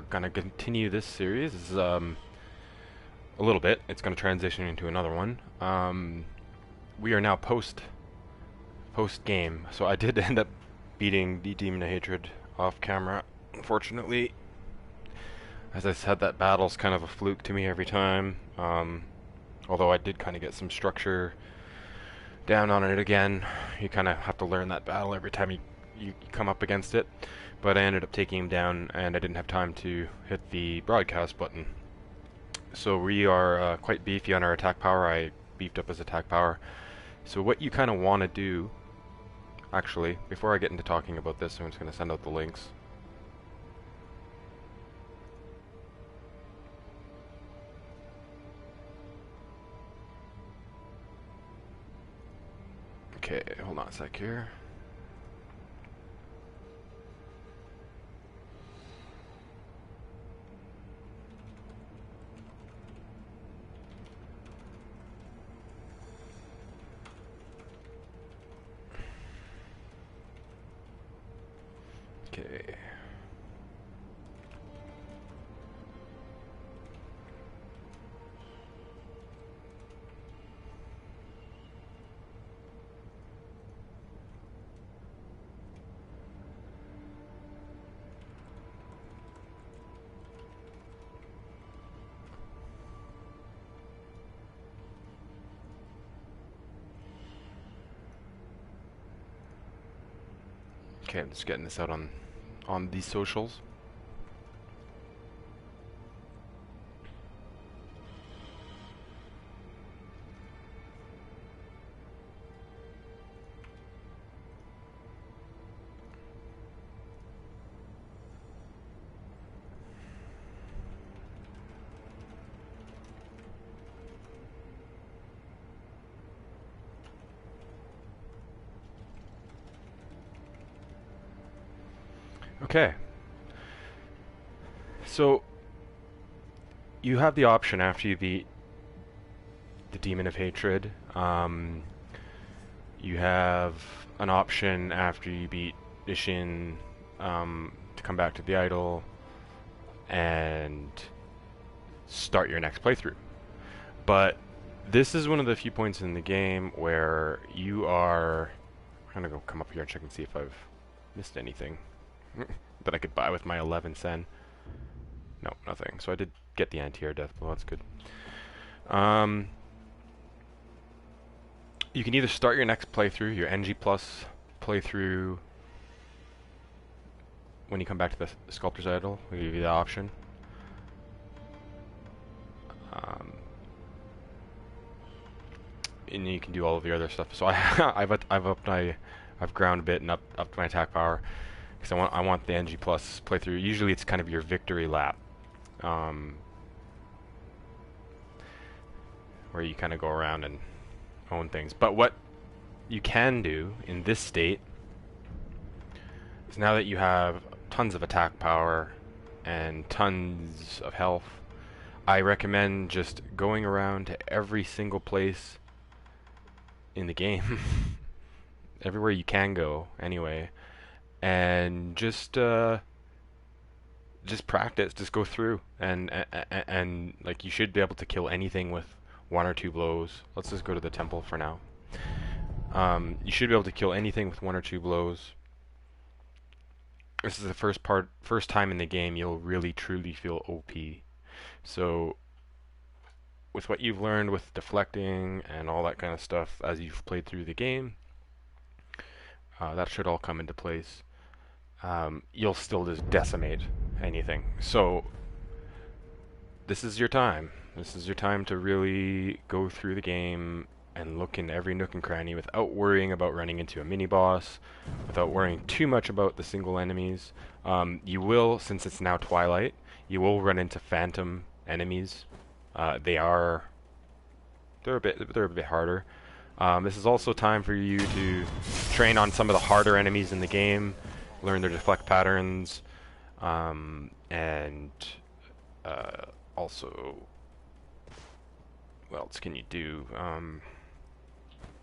gonna continue this series. This is, a little bit. It's gonna transition into another one. We are now post game, so I did end up beating the Demon of Hatred off camera. Unfortunately, as I said, that battle's kind of a fluke to me every time. Although I did kind of get some structure down on it again. You kind of have to learn that battle every time you come up against it. But I ended up taking him down, and I didn't have time to hit the broadcast button. So we are quite beefy on our attack power. I beefed up his attack power. So what you kind of want to do, actually, before I get into talking about this, I'm just going to send out the links. Okay, hold on a sec here. Okay. Okay, I'm just getting this out on these socials. Okay. So you have the option after you beat the Demon of Hatred. You have an option after you beat Ishin to come back to the idol and start your next playthrough. But this is one of the few points in the game where you are... I'm gonna go come up here and check and see if I've missed anything that I could buy with my 11 sen. No, nothing. So I did get the anti-air death blow, that's good. You can either start your next playthrough, your NG Plus playthrough, when you come back to the Sculptor's Idol. We'll give you the option. And you can do all of your other stuff. So I've ground a bit and upped my attack power because I want the NG Plus playthrough. Usually it's kind of your victory lap, where you kind of go around and own things. But what you can do in this state is, now that you have tons of attack power and tons of health, I recommend just going around to every single place in the game, everywhere you can go anyway, and just practice, just go through, and like, you should be able to kill anything with 1 or 2 blows. Let's just go to the temple for now. You should be able to kill anything with 1 or 2 blows. This is the first time in the game you'll really truly feel OP. So with what you've learned with deflecting and all that kind of stuff as you've played through the game, that should all come into place. You'll still just decimate anything. So this is your time. This is your time to really go through the game and look in every nook and cranny without worrying about running into a mini-boss, without worrying too much about the single enemies. You will, since it's now Twilight, you will run into phantom enemies. They're a bit harder. This is also time for you to train on some of the harder enemies in the game, learn their deflect patterns, and also, what else can you do?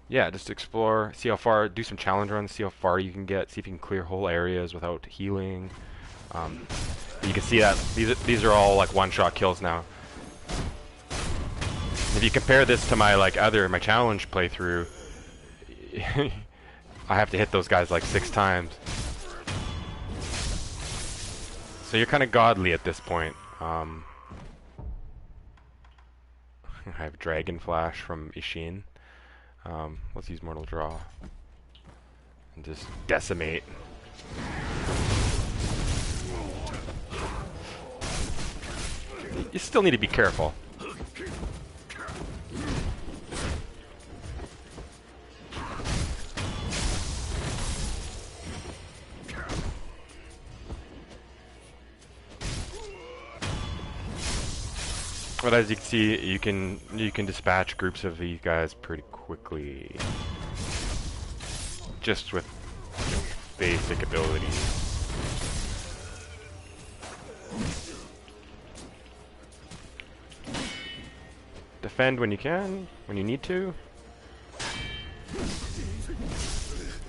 Yeah, just explore, see how far, do some challenge runs, see how far you can get, see if you can clear whole areas without healing. You can see that these are all like one-shot kills now. If you compare this to my my challenge playthrough, I have to hit those guys like 6 times. So you're kind of godly at this point. I have Dragon Flash from Ishin. Let's use Mortal Draw and just decimate. You still need to be careful. But as you can see, you can dispatch groups of these guys pretty quickly, just with basic abilities. Defend when you can, when you need to.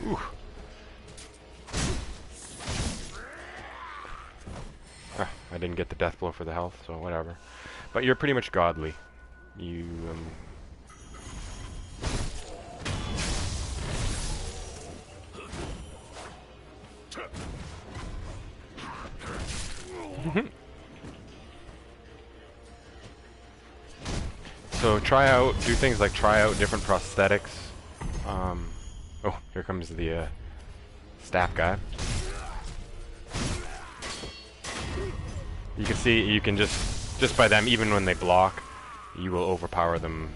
Ooh. Ah, I didn't get the death blow for the health, so whatever. But you're pretty much godly. You, So do things like try out different prosthetics. Oh, here comes the staff guy. You can see, you can just by them, even when they block, you will overpower them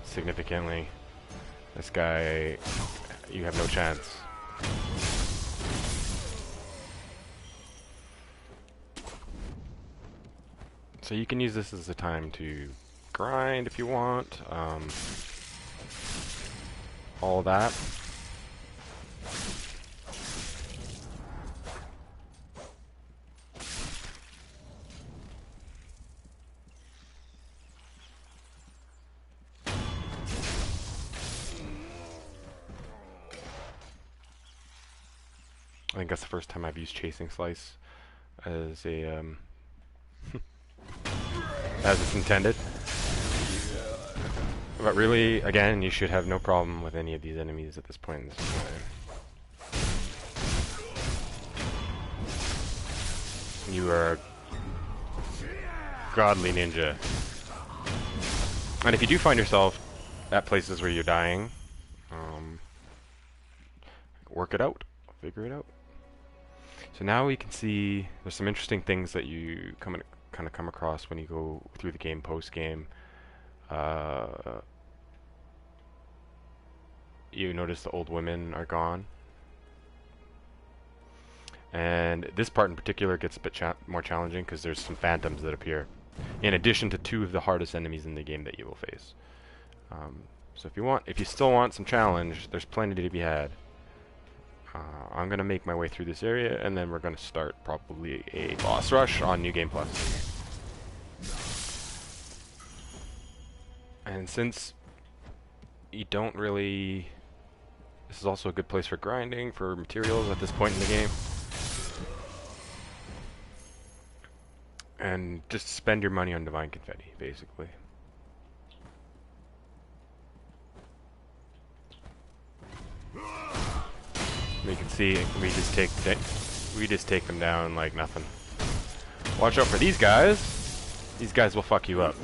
significantly. This guy, you have no chance. So you can use this as a time to grind if you want. All that. I think that's the first time I've used Chasing Slice as a as it's intended. But really, again, you should have no problem with any of these enemies at this point in this game. You are a godly ninja. And if you do find yourself at places where you're dying, work it out, figure it out. So now we can see there's some interesting things that you kind of come across when you go through the game post-game. You notice the old women are gone. And this part in particular gets a bit more challenging because there's some phantoms that appear, in addition to 2 of the hardest enemies in the game that you will face. So if you still want some challenge, there's plenty to be had. I'm gonna make my way through this area, and then we're gonna start probably a boss rush on New Game Plus. And since you don't really, this is also a good place for grinding for materials at this point in the game. And just spend your money on Divine Confetti, basically. We can see we just take them down like nothing. Watch out for these guys. These guys will fuck you up.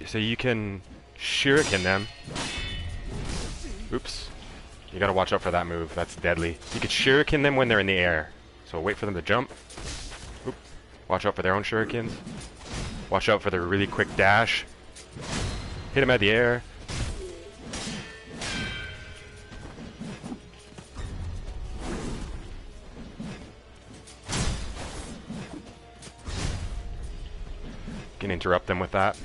So you can shuriken them. Oops. You gotta watch out for that move. That's deadly. You can shuriken them when they're in the air. So wait for them to jump. Oop. Watch out for their own shurikens. Watch out for their really quick dash. Hit them out of the air. can interrupt them with that.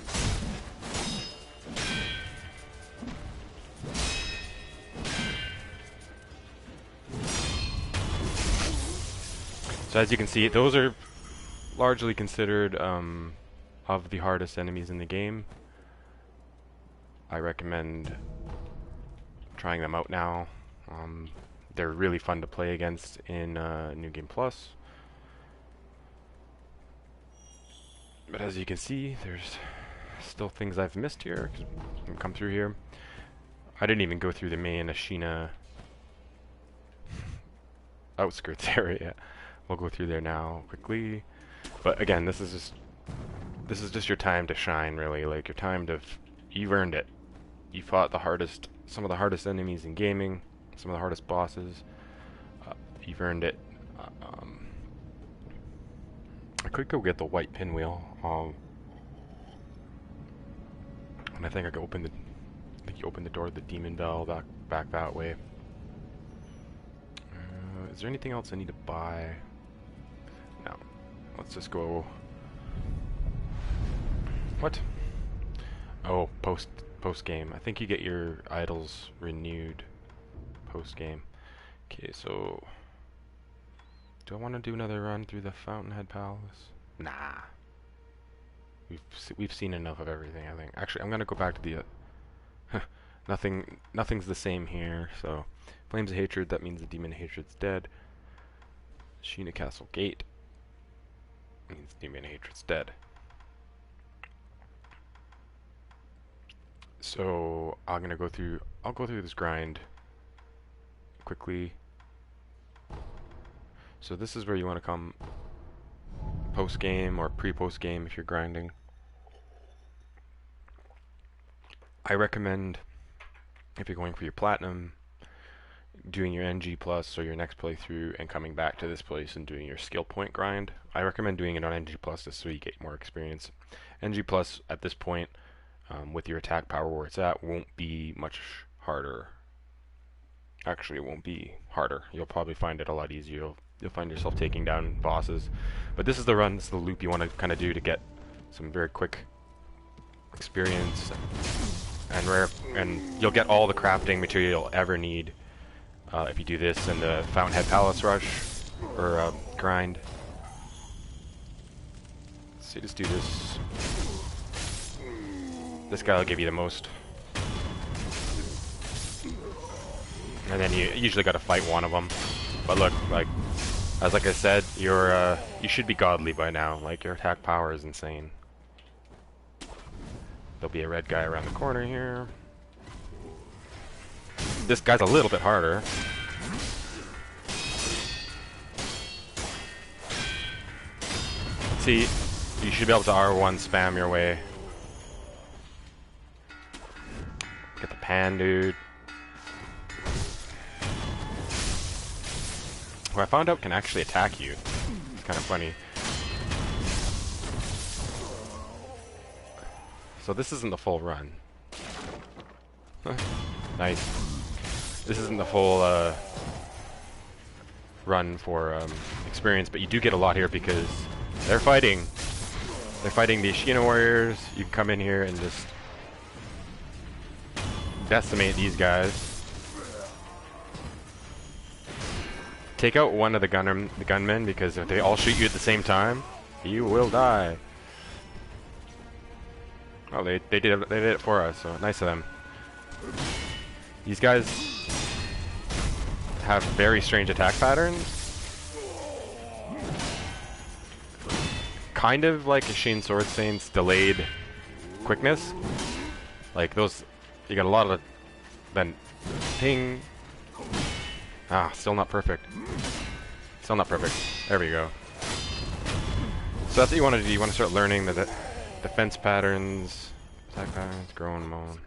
So as you can see, those are largely considered of the hardest enemies in the game. I recommend trying them out now. They're really fun to play against in New Game Plus. But as you can see, there's still things I've missed here. Come through here. I didn't even go through the main Ashina outskirts area. We'll go through there now quickly. But again, this is just your time to shine, really. Like your time to, you've earned it. You fought some of the hardest enemies in gaming, some of the hardest bosses. You've earned it. I could go get the white pinwheel, and I think I could open the. I think you open the door to the demon bell back that way. Is there anything else I need to buy? No. Let's just go. What? Oh, post game. I think you get your idols renewed post game. Okay, so do I want to do another run through the Fountainhead Palace? Nah. We've seen enough of everything, I think. Actually, I'm gonna go back to the nothing's the same here. So Flames of Hatred, that means the Demon of Hatred's dead. Sheena Castle Gate means Demon of Hatred's dead. So I'll go through this grind quickly. So this is where you want to come post game or pre-post game if you're grinding. I recommend, if you're going for your platinum, doing your NG plus or your next playthrough and coming back to this place and doing your skill point grind. I recommend doing it on NG plus just so you get more experience. NG plus at this point, with your attack power where it's at, won't be much harder. Actually, it won't be harder. You'll probably find it a lot easier. You'll find yourself taking down bosses. But this is the run, this is the loop you want to kind of do to get some very quick experience and you'll get all the crafting material you'll ever need if you do this in the Fountainhead Palace rush or grind. So just do this. This guy will give you the most. And then you usually got to fight one of them. But look, like I said, you should be godly by now. Like your attack power is insane. There'll be a red guy around the corner here. This guy's a little bit harder. See, you should be able to R1 spam your way. Get the pan, dude. Who I found out can actually attack you. It's kind of funny. So this isn't the full run. Nice. This isn't the full run for experience, but you do get a lot here because they're fighting. They're fighting the Ashina warriors. You can come in here and just decimate these guys. Take out one of the gunmen because if they all shoot you at the same time, you will die. Oh, they did it for us, so nice of them. These guys have very strange attack patterns. Kind of like Ashin Sword Saint's delayed quickness. Like those, you got a lot of then ping. Ah, still not perfect. Still not perfect. There we go. So that's what you want to do. You want to start learning the defense patterns, attack patterns, grow and moan.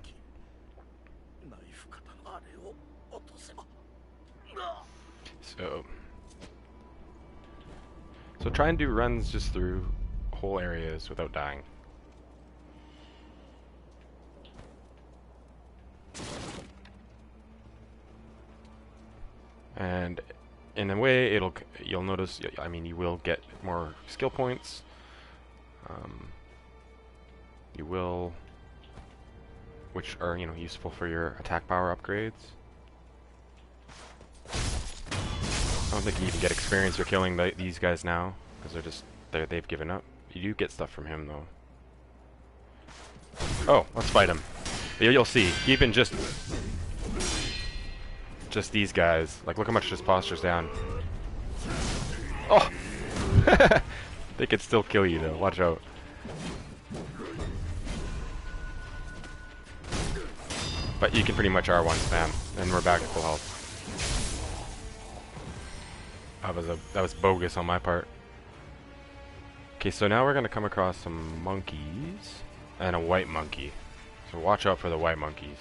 So try and do runs just through whole areas without dying. And in a way, you'll notice. I mean, you will get more skill points. you will, which are, you know, useful for your attack power upgrades. I don't think you even get experience for killing these guys now, because they've given up. You do get stuff from him though. Oh, let's fight him. You'll see, even just these guys, like look how much this posture's down. Oh! They could still kill you though, watch out. But you can pretty much R1 spam, and we're back at full health. That was bogus on my part. Okay, so now we're gonna come across some monkeys and a white monkey. So watch out for the white monkeys.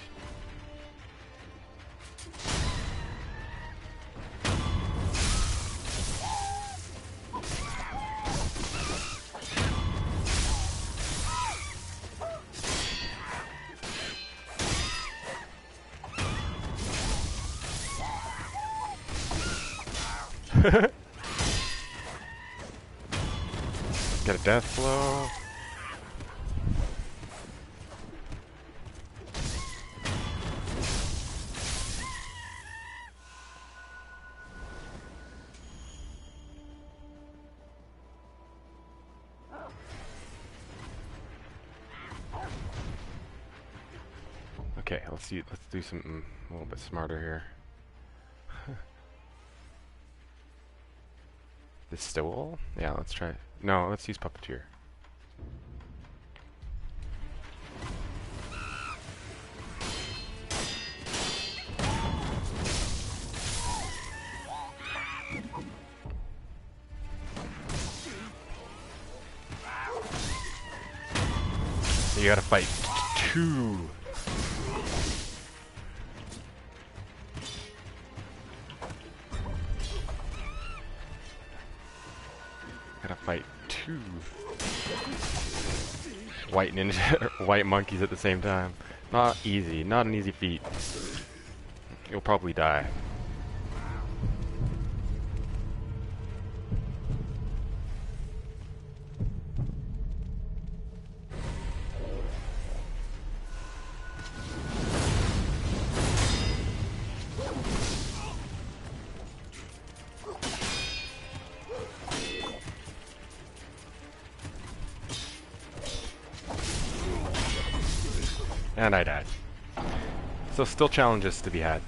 Get a death blow. Okay, let's do something a little bit smarter here. This stool? Yeah, let's try. No, let's use Puppeteer. You gotta fight two. Gotta fight two white ninja, white monkeys at the same time. Not easy, not an easy feat. You'll probably die. And I died. So still challenges to be had.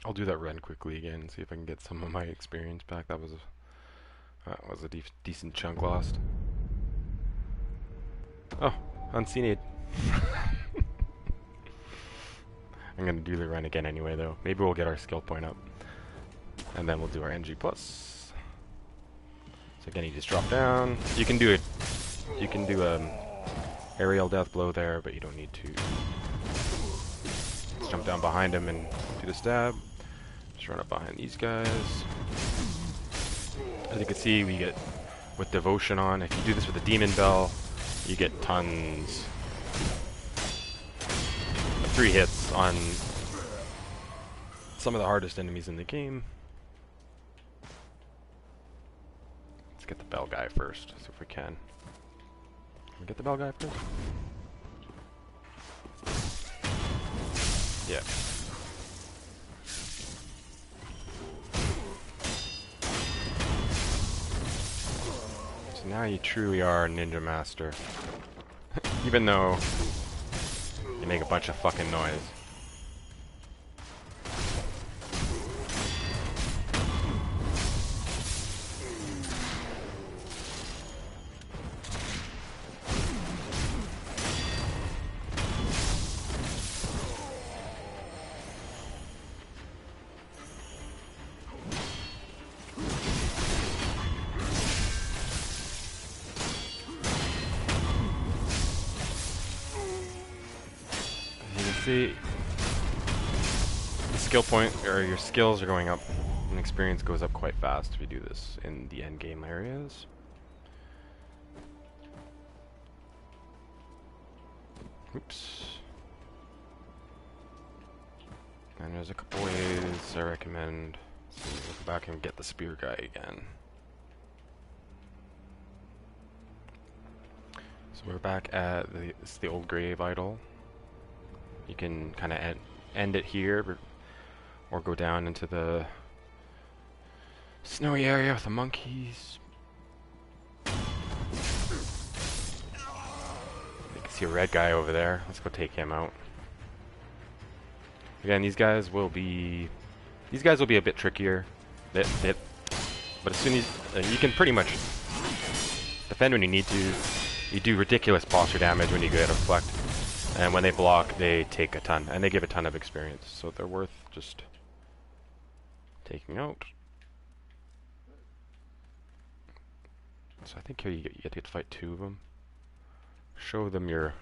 I'll do that run quickly again, see if I can get some of my experience back. That was a decent chunk lost. Oh, unseen aid. I'm gonna do the run again anyway, though. Maybe we'll get our skill point up, and then we'll do our NG plus. So again, you just drop down. You can do it. You can do aerial death blow there, but you don't need to. Just jump down behind him and do the stab. Just run up behind these guys. As you can see, we get with devotion on. If you do this with a demon bell, you get tons. 3 hits on some of the hardest enemies in the game. Let's get the bell guy first, see if we can. Can we get the bell guy first? Yeah. So now you truly are a ninja master. Even though you make a bunch of fucking noise. See, the skill point, or your skills are going up, and experience goes up quite fast if you do this in the end game areas. Oops. And there's a couple ways I recommend. So we'll go back and get the spear guy again. So we're back at the old grave idol. You can kind of end it here, or go down into the snowy area with the monkeys. You can see a red guy over there. Let's go take him out. Again, these guys will be a bit trickier. But as soon as you can pretty much defend when you need to. You do ridiculous posture damage when you get a deflect, and when they block, they take a ton, and they give a ton of experience. So they're worth just taking out. So I think here you get to fight 2 of them. Show them your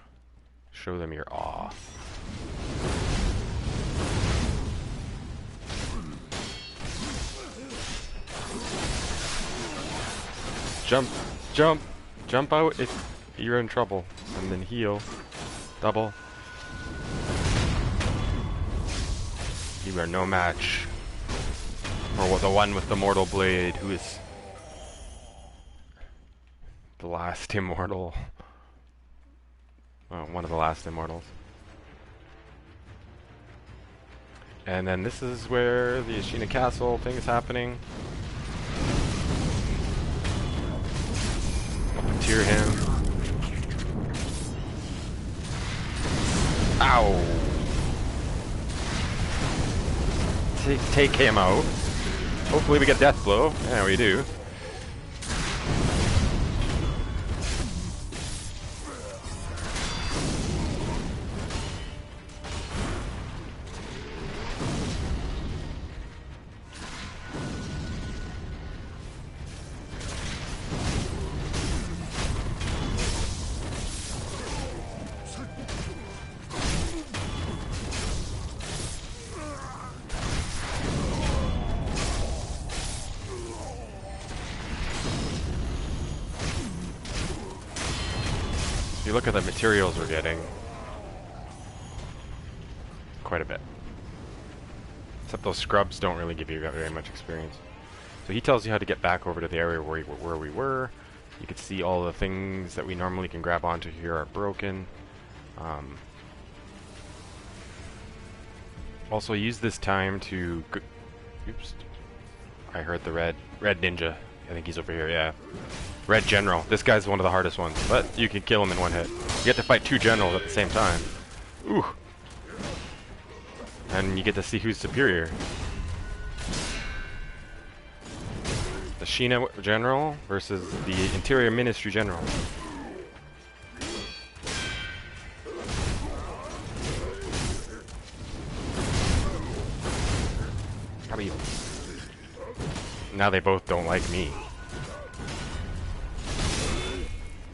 awe. Jump out if you're in trouble, and then heal. Double. You are no match for the one with the mortal blade, who is the last immortal. Well, one of the last immortals. And then this is where the Ashina Castle thing is happening. Puppeteer him. Ow! Take him out. Hopefully we get death blow. Yeah, we do. You look at the materials we're getting, quite a bit. Except those scrubs don't really give you very much experience. So he tells you how to get back over to the area where we were. You can see all the things that we normally can grab onto here are broken. Also use this time to... Oops. I heard the red ninja. I think he's over here, yeah. Red General. This guy's one of the hardest ones, but you can kill him in one hit. You get to fight 2 generals at the same time. Ooh. And you get to see who's superior. The Sheena General versus the Interior Ministry General. How about you? Now they both don't like me.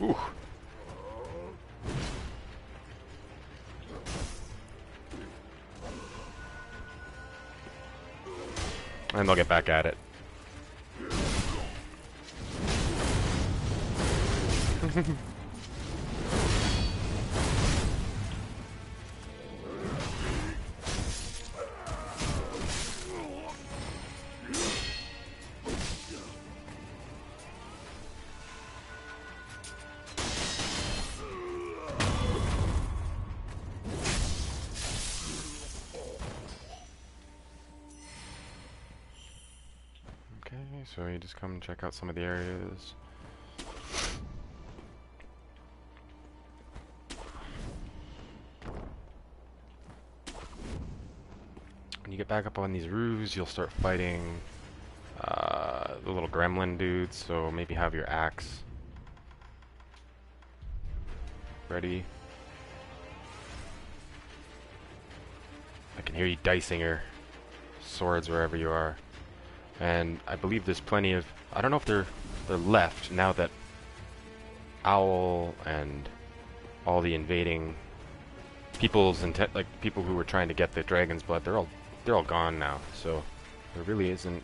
Ooh. And they'll get back at it. So you just come and check out some of the areas. When you get back up on these roofs, you'll start fighting the little gremlin dudes, so maybe have your axe ready. I can hear you dicing your swords wherever you are. And I believe there's plenty of... I don't know if they're left now that Owl and all the invading peoples and like people who were trying to get the dragon's blood, they're all gone now. So there really isn't...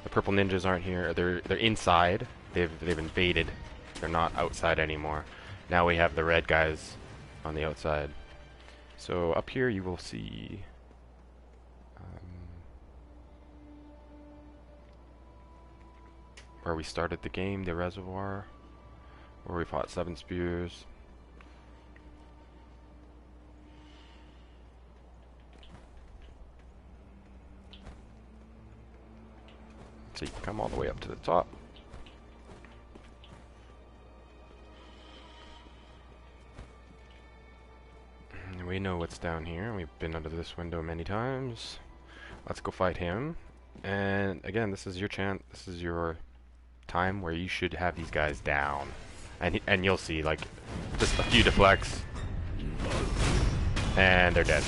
The purple ninjas aren't here. They're inside. They've invaded. They're not outside anymore. Now we have the red guys on the outside. So up here you will see where we started the game, the reservoir, where we fought 7 spears. So you can come all the way up to the top. And we know what's down here. We've been under this window many times. Let's go fight him. And again, this is your chance. This is your time where you should have these guys down. And you'll see, like, just a few deflects, and they're dead.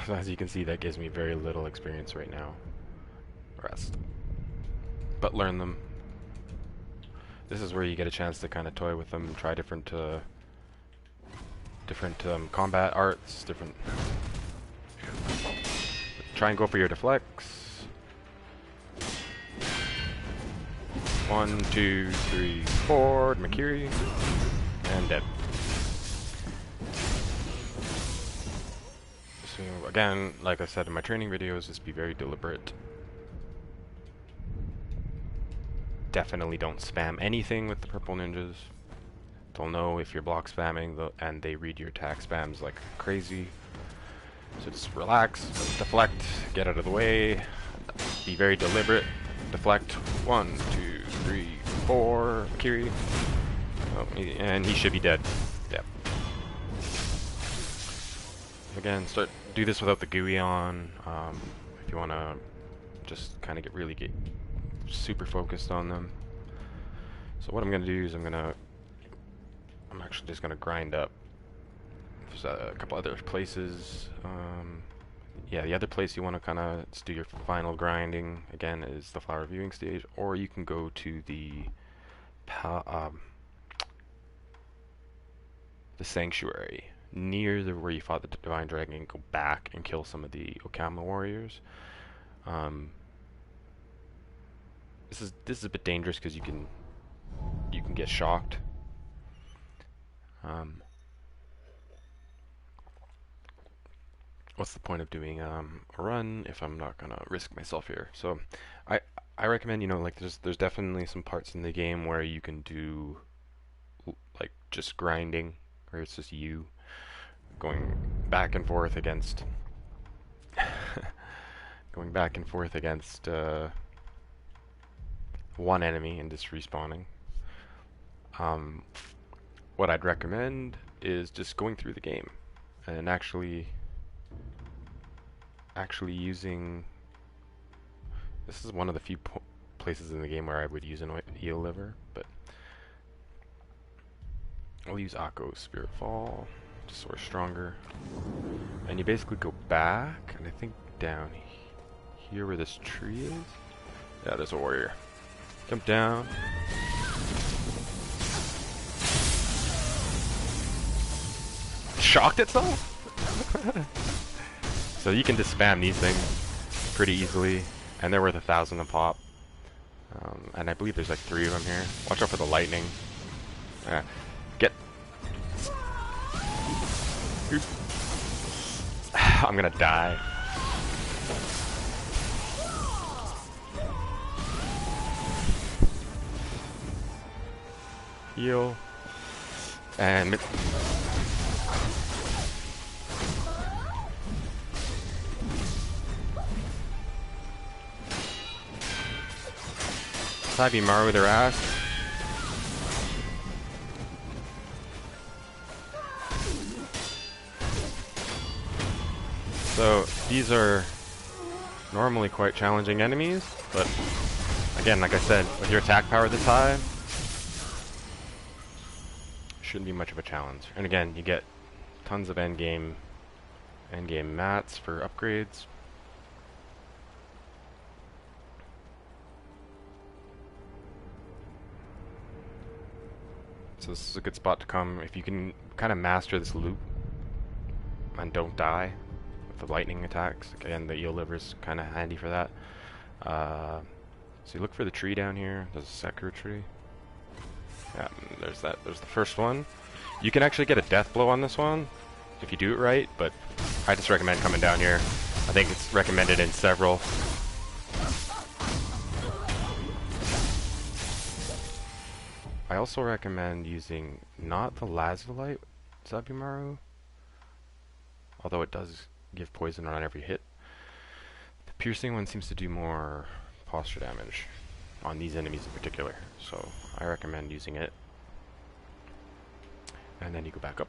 So as you can see, that gives me very little experience right now. Rest. But learn them. This is where you get a chance to kind of toy with them, try different combat arts, try and go for your deflects. 1, 2, 3, 4, Makiri, and dead. So again, like I said in my training videos, just be very deliberate. Definitely don't spam anything with the purple ninjas. They'll know if you're block spamming, and they read your attack spams like crazy. So just relax, deflect, get out of the way, be very deliberate. Deflect. 1, 2, 3, 4. Kiri. Oh, and he should be dead. Yep. Again, do this without the GUI on. If you want to just kind of get super focused on them. So what I'm going to do is I'm actually just going to grind up. There's a couple other places. Yeah, the other place you want to kind of do your final grinding, again, is the flower viewing stage, or you can go to the sanctuary near where you fought the divine dragon, and go back and kill some of the Okama warriors. This is a bit dangerous because you can get shocked. What's the point of doing a run if I'm not gonna risk myself here? So I recommend, you know, like there's definitely some parts in the game where you can do like just grinding, where it's just you going back and forth against one enemy and just respawning. What I'd recommend is just going through the game and actually using. This is one of the few places in the game where I would use an eel liver, but I'll use Akko's Spirit Fall, just so we're stronger. And you basically go back, and I think down here where this tree is. Yeah, there's a warrior. Jump down. Shocked itself? So you can just spam these things pretty easily, and they're worth 1,000 a pop. And I believe there's like 3 of them here. Watch out for the lightning. I'm gonna die. Heal. And Maru with their ass. So these are normally quite challenging enemies, but again, like I said, with your attack power this high, shouldn't be much of a challenge. And again, you get tons of endgame mats for upgrades. So this is a good spot to come if you can kind of master this loop and don't die with the lightning attacks. Again, the eel liver's kind of handy for that. So you look for the tree down here. There's a Sekiro tree. Yeah, there's that. There's the first one. You can actually get a death blow on this one if you do it right, but I just recommend coming down here. I think it's recommended in several. I also recommend using not the Lazulite Zabumaru, although it does give poison on every hit. The piercing one seems to do more posture damage on these enemies in particular, so I recommend using it. And then you go back up.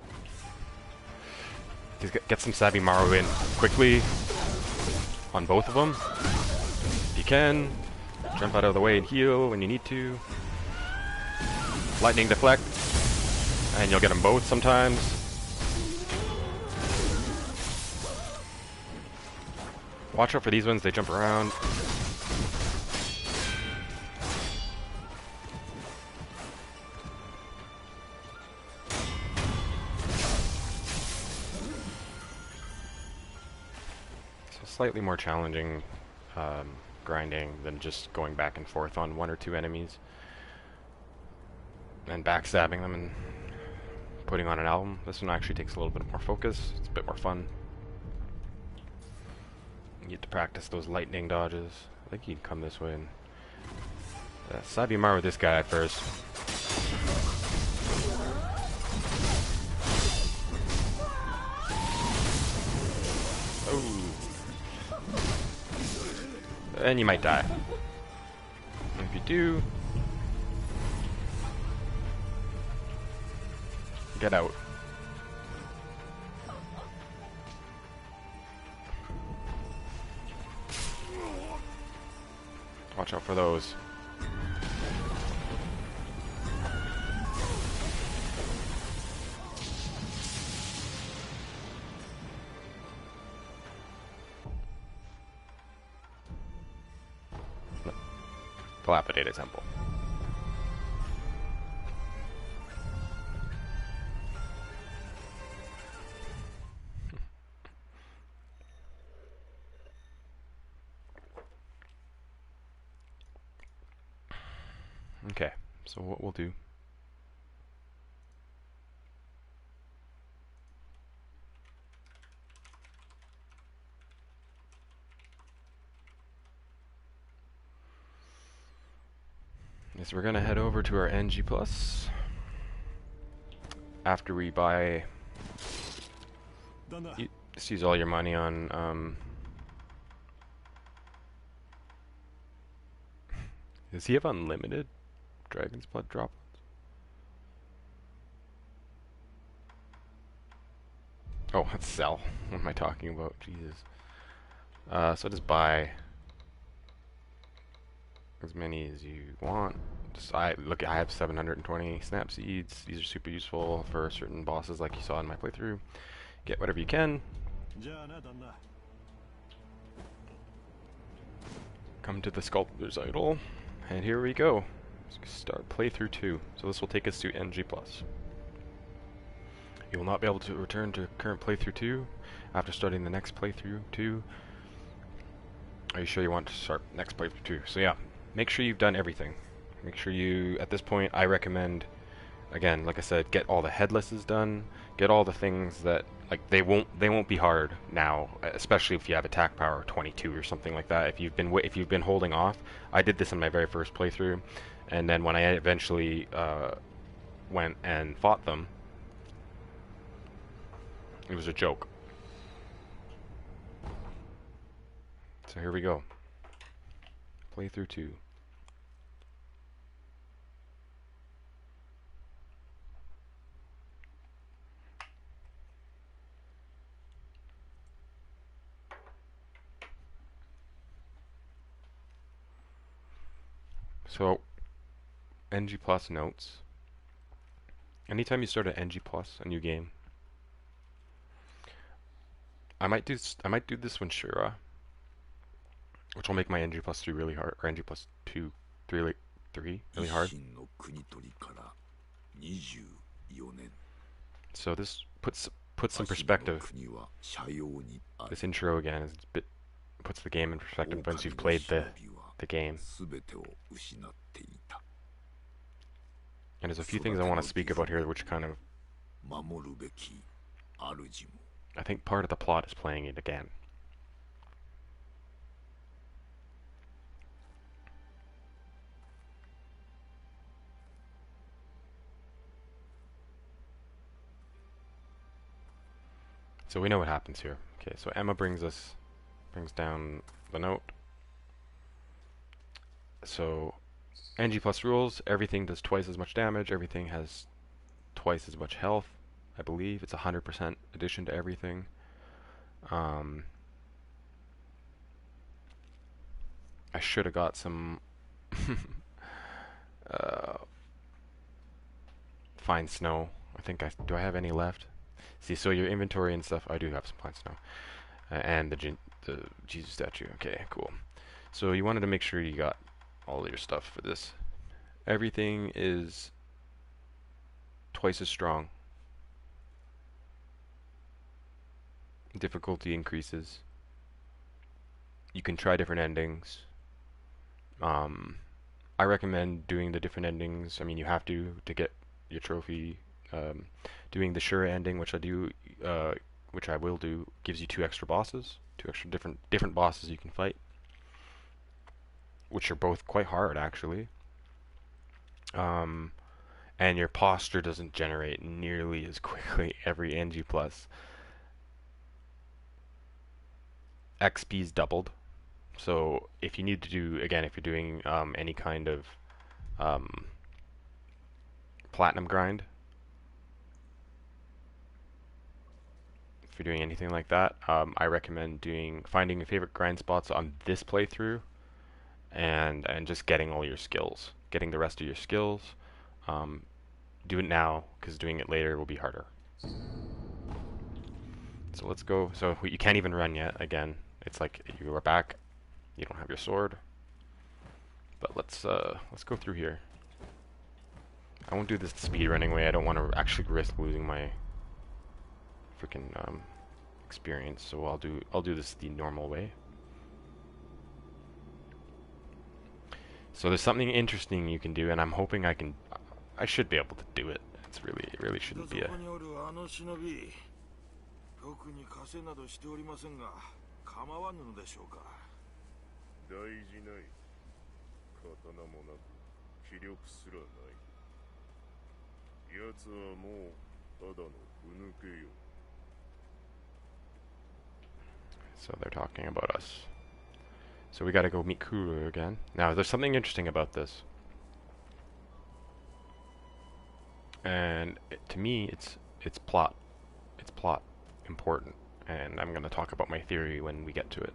Just get some Zabumaru in quickly on both of them. If you can, jump out of the way and heal when you need to. Lightning deflect, and you'll get them both sometimes. Watch out for these ones, they jump around. So slightly more challenging grinding than just going back and forth on one or two enemies and backstabbing them and putting on an album. This one actually takes a little bit more focus. It's a bit more fun. You get to practice those lightning dodges. I think you can come this way and Zabumaru with this guy at first. Oh. And you might die. If you do, get out. Watch out for those. Dilapidated temple. Okay, so what we'll do is we're gonna head over to our NG Plus after we buy. Just use all your money on. Does he have unlimited Dragon's Blood droplets? Oh, let's sell. What am I talking about? Jesus. So just buy as many as you want. Just I have 720 snap seeds. These are super useful for certain bosses, like you saw in my playthrough. Get whatever you can. Come to the Sculptor's Idol, and here we go. Let's start playthrough 2. So this will take us to NG+. You will not be able to return to current playthrough 2 after starting the next playthrough 2. Are you sure you want to start next playthrough 2? So yeah, make sure you've done everything. Make sure you, at this point, I recommend, again, like I said, get all the headlesses done, get all the things that, like, they won't be hard now, especially if you have attack power 22 or something like that. If you've been holding off, I did this in my very first playthrough, and then when I eventually went and fought them, it was a joke. So here we go. Playthrough 2. So, NG Plus notes. Anytime you start an NG Plus, a new game, I might do this one Shura, which will make my NG Plus 3 really hard, or NG Plus 2, 3 really hard. So this puts some perspective. This intro again is puts the game in perspective once you've played the game. And there's a few things I want to speak about here, which kind of, I think part of the plot is playing it again. So we know what happens here. Okay, so Emma brings down the note. So NG plus rules, everything does twice as much damage, everything has twice as much health, I believe. It's 100% addition to everything. I should have got some fine snow. I think do I have any left? See, so your inventory and stuff, I do have some fine snow. And the Jesus statue. Okay, cool. So you wanted to make sure you got all your stuff for this. Everything is twice as strong. Difficulty increases. You can try different endings. I recommend doing the different endings. I mean, you have to get your trophy. Doing the sure ending, which I will do, gives you 2 extra bosses, 2 extra different bosses you can fight, which are both quite hard actually. And your posture doesn't generate nearly as quickly every NG plus. XP's doubled. So if you need to do, again, if you're doing any kind of platinum grind, if you're doing anything like that, I recommend finding your favorite grind spots on this playthrough, and just getting all your skills, getting the rest of your skills. Do it now, because doing it later will be harder. So let's go. So you can't even run yet. Again, it's like you are back. You don't have your sword. But let's go through here. I won't do this speed running way. I don't want to actually risk losing my freaking experience. So I'll do this the normal way. So there's something interesting you can do, and I'm hoping I should be able to do it. It really shouldn't be a. So they're talking about us. So we gotta go meet Kuru again. Now there's something interesting about this. And to me, it's plot. It's plot important. And I'm gonna talk about my theory when we get to it.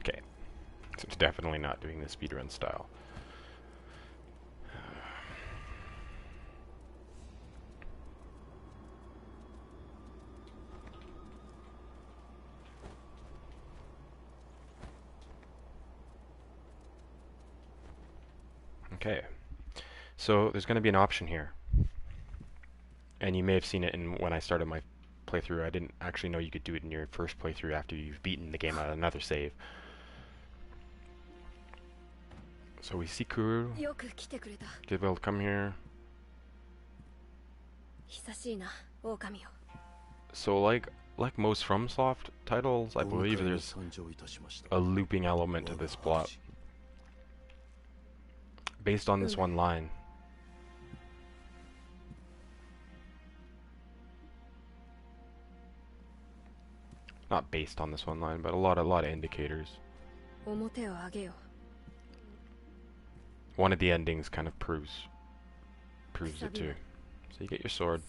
Okay, so it's definitely not doing the speedrun style. Okay, so there's going to be an option here, and you may have seen it when I started my playthrough. I didn't actually know you could do it in your first playthrough after you've beaten the game at another save. So we see Kuru. Did Will come here? So like most FromSoft titles, I believe there's a looping element to this plot based on this one line. Not based on this one line, but a lot of indicators. One of the endings kind of proves it too. So you get your sword.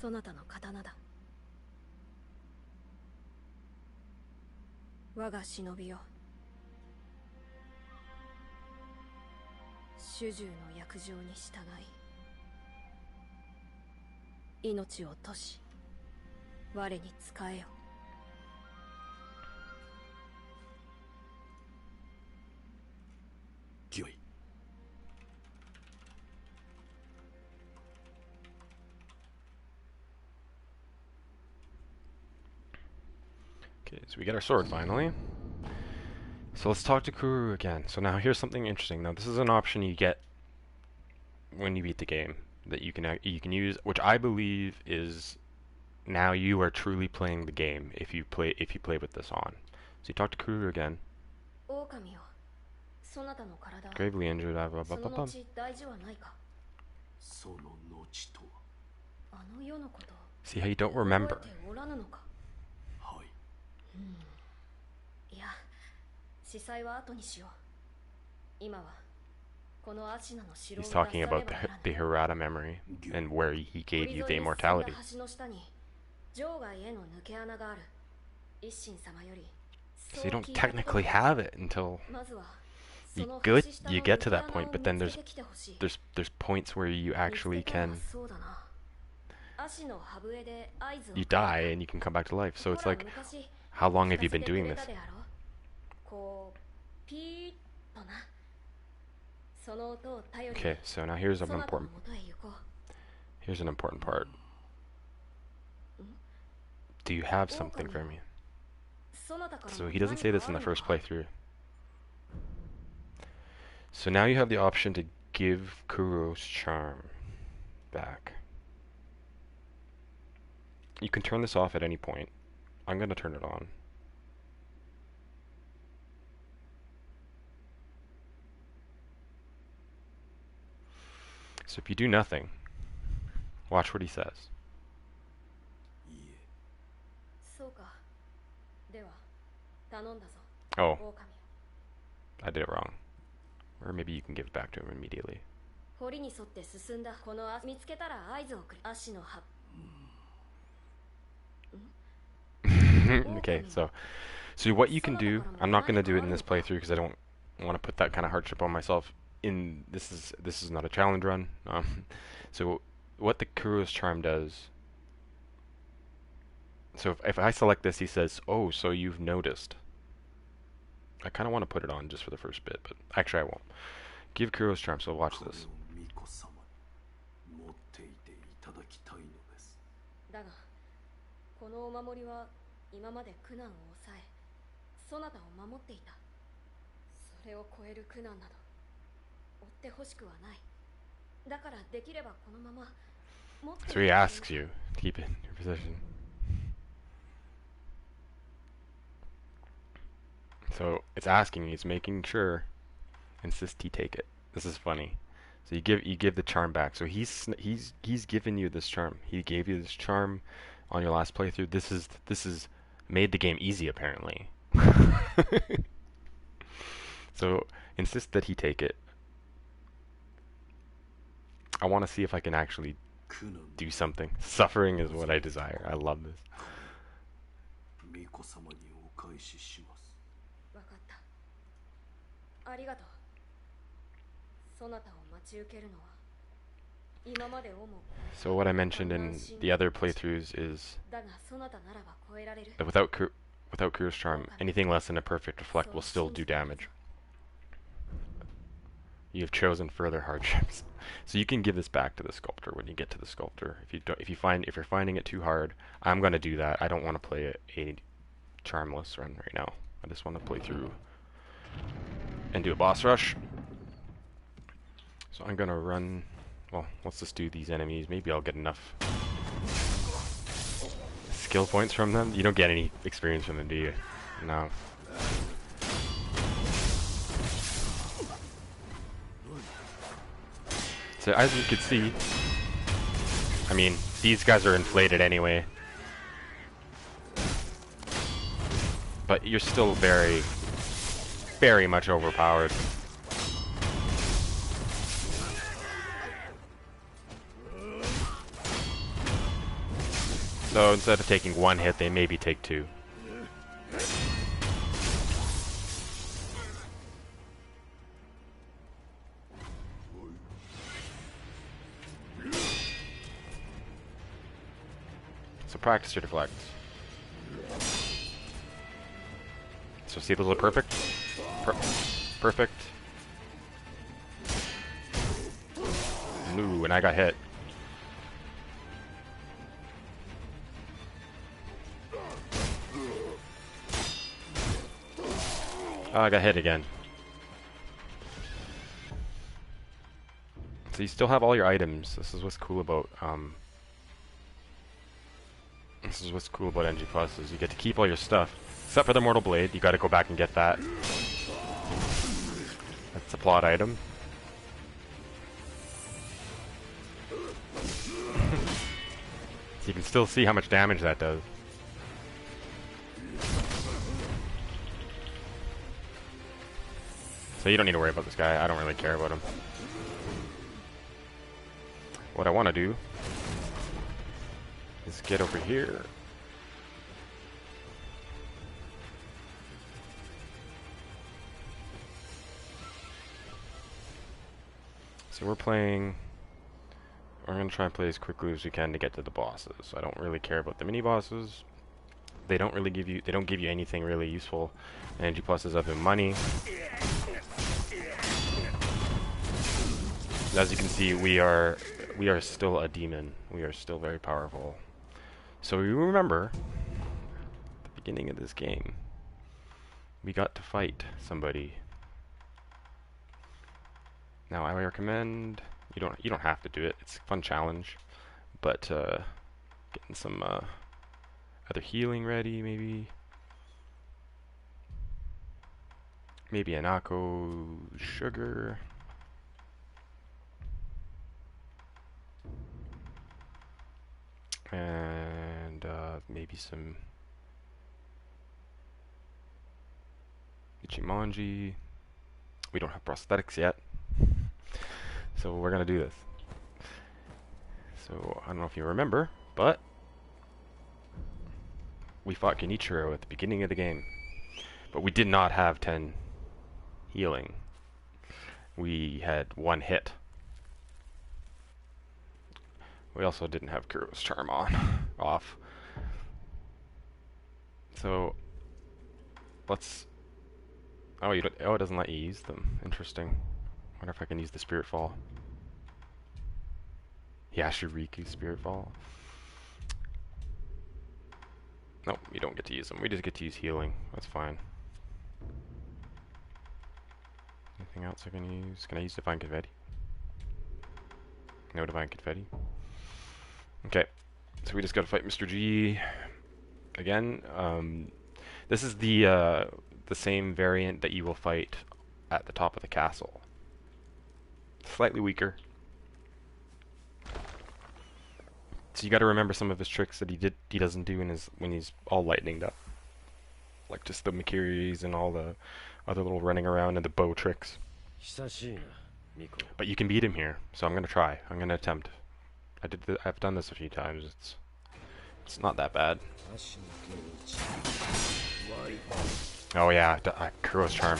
Okay, so we get our sword finally. So let's talk to Kuru again. So now here's something interesting. Now this is an option you get when you beat the game that you can use, which I believe is now you are truly playing the game if you play with this on. So you talk to Kuru again. Gravely injured. Blah, blah, blah, blah, blah. See how you don't remember. He's talking about the Hirata memory and where he gave you the immortality. So you don't technically have it until you get to that point, but then there's points where you actually can. You die and you can come back to life. So it's like, how long have you been doing this? Okay, so now here's an important part. Do you have something for me? So he doesn't say this in the first playthrough. So now you have the option to give Kuro's charm back. You can turn this off at any point. I'm going to turn it on. So if you do nothing, watch what he says. Oh, I did it wrong. Or maybe you can give it back to him immediately. Okay, so what you can do, I'm not going to do it in this playthrough because I don't want to put that kind of hardship on myself. This is not a challenge run. So what the Kuro's charm does. So if I select this, he says, "Oh, so you've noticed." I kind of want to put it on just for the first bit, but actually I won't. Give Kuro's charm. So watch this. So he asks you to keep it in your possession. So it's asking, he's making sure, insist he take it. This is funny. So you give the charm back. So he's given you this charm. He gave you this charm on your last playthrough. This is made the game easy apparently. So insist that he take it. I want to see if I can actually do something. Suffering is what I desire. I love this. So what I mentioned in the other playthroughs is that without Kuro's charm, anything less than a perfect reflect will still do damage. You have chosen further hardships. So you can give this back to the sculptor when you get to the sculptor. If you're finding it too hard, I'm gonna do that. I don't want to play a charmless run right now. I just want to play through and do a boss rush. So I'm gonna run. Well, let's just do these enemies. Maybe I'll get enough skill points from them. You don't get any experience from them, do you? No. So as you can see, I mean, these guys are inflated anyway. But you're still very, very much overpowered. So instead of taking one hit, they maybe take two. So practice your deflects. So see the little perfect? Perfect. Ooh, and I got hit. Oh, I got hit again. So you still have all your items. This is what's cool about NG Plus is you get to keep all your stuff. Except for the Mortal Blade, you gotta go back and get that. That's a plot item. So you can still see how much damage that does. So you don't need to worry about this guy. I don't really care about him. What I want to do is get over here. So we're going to try and play as quickly as we can to get to the bosses. I don't really care about the mini bosses. They don't give you anything really useful. Energy pluses other than money. As you can see, we are still a demon. We are still very powerful. So you remember the beginning of this game, we got to fight somebody. Now I recommend you don't have to do it. It's a fun challenge, but getting some other healing ready, maybe an Akko sugar. And maybe some Ichimonji. We don't have prosthetics yet, so we're gonna do this. So I don't know if you remember, but we fought Genichiro at the beginning of the game, but we did not have 10 healing. We had 1 hit. We also didn't have Kuro's charm off. So let's. Oh, it doesn't let you use them. Interesting. Wonder if I can use the Spirit Fall. Yashiriku Spirit Fall. Nope, you don't get to use them. We just get to use healing. That's fine. Anything else I can use? Can I use Divine Confetti? No Divine Confetti. Okay, so we just gotta fight Mr. G again. This is the same variant that you will fight at the top of the castle. Slightly weaker. So you gotta remember some of his tricks that he doesn't do when he's all lightninged up. Like just the Makiris and all the other little running around and the bow tricks. But you can beat him here, so I'm gonna try. I'm gonna attempt. I've done this a few times. It's not that bad. Oh yeah, Kuro's charm.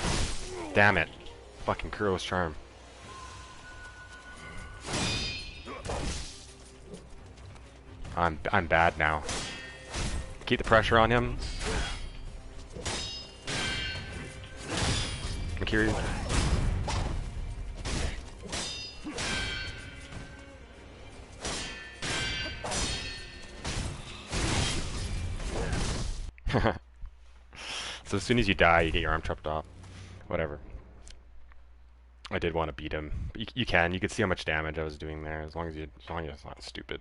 Damn it, fucking Kuro's charm. I'm bad now. Keep the pressure on him. Makiri. So as soon as you die, you get your arm chopped off. Whatever. I did want to beat him. You can. You could see how much damage I was doing there, as long as it's not stupid.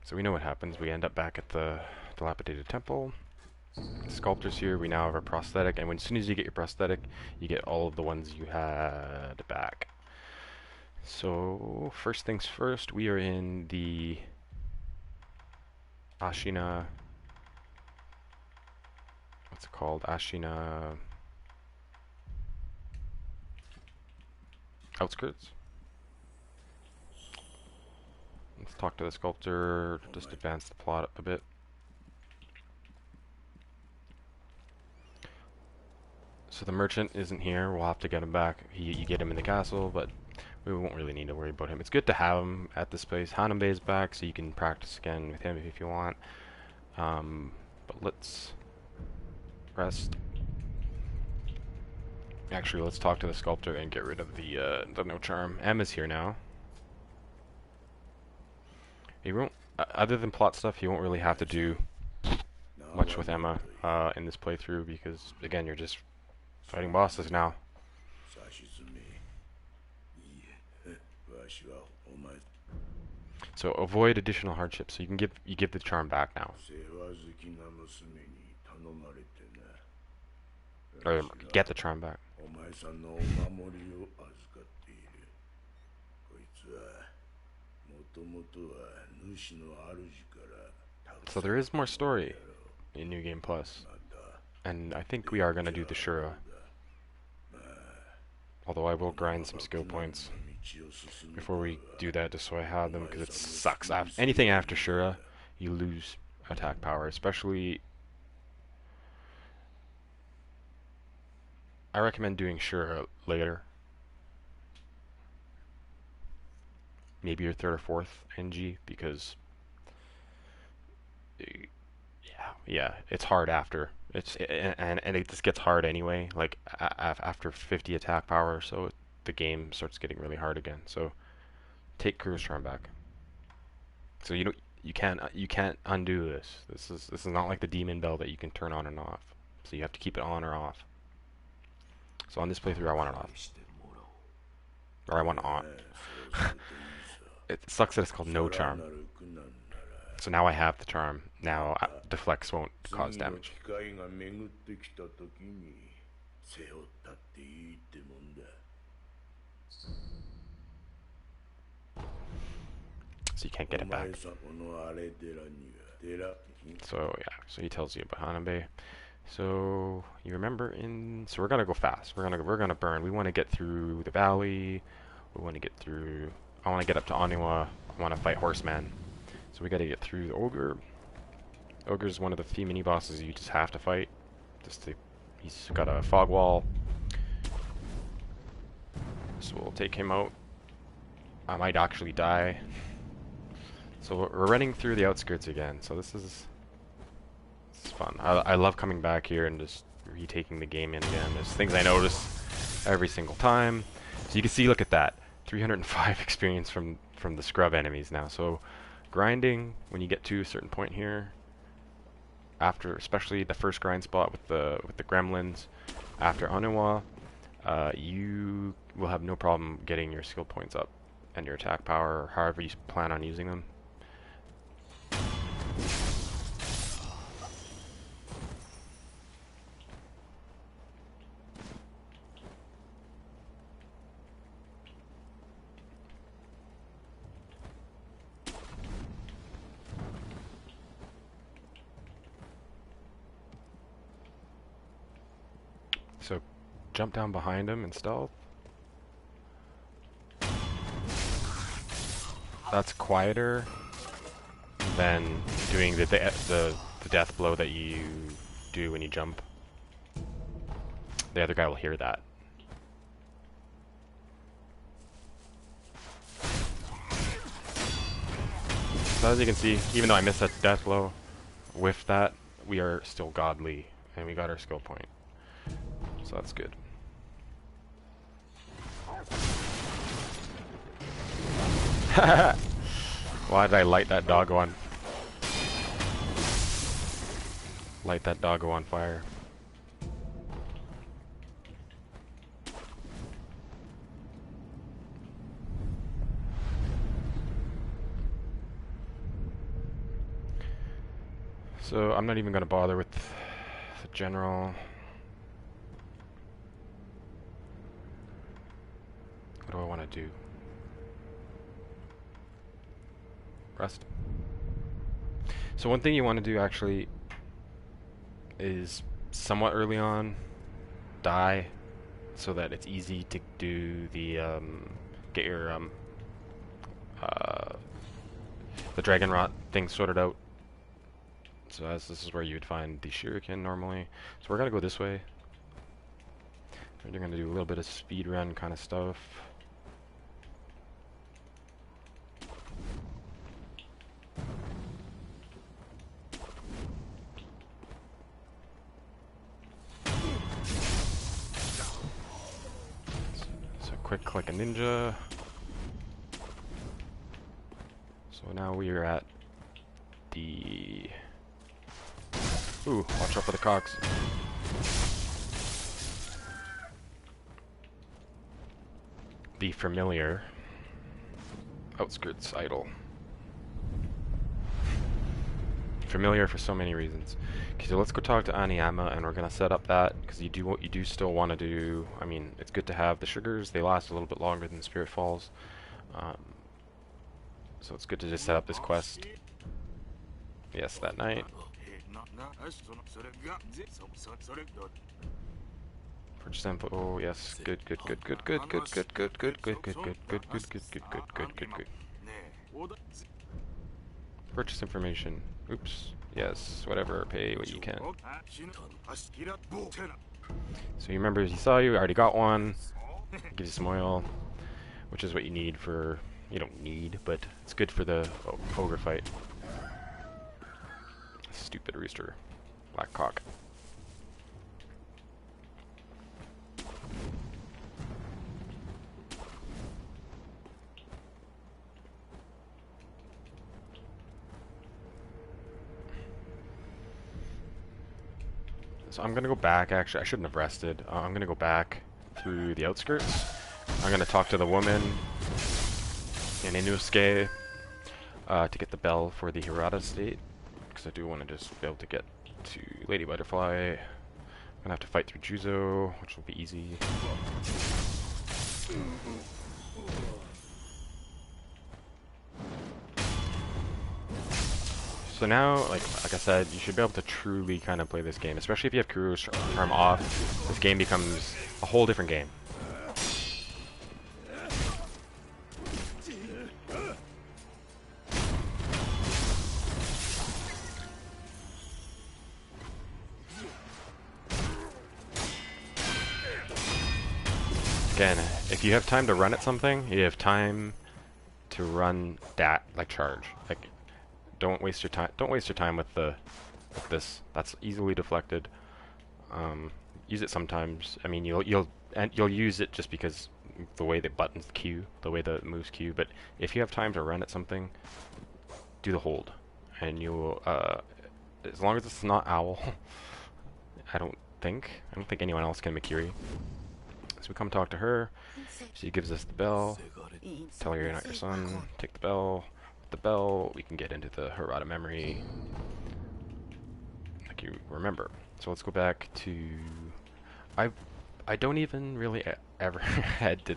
So we know what happens. We end up back at the dilapidated temple. The sculptor's here. We now have a prosthetic, and as soon as you get your prosthetic, you get all of the ones you had back. So first things first, we are in the Ashina. What's it called? Ashina outskirts. Let's talk to the sculptor, just advance the plot up a bit. So the merchant isn't here. We'll have to get him back. You get him in the castle, but we won't really need to worry about him. It's good to have him at this place. Hanambe is back, so you can practice again with him if you want. But let's rest. Actually, let's talk to the sculptor and get rid of the no charm. M is here now. He won't, other than plot stuff, he won't really have to do much with Emma in this playthrough because, again, you're just fighting bosses now. So avoid additional hardships. So you give the charm back now. Or get the charm back. So there is more story in New Game Plus, and I think we are gonna do the Shura. Although I will grind some skill points before we do that, just so I have them, because it sucks. Anything after Shura, you lose attack power, especially. I recommend doing Shura later. Maybe your third or fourth NG, because yeah, it's hard after. And it just gets hard anyway. Like after 50 attack power, so the game starts getting really hard again. So take Cruise Charm back. So you can't undo this. This is not like the Demon Bell that you can turn on and off. So you have to keep it on or off. So on this playthrough, I want it off, or I want it on. It sucks that it's called no charm. So now I have the charm. Now deflects won't cause damage. So you can't get it back. So yeah, so he tells you about Hanabe. So you remember so we're gonna go fast. We're gonna burn. We want to get through the valley. We want to get through. I want to get up to Oniwa. I want to fight Horseman. So we got to get through the Ogre. Ogre is one of the few mini bosses you just have to fight. He's got a fog wall. So we'll take him out. I might actually die. So we're running through the outskirts again. So this is fun. I love coming back here and just retaking the game in again. There's things I notice every single time. So you can see, look at that. 305 experience from the scrub enemies now. So grinding when you get to a certain point here, after especially the first grind spot with the gremlins, after Oniwa, you will have no problem getting your skill points up and your attack power, or however you plan on using them. So jump down behind him and stealth. That's quieter than doing the death blow that you do when you jump. The other guy will hear that. So as you can see, even though I missed that death blow, with that, we are still godly, and we got our skill point. So that's good. Why did I light that doggo on? Light that doggo on fire. So I'm not even going to bother with the general. What do I want to do? Rest. So one thing you want to do actually is somewhat early on die, so that it's easy to do the get your the dragon rot thing sorted out. So as this is where you would find the shuriken normally. So we're gonna go this way. We're gonna do a little bit of speed run kind of stuff. So quick click a ninja. So now we are at the Ooh, watch out for the cocks. The familiar outskirts idol. Familiar for so many reasons. Okay, so let's go talk to Aniyama, and we're gonna set up that because you do still want to do. I mean, it's good to have the sugars. They last a little bit longer than Spirit Falls, so it's good to just set up this quest. Yes, that night. Purchase info. Oh yes, good. Purchase information. Oops. Yes, whatever. Pay what you can. So you remember he saw you. Already got one. Gives you some oil, which is what you need for. You don't need, but it's good for the ogre fight. Stupid rooster. Black cock. So I'm gonna go back, actually I shouldn't have rested. I'm gonna go back through the outskirts. I'm gonna talk to the woman in Inusuke to get the bell for the Hirata state, because I do want to just be able to get to Lady Butterfly. I'm gonna have to fight through Juzo, which will be easy. So now, like I said, you should be able to truly kind of play this game, especially if you have Kuro's Charm off. This game becomes a whole different game. Again, if you have time to run at something, you have time to run that, like charge. Like, don't waste your time. Don't waste your time with this. That's easily deflected. Use it sometimes. I mean, you'll use it just because the way the buttons queue, the way the moves queue. But if you have time to run at something, do the hold, and you'll. As long as it's not Owl, I don't think anyone else can Mikiri. So we come talk to her. She gives us the bell. Tell her you're not your son. Take the bell. With the bell, we can get into the Hirata memory, like you remember. So let's go back to. I don't even really ever head to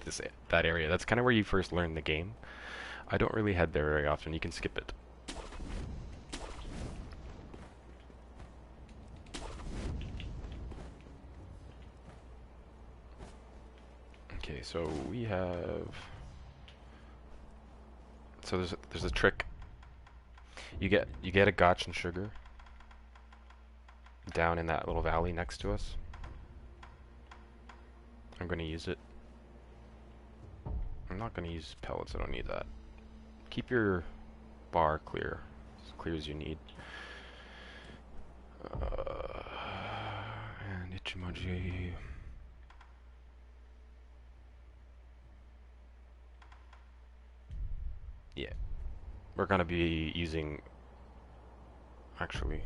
that area. That's kind of where you first learn the game. I don't really head there very often. You can skip it. Okay, so we have. So there's a trick. You get a gotch and sugar down in that little valley next to us. I'm gonna use it. I'm not gonna use pellets. I don't need that. Keep your bar clear, as clear as you need. And Ichimaji. Yeah, we're gonna be using. Actually,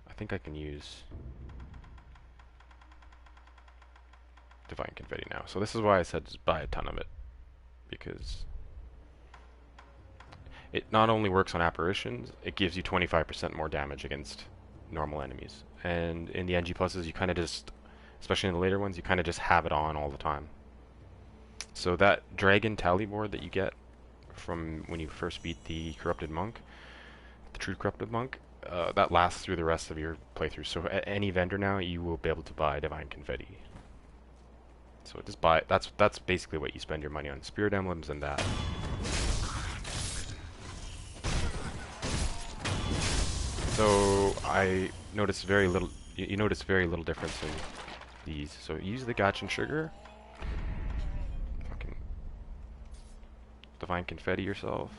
I think I can use Divine Confetti now. So this is why I said just buy a ton of it, because it not only works on apparitions, it gives you 25% more damage against normal enemies. And in the NG pluses, you kind of just, especially in the later ones, you kind of just have it on all the time. So that dragon tally board that you get from when you first beat the corrupted monk, the true corrupted monk, that lasts through the rest of your playthrough. So at any vendor now, you will be able to buy Divine Confetti. So just buy. That's basically what you spend your money on: spirit emblems and that. So I noticed very little. You notice very little difference in these. So use the gotch and sugar. Divine Confetti yourself,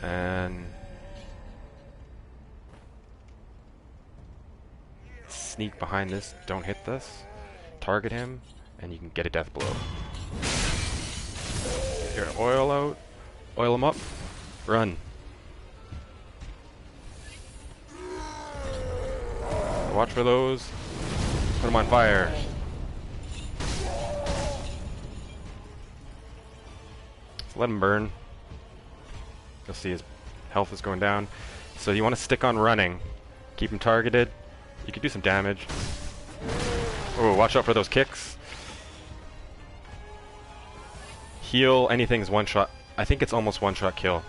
and sneak behind this. Don't hit this. Target him, and you can get a death blow. Get your oil out. Oil him up. Run. Watch for those. Put them on fire. Let him burn. You'll see his health is going down. So you want to stick on running. Keep him targeted. You can do some damage. Oh, watch out for those kicks. Heal anything's one shot. I think it's almost one shot kill.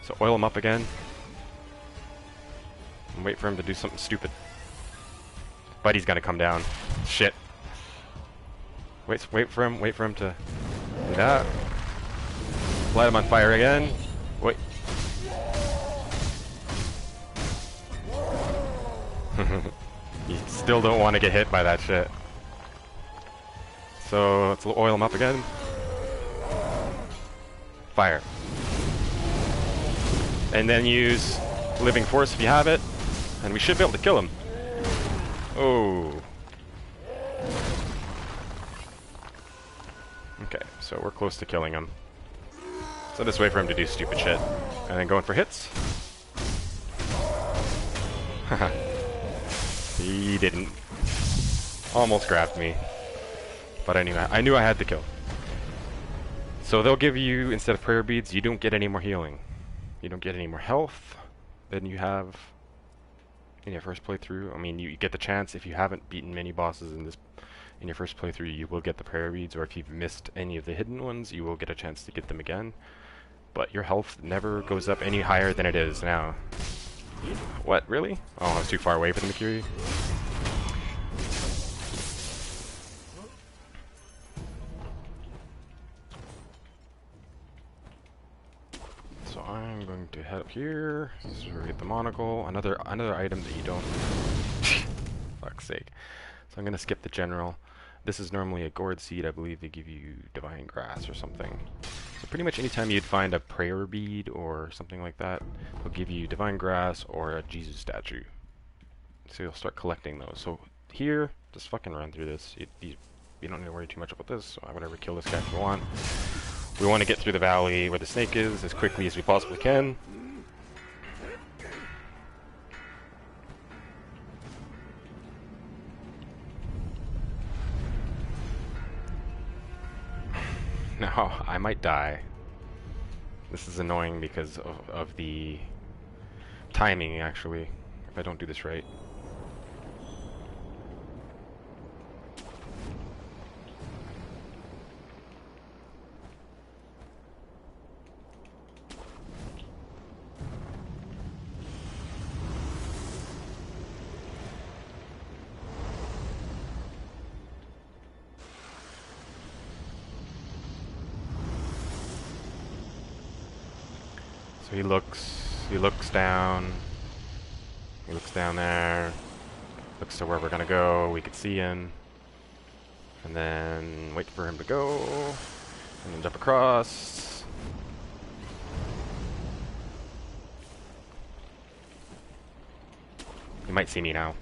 So oil him up again. And wait for him to do something stupid. Buddy's gonna come down. Shit. Wait for him to do that. Light him on fire again. Wait. You still don't want to get hit by that shit. So let's oil him up again. Fire. And then use Living Force if you have it. And we should be able to kill him. Oh. Okay, so we're close to killing him. So just wait for him to do stupid shit. And then going for hits. Haha. He didn't. Almost grabbed me. But I knew I had to kill. So they'll give you, instead of prayer beads, you don't get any more healing. You don't get any more health than you have in your first playthrough. I mean, you get the chance, if you haven't beaten many bosses in your first playthrough, you will get the prayer beads, or if you've missed any of the hidden ones, you will get a chance to get them again. But your health never goes up any higher than it is now. What, really? Oh, I was too far away from the Mercury. So I'm going to head up here. This is where we get the monocle. Another item that you don't... Fuck's sake. So I'm going to skip the general. This is normally a gourd seed. I believe they give you divine grass or something. So pretty much anytime you'd find a prayer bead or something like that, they'll give you divine grass or a Jesus statue. So you'll start collecting those. So here, just fucking run through this. You don't need to worry too much about this. So whatever, kill this guy if you want. We want to get through the valley where the snake is as quickly as we possibly can. Now, I might die. This is annoying because of the timing, actually, if I don't do this right. So he looks down there, looks to where we're gonna go, we could see him, and then wait for him to go, and then jump across. He might see me now.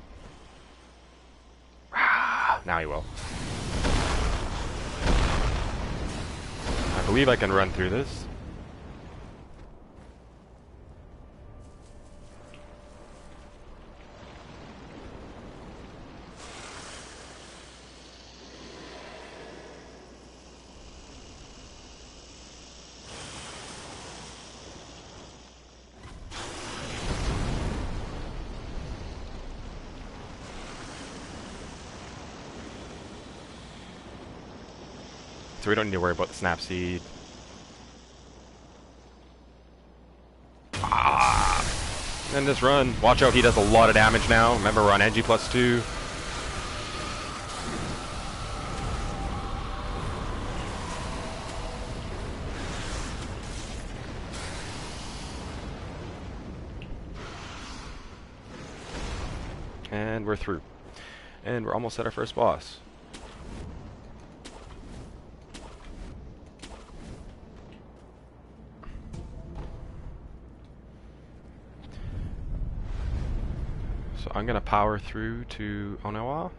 Now he will. I believe I can run through this. So we don't need to worry about the snap seed. And just run. Watch out, he does a lot of damage now. Remember, we're on NG +2. And we're through. And we're almost at our first boss. So I'm gonna power through to Onawa.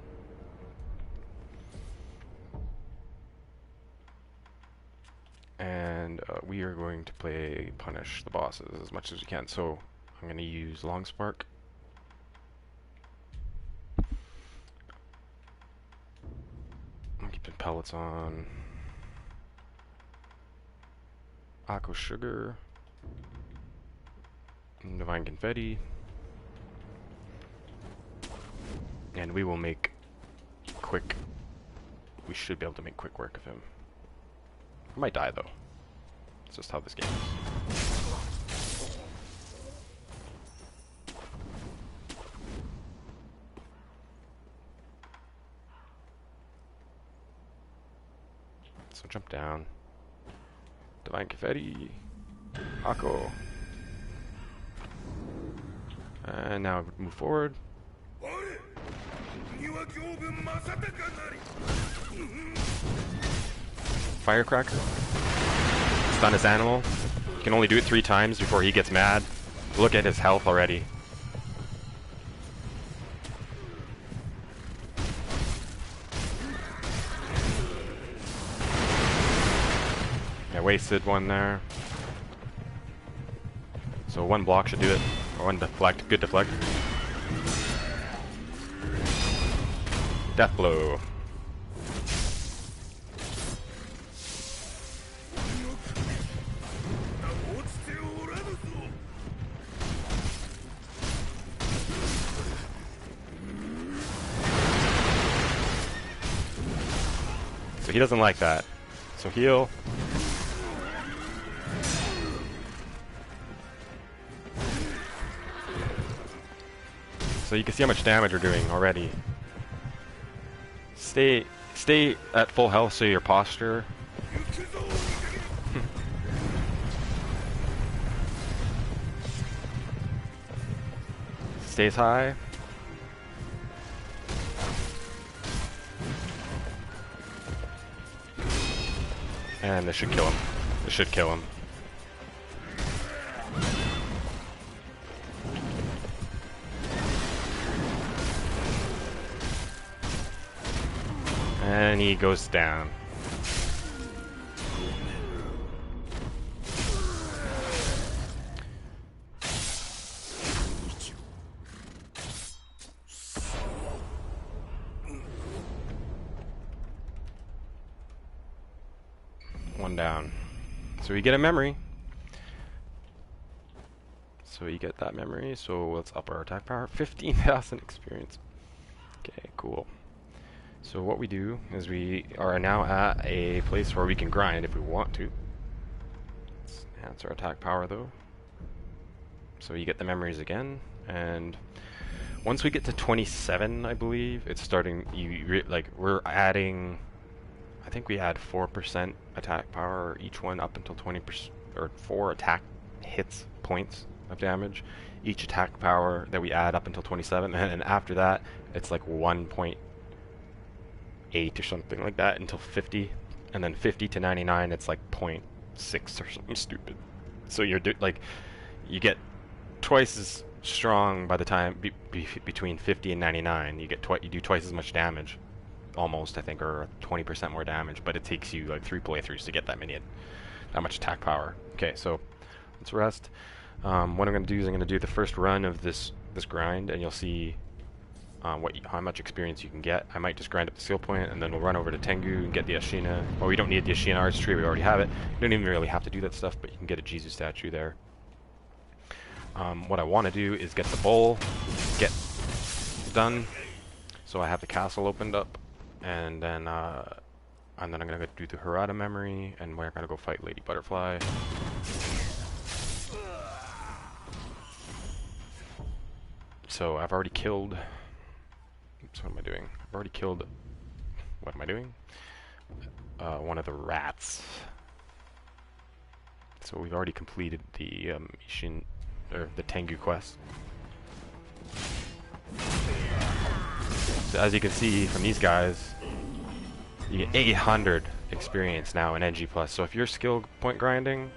And we are going to punish the bosses as much as we can. So I'm gonna use Long Spark. Keeping pellets on. Aqua sugar. Divine confetti. And we will make quick. We should be able to make quick work of him. I might die though. It's just how this game is. So jump down. Divine confetti. Akko. And now move forward. Firecracker. Stun his animal. You can only do it 3 times before he gets mad. Look at his health already. I wasted one there. So 1 block should do it. Or 1 deflect. Good deflect. Death blow. So he doesn't like that. So heal. So you can see how much damage we're doing already. Stay at full health so your posture stays high. And this should kill him. This should kill him. And he goes down. One down. So we get a memory. So we get that memory. So let's up our attack power. 15,000 experience. Okay, cool. So what we do is we are now at a place where we can grind if we want to. Let's enhance our attack power though. So you get the memories again, and once we get to 27, I believe, it's starting. We're adding. I think we add 4% attack power each one up until 20%, or 4 attack hits points of damage. Each attack power that we add up until 27, and after that, it's like 1.8 or something like that until 50, and then 50 to 99 it's like 0.6 or something stupid. So you get twice as strong by the time between 50 and 99. You do twice as much damage, almost, I think, or 20% more damage, but it takes you like 3 playthroughs to get that much attack power. Okay, so let's rest. What I'm going to do is I'm going to do the first run of this grind, and you'll see how much experience you can get. I might just grind up the skill point, and then we'll run over to Tengu and get the Ashina. Well, we don't need the Ashina Arts Tree, we already have it. You don't even really have to do that stuff, but you can get a Jesus statue there. What I want to do is get the bowl, get done, so I have the castle opened up, and then I'm going to do the Harada memory, and we're going to go fight Lady Butterfly. So I've already killed. Oops, what am I doing? I've already killed. What am I doing? One of the rats. So we've already completed the the Tengu quest. So as you can see from these guys, you get 800 experience now in NG+. So if you're skill point grinding,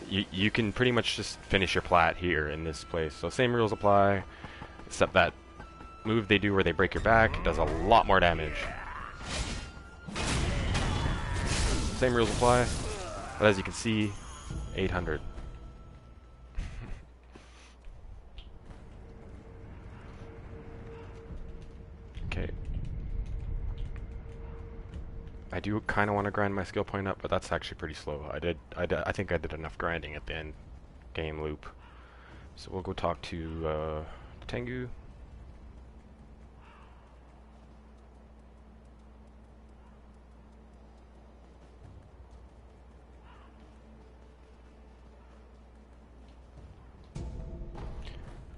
you can pretty much just finish your plat here in this place. So same rules apply, except that move they do where they break your back does a lot more damage. Same rules apply, but as you can see, 800. Okay. I do kind of want to grind my skill point up, but that's actually pretty slow. I think I did enough grinding at the end game loop. So we'll go talk to Tengu.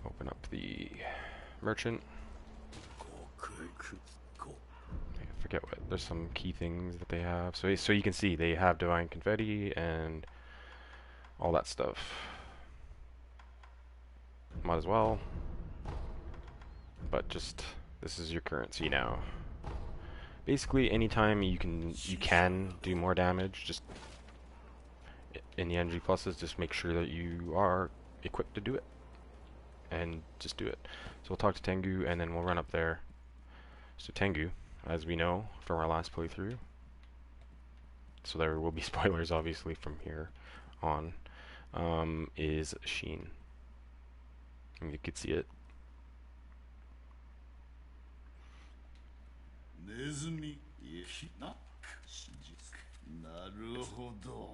Open up the merchant. I forget what. There's some key things that they have. So you can see they have divine confetti and all that stuff. Might as well. But just this is your currency now. Basically, anytime you can do more damage, just in the NG pluses, just make sure that you are equipped to do it, and just do it. So we'll talk to Tengu, and then we'll run up there. So Tengu, as we know from our last playthrough, so there will be spoilers obviously from here on, is Sheen. And you could see it.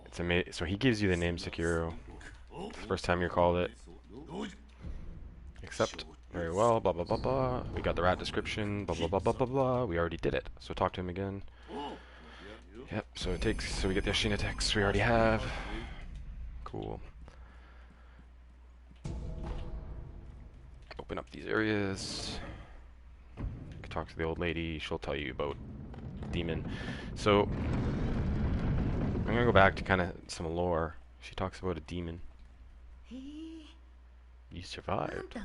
It's amazing. So he gives you the name Sekiro. It's the first time you called it. Accept. Very well. Blah blah blah blah. We got the rat description. Blah blah blah blah blah blah. We already did it. So talk to him again. Yep. So it takes. So we get the Ashina text we already have. Cool. Open up these areas. You can talk to the old lady. She'll tell you about demon. So I'm gonna go back to kind of some lore. She talks about a demon. You survived.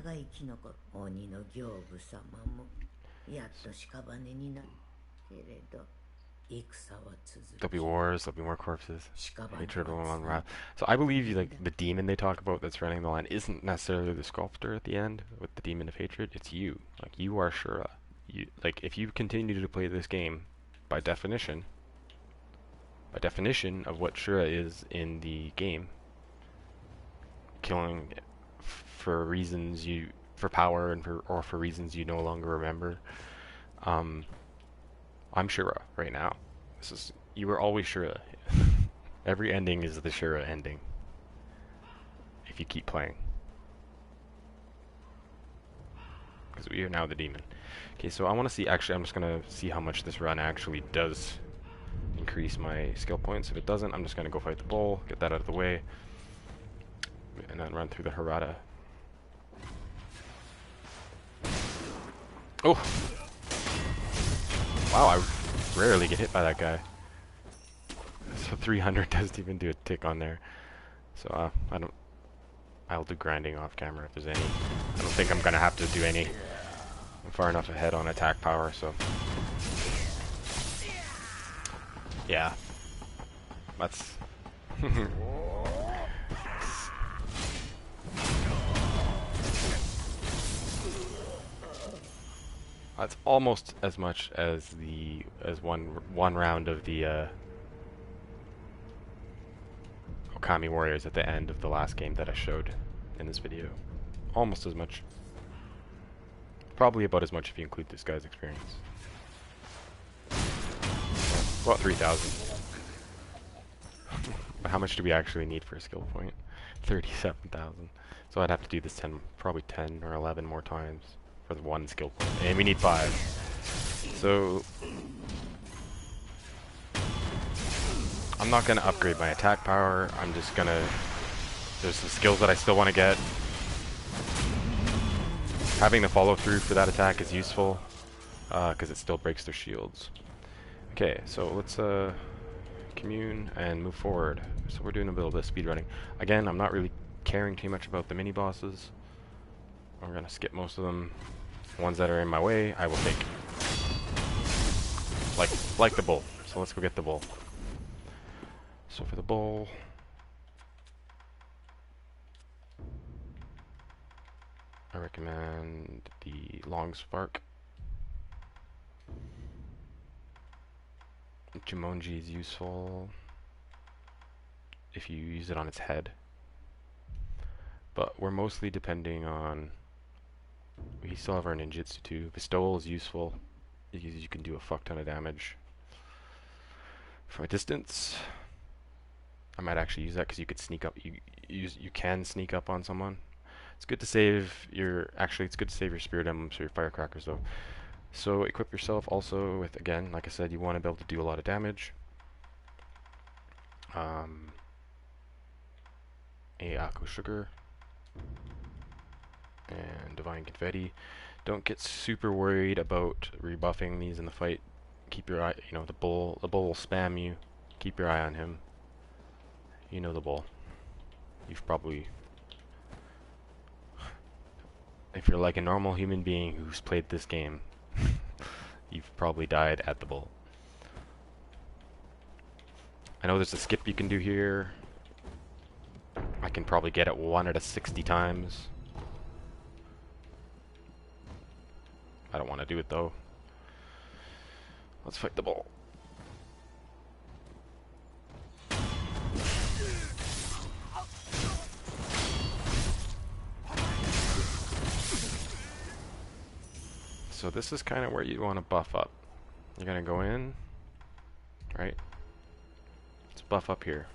There'll be wars, there'll be more corpses. Hatred will unravel. So I believe you, like, the demon they talk about that's running the line isn't necessarily the sculptor at the end with the demon of hatred. It's you. Like, you are Shura. You, like, if you continue to play this game, by definition of what Shura is in the game, killing for reasons for power and for reasons you no longer remember. I'm Shura right now. You were always Shura. Every ending is the Shura ending. If you keep playing. Because we are now the demon. Okay, so I want to see, actually I'm just going to see how much this run actually does increase my skill points. If it doesn't, I'm just going to go fight the bull, get that out of the way, and then run through the Harada. Oh! Wow, I rarely get hit by that guy. So 300 doesn't even do a tick on there. So I'll do grinding off camera if there's any. I don't think I'm gonna have to do any. I'm far enough ahead on attack power, so yeah. That's that's almost as much as one round of the Okami Warriors at the end of the last game that I showed in this video. Almost as much. Probably about as much if you include this guy's experience. About 3,000. But how much do we actually need for a skill point? 37,000. So I'd have to do this probably 10 or 11 more times for the one skill point. And we need 5. So I'm not going to upgrade my attack power. I'm just going to... There's some skills that I still want to get. Having the follow through for that attack is useful because it still breaks their shields. Okay, so let's commune and move forward. So we're doing a little bit of speedrunning. Again, I'm not really caring too much about the mini bosses. I'm going to skip most of them. The ones that are in my way, I will take. Like the bull. So let's go get the bull. So for the bull, I recommend the long spark. Jumonji is useful if you use it on its head, but we're mostly depending on. We still have our ninjutsu too. Bestowal is useful because you can do a fuck ton of damage. From a distance, I might actually use that because you could sneak up. You can sneak up on someone. It's good to save your. Actually, it's good to save your spirit emblems for your firecrackers though. So equip yourself also with, again, like I said, you want to be able to do a lot of damage. Ako sugar and divine confetti. Don't get super worried about rebuffing these in the fight. Keep your eye. You know the bull. The bull will spam you. Keep your eye on him. You know the bull. You've probably, if you're like a normal human being who's played this game, you've probably died at the bull. I know there's a skip you can do here. I can probably get it 1 out of 60 times. I don't want to do it though. Let's fight the bull. So this is kind of where you want to buff up. You're going to go in, right? Let's buff up here.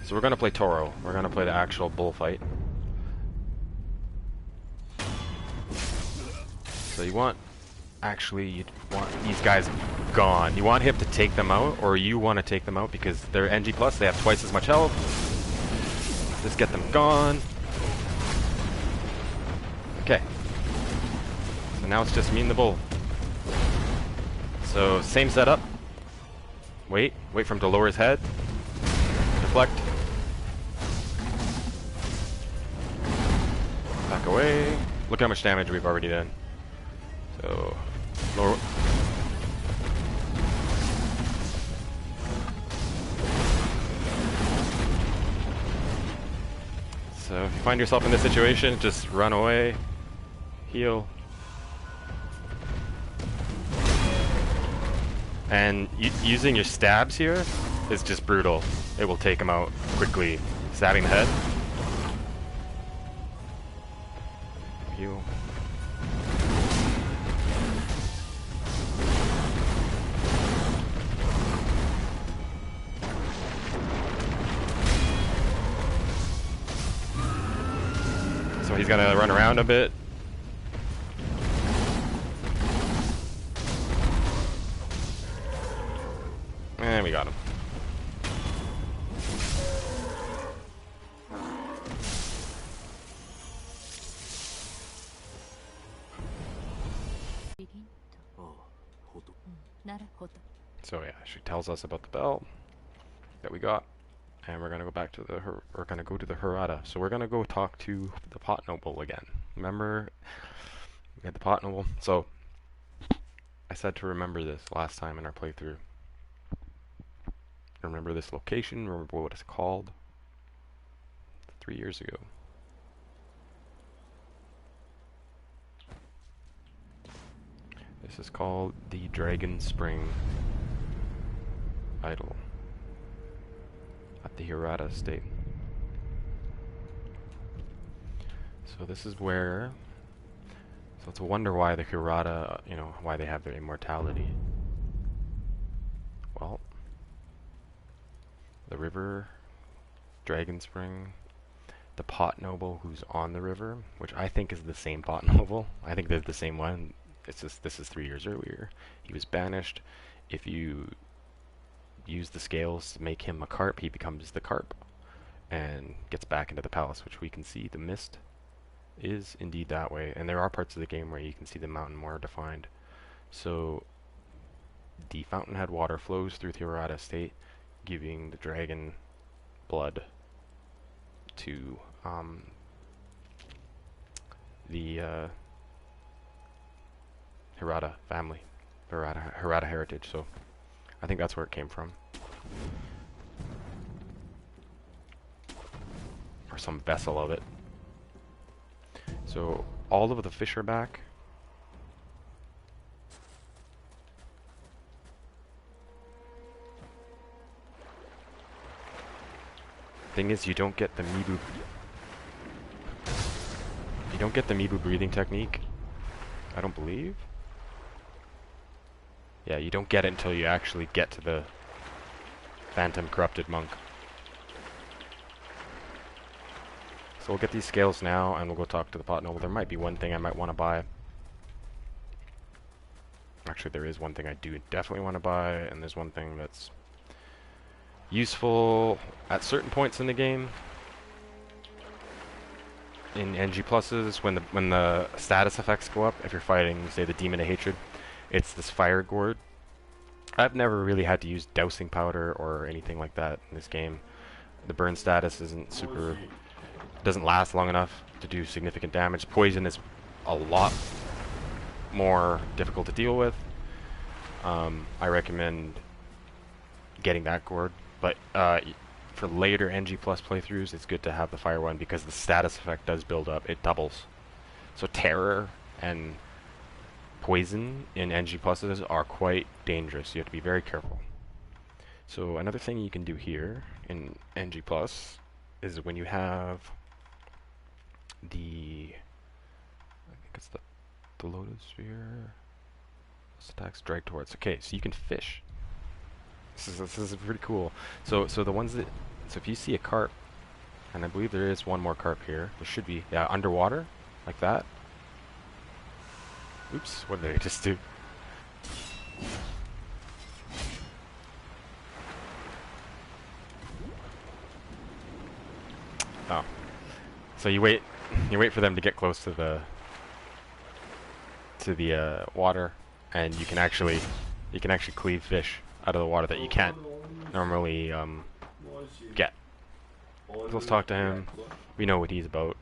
So we're going to play Toro. We're going to play the actual bullfight. So you want, actually, you want these guys gone. You want him to take them out, or you want to take them out because they're NG+, they have twice as much health. Just get them gone. Okay. So now it's just me and the bull. So same setup. Wait for him to lower his head. Deflect. Back away. Look how much damage we've already done. So lower. So if you find yourself in this situation, just run away. Heal. And using your stabs here is just brutal. It will take him out quickly. Stabbing the head. Heal. So he's gonna run around a bit. And we got him. So yeah, she tells us about the bell that we got, and we're gonna go back to the we're gonna go to the Harada. So we're gonna go talk to the pot noble again. Remember, we had the pot noble. So I said to remember this last time in our playthrough. Remember this location. Remember what it's called. 3 years ago. This is called the Dragon Spring Idol at the Harada estate. So this is where. So it's a wonder why the Harada, you know, why they have their immortality. Well, the river, Dragon Spring, the pot noble who's on the river, which I think is the same pot noble. I think they're the same one. It's just this is 3 years earlier. He was banished. If you use the scales to make him a carp, he becomes the carp and gets back into the palace, which we can see the mist is indeed that way. And there are parts of the game where you can see the mountain more defined. So the fountainhead water flows through the Harada estate, giving the dragon blood to the Harada family, Harada heritage. So I think that's where it came from, or some vessel of it. So all of the fish are back. Thing is, you don't get the Mibu. You don't get the Mibu breathing technique. I don't believe. Yeah, you don't get it until you actually get to the Phantom Corrupted Monk. So we'll get these scales now, and we'll go talk to the pot noble. There might be one thing I might want to buy. Actually, there is one thing I do definitely want to buy, and there's one thing that's useful at certain points in the game. In NG pluses, when the status effects go up, if you're fighting, say, the Demon of Hatred, it's this fire gourd. I've never really had to use dousing powder or anything like that in this game. The burn status isn't super, doesn't last long enough to do significant damage. Poison is a lot more difficult to deal with. I recommend getting that gourd, but for later NG plus playthroughs, it's good to have the fire one because the status effect does build up. It doubles. So terror and poison in NG pluses are quite dangerous. You have to be very careful. So another thing you can do here in NG plus is when you have the, I think it's the loaded sphere. This attacks drag towards. Okay, so you can fish. This is pretty cool. So the ones that, so if you see a carp, and I believe there is one more carp here. There should be, yeah, underwater, like that. Oops, what did I just do? Oh. So you wait for them to get close to the water, and you can actually cleave fish out of the water that you can't normally get. So let's talk to him. We know what he's about.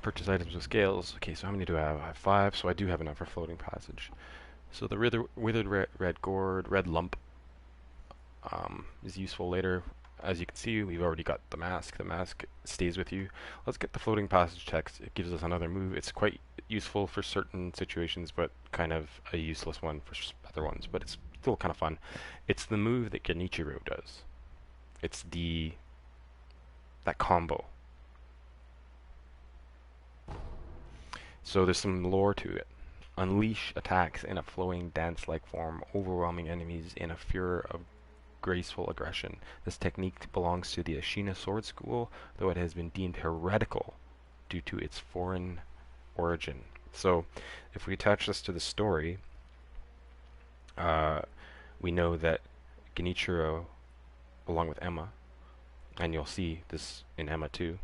Purchase items with scales. Okay, so how many do I have? I have 5, so I do have enough for floating passage. So the withered red gourd, red lump, is useful later. As you can see, we've already got the mask. The mask stays with you. Let's get the floating passage text. It gives us another move. It's quite useful for certain situations, but kind of a useless one for other ones. But it's still kind of fun. It's the move that Genichiro does. It's that combo. So there's some lore to it. Unleash attacks in a flowing dance-like form, overwhelming enemies in a furor of graceful aggression. This technique belongs to the Ashina sword school, though it has been deemed heretical due to its foreign origin. So if we attach this to the story, we know that Genichiro, along with Emma, and you'll see this in Emma too,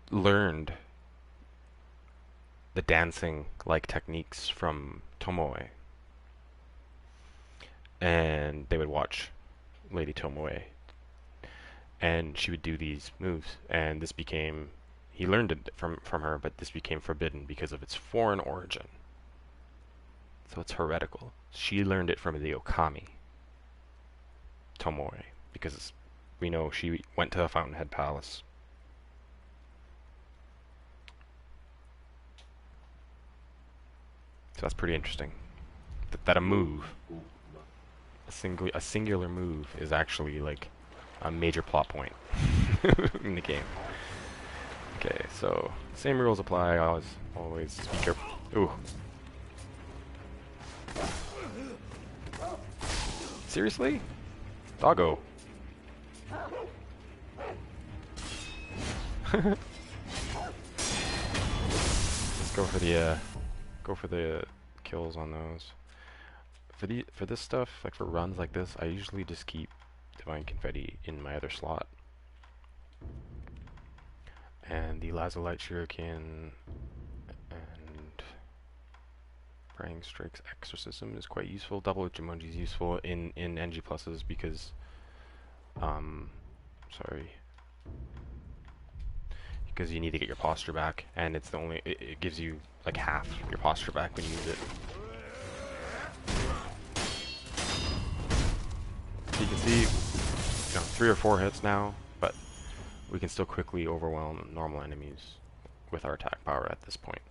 learned the dancing-like techniques from Tomoe. And they would watch Lady Tomoe, and she would do these moves, and this became, he learned it from her, but this became forbidden because of its foreign origin. So it's heretical. She learned it from the Okami, Tomoe, because we know she went to the Fountainhead Palace. So that's pretty interesting. That a move, a singular move, is actually like a major plot point in the game. Okay, so same rules apply. Always be careful. Ooh. Seriously? Doggo. Let's go for the kills on those. For this stuff, like for runs like this, I usually just keep Divine Confetti in my other slot. And the Lazulite Shuriken and Praying Strike's Exorcism is quite useful. Double Jumonji is useful in NG pluses because, because you need to get your posture back, and it's the only, it gives you like half your posture back when you use it. So you can see, 3 or 4 hits now, but we can still quickly overwhelm normal enemies with our attack power at this point.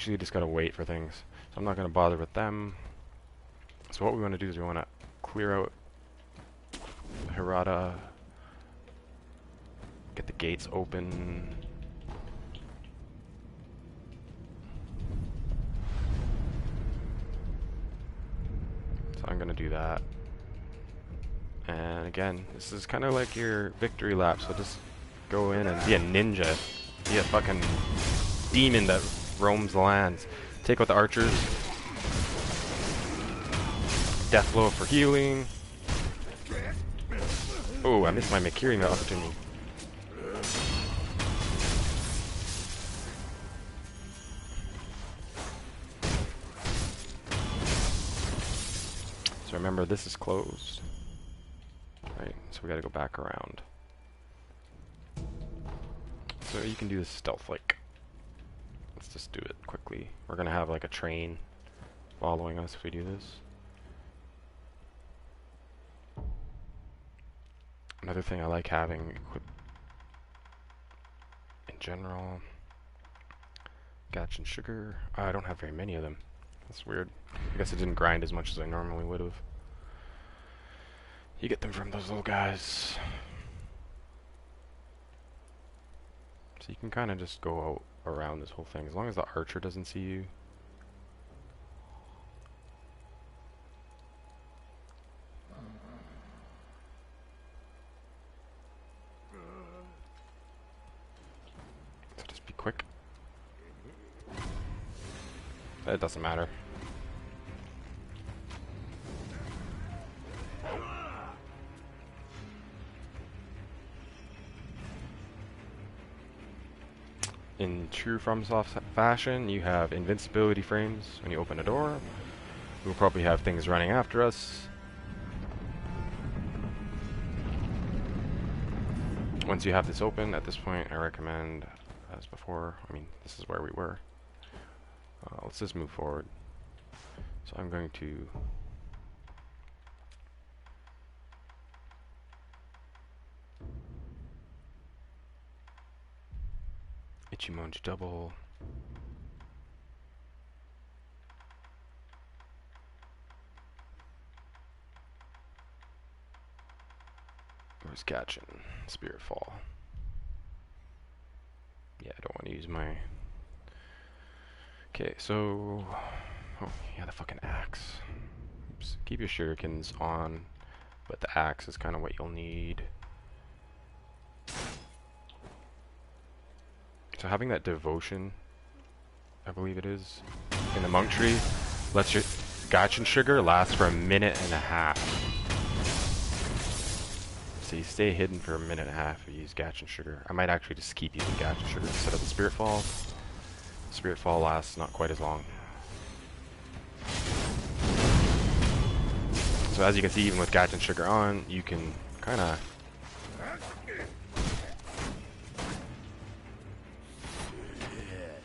eventually just gotta wait for things. So I'm not gonna bother with them. So what we want to do is we want to clear out Hirata, get the gates open. So I'm gonna do that. And again, this is kind of like your victory lap, so just go in and be a ninja. Be a fucking demon that roams the lands. Take out the archers. Death blow for healing. Oh, I missed my Makiri opportunity. So remember, this is closed. Right, so we gotta go back around. So you can do this stealth-like. Let's just do it quickly. We're gonna have like a train following us if we do this. Another thing I like having equipped in general, Gach and Sugar. I don't have very many of them. That's weird. I guess I didn't grind as much as I normally would have. You get them from those little guys. So you can kind of just go out around this whole thing as long as the archer doesn't see you. So just be quick. It doesn't matter. In true FromSoft fashion, you have invincibility frames when you open a door. We'll probably have things running after us. Once you have this open, at this point, I recommend, as before, I mean, this is where we were. Let's just move forward. So I'm going to Ichimonji double. Where's Gachin? Spirit Fall. Yeah, I don't want to use my... Okay, so... Oh, yeah, the fucking axe. Oops. Keep your shurikens on, but the axe is kind of what you'll need. So having that devotion, I believe it is, in the monk tree, lets your Gachin Sugar last for 1.5 minutes. So you stay hidden for 1.5 minutes if you use Gachin Sugar. I might actually just keep using Gachin Sugar instead of the Spirit Fall. Spirit Fall lasts not quite as long. So as you can see, even with Gachin Sugar on, you can kind of...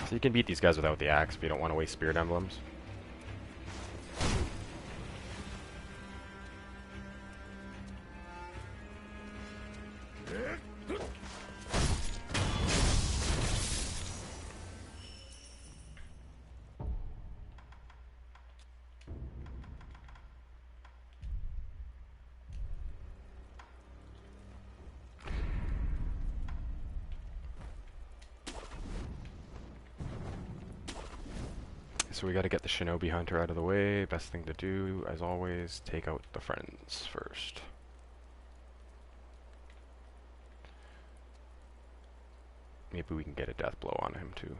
So you can beat these guys without the axe, but you don't want to waste Spirit Emblems. So we gotta get the Shinobi Hunter out of the way. Best thing to do, as always, take out the friends first. Maybe we can get a death blow on him too.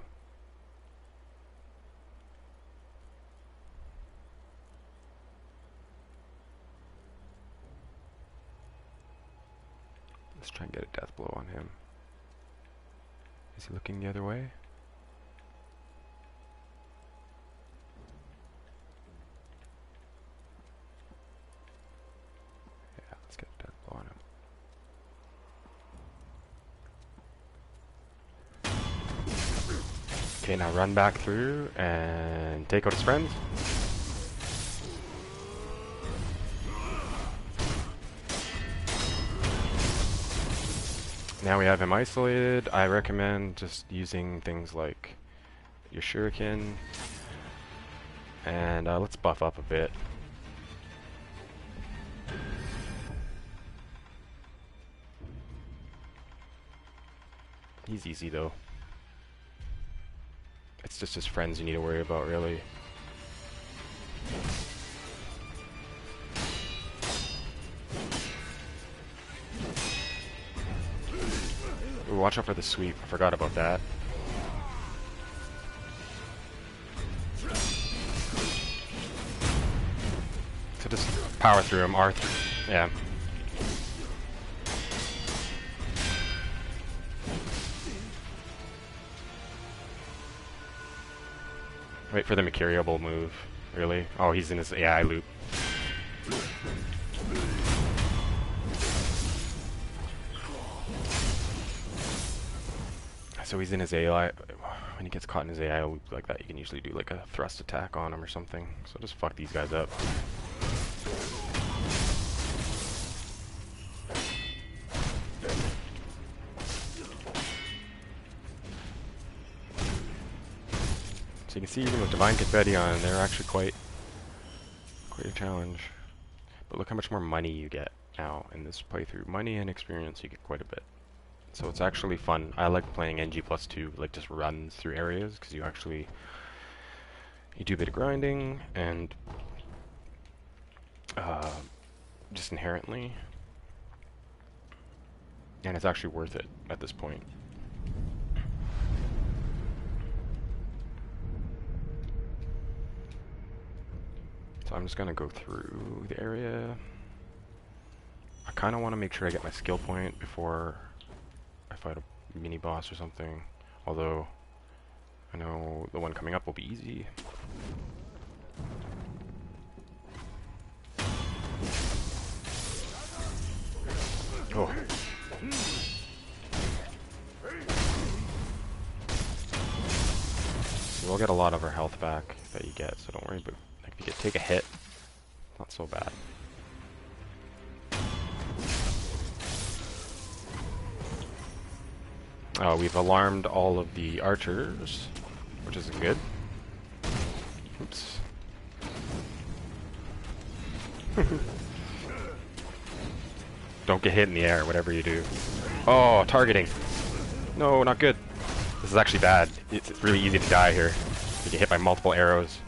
Let's try and get a death blow on him. Is he looking the other way? Okay, now run back through and take out his friends. Now we have him isolated. I recommend just using things like your shuriken. And let's buff up a bit. He's easy though. It's just his friends you need to worry about, really. Ooh, watch out for the sweep. I forgot about that. So just power through him. Yeah. Wait for the Mercurial move, really? Oh, he's in his AI loop. So he's in his AI. When he gets caught in his AI loop like that, you can usually do like a thrust attack on him or something. So just fuck these guys up. So you can see even with Divine Confetti on, they're actually quite a challenge. But look how much more money you get now in this playthrough. Money and experience, you get quite a bit. So it's actually fun. I like playing NG+2, like just runs through areas, because you do a bit of grinding, and just inherently, and it's actually worth it at this point. So I'm just gonna go through the area. I kind of want to make sure I get my skill point before I fight a mini boss or something. Although I know the one coming up will be easy. Oh. We'll get a lot of our health back that you get, so don't worry about. If you take a hit, not so bad. We've alarmed all of the archers, which isn't good. Oops. Don't get hit in the air, whatever you do. Oh, targeting. No, not good. This is actually bad. It's really easy to die here. You get hit by multiple arrows.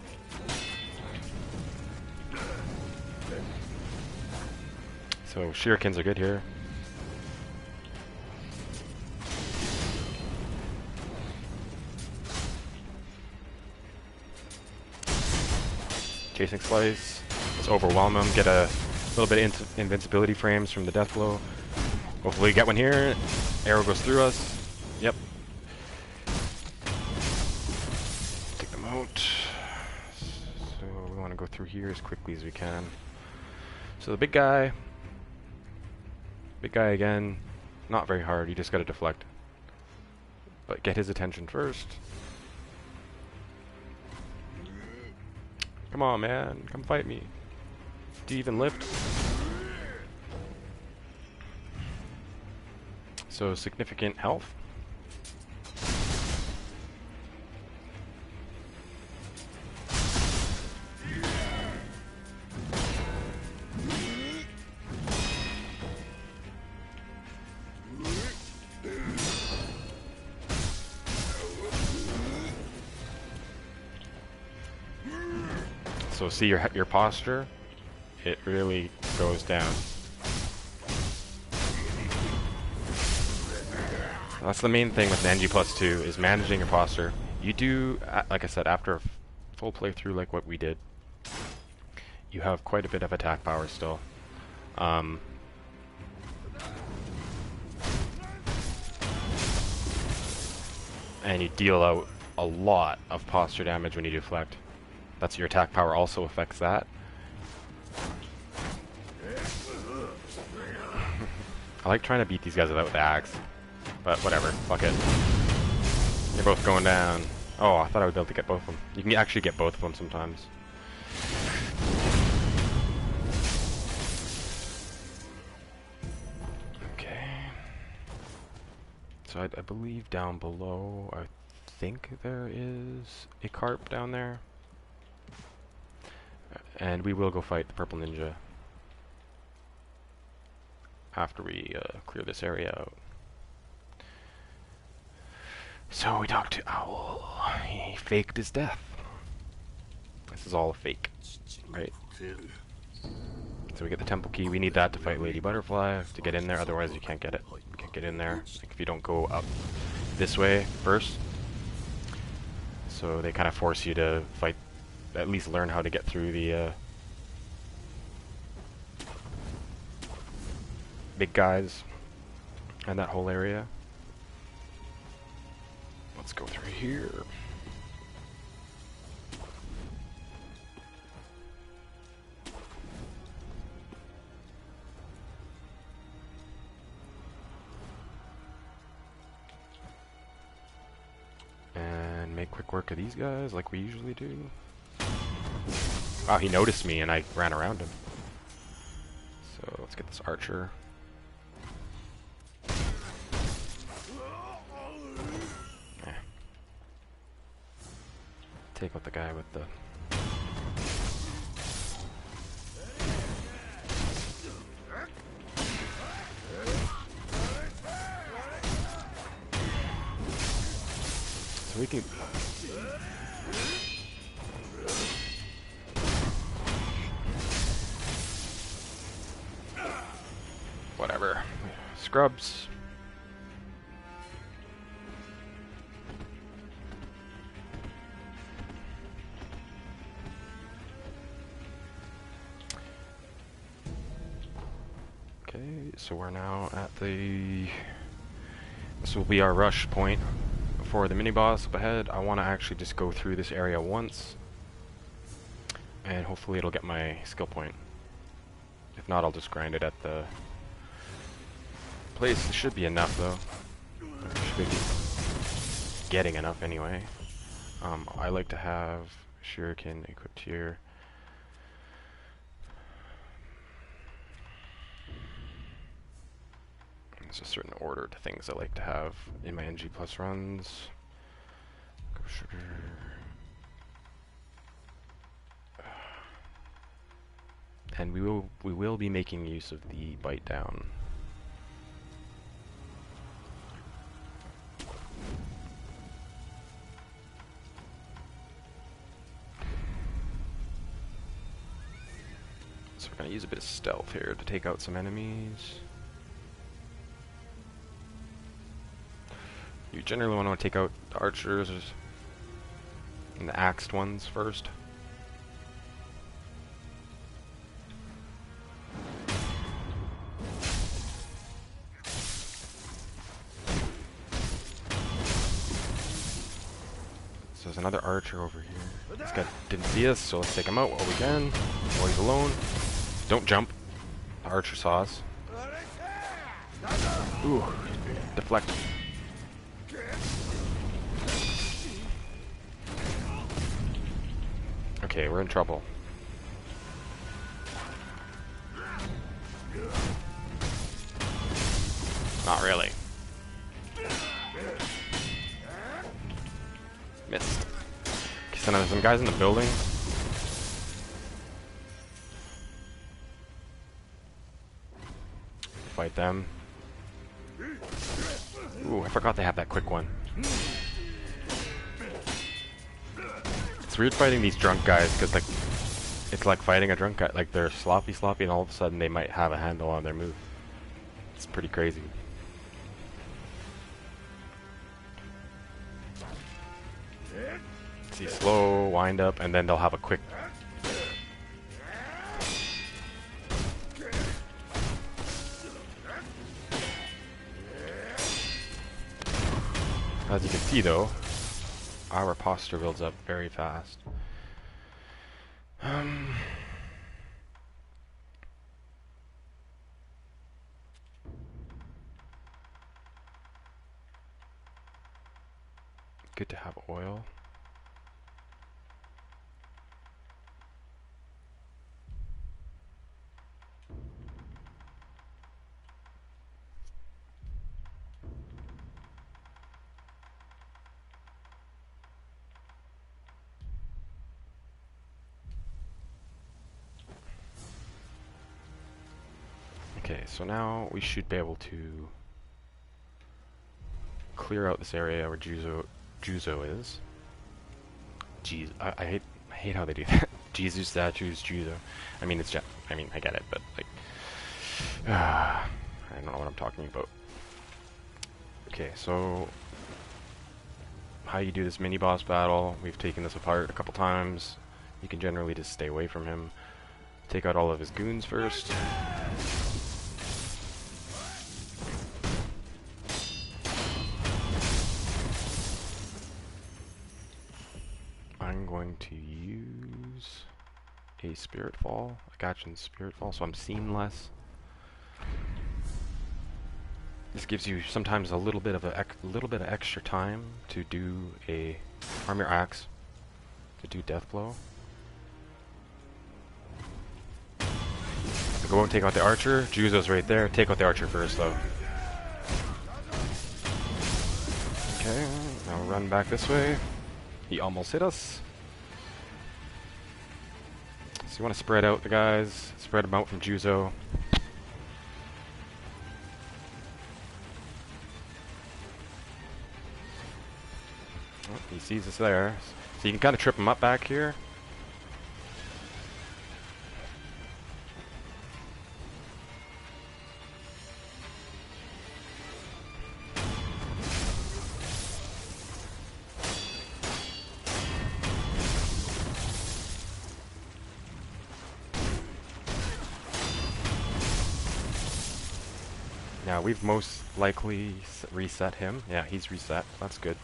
So shurikens are good here. Chasing slice. Let's overwhelm him. Get a little bit of invincibility frames from the death blow. Hopefully get one here. Arrow goes through us. Yep. Take them out. So we want to go through here as quickly as we can. So the big guy again, not very hard, you just gotta deflect. But get his attention first. Come on, man, come fight me. Do you even lift? So significant health. So see your posture, it really goes down. That's the main thing with an NG+2 is managing your posture. You do, like I said, after a full playthrough like what we did, you have quite a bit of attack power still. And you deal out a lot of posture damage when you deflect. That's your attack power also affects that. I like trying to beat these guys without the axe, but whatever, fuck it. You're both going down. Oh, I thought I would be able to get both of them. You can actually get both of them sometimes. Okay. So I believe down below, I think there is a carp down there. And we will go fight the purple ninja after we clear this area out. So we talked to Owl. He faked his death. This is all a fake, right? So we get the temple key. We need that to fight Lady Butterfly to get in there. Otherwise, you can't get it. You can't get in there like if you don't go up this way first. So they kind of force you to fight, at least learn how to get through the big guys and that whole area. Let's go through here. And make quick work of these guys like we usually do. Wow, he noticed me and I ran around him. So let's get this archer. Take out the guy with the... So we can... Whatever. Scrubs. Okay, so we're now at the... This will be our rush point for the mini-boss up ahead. I want to actually just go through this area once, and hopefully it'll get my skill point. If not, I'll just grind it at the place. It should be enough, though. Should be getting enough anyway. I like to have Shuriken equipped here. There's a certain order to things I like to have in my NG plus runs. Go sugar. And we will be making use of the bite down. So we're gonna use a bit of stealth here to take out some enemies. You generally want to take out the archers and the axed ones first. So there's another archer over here. This guy didn't see us, so let's take him out while we can, while he's alone. Don't jump. The archer saw us. Ooh, deflect. Okay, we're in trouble. Not really. Missed. Okay, so now there's some guys in the building. Fight them. Ooh, I forgot they have that quick one. It's weird fighting these drunk guys, because like, it's like fighting a drunk guy. Like, they're sloppy, and all of a sudden they might have a handle on their move. It's pretty crazy. See, slow, wind up, and then they'll have a quick... As you can see, though, our posture builds up very fast. Good to have oil. Okay, so now we should be able to clear out this area where Juzo is. Jeez, I hate how they do that. Jesus statues, Juzo. I mean, I mean, I get it, but like, I don't know what I'm talking about. Okay, so how you do this mini boss battle? We've taken this apart a couple times. You can generally just stay away from him. Take out all of his goons first. I'm going to use a Spirit Fall, a Gachin Spirit Fall, so I'm seeing less. This gives you sometimes a little bit of extra time to do a arm your axe, to do Death Blow. So go and take out the archer. Juzo's right there. Take out the archer first, though. Okay, now run back this way. He almost hit us. So you want to spread out the guys, spread them out from Juzo. Oh, he sees us there. So you can kind of trip him up back here. Now we've most likely reset him. Yeah, he's reset. That's good.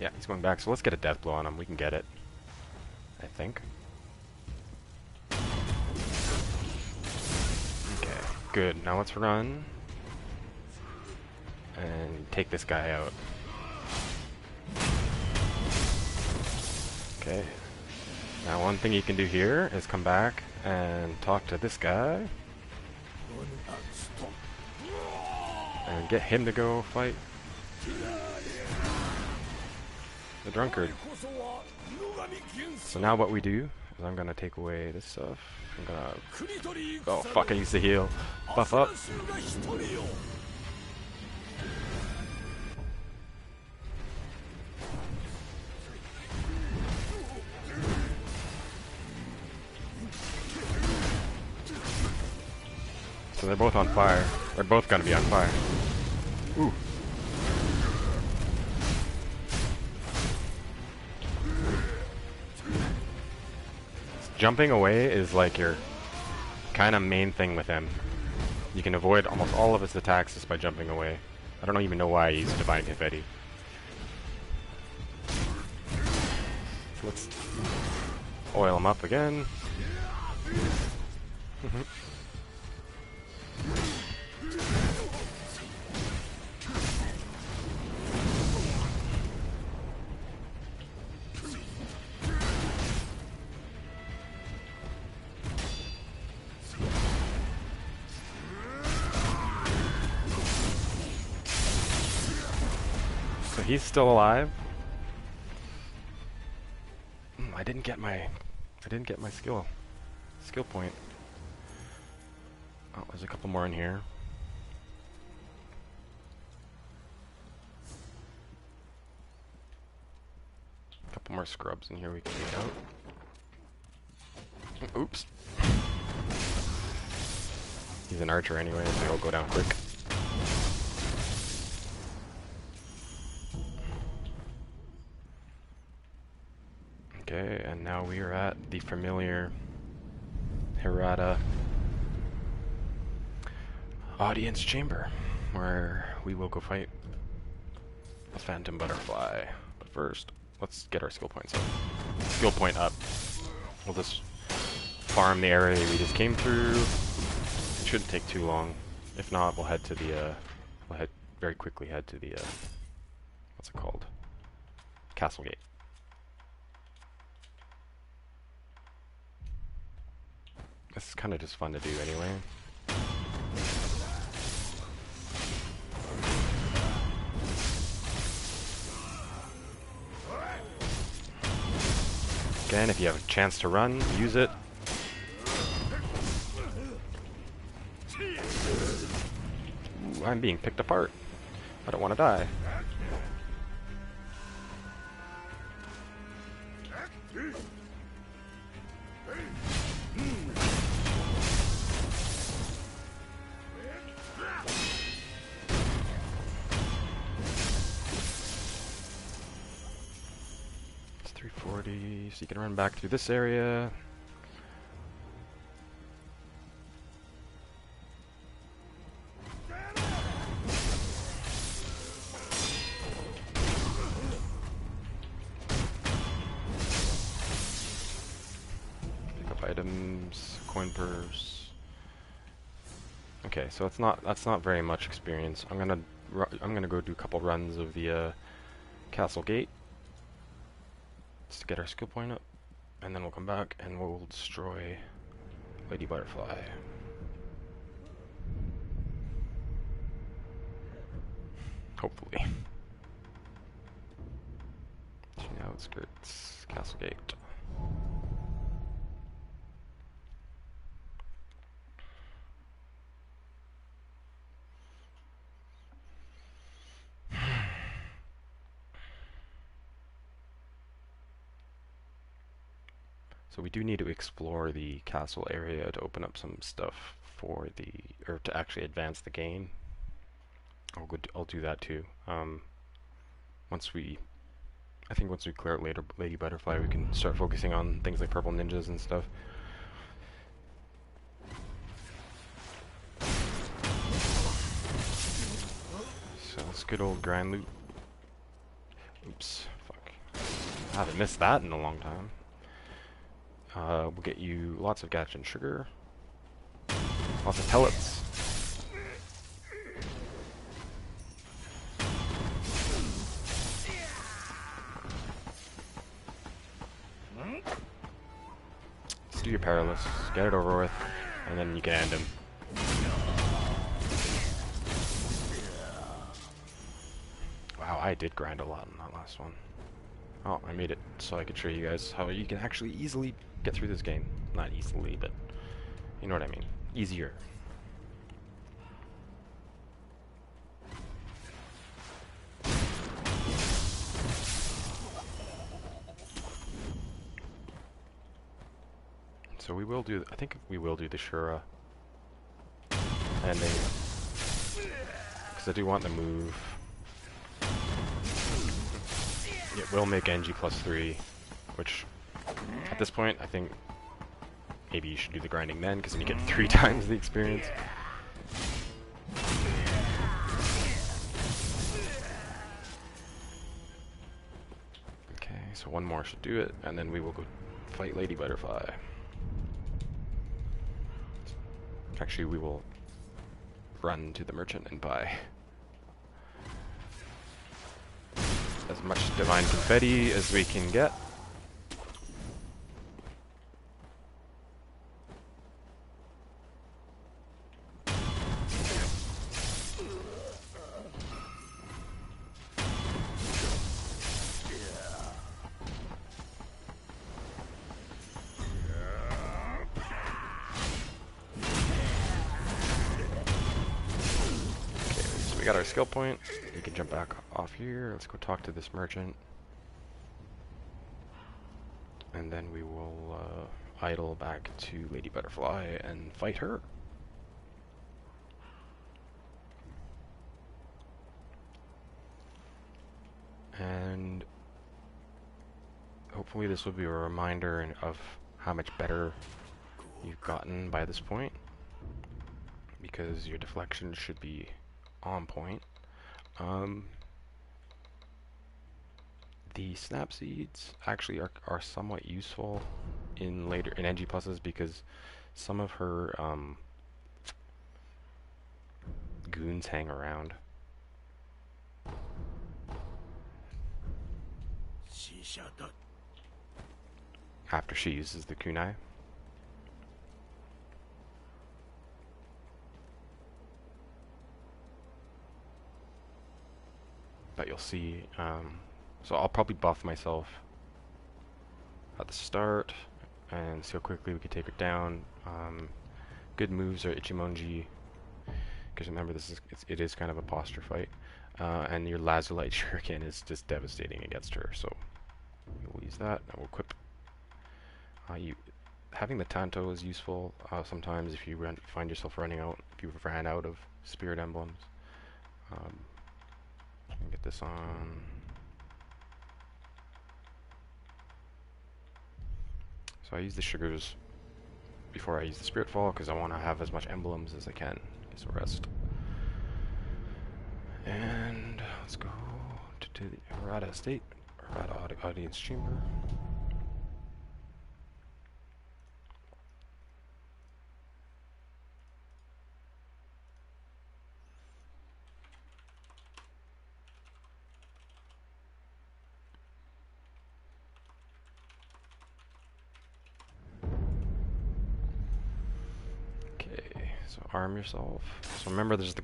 Yeah, he's going back. So let's get a death blow on him. We can get it, I think. Okay, good. Now let's run and take this guy out. Okay. Now one thing you can do here is come back and talk to this guy. And get him to go fight the drunkard. So now what we do is I'm gonna take away this stuff. I'm gonna... Oh fuck, I used to heal. Buff up. So they're both on fire. They're both gonna be on fire. Ooh. Jumping away is like your kind of main thing with him. You can avoid almost all of his attacks just by jumping away. I don't even know why I use Divine Confetti. Let's oil him up again. So he's still alive. I didn't get my skill point. Oh, there's a couple more in here. A couple more scrubs in here we can take out. Oops. He's an archer anyway, so he'll go down quick. Okay, and now we are at the familiar Hirata audience chamber, where we will go fight a phantom butterfly. But first, let's get our skill points up. Skill point up. We'll just farm the area we just came through. It shouldn't take too long. If not, we'll head to the very quickly head to the what's it called? Castle Gate. This is kind of just fun to do anyway. Again, if you have a chance to run, use it. I'm being picked apart. I don't want to die. It's 340, so you can run back through this area. Items, coin purse. Okay, so that's not very much experience. I'm gonna go do a couple runs of the castle gate just to get our skill point up, and then we'll come back and we'll destroy Lady Butterfly. Hopefully. See now outskirts, castle gate. So we do need to explore the castle area to open up some stuff for or to actually advance the game. I'll do that too. Once we clear out Lady Butterfly, we can start focusing on things like purple ninjas and stuff. So that's good old grind loot. Oops, fuck. I haven't missed that in a long time. We'll get you lots of gacha and sugar, lots of pellets. Let's do your perilous, get it over with, and then you can end him. Wow, I did grind a lot in that last one. Oh, I made it so I could show you guys how you can actually easily get through this game. Not easily, but you know what I mean. Easier. So we will do, I think we will do the Shura ending, because I do want the move. It will make NG +3, which at this point I think maybe you should do the grinding then, because then you get 3 times the experience. Okay, so one more should do it, and then we will go fight Lady Butterfly. Actually, we will run to the merchant and buy as much divine confetti as we can get. We got our skill point. We can jump back off here. Let's go talk to this merchant. And then we will idle back to Lady Butterfly and fight her. And hopefully this will be a reminder of how much better you've gotten by this point, because your deflection should be on point. The snap seeds actually are somewhat useful in NG pluses, because some of her goons hang around after she uses the kunai. But you'll see, so I'll probably buff myself at the start and see how quickly we can take her down. Good moves are Ichimonji, because remember it is kind of a posture fight, and your Lazulite Shuriken is just devastating against her. So we'll use that, and we'll equip. Having the Tanto is useful sometimes if you find yourself running out. If you ran out of spirit emblems, get this on. So I use the sugars before I use the Spirit Fall because I want to have as much emblems as I can. So rest. And let's go to the Errata Estate, Errata Audience Chamber. So arm yourself. So remember, there's the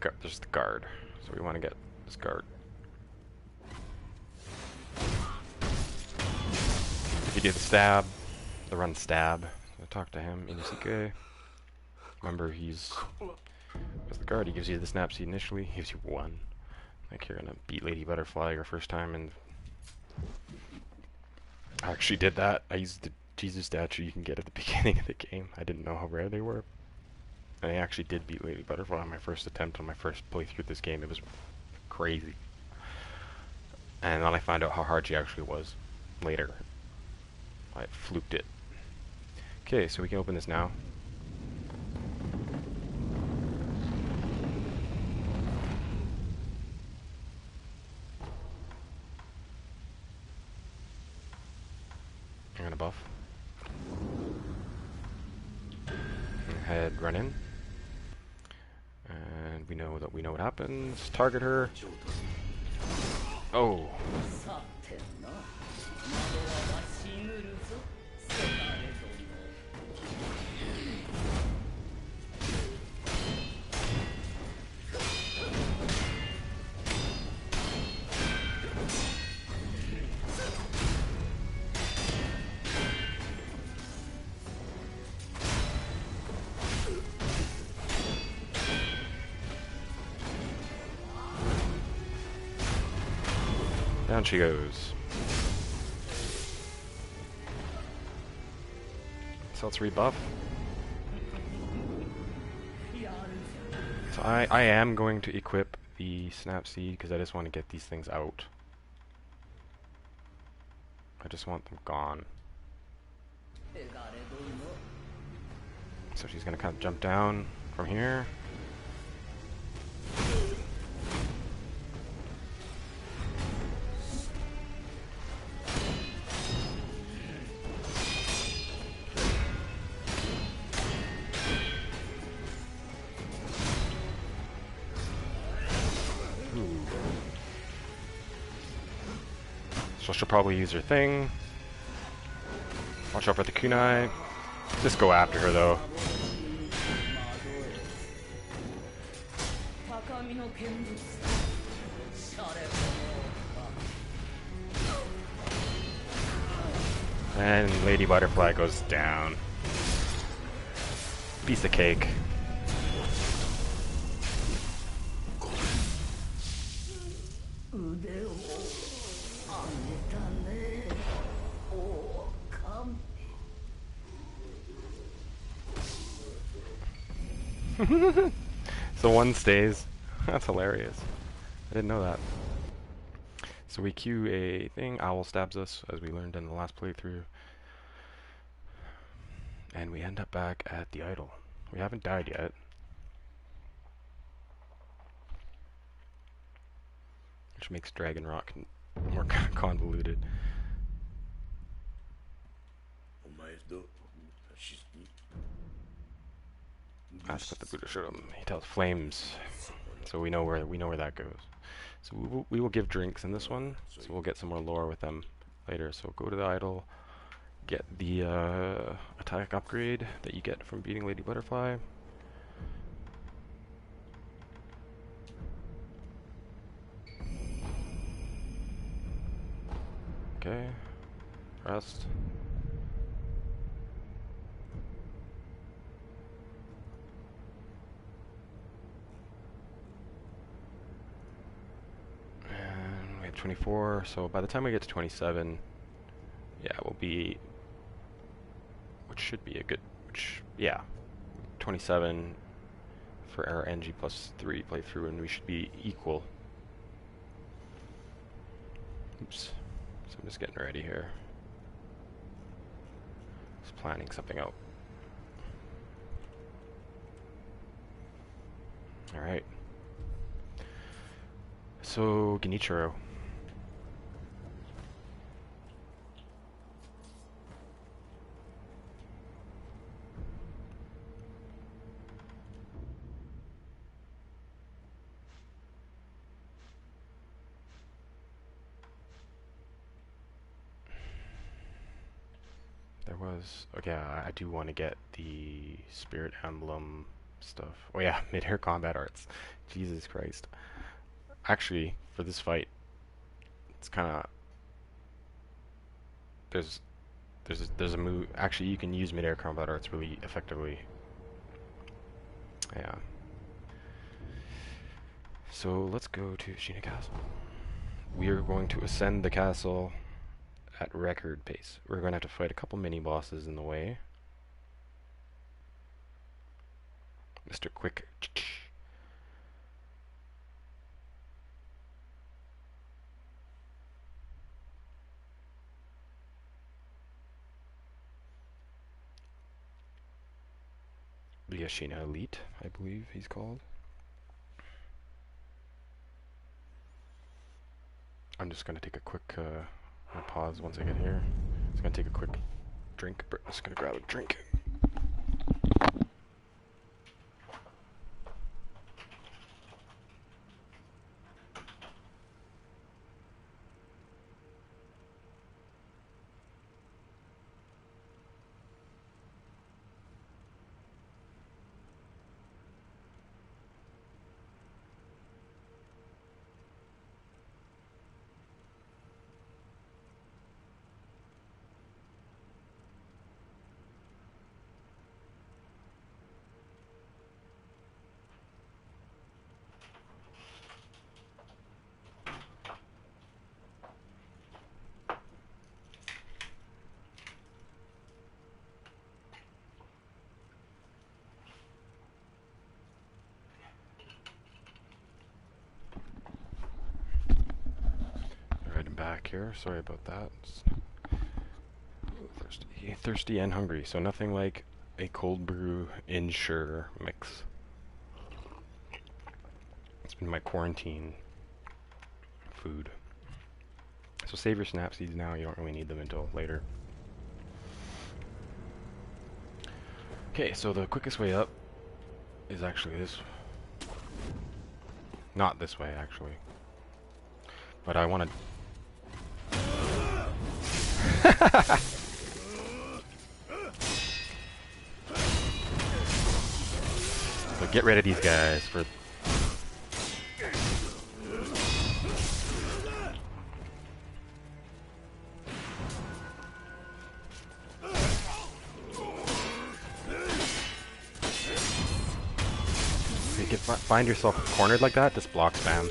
guard. So we want to get this guard. If you do the run stab. So talk to him. Inusuke. Remember, as the guard. He gives you the snap seed initially. He gives you 1. Like you're gonna beat Lady Butterfly your first time, and I actually did that. I used the Jesus statue you can get at the beginning of the game. I didn't know how rare they were. And I actually did beat Lady Butterfly on my first attempt on my first playthrough of this game. It was crazy. And then I found out how hard she actually was later. I fluked it. Okay, so we can open this now. I'm gonna buff. Head run in. And we know what happens. Target her. Oh. Down she goes. So let's rebuff. So I am going to equip the Snap Seed because I just want to get these things out. I just want them gone. So she's going to kind of jump down from here. So she'll probably use her thing. Watch out for the kunai. Just go after her though. And Lady Butterfly goes down. Piece of cake. So one stays. That's hilarious. I didn't know that. So we queue a thing. Owl stabs us, as we learned in the last playthrough. And we end up back at the idol. We haven't died yet. Which makes Dragon Rock more convoluted. Ask what the Buddha showed him. He tells flames, so we know where that goes. So we will give drinks in this one. So we'll get some more lore with them later. So go to the idol, get the attack upgrade that you get from beating Lady Butterfly. Okay, rest. 24, so by the time we get to 27, yeah, we'll be, which should be a good, yeah, 27 for our NG plus 3 playthrough, and we should be equal. Oops. So I'm just getting ready here. Just planning something out. Alright. So, Genichiro. There was, okay, I do want to get the Spirit Emblem stuff. Oh yeah, mid-air combat arts. Jesus Christ. Actually, for this fight, it's kind of, there's a move. Actually, you can use mid-air combat arts really effectively. Yeah. So let's go to Shina Castle. We are going to ascend the castle at record pace. We're going to have to fight a couple mini bosses in the way. Mr. Quick. The Ashina Elite, I believe he's called. I'm just going to take a quick pause once I get here. Just going to take a quick drink. Just going to grab a drink. Back here. Sorry about that. Thirsty and hungry. So nothing like a cold brew Ensure mix. It's been my quarantine food. So save your snap seeds now. You don't really need them until later. Okay, so the quickest way up is actually this. Not this way, actually. But I want to. So get rid of these guys for. If you find yourself cornered like that, just block spam.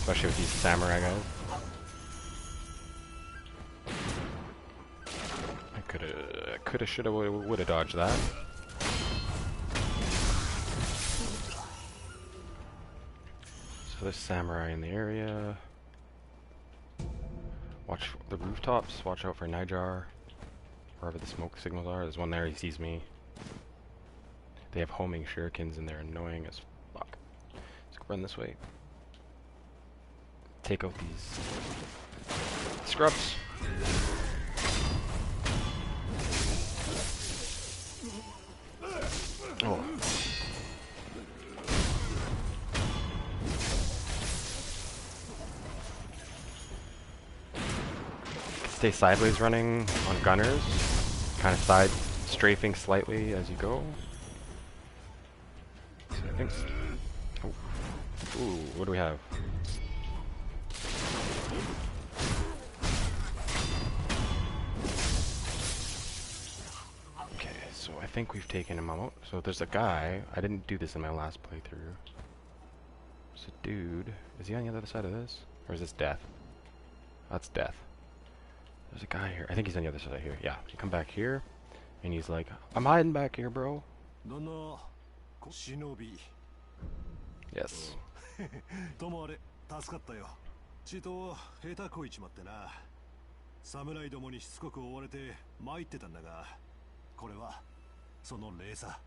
Especially with these samurai guys. Coulda, shoulda, woulda dodged that. So there's samurai in the area. Watch the rooftops. Watch out for Nijar. Wherever the smoke signals are. There's one there. He sees me. They have homing shurikens and they're annoying as fuck. Let's go run this way. Take out these scrubs. Oh. Stay sideways running on gunners. Kind of side strafing slightly as you go. So I think. Oh. Ooh, what do we have? So I think we've taken him out. So there's a guy. I didn't do this in my last playthrough. There's a dude. Is he on the other side of this? Or is this death? That's death. There's a guy here. I think he's on the other side here. Yeah, you come back here, and he's like, I'm hiding back here, bro. Yes. 侍どもにしつこく追われて参ってたんだが、これはその礼さ。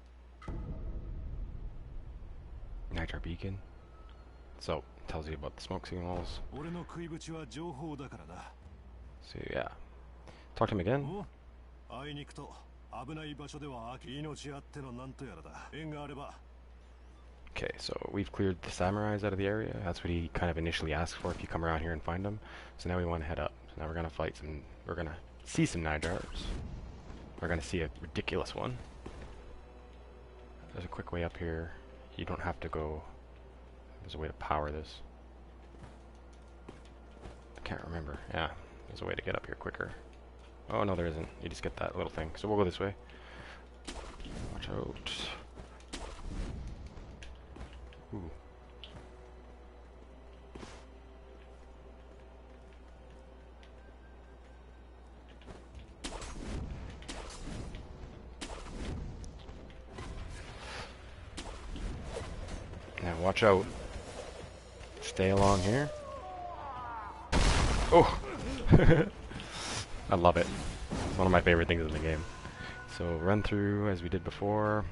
Nitro beacon. So tells you about the smoke signals. 俺の食いぶちは情報だからな。So yeah, talk to him again. あいにくと危ない場所では命あってのなんとやらだ。縁があれば。Okay, so we've cleared the samurais out of the area. That's what he kind of initially asked for if you come around here and find them. So now we want to head up. So now we're gonna fight some. We're gonna see some Nightjars. We're gonna see a ridiculous one. There's a quick way up here. You don't have to go. There's a way to power this. I can't remember. Yeah, there's a way to get up here quicker. Oh no, there isn't. You just get that little thing. So we'll go this way. Watch out. Ooh. Now watch out. Stay along here. Oh! I love it. It's one of my favorite things in the game. So run through as we did before.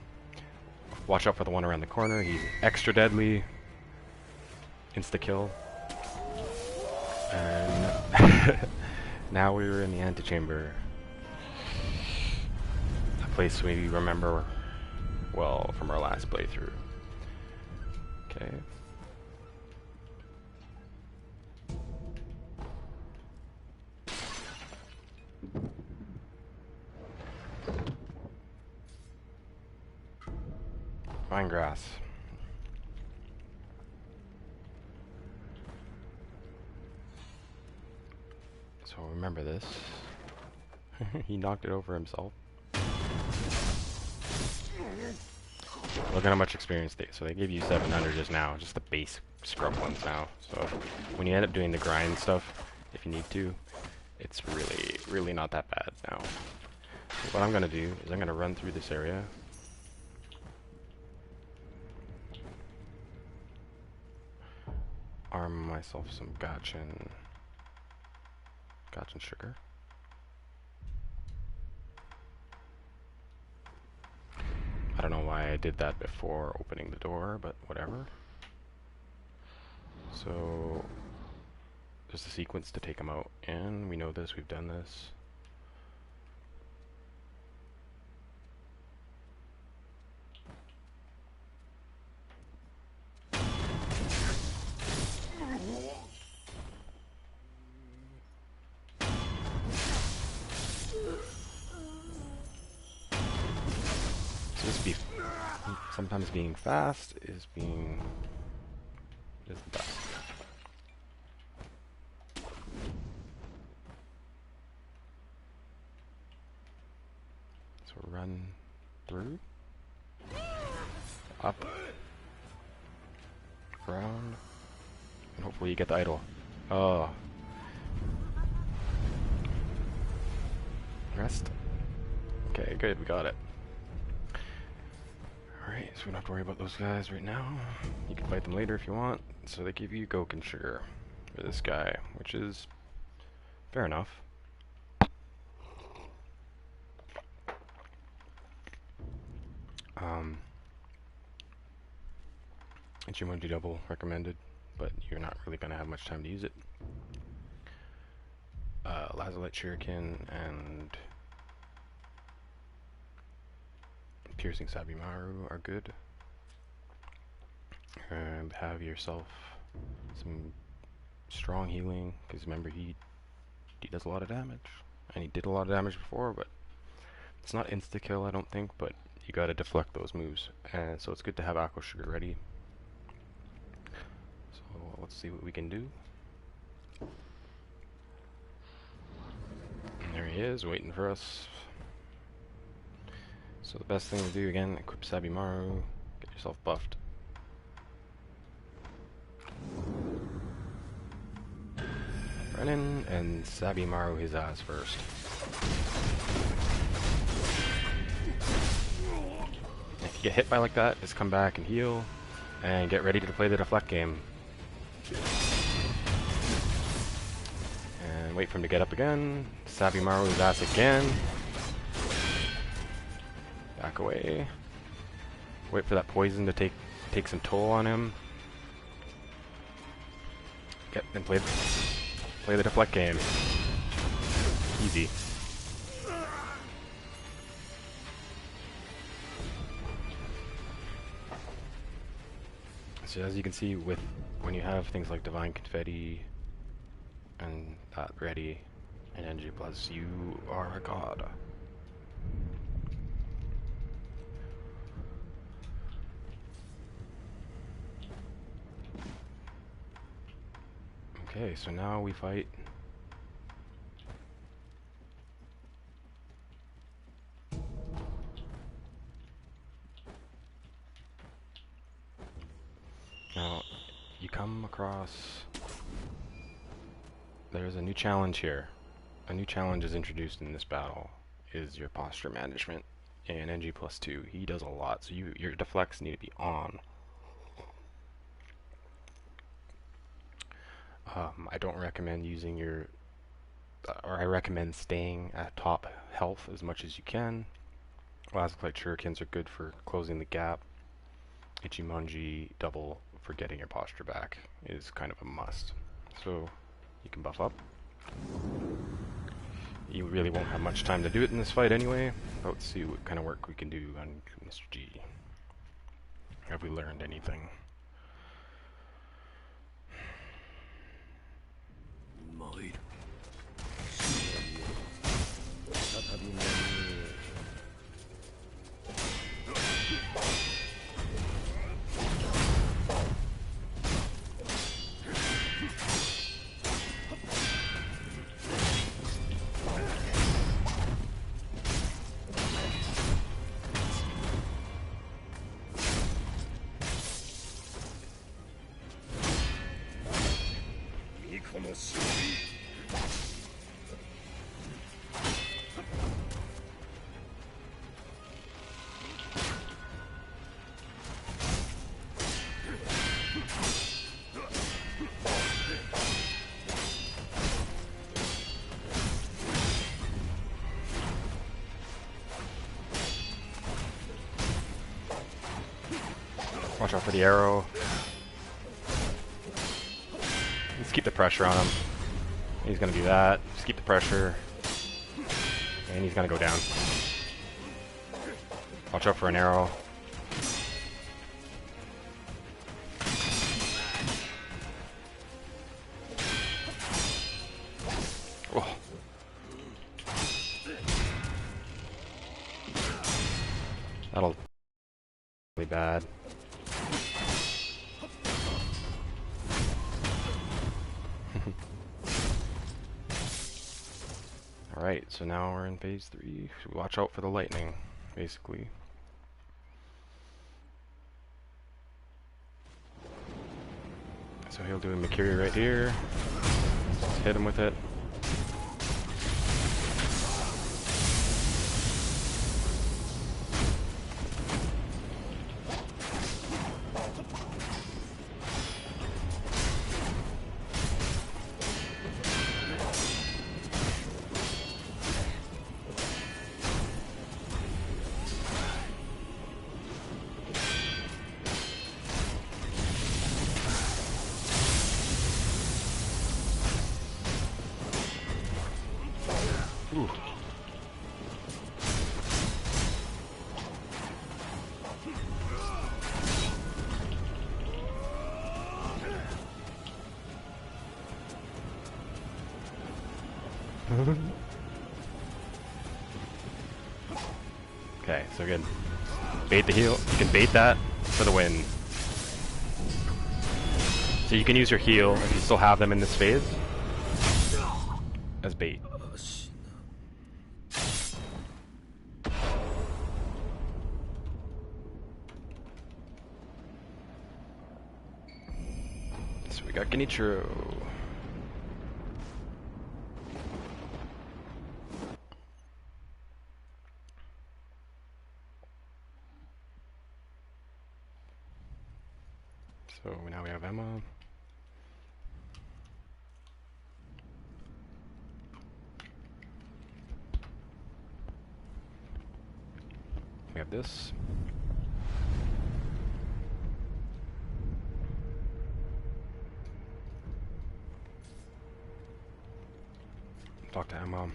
Watch out for the one around the corner. He's extra deadly. Insta-kill. And now we're in the antechamber. A place we remember well from our last playthrough. Okay. Vine grass. So remember this. He knocked it over himself. Look at how much experience so they gave you 700 just now, just the base scrub ones now. So when you end up doing the grind stuff, if you need to, it's really not that bad now. So what I'm gonna do is I'm gonna run through this area. Arm myself some gachin sugar. I don't know why I did that before opening the door, but whatever. So there's a sequence to take them out in. We know this, we've done this. Sometimes being fast is the best. So run through, up, around, and hopefully you get the idol. Oh. Rest. Okay, good, we got it. Alright, so we don't have to worry about those guys right now. You can fight them later if you want. So they give you Goken sugar for this guy, which is fair enough. Ichimonji double recommended, but you're not really going to have much time to use it. Lazulite Shuriken and Piercing Sabimaru are good. And have yourself some strong healing, because remember he does a lot of damage. And he did a lot of damage before, but it's not insta-kill I don't think, but you gotta deflect those moves. And so it's good to have Aqua Sugar ready. So let's see what we can do. And there he is, waiting for us. So the best thing to do, again, equip Sabimaru, get yourself buffed. run in and Sabimaru his ass first. If you get hit by like that, just come back and heal, and get ready to play the deflect game. And wait for him to get up again. Sabimaru his ass again. Back away. Wait for that poison to take some toll on him. Get and play the deflect game. Easy. So as you can see, when you have things like Divine Confetti and that ready and NG Plus, you are a god. Okay, so now we fight now you come across, there's a new challenge here. A new challenge is introduced in this battle, is your posture management and NG plus 2. He does a lot, so your deflects need to be on. I don't recommend using or I recommend staying at top health as much as you can. Elastic Light Shurikens are good for closing the gap. Ichimonji double for getting your posture back is kind of a must. So you can buff up. You really won't have much time to do it in this fight anyway, but let's see what kind of work we can do on Mr. G. Have we learned anything? Watch out for the arrow. Let's keep the pressure on him. He's gonna do that. Just keep the pressure. And he's gonna go down. Watch out for an arrow. Oh. That'll be bad. Alright, so now we're in phase 3. So watch out for the lightning, basically. So he'll do a Mikiri right here. Just hit him with it. Ooh. Okay, so good. Bait the heal. You can bait that for the win. So you can use your heal if you still have them in this phase as bait. So we got Genichiro. So now we have Emma. We have this. Talk to Emma.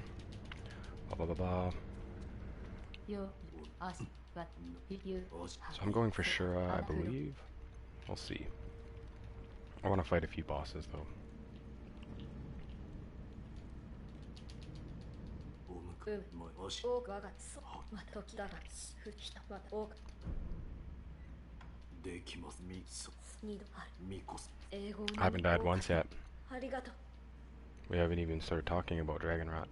Blah blah blah blah. So I'm going for Shura, I believe. We'll see. I want to fight a few bosses though. I haven't died once yet. We haven't even started talking about Dragon Rot.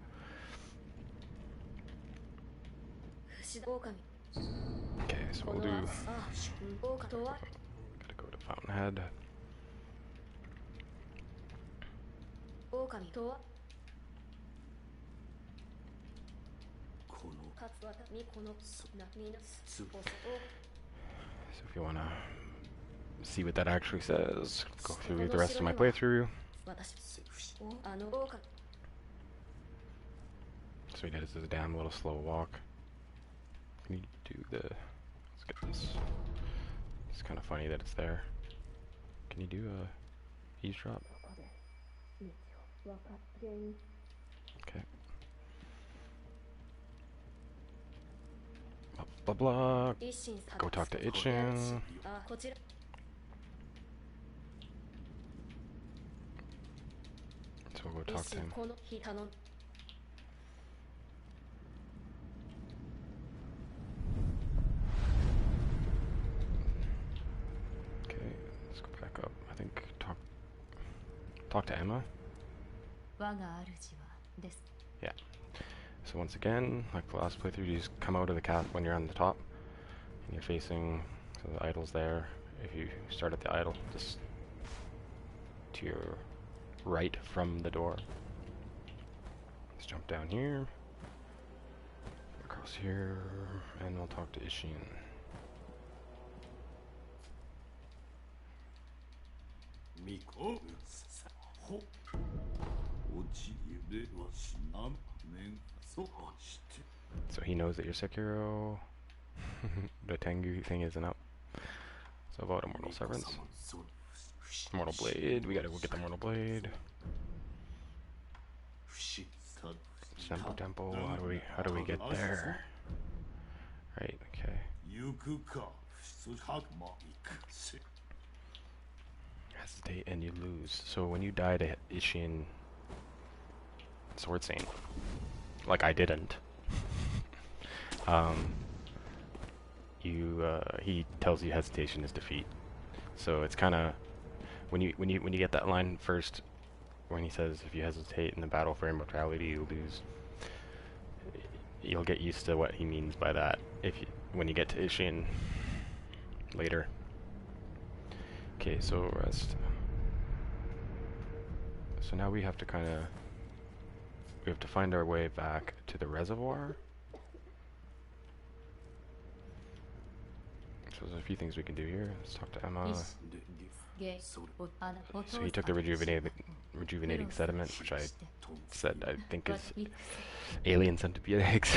Okay, so we'll do... Gotta go to Fountainhead. So if you wanna see what that actually says, go through the rest of my playthrough. So he does this damn little slow walk. Can you do the... Let's get this. It's kind of funny that it's there. Can you do a eavesdrop? Okay. Blah blah blah. Go talk to Ichin. So we'll go talk to him. Okay, let's go back up. I think talk to Emma. Yeah. So once again, like the last playthrough, you just come out of the cat when you're on the top, and you're facing, so the idol's there. If you start at the idol, just to your right from the door. Let's jump down here, across here, and we'll talk to Ishin. So he knows that you're Sekiro. The Tengu thing isn't up. So about Immortal Severance. Immortal Blade, we gotta go get the Immortal Blade. Senpu Temple, how do we get there? Right, okay. Hesitate and you lose. So when you die to Ishin Sword Saint, like I didn't, he tells you hesitation is defeat. So it's kind of when you get that line first, when he says if you hesitate in the battle for immortality, you lose. You'll get used to what he means by that when you get to Ishin later. Okay, so rest. So now we have to find our way back to the reservoir. So there's a few things we can do here. Let's talk to Emma. So he took the rejuvenating sediment, which I said I think is alien centipede eggs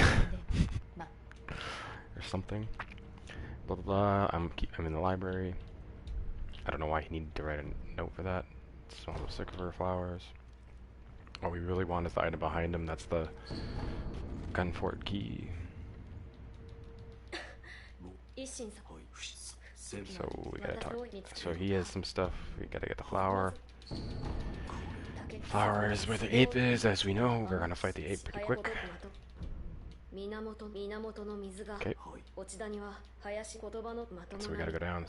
or something. Blah blah blah. I'm in the library. I don't know why he needed to write a note for that. Smell the sycamore flowers. What we really want is the item behind him. That's the Gunfort key. So we gotta talk. So he has some stuff. We gotta get the flower. Flower is where the ape is, as we know. We're gonna fight the ape pretty quick. Okay. So we gotta go down.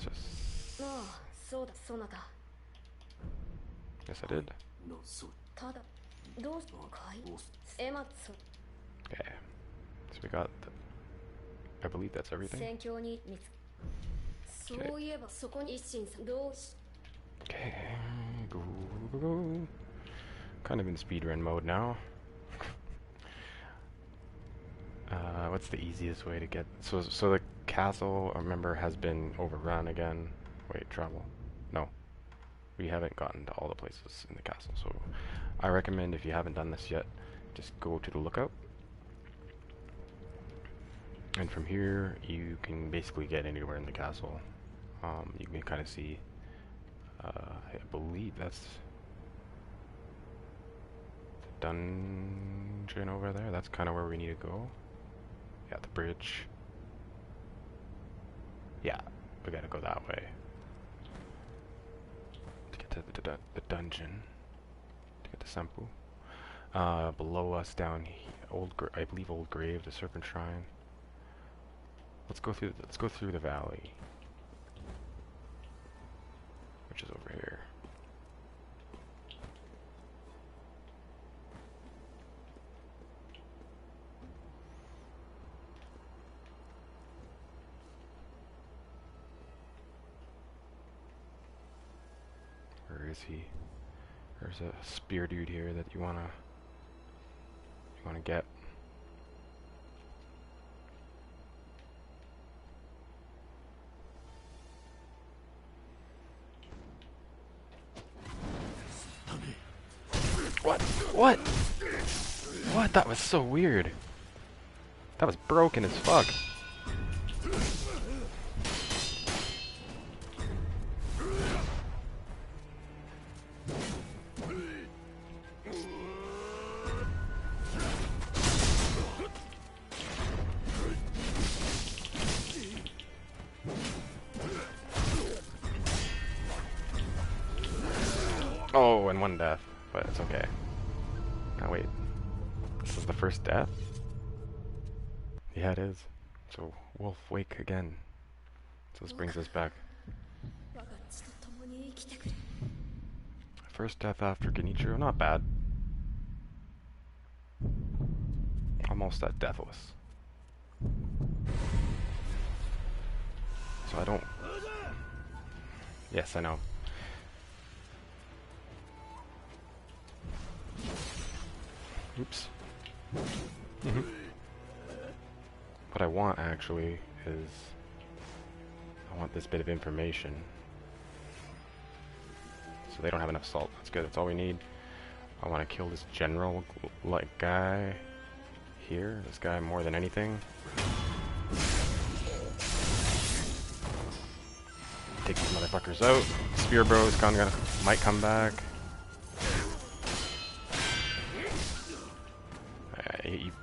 Yes, I did. Okay. So we got I believe that's everything. Okay, go. Kind of in speedrun mode now. What's the easiest way to get... So the castle, I remember, has been overrun again. Wait, travel. No, we haven't gotten to all the places in the castle. So I recommend, if you haven't done this yet, just go to the lookout. And from here, you can basically get anywhere in the castle. You can kind of see, I believe that's the dungeon over there. That's kind of where we need to go. Yeah, the bridge. Yeah, we gotta go that way to get to the dungeon, to get to Sampu. Below us down here, I believe Old Grave, the Serpent Shrine. Let's go through the valley, which is over here. Where is he? There's a spear dude here that you wanna get. What? What? What? That was so weird. That was broken as fuck. Oh, and one death, but it's okay. Now wait, this is the first death? Yeah, it is. So, Wolf, wake again. So this brings us back. First death after Genichiro, not bad. Almost at deathless. So I don't... Yes, I know. Oops. What I want, actually, is... I want this bit of information. So they don't have enough salt. That's good, that's all we need. I want to kill this general, like, guy here. This guy more than anything. Take these motherfuckers out. Spear Bros might come back.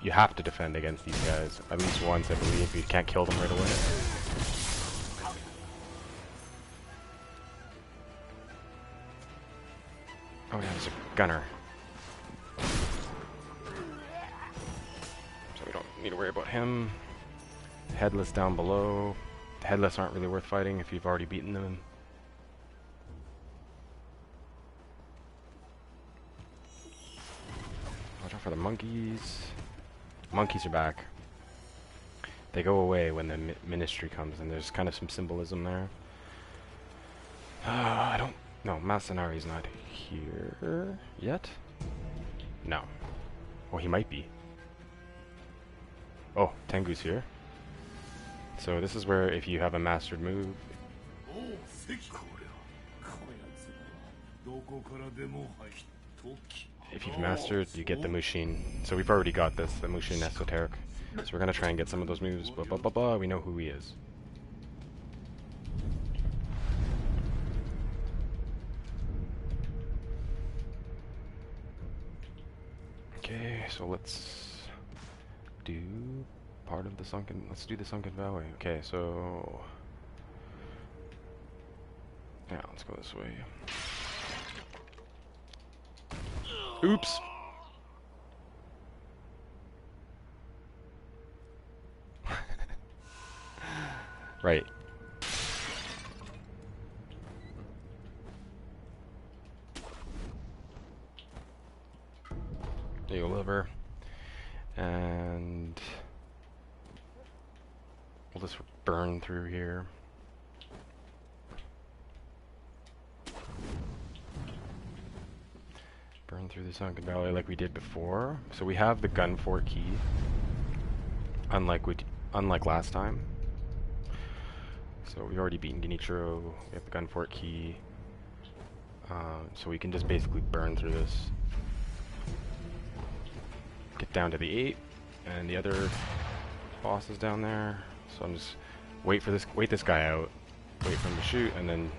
You have to defend against these guys at least once, I believe. You can't kill them right away. Oh yeah, there's a gunner. So we don't need to worry about him. Headless down below. The Headless aren't really worth fighting if you've already beaten them. Watch out for the monkeys. Monkeys are back. They go away when the ministry comes, and there's kind of some symbolism there. I don't... No, Masanari's not here yet? No. Oh, he might be. Oh, Tengu's here. So this is where, if you have a mastered move... If you've mastered, you get the Mushin. So we've already got this, the Mushin Esoteric. So we're gonna try and get some of those moves, but we know who he is. Okay, so let's do part of the sunken... Let's do the Sunken Valley. Okay, so... Yeah, let's go this way. Oops! Right. Eagle liver. And... we'll just burn through here. Burn through the Sunken Valley like we did before. So we have the gun fort key. Unlike last time. So we've already beaten Genichiro. We have the gun fort key. So we can just basically burn through this. Get down to the 8, and the other boss is down there. So I'm just wait this guy out, wait for him to shoot, and then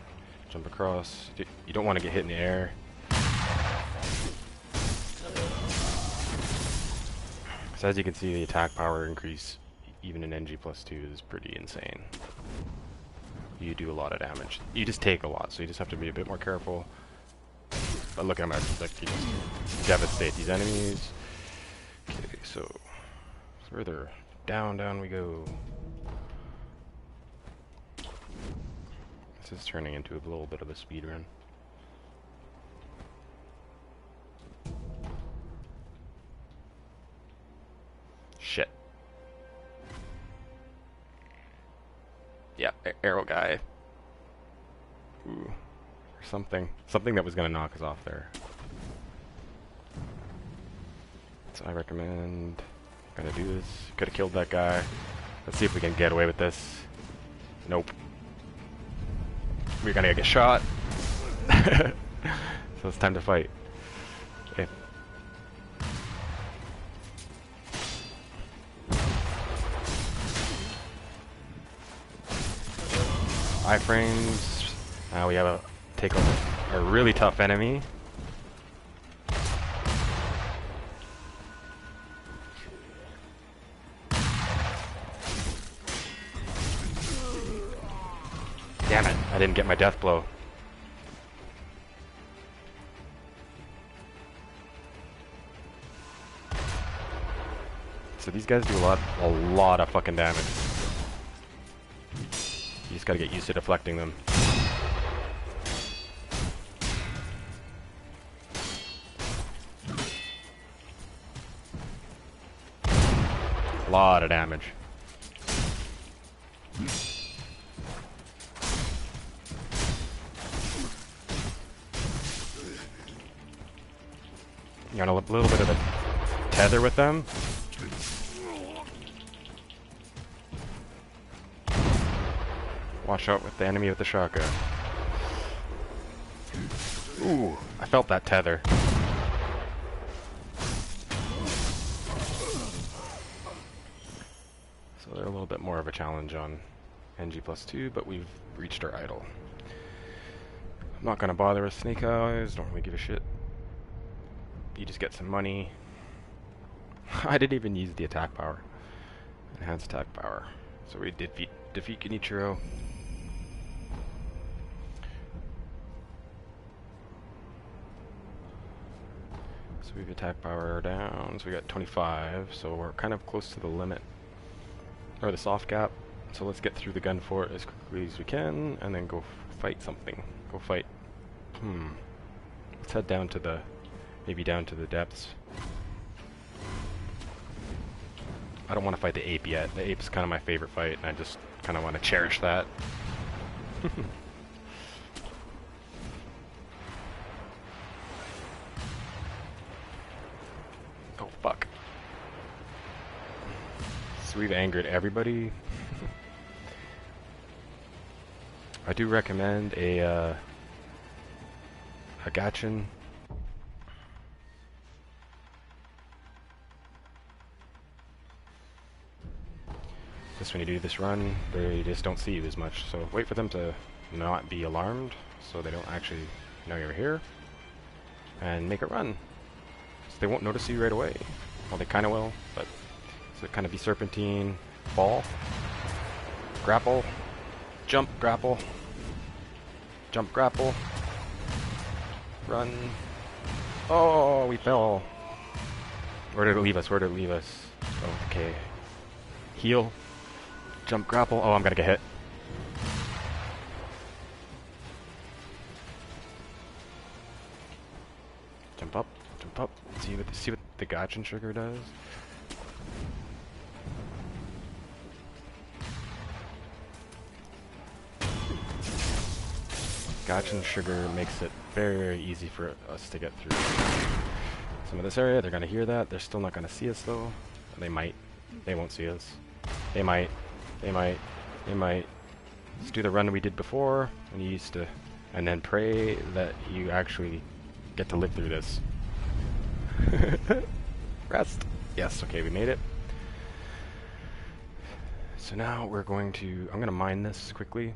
jump across. You don't want to get hit in the air. So as you can see, the attack power increase even in NG+2 is pretty insane. You do a lot of damage. You just take a lot, so you just have to be a bit more careful. But look at him, like, you just devastate these enemies. Okay, so further down we go. This is turning into a little bit of a speed run. Shit. Yeah, arrow guy. Ooh. Or something. Something that was gonna knock us off there. So I recommend... Gonna do this. Could've killed that guy. Let's see if we can get away with this. Nope. We're gonna get shot. So it's time to fight. Okay. Iframes. Now we have a take a really tough enemy. Damn it, I didn't get my death blow. So these guys do a lot of fucking damage. You just gotta get used to deflecting them. A lot of damage. You're on a little bit of a tether with them. Watch out with the enemy with the shotgun. Ooh, I felt that tether. So they're a little bit more of a challenge on NG+2, but we've reached our idol. I'm not gonna bother with snake eyes, don't really give a shit. You just get some money. I didn't even use the attack power. Enhanced attack power. So we defeat Genichiro. So we've attack power down, so we got 25, so we're kind of close to the limit. Or the soft gap. So let's get through the gun fort as quickly as we can, and then go fight something. Go fight. Let's head down to the... maybe down to the depths. I don't want to fight the ape yet. The ape's kind of my favorite fight, and I just kind of want to cherish that. Oh, fuck. So we've angered everybody. I do recommend a Gachin. Just when you do this run, they just don't see you as much. So wait for them to not be alarmed, so they don't actually know you're here, and make a run. So they won't notice you right away. Well, they kind of will, but so kind of be serpentine, fall, grapple, jump, grapple, jump, grapple, run. Oh, we fell. Where did it leave us? Where did it leave us? Okay. Heal. Jump, grapple. Oh, I'm gonna get hit. Jump up, jump up. See what the Gachin sugar does. Gachin sugar makes it very, very easy for us to get through some of this area. They're gonna hear that. They're still not gonna see us though. They might. They won't see us. They might. They might. They might. Let's do the run we did before when you used to And then pray that you actually get to live through this. Rest. Yes, okay, we made it. So now we're going to... I'm going to mine this quickly.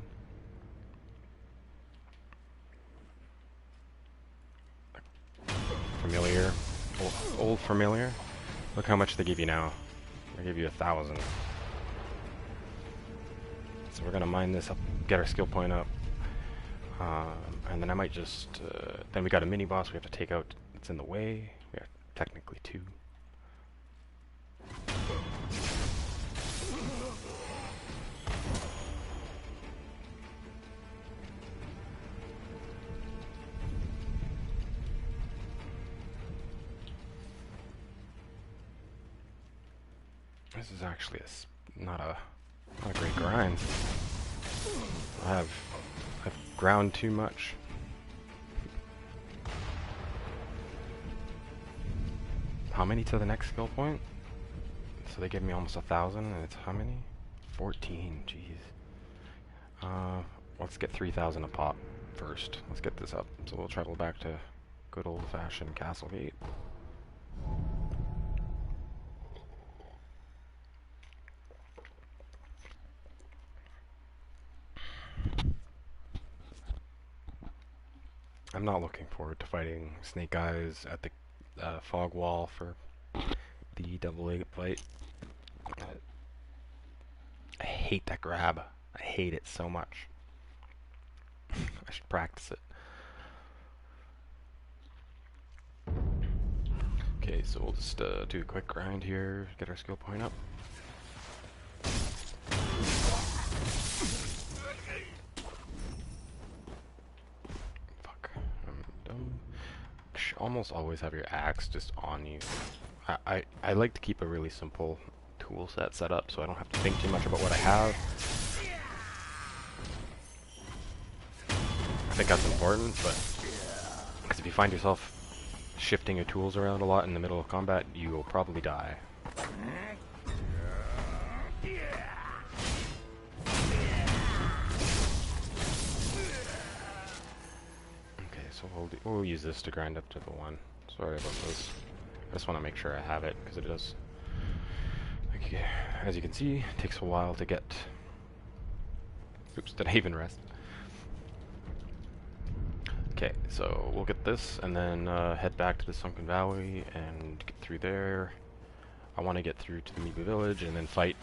Familiar. Old familiar. Look how much they give you now. They give you 1,000. So we're going to mine this up, get our skill point up. And then I might just... then we got a mini-boss we have to take out that's in the way. We have technically 2. This is actually not a great grind. I've ground too much. How many to the next skill point? So they give me almost 1,000, and it's how many? 14. Jeez. Let's get 3,000 a pop first. Let's get this up. So we'll travel back to good old-fashioned Castlegate. I'm not looking forward to fighting Snake Eyes at the fog wall for the double-legged fight. I hate that grab. I hate it so much. I should practice it. Okay, so we'll just do a quick grind here, get our skill point up. Almost always have your axe just on you. I like to keep a really simple tool set up so I don't have to think too much about what I have. I think that's important, but because if you find yourself shifting your tools around a lot in the middle of combat, you will probably die. So we'll use this to grind up to the 1. Sorry about this. I just want to make sure I have it, because it does. Okay, as you can see, it takes a while to get... Oops, did I even rest? Okay, so we'll get this, and then head back to the Sunken Valley, and get through there. I want to get through to the Miba Village, and then fight...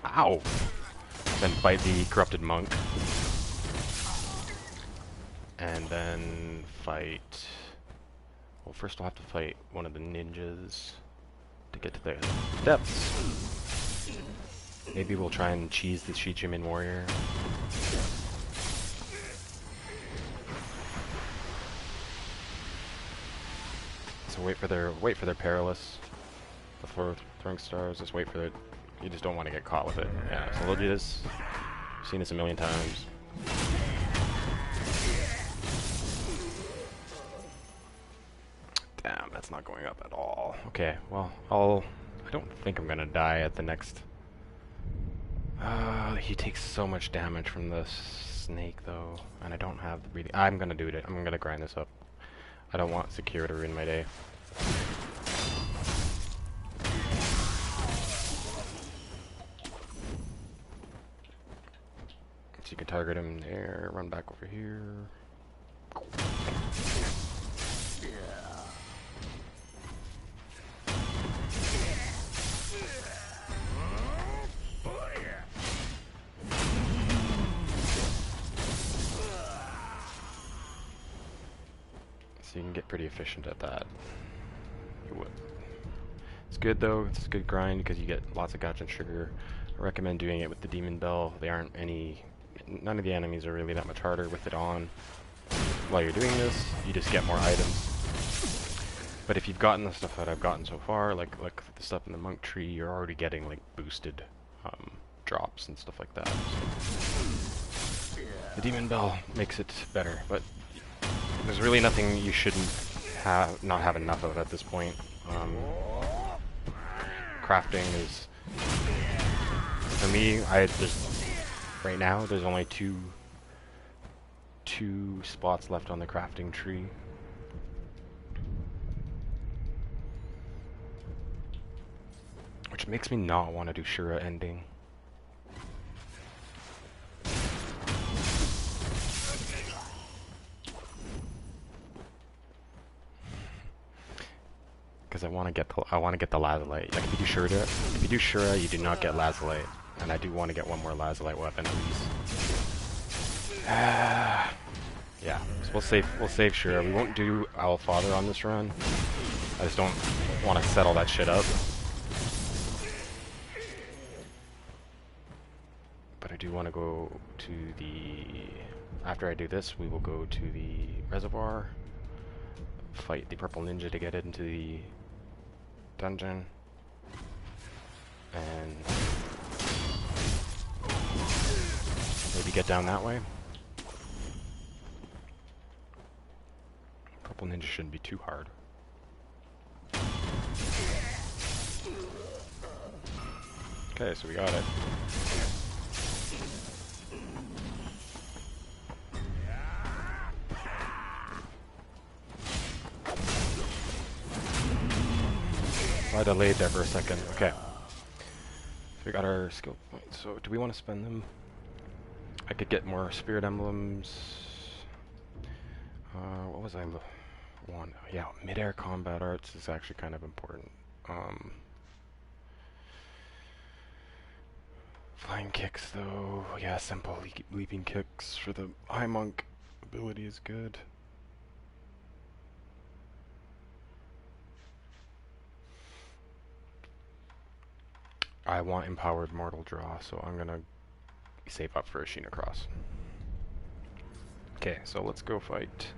Ow! Then fight the corrupted monk. And then fight... Well, first I'll have to fight one of the ninjas to get to the depths. Maybe we'll try and cheese the Shichimin warrior. So wait for their perilous before throwing stars. Just wait for it. You just don't want to get caught with it. Yeah, so we'll do this. I've seen this a million times. Damn, that's not going up at all. Okay, well, I don't think I'm gonna die at the next... he takes so much damage from the snake, though, and I don't have the breathing... I'm gonna do it. I'm gonna grind this up. I don't want Sekiro to ruin my day. So you can target him there, run back over here. So you can get pretty efficient at that. You would. It's good though, it's a good grind because you get lots of gacha and sugar. I recommend doing it with the Demon Bell. None of the enemies are really that much harder with it on. While you're doing this, you just get more items. But if you've gotten the stuff that I've gotten so far, like the stuff in the monk tree, you're already getting like boosted drops and stuff like that. So the Demon Bell makes it better, but there's really nothing you shouldn't not have enough of at this point. Crafting is, for me, right now there's only two 2 spots left on the crafting tree. Which makes me not want to do Shura ending. Because I want to get the Lazulite. Like if you do Shura, you do not get Lazulite, and I do want to get one more Lazulite weapon at least. Yeah, so we'll save Shura. We won't do Owl Father on this run. I just don't want to settle that shit up. But I do want to go to the... After I do this, we will go to the reservoir, fight the purple ninja to get into the dungeon, and maybe get down that way. Purple ninja shouldn't be too hard. Okay, so we got it. I delayed there for a second. Okay. So we got our skill points. So do we want to spend them? I could get more spirit emblems. What was I want? Yeah, mid-air combat arts is actually kind of important. Flying kicks though. Yeah, simple leaping kicks for the high monk ability is good. I want empowered mortal draw, so I'm gonna save up for a Sheena Cross. Okay, so let's go fight.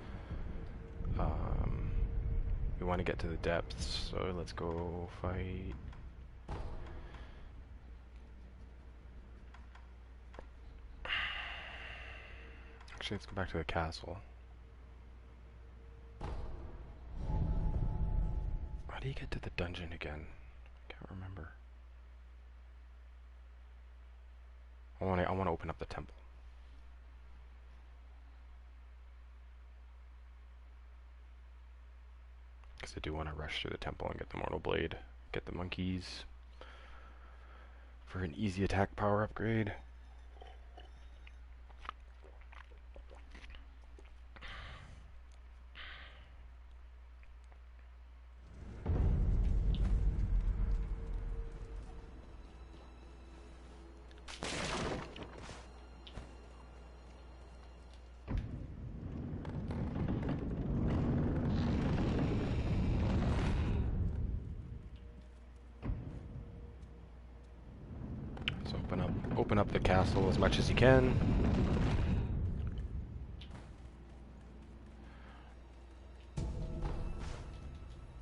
We want to get to the depths, so let's go fight. Actually, let's go back to the castle. How do you get to the dungeon again? I can't remember. I want to open up the temple. Because I do want to rush through the temple and get the Mortal Blade. Get the monkeys for an easy attack power upgrade. Open up the castle as much as you can.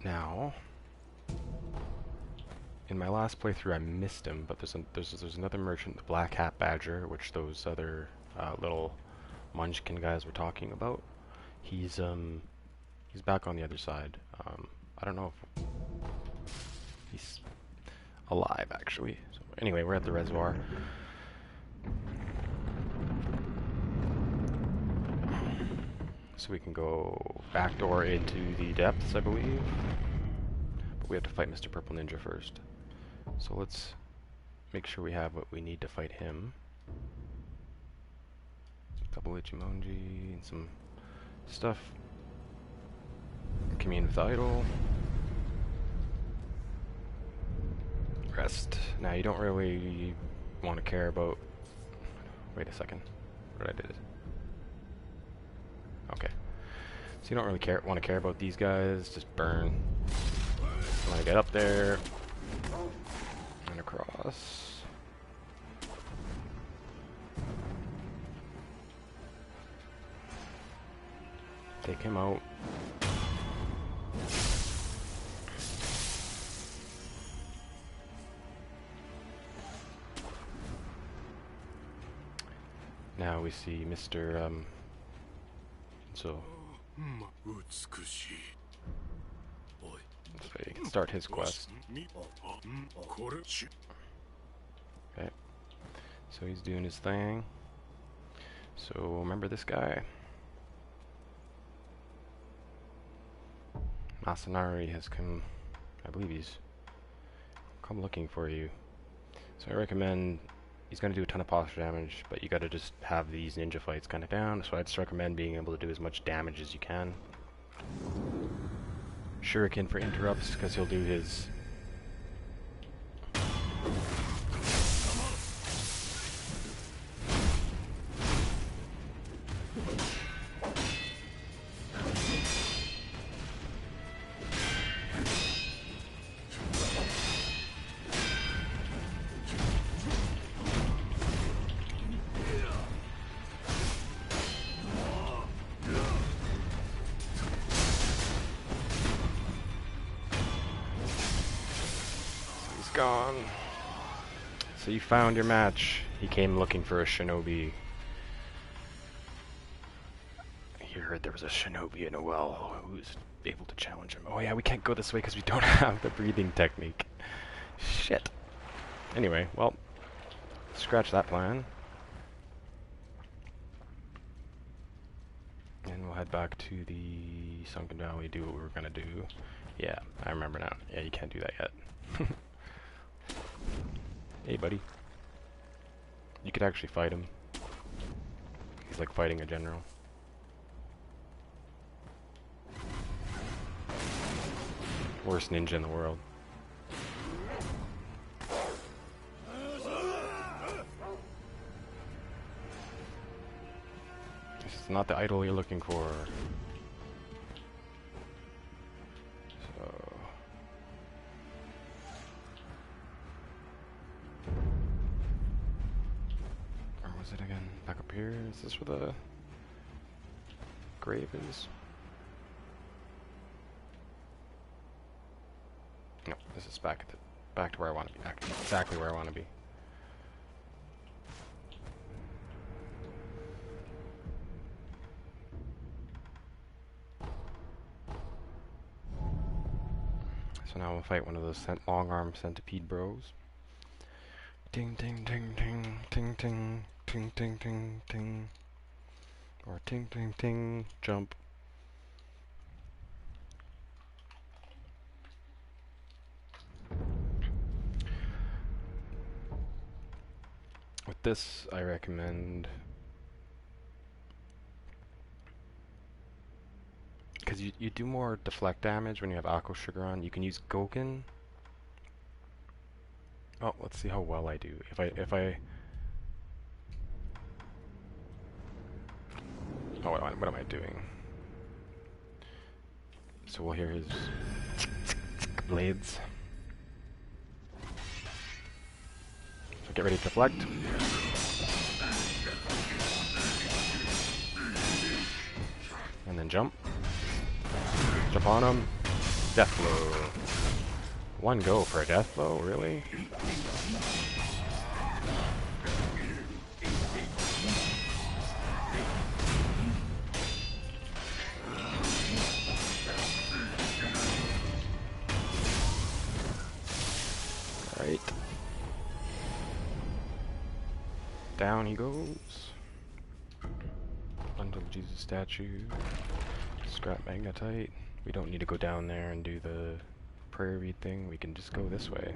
Now, in my last playthrough, I missed him, but there's another merchant, the Black Hat Badger, which those other little Munchkin guys were talking about. He's back on the other side. I don't know if he's alive actually. So anyway, we're at the reservoir. So we can go backdoor into the depths, I believe. But we have to fight Mr. Purple Ninja first. So let's make sure we have what we need to fight him. Double Ichimonji and some stuff. Commune with Idol. Rest. Now you don't really want to care about... Wait a second. What did I do? Okay. So you don't really want to care about these guys. Just burn. You want to get up there and across. Take him out. Now we see Mr. So he can start his quest. Okay. So he's doing his thing. So remember this guy. Asanari has come, I believe he's come looking for you. So I recommend, he's going to do a ton of posture damage, but you got to just have these ninja fights kind of down, so I'd just recommend being able to do as much damage as you can. Shuriken for interrupts, because he'll do his... Gone. So you found your match. He came looking for a shinobi. He heard there was a shinobi in a well who's able to challenge him. Oh yeah, we can't go this way because we don't have the breathing technique. Shit. Anyway, well, scratch that plan. And we'll head back to the Sunken Valley, do what we were gonna do. Yeah, I remember now. Yeah, you can't do that yet. Hey, buddy. You could actually fight him. He's like fighting a general. Worst ninja in the world. This is not the idol you're looking for. It again? Back up here? Is this where the grave is? No, this is back to where I want to be. Exactly where I want to be. So now we'll fight one of those long arm centipede bros. Ding ding ding ding ding ding. Ting ting ting ting, or ting ting ting, jump. With this, I recommend, because you do more deflect damage when you have Aqua Sugar on. You can use Goken. Oh, let's see how well I do. If I oh, what am I doing? So we'll hear his blades. So get ready to deflect. And then jump. Jump on him. Death blow. One go for a death blow, really? Alright. Down he goes. Bundle of Jesus statue. Scrap magnetite. We don't need to go down there and do the prayer read thing. We can just go this way.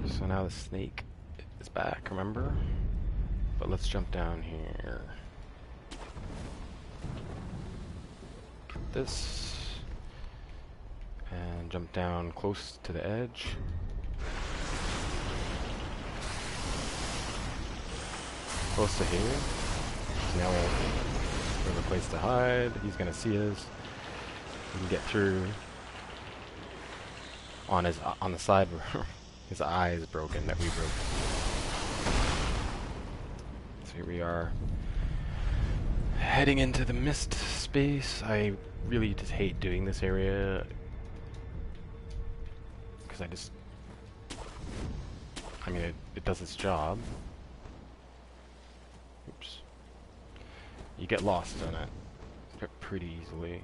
So now the snake is back, remember? But let's jump down here. Get this. And jump down close to the edge. Close to here. So now we have a place to hide. He's gonna see us. We can get through on the side where his eye is broken that we broke. So here we are, heading into the mist space. I really just hate doing this area because I mean, it does its job. Oops. You get lost in it pretty easily.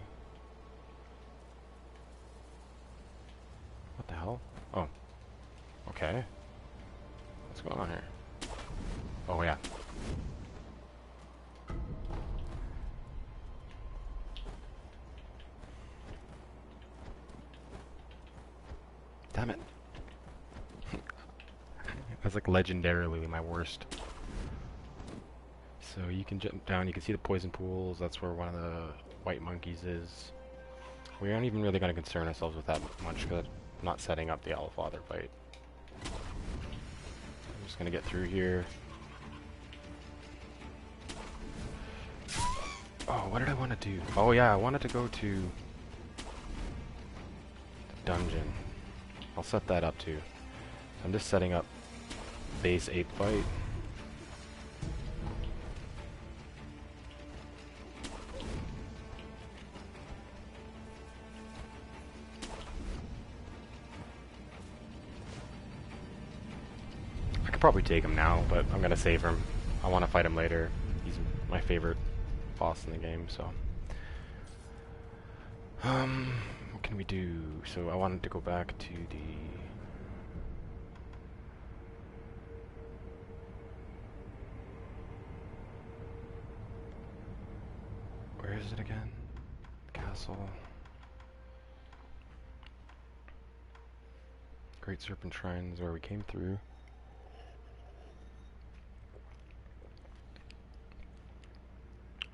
What the hell? Oh. Okay. What's going on here? Oh yeah. Damn it. That's like legendarily my worst. So you can jump down, you can see the poison pools, that's where one of the white monkeys is. We aren't even really going to concern ourselves with that much because I'm not setting up the Allfather fight. I'm just going to get through here. Oh, what did I want to do? Oh yeah, I wanted to go to the dungeon. I'll set that up too. I'm just setting up base ape fight. I could probably take him now, but I'm gonna save him. I want to fight him later. He's my favorite boss in the game, so. What can we do? So I wanted to go back to the... Where is it again? Castle. Great Serpent Shrine is where we came through.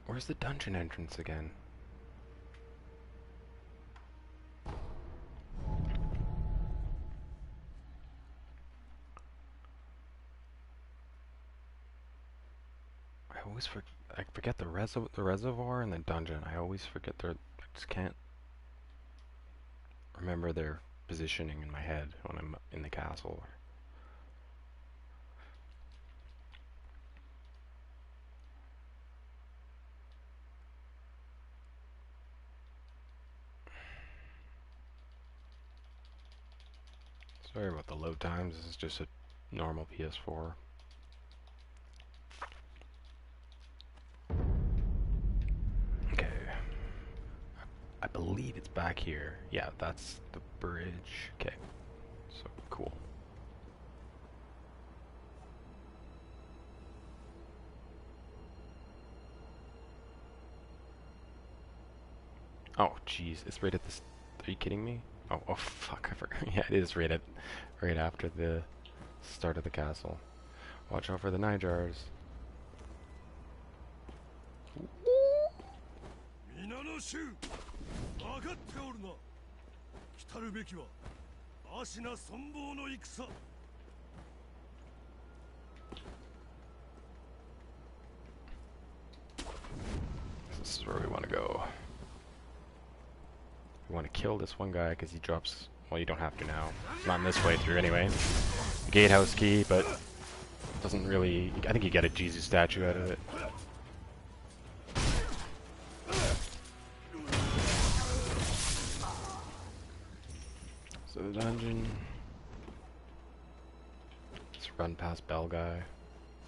Where's the dungeon entrance again? I forget the reservoir and the dungeon. I always forget I just can't remember their positioning in my head when I'm in the castle. Sorry about the load times. This is just a normal PS4. Okay. I believe it's back here. Yeah, that's the bridge. Okay. So cool. Oh, jeez. It's right at this. Are you kidding me? Oh, fuck. I forgot. Yeah, it is right after the start of the castle. Watch out for the Nightjars. 皆の衆、分かっておるな。来たるべきは芦名存亡の戦。This is where we want to go. We want to kill this one guy because he drops. Well, you don't have to now. Not in this playthrough anyway. Gatehouse key, but doesn't really. I think you get a Jesus statue out of it. So the dungeon. Let's run past Bell guy.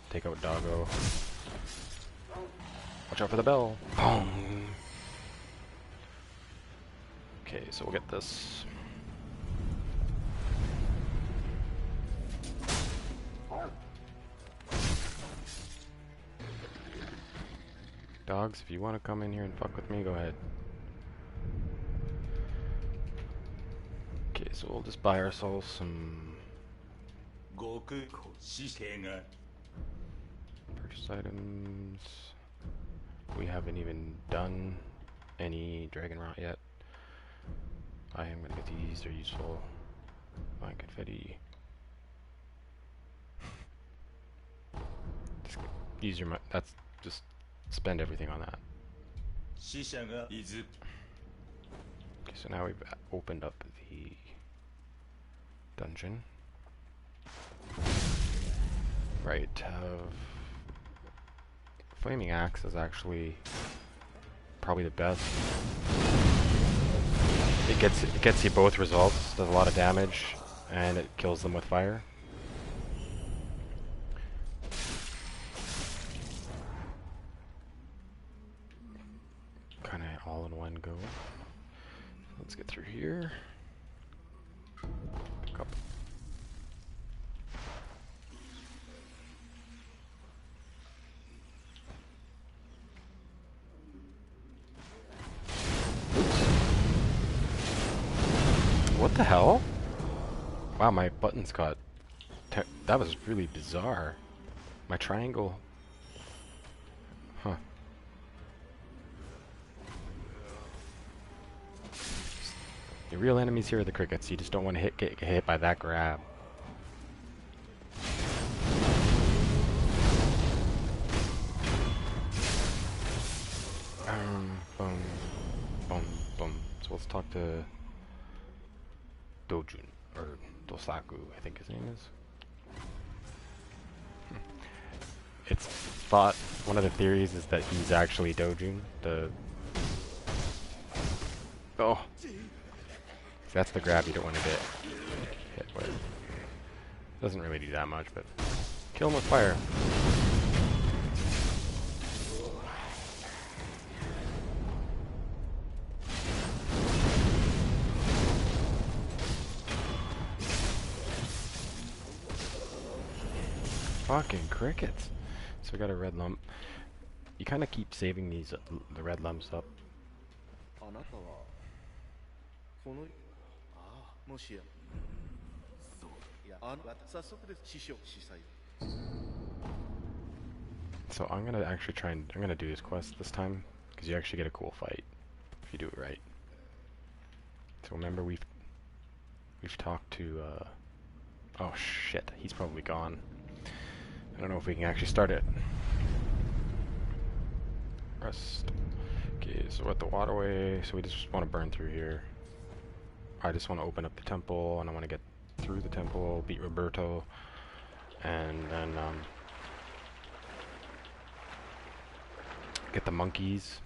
Take out Doggo. Watch out for the bell. Boom. Okay, so we'll get this. Dogs, if you want to come in here and fuck with me, go ahead. Okay, so we'll just buy ourselves some purchase items. We haven't even done any dragon rot yet. I am gonna get these, they're useful. Fine confetti. Just use your money. That's just spend everything on that. Okay, so now we've opened up the dungeon. Right, Flaming Axe is actually probably the best. It gets you both results, does a lot of damage, and it kills them with fire. Kinda all in one go. Let's get through here. Pick up. What the hell? Wow, my buttons got... that was really bizarre. My triangle... Huh. The real enemies here are the crickets. You just don't want to get hit by that grab. Boom, boom, boom. So let's talk to Dojun, or Dosaku, I think his name is. It's thought, one of the theories is that he's actually Dojun, the... Oh! That's the grab you don't want to get hit with. Doesn't really do that much, but... Kill him with fire. Fucking crickets. So we got a red lump. You kind of keep saving these the red lumps up. So I'm gonna actually I'm gonna do this quest this time because you actually get a cool fight if you do it right. So remember we've talked to oh shit, he's probably gone. I don't know if we can actually start it. Rest. Okay, so we're at the waterway, so we just want to burn through here. I just want to open up the temple, and I want to get through the temple, beat Roberto, and then get the monkeys.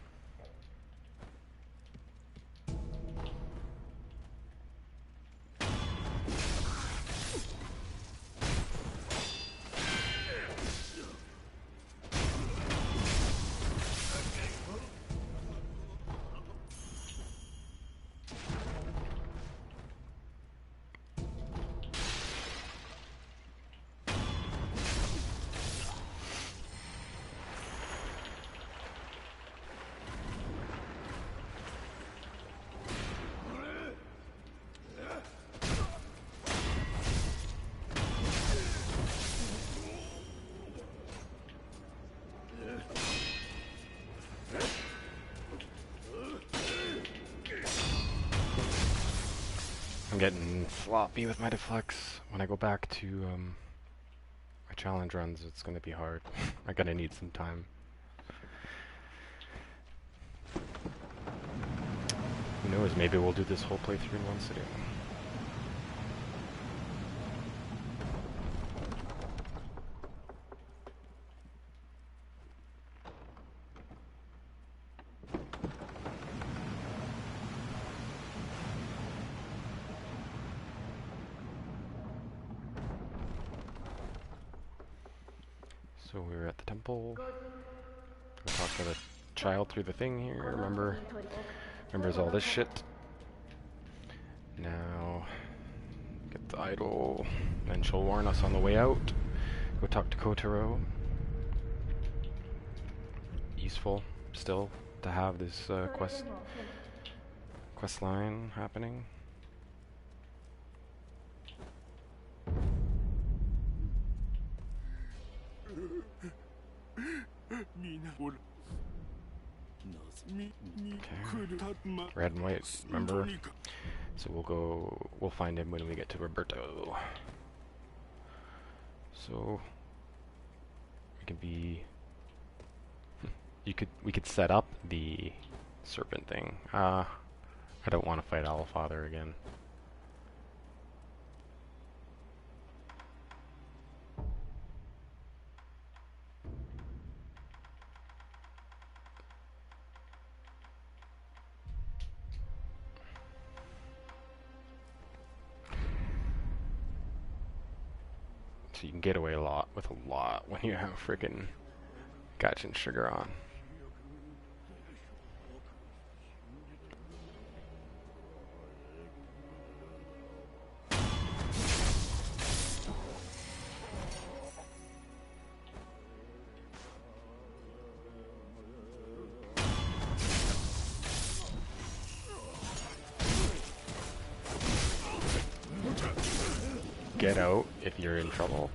I'm getting floppy with my deflects. When I go back to my challenge runs, it's going to be hard. I'm going to need some time. Who knows, maybe we'll do this whole playthrough in one sitting. So we're at the temple. We'll talk to the child through the thing here. Remembers all this shit. Now, get the idol, and she'll warn us on the way out. Go talk to Kotaro. Useful still to have this quest line happening. Okay. Red and white, remember? So we'll find him when we get to Roberto. So we can be we could set up the serpent thing. I don't want to fight Allfather again. So you can get away with a lot when you have freaking Gachin sugar on. Get out if you're in trouble.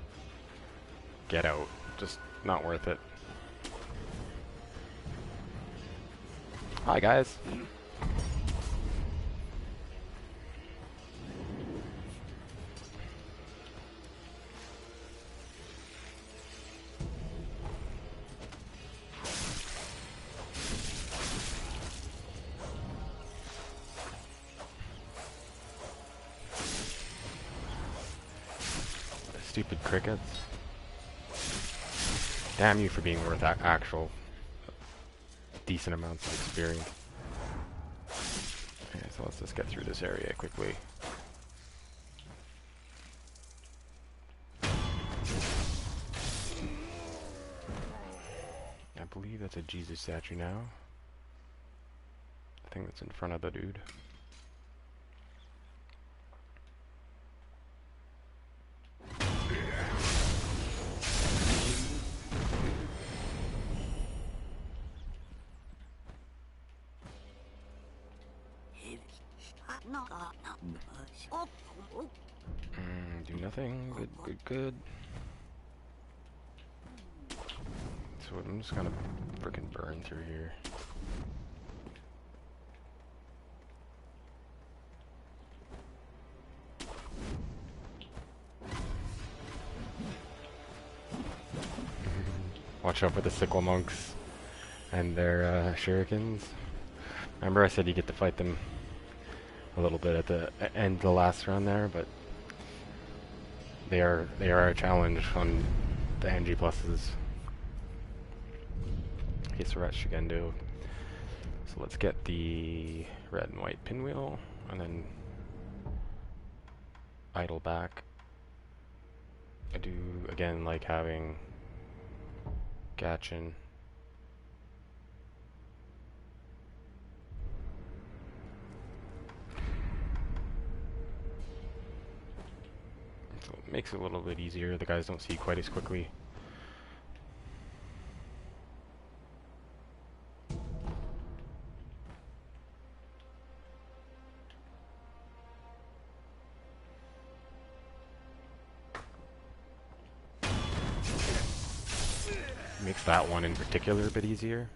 Get out. Just not worth it. Hi guys. Stupid crickets. Damn you for being worth actual decent amounts of experience. Okay, so let's just get through this area quickly. I believe that's a Jesus statue now. I think that's in front of the dude. Do nothing. Good, good, good. So I'm just gonna frickin' burn through here. Watch out for the sickle monks and their shurikens. Remember I said you get to fight them a little bit at the end of the last round there, but they are a challenge on the NG pluses. Hisaret Shigendo. So let's get the red and white pinwheel and then idle back. I do again like having Gatchin. So it makes it a little bit easier. The guys don't see quite as quickly. Makes that one in particular a bit easier.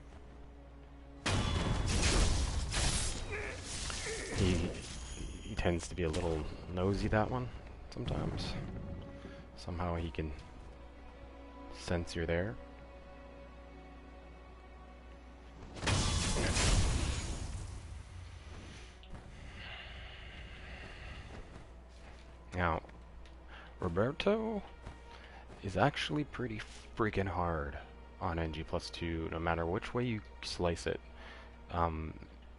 He tends to be a little nosy, that one, sometimes. Somehow he can sense you're there. Now, Roberto is actually pretty freaking hard on NG+2, no matter which way you slice it. I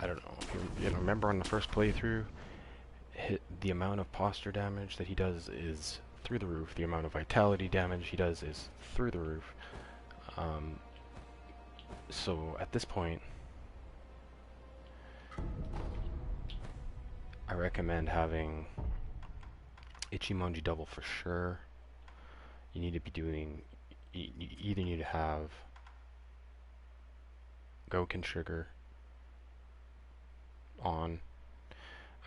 don't know if you remember on the first playthrough, the amount of posture damage that he does is through the roof. The amount of vitality damage he does is through the roof. So at this point, I recommend having Ichimonji double for sure. You need to be doing, you either need to have Goken trigger on.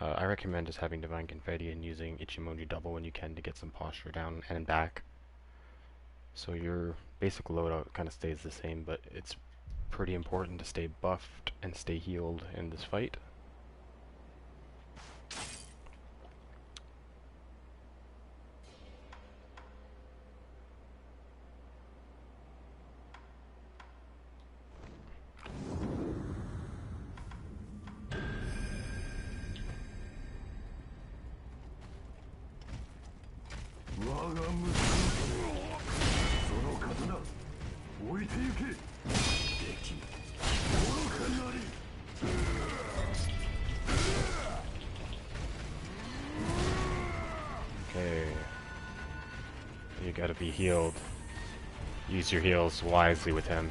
I recommend just having Divine Confetti and using Ichimonji double when you can to get some posture down and back. So your basic loadout kind of stays the same, but it's pretty important to stay buffed and stay healed in this fight. Okay. You gotta be healed. Use your heals wisely with him.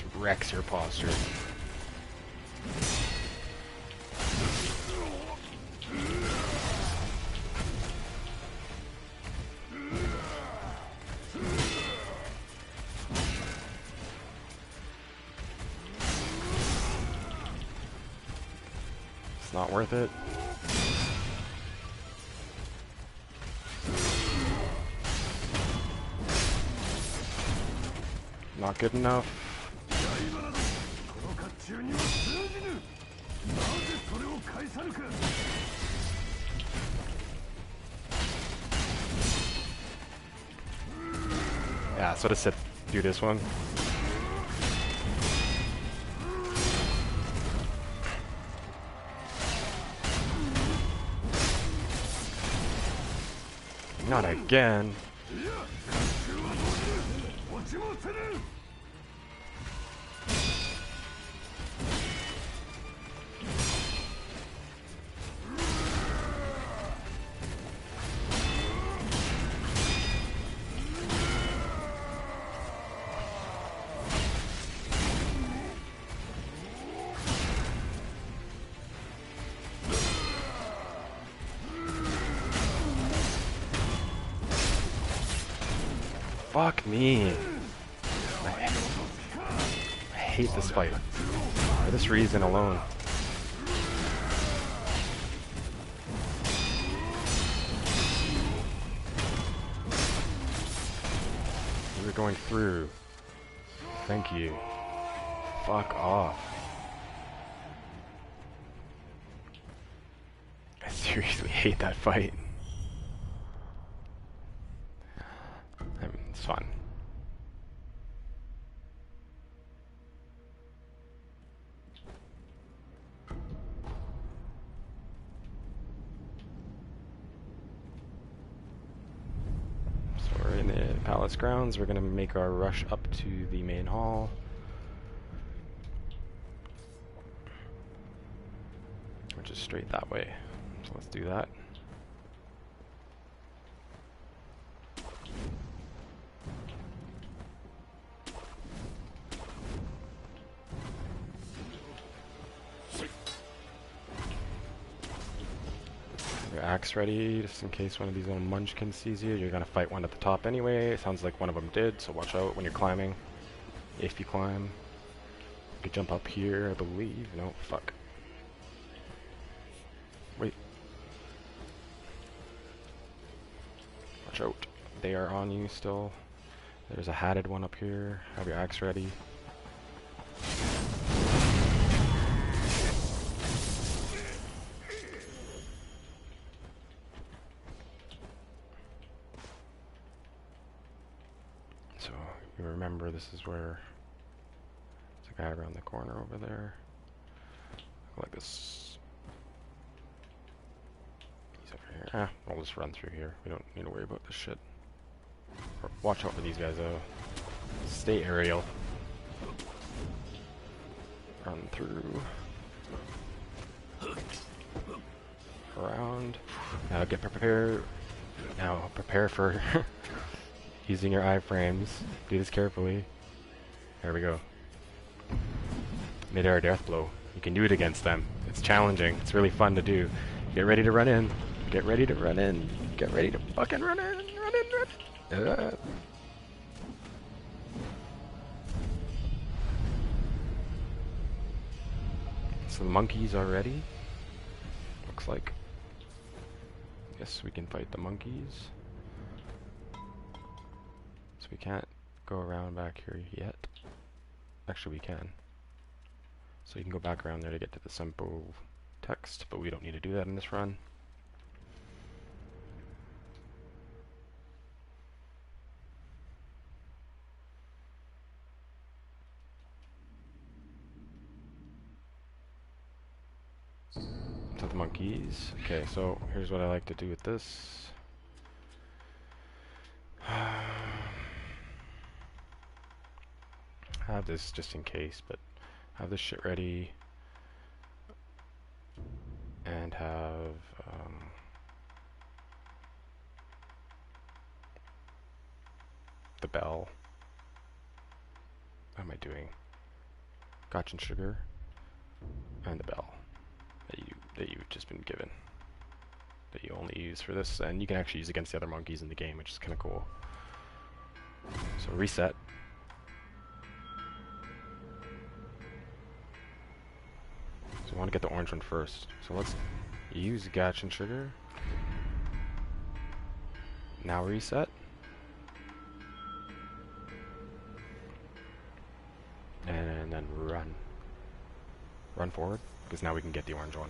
just wrecks your posture. It's not worth it. Not good enough. Yeah, so to sit do this one. Not again. Fuck me. I hate this fight. For this reason alone. We're going through. Thank you. Fuck off. I seriously hate that fight. It's fun. So we're in the palace grounds. We're gonna make our rush up to the main hall. Which is straight that way. So let's do that. Axe ready, just in case one of these little munchkins sees you. You're gonna fight one at the top anyway. It sounds like one of them did, so watch out when you're climbing. If you climb. You could jump up here, I believe. No, fuck. Wait. Watch out. They are on you still. There's a hatted one up here. Have your axe ready. So you remember this is where there's a guy around the corner over there. Like this. He's over here. Ah, I'll just run through here. We don't need to worry about this shit. Watch out for these guys though. Stay aerial. Run through. Around. Now get prepared. Now prepare for using your iframes. Do this carefully. There we go. Mid-air death blow. You can do it against them. It's challenging. It's really fun to do. Get ready to run in. Get ready to run in. Get ready to fucking run in. Run in, run in. So the monkeys are ready. Looks like. Guess we can fight the monkeys. So we can't go around back here yet. Actually we can. So you can go back around there to get to the Sempo text, but we don't need to do that in this run. To the monkeys. Okay, so here's what I like to do with this. Have this just in case, but have this shit ready. And have the bell. What am I doing? Gotcha sugar, and the bell that you've just been given. That you only use for this, and you can actually use against the other monkeys in the game, which is kind of cool. So reset. So we want to get the orange one first. So let's use gotcha sugar. Now reset. And then run. Run forward, because now we can get the orange one.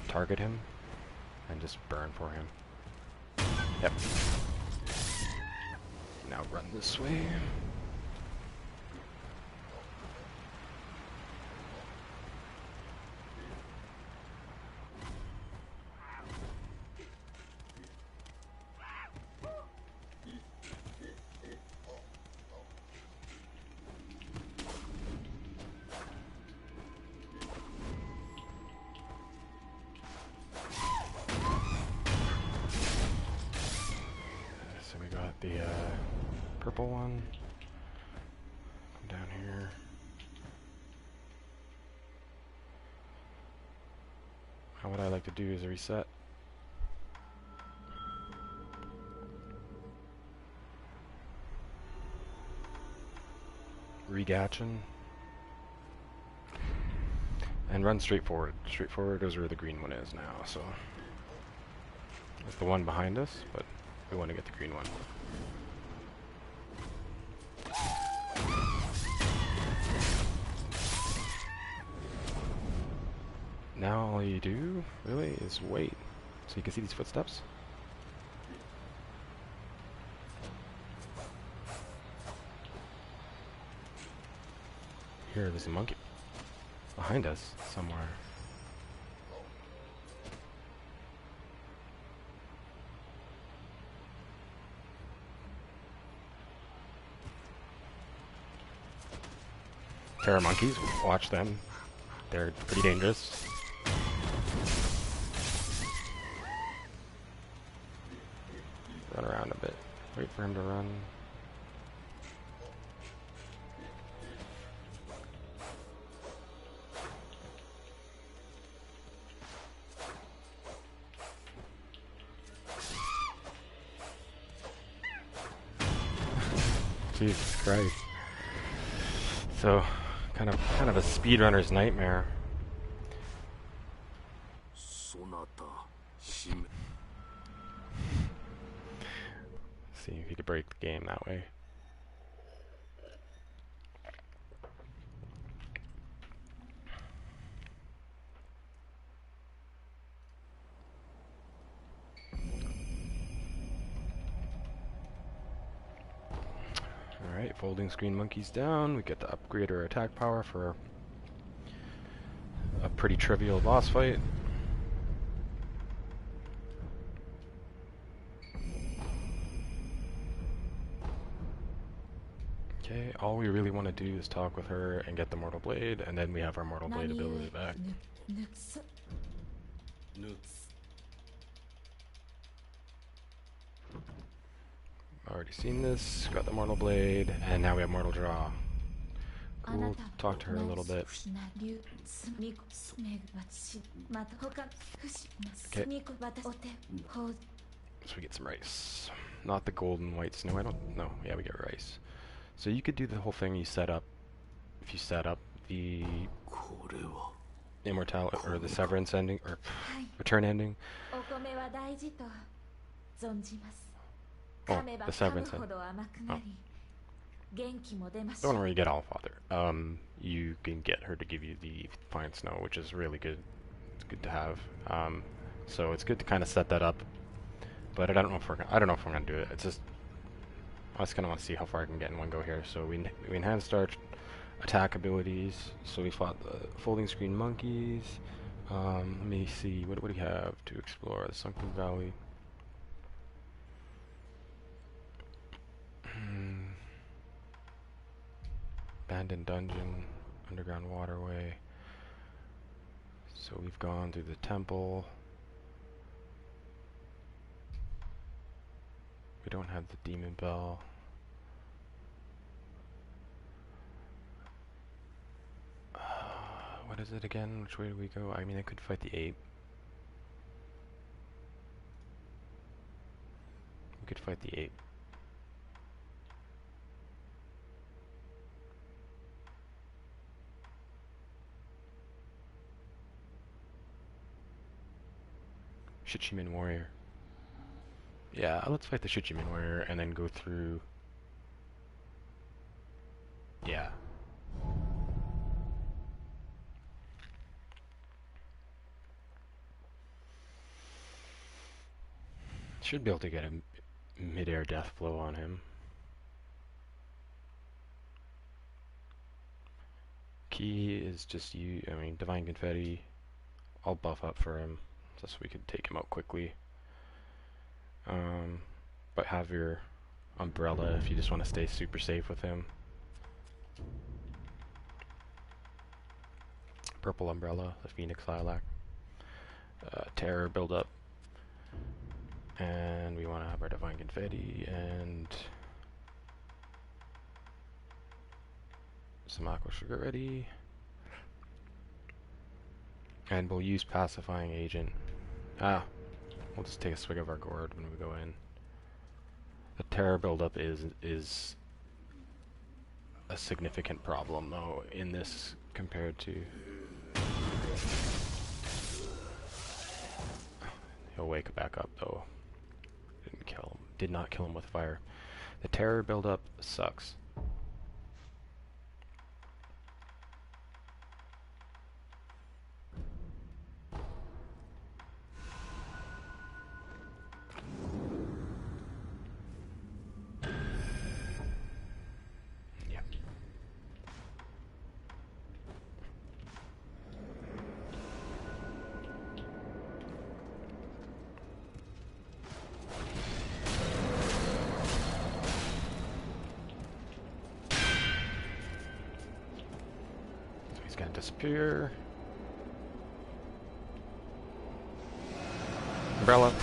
Target him, and just burn for him. Yep. Now run this way. The purple one. Come down here. How would I like to do is a reset. Regatchin. And run straight forward. Straight forward is where the green one is now, so it's the one behind us, but we want to get the green one. Now all you do, really, is wait. So you can see these footsteps. Here, there's a monkey behind us somewhere. Terror monkeys, watch them. They're pretty dangerous. Run around a bit. Wait for him to run. Jesus Christ. So, kind of a speedrunner's nightmare. See if you could break the game that way. Alright, folding screen monkeys down. We get to upgrade our attack power for a pretty trivial boss fight. Okay, all we really want to do is talk with her and get the Mortal Blade, and then we have our Mortal Blade ability back. Already seen this, got the Mortal Blade, and now we have Mortal Draw. Cool, talk to her a little bit. Okay. So we get some rice. Not the golden white snow, I don't know. Yeah, we get rice. So you could do the whole thing you set up, if you set up the immortality, or the severance ending, or return ending. Oh, the severance ending. Oh. Don't worry, you get all father. You can get her to give you the fine snow, which is really good. It's good to have. So it's good to kind of set that up. But I don't know if we're gonna do it. It's just I just kind of want to see how far I can get in one go here. So we enhanced our attack abilities. So we fought the folding screen monkeys. Let me see. What do we have to explore? The Sunken Valley. Abandoned dungeon, underground waterway. So we've gone through the temple. We don't have the demon bell. is it again? Which way do we go? I mean, I could fight the ape. We could fight the ape. Shichiman warrior. Yeah, let's fight the Shichiman warrior and then go through. Yeah. Should be able to get a mid-air death blow on him. Key is just you. I mean, Divine Confetti. I'll buff up for him just so we could take him out quickly. But have your umbrella if you just want to stay super safe with him. Purple umbrella, the Phoenix Lilac. Terror build up. And we want to have our Divine Confetti and some Aqua Sugar ready. And we'll use Pacifying Agent. We'll just take a swig of our gourd when we go in. The terror buildup is a significant problem though in this compared to. He'll wake back up though. Didn't kill him. Did not kill him with fire. The terror buildup sucks. He's gonna disappear. Umbrella.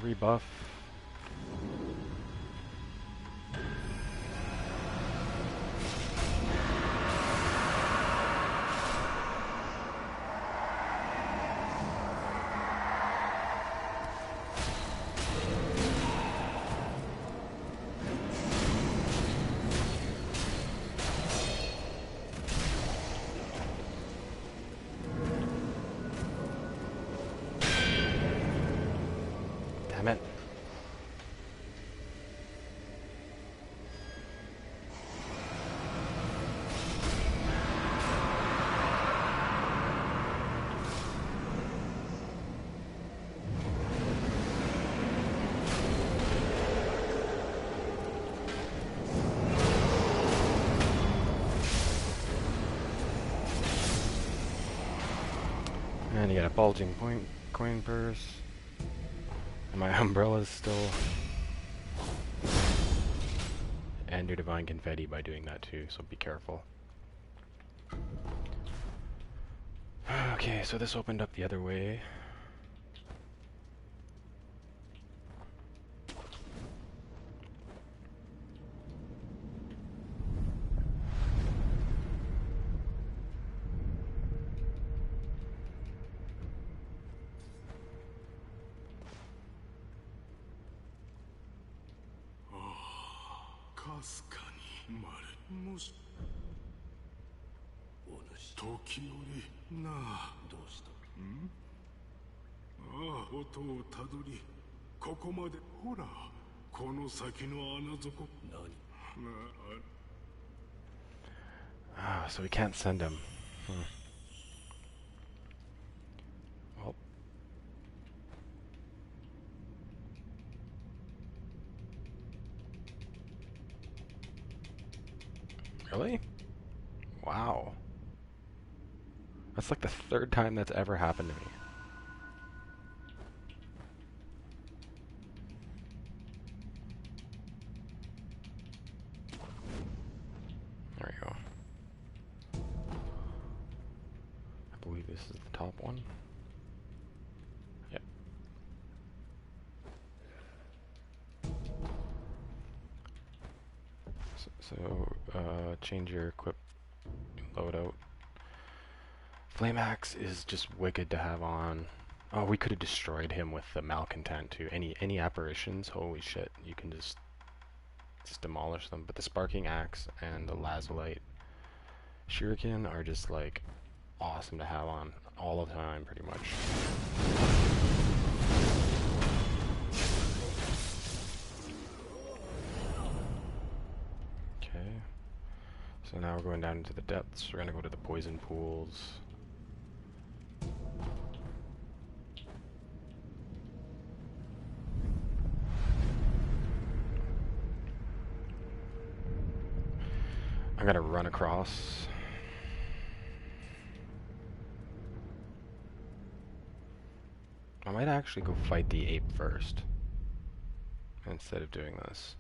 Rebuff. Damn it. And you got a bulging coin purse. And my umbrella's still. And your Divine Confetti by doing that too, so be careful. Okay, so this opened up the other way. So we can't send him. Well. Really? Wow. That's like the third time that's ever happened to me. There we go. I believe this is the top one. Yep. So change your equip loadout. Flame Axe is just wicked to have on. Oh, we could have destroyed him with the Malcontent too. Any apparitions, holy shit, you can just demolish them. But the Sparking Axe and the Lazulite Shuriken are just like awesome to have on all the time, pretty much. Okay. So now we're going down into the depths. We're gonna go to the poison pools. I'm gonna run across. I might actually go fight the ape first instead of doing this.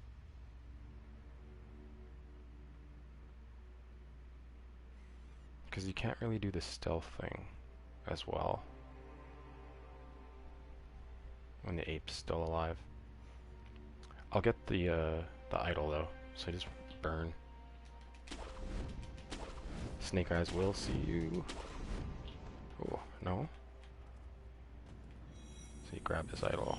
Because you can't really do the stealth thing as well when the ape's still alive. I'll get the idol though, so just burn. Snake Eyes will see you. Oh, no? So you grab his idol.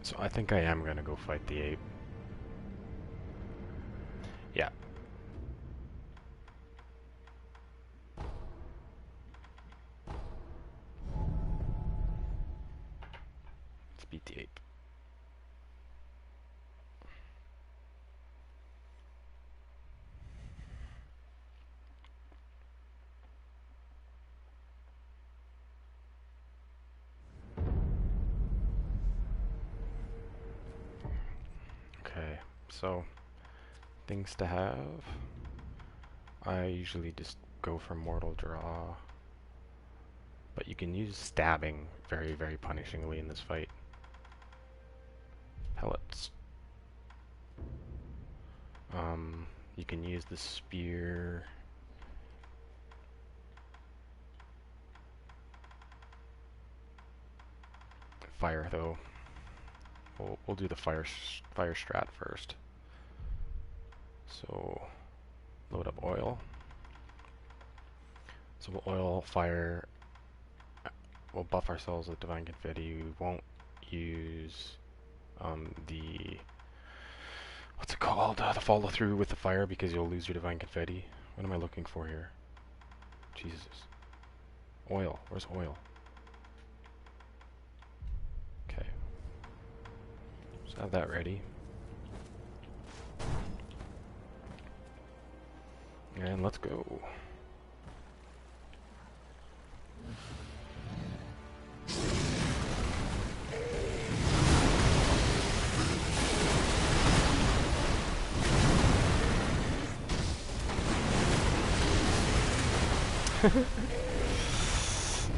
So I think I am gonna go fight the ape. Yeah. Let's beat the ape. Okay, so things to have. I usually just go for mortal draw, but you can use stabbing very, very punishingly in this fight. Pellets. You can use the spear. Fire though. We'll do the fire strat first. So load up oil. So we'll oil fire. We'll buff ourselves with divine confetti. We won't use the what's it called? The follow through with the fire because you'll lose your divine confetti. What am I looking for here? Jesus. Oil. Where's oil? Okay. Just have that ready. And let's go.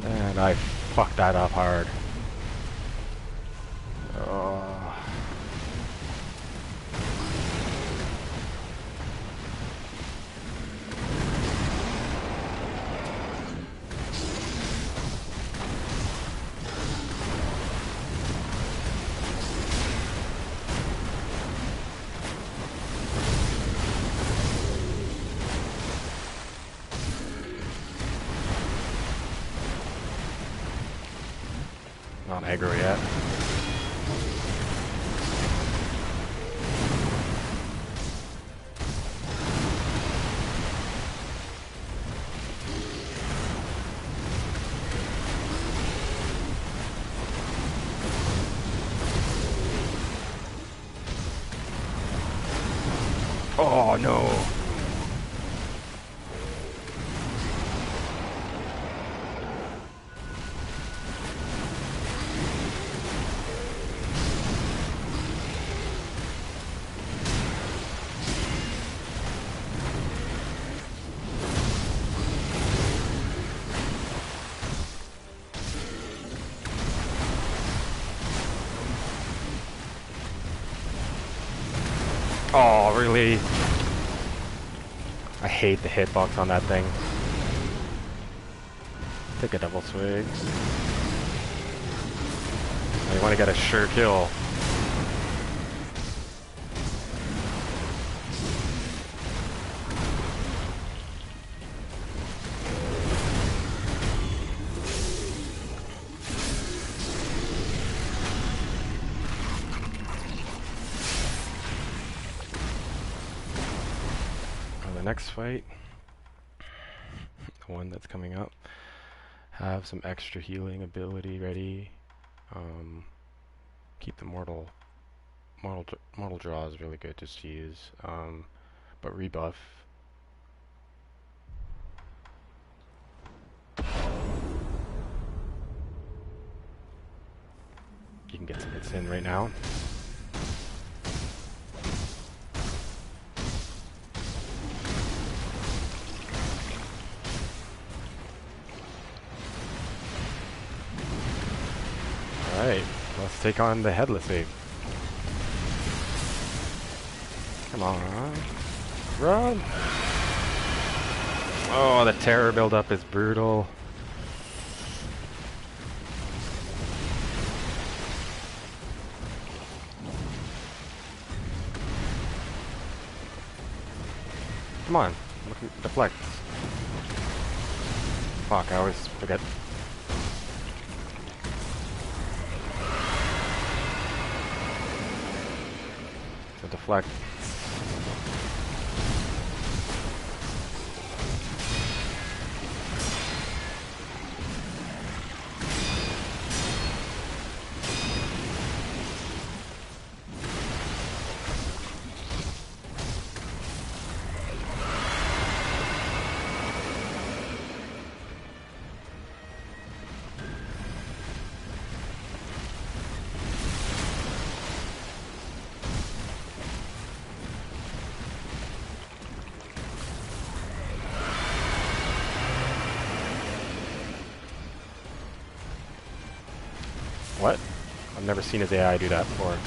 And I fucked that up hard. Not aggro yet. Oh no! Oh, really? I hate the hitbox on that thing. Take a double swig. Oh, you want to get a sure kill. Next fight, the one that's coming up, have some extra healing ability ready. Keep the mortal draw is really good just to use, but rebuff. You can get some hits in right now. Alright, let's take on the Headless Ape. Come on. Run! Oh, the terror buildup is brutal. Come on, deflect. Fuck, I always forget. So deflect. What? I've never seen his AI do that before.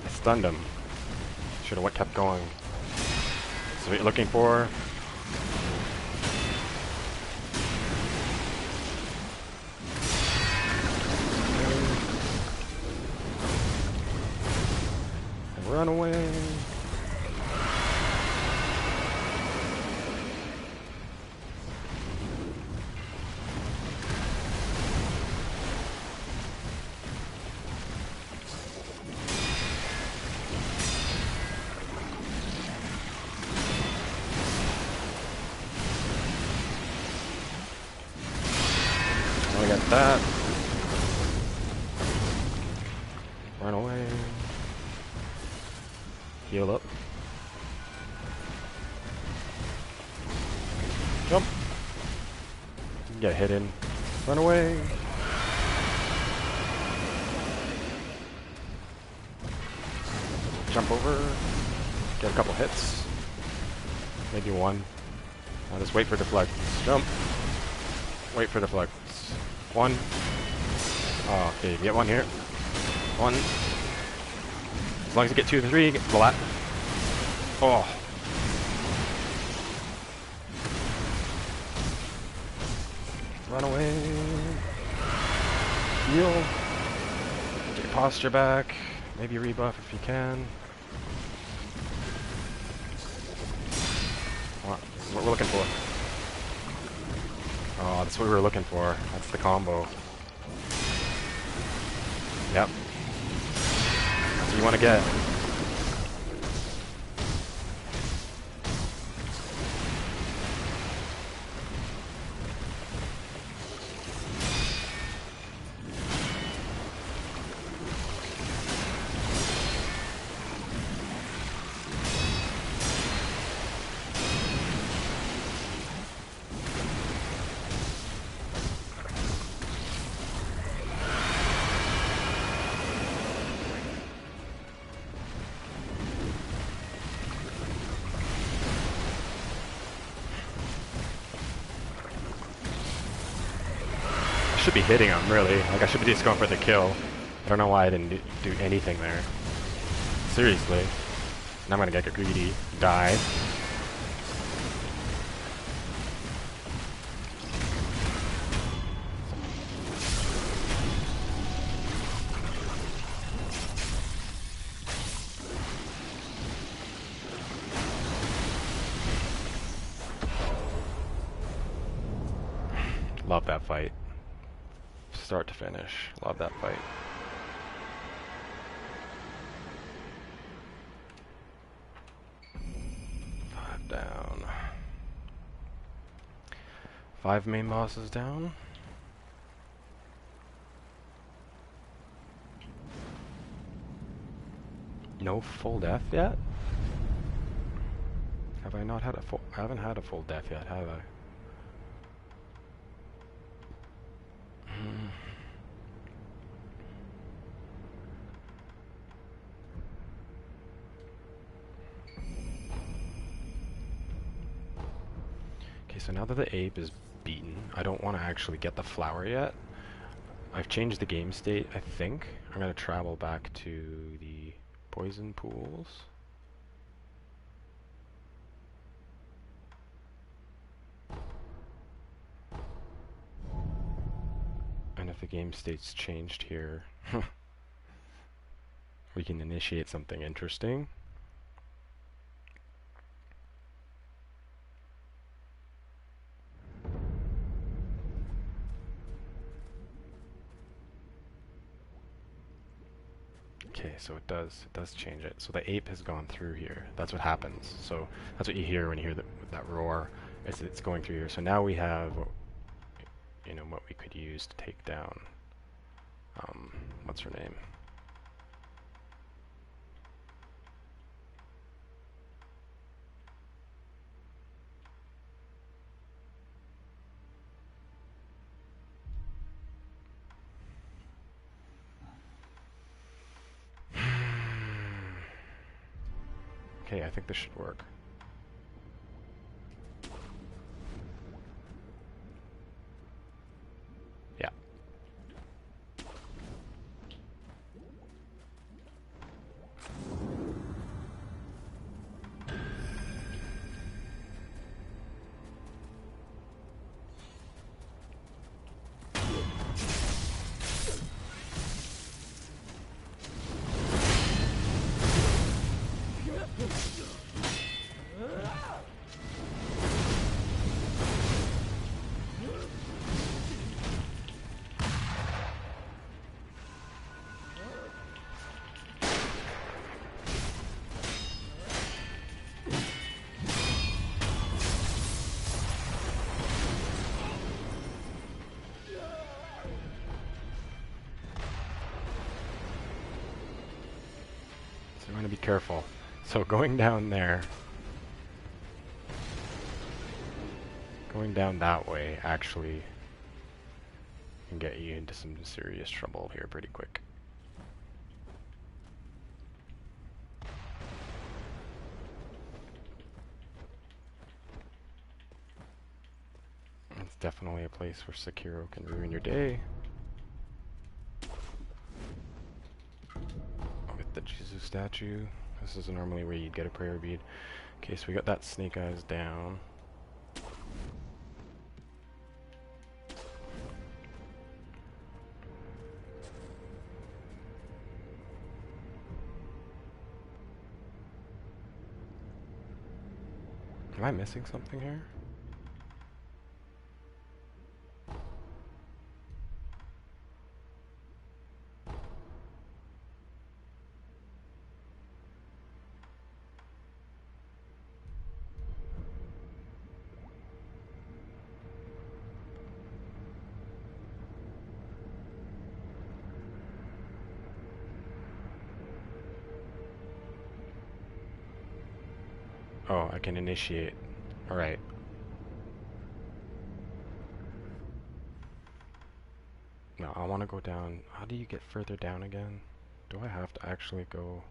I stunned him. Should have kept going. So what you're looking for? Run away. Oh, we got that. Run away. Heal up. Jump. Get hit in. Run away. Jump over. Get a couple hits. Maybe one. I'll just wait for deflect. Jump. Wait for deflect. One. Oh, okay, get one here. One. As long as you get 2 or 3, get flat. Oh. Run away. Heal. Get your posture back. Maybe rebuff if you can. This is what we're looking for. Oh, that's what we were looking for. That's the combo. Yep. That's what you want to get. should be hitting him, really. Like, I should be just going for the kill. I don't know why I didn't do anything there. Seriously. Now I'm gonna get greedy. Die. Love that fight. Start to finish. Love that fight. Five down. 5 main bosses down. No full death yet? Have I not had a full... I haven't had a full death yet, have I? Okay, so now that the ape is beaten, I don't want to actually get the flower yet. I've changed the game state, I think. I'm going to travel back to the poison pools. And if the game state's changed here, we can initiate something interesting. Okay, so it does change it. So the ape has gone through here. That's what happens. So that's what you hear when you hear that roar. It's going through here. So now we have, you know, what we could use to take down, what's her name? Okay, I think this should work. Yeah. So I'm going to be careful. So going down there, going down that way actually can get you into some serious trouble here pretty quick. It's definitely a place where Sekiro can ruin your day. With the Jesus statue. This is normally where you'd get a prayer bead. Okay, so we got that snake eyes down. Am I missing something here? Oh, I can initiate. Alright. No, I want to go down. How do you get further down again? Do I have to actually go?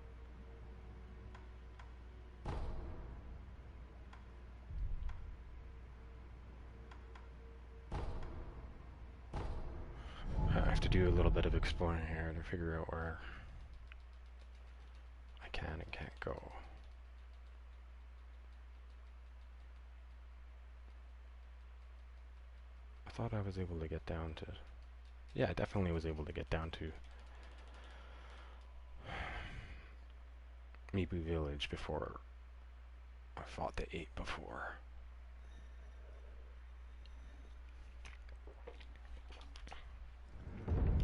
do a little bit of exploring here to figure out where I can and can't go. I thought I was able to get down to... Yeah, I definitely was able to get down to Mibu Village before I fought the 8 before.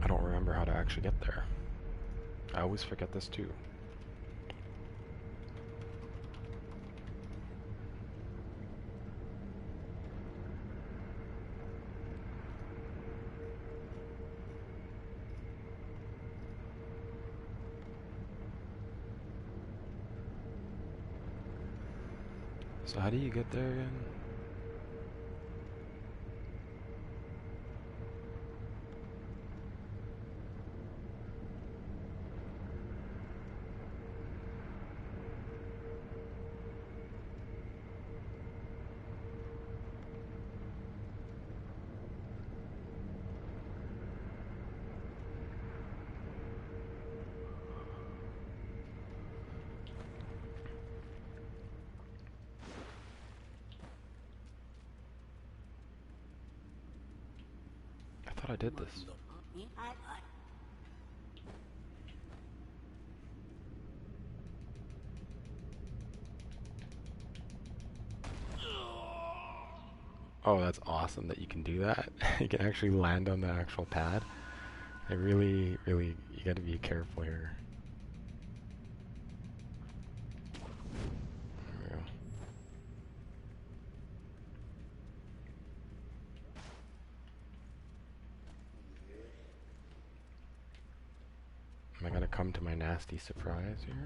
I don't remember how to actually get there. I always forget this too. So how do you get there again? I thought I did this. Oh, that's awesome that you can do that. You can actually land on the actual pad. I really, you gotta be careful here. There we go. Am I gonna come to my nasty surprise here?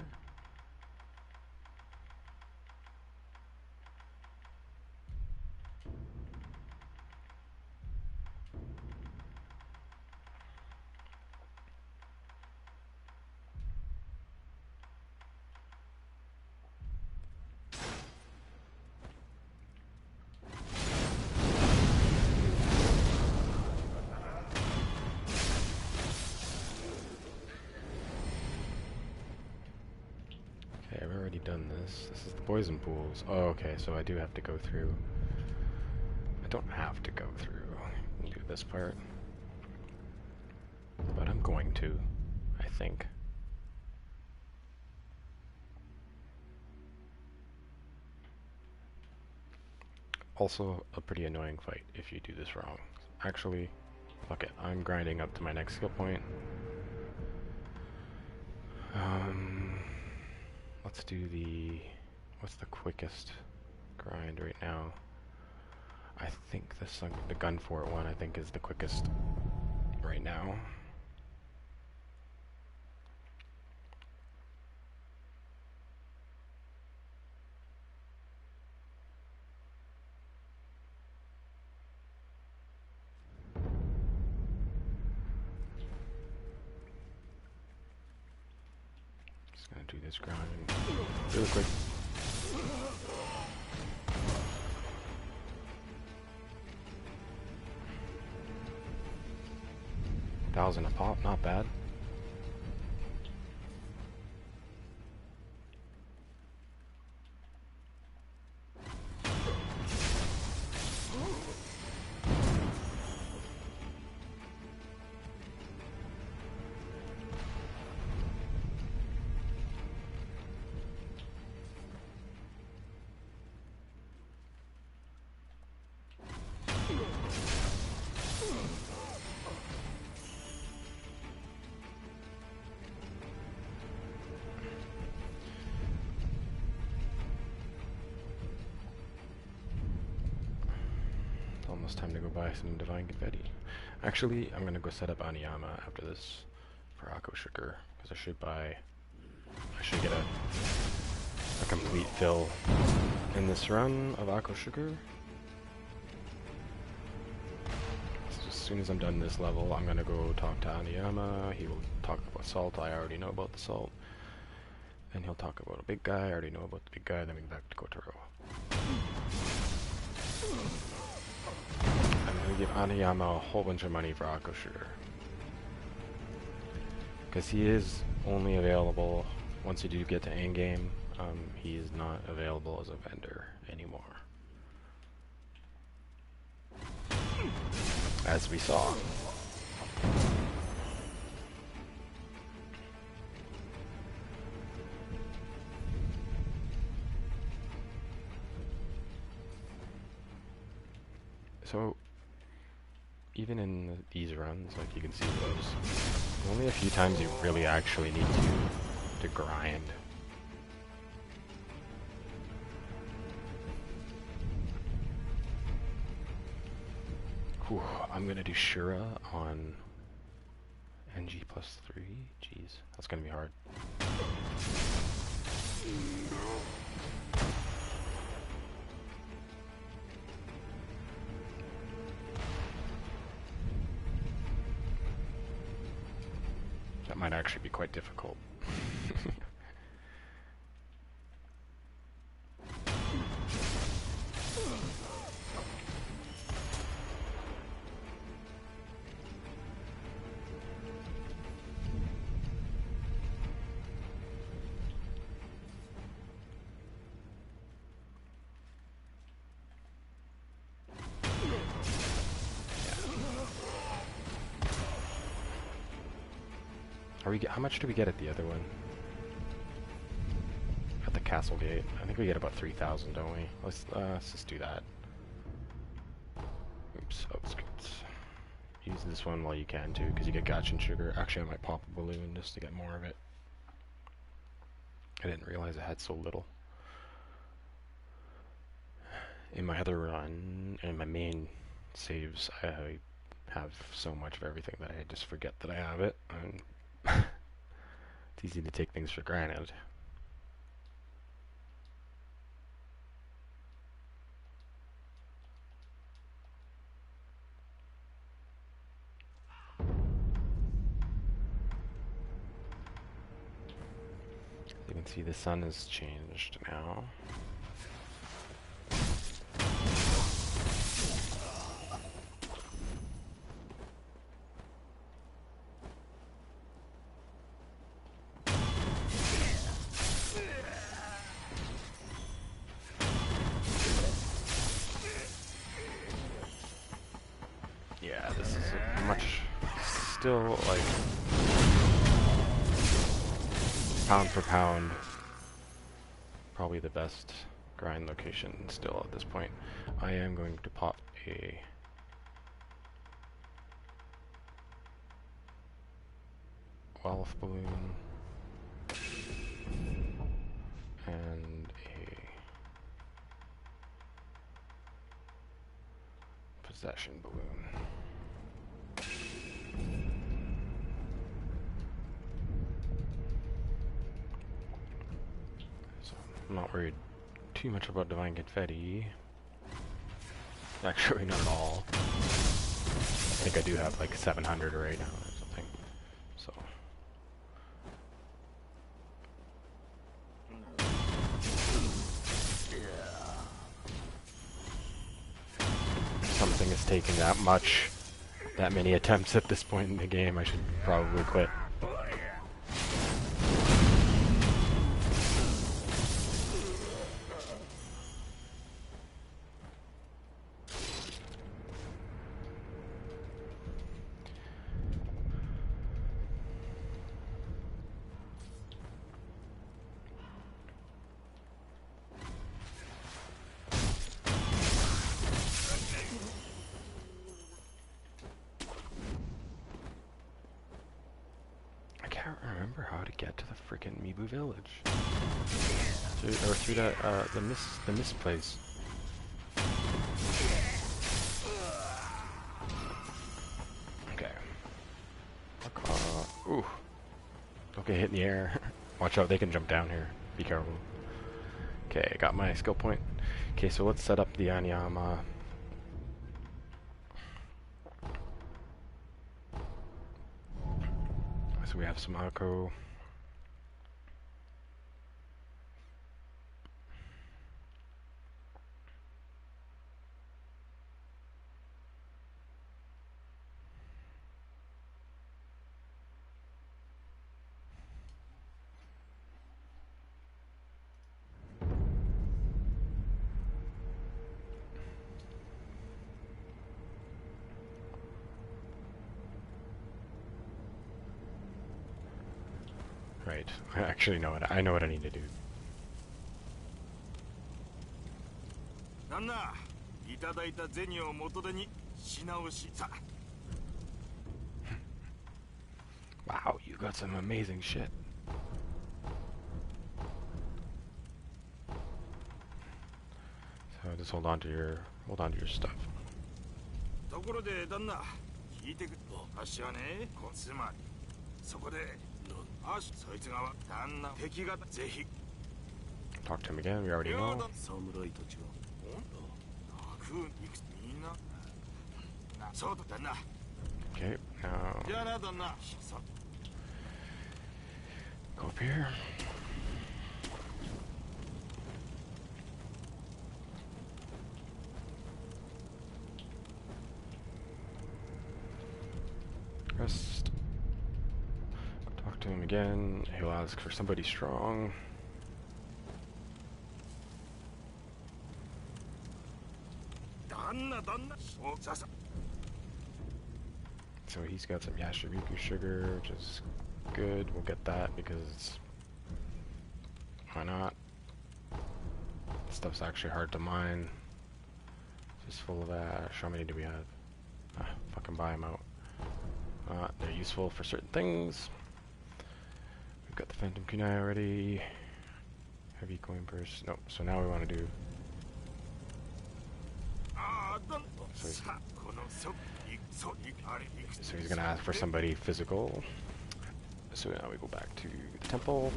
Okay, I've already done this. This is the poison pools. Oh, okay, so I do have to go through. I don't have to go through and do this part. But I'm going to, I think. Also, a pretty annoying fight if you do this wrong. Actually, fuck it, I'm grinding up to my next skill point. Let's do the... What's the quickest grind right now? I think the gun fort one, I think, is the quickest right now. Just gonna do this grind really quick. $1,000 a pop, not bad. Almost time to go buy some divine confetti. Actually, I'm gonna go set up Aniyama after this for Akko Sugar, because I should get a complete fill in this run of Akko Sugar. So as soon as I'm done this level, I'm gonna go talk to Aniyama. He will talk about salt. I already know about the salt. Then he'll talk about a big guy. I already know about the big guy. Then we go back to Kotaro. I'm gonna give Aniyama a whole bunch of money for Akko Sugar. Because he is only available once you do get to Endgame. He is not available as a vendor anymore. As we saw. So, even in these runs, like you can see, there's only a few times you really actually need to grind. Whew, I'm gonna do Shura on NG+3. Jeez, that's gonna be hard. That might actually be quite difficult. How much do we get at the other one? At the castle gate? I think we get about 3,000, don't we? Let's just do that. Oops, outskirts. Use this one while you can too, because you get gotcha and sugar. Actually, I might pop a balloon just to get more of it. I didn't realize I had so little. In my other run, in my main saves, I have so much of everything that I just forget that I have it. And it's easy to take things for granted. You can see the sun has changed now. Yeah, this is a much, still like, pound for pound, probably the best grind location still at this point. I am going to pop a Welp balloon and a possession balloon. So I'm not worried too much about divine confetti. Actually, not at all. I think I do have like 700 right now or something. So if something is taking that many attempts at this point in the game, I should probably quit. I can't remember how to get to the frickin' Mibu village. Through that the mist place. Okay. Ooh. Don't get hit in the air. Watch out, they can jump down here. Be careful. Okay, I got my skill point. Okay, so let's set up the Anyama. So we have some Akko. Right. I actually know what I know what I need to do. 旦那、いただいた銭を元手にし直しさ。Wow, you got some amazing shit. So just hold on to your stuff. ところで旦那、聞いてくれ。あっしはね、つまりそこで、そいつが旦那敵がぜひ。Talk to him again. We already know. 侍たちが。みんな。そうだ旦那。 Okay, now じゃあな旦那。 go up here. Rest. Talk to him again. He'll ask for somebody strong. So he's got some Yashiriku sugar, which is good. We'll get that because why not? This stuff's actually hard to mine. It's just full of ash. How many do we have? Fucking buy them out. They're useful for certain things. We've got the Phantom Kunai already. Heavy coin purse. Nope. So now we want to do. So he's gonna ask for somebody physical. So now we go back to the temple.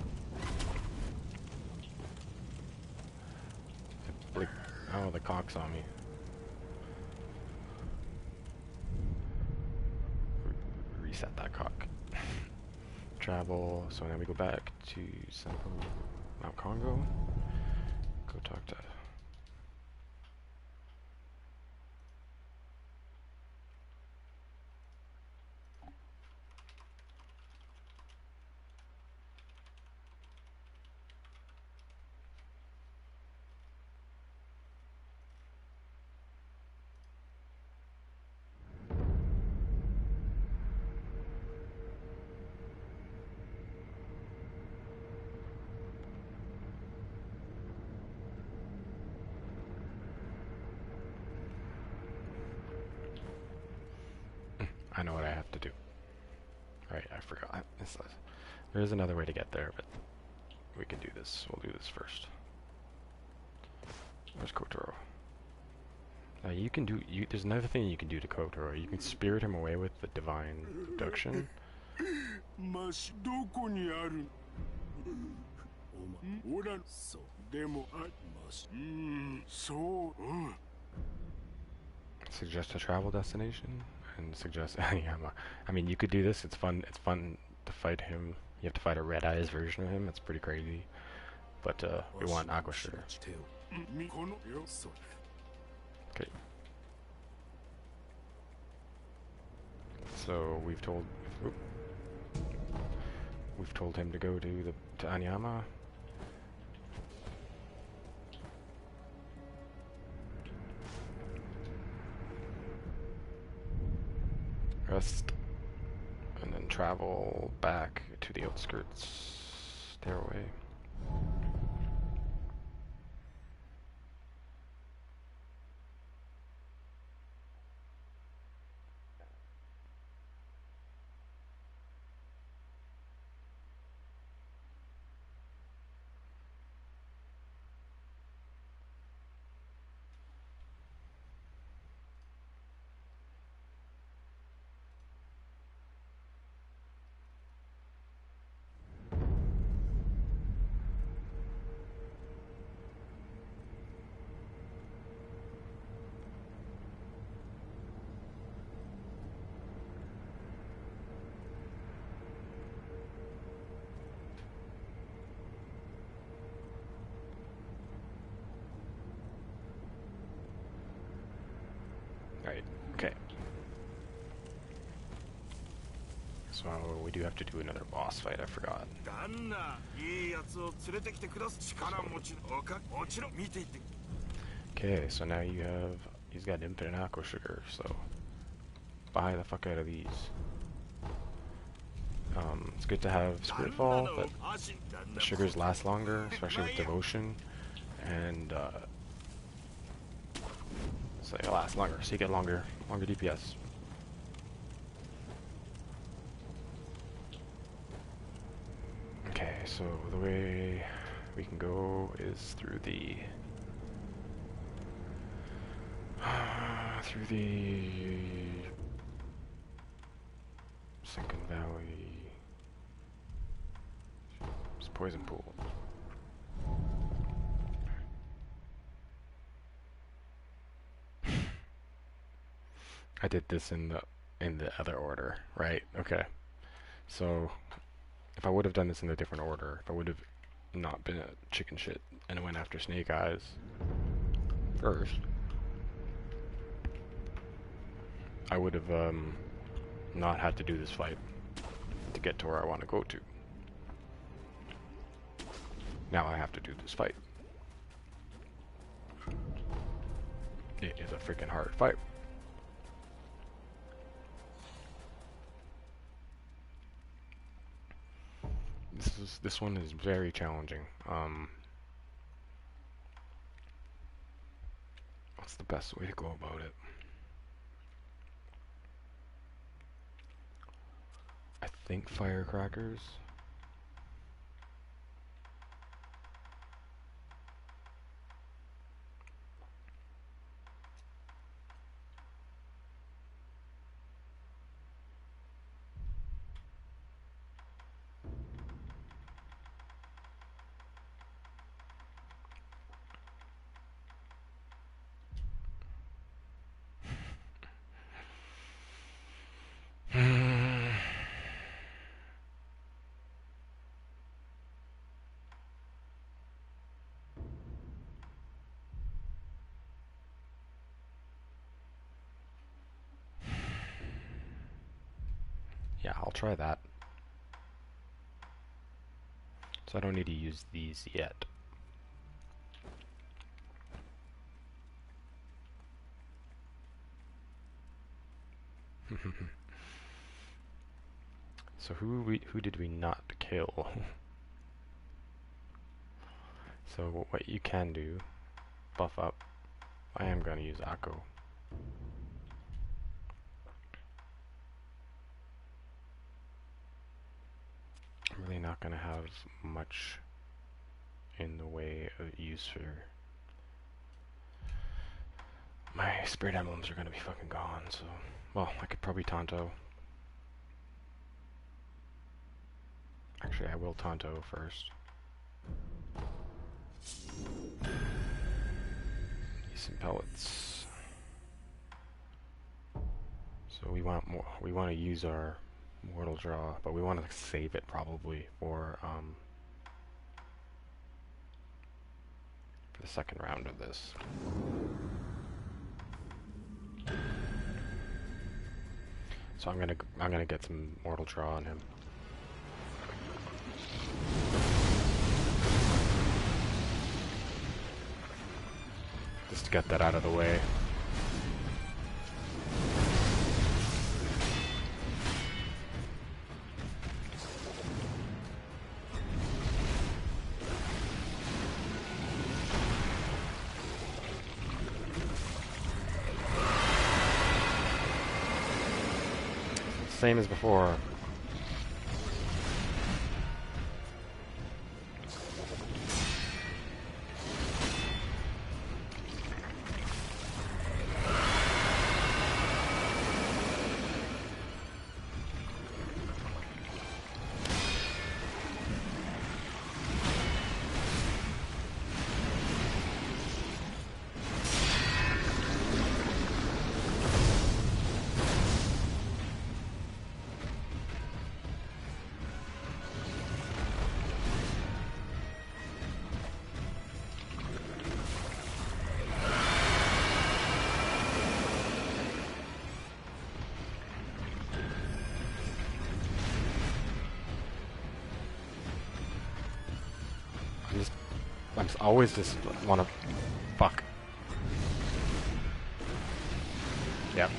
Oh, the cock's on me. Reset that cock. Travel. So now we go back to Central Mount Congo. Go talk to. I know what I have to do. Right, I forgot. There is another way to get there, but we can do this. We'll do this first. Where's Kotaro? You can do. There's another thing you can do to Kotaro. You can spirit him away with the divine abduction. Suggest a travel destination and suggest Aniyama. I mean, you could do this. It's fun. It's fun to fight him. You have to fight a Red Eyes version of him. It's pretty crazy. But we want Aqua Sugar. Okay. So we've told him to go to Aniyama. Rest, and then travel back to the outskirts stairway. Right, okay. So we do have to do another boss fight, I forgot. Okay, so now he's got infinite aqua sugar, so buy the fuck out of these. It's good to have Spirit Fall, but the sugars last longer, especially with Devotion, and so it lasts longer, so you get longer DPS. Okay, so the way we can go is through the Second Valley. It's Poison Pool. I did this in the other order, right? Okay. So if I would have done this in a different order, if I would have not been a chicken shit and went after Snake Eyes first, I would have not had to do this fight to get to where I want to go to. Now I have to do this fight. It is a freaking hard fight. This one is very challenging. What's the best way to go about it? I think firecrackers. Yeah, I'll try that. So I don't need to use these yet. So who did we not kill? So what you can do, buff up. I am gonna use Akko. I'm really not gonna have much in the way of use for my spirit emblems are gonna be fucking gone, so well, I could probably Tonto. Actually, I will Tonto first. Use some pellets. So we want more. We want to use our mortal draw, but we want to save it probably for the second round of this. So I'm gonna get some mortal draw on him. Just to get that out of the way. Same as before. I always just want to fuck. Yep.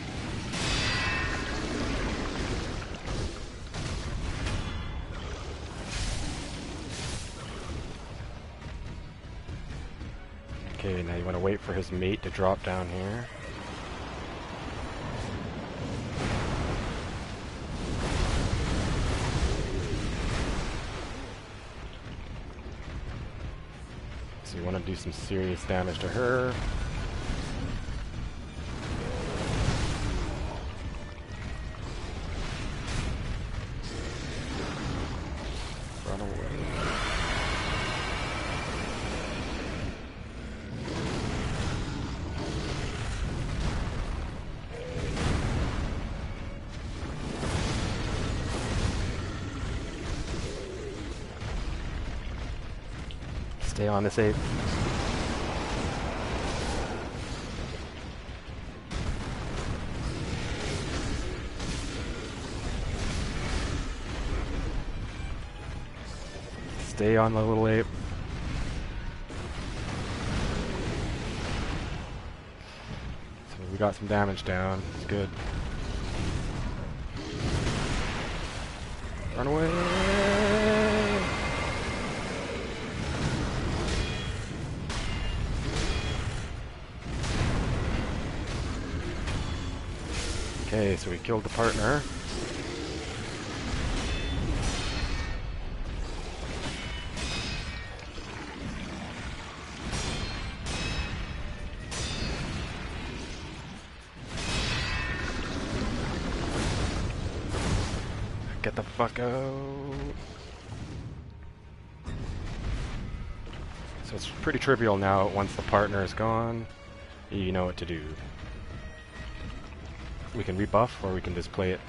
Okay, now you want to wait for his mate to drop down here. So you want to do some serious damage to her. Run away. Stay on this ape. Stay on the little ape. So we got some damage down. It's good. Run away! Okay, so we killed the partner. Get the fuck out. So it's pretty trivial now. Once the partner is gone, you know what to do. We can rebuff or we can just play it.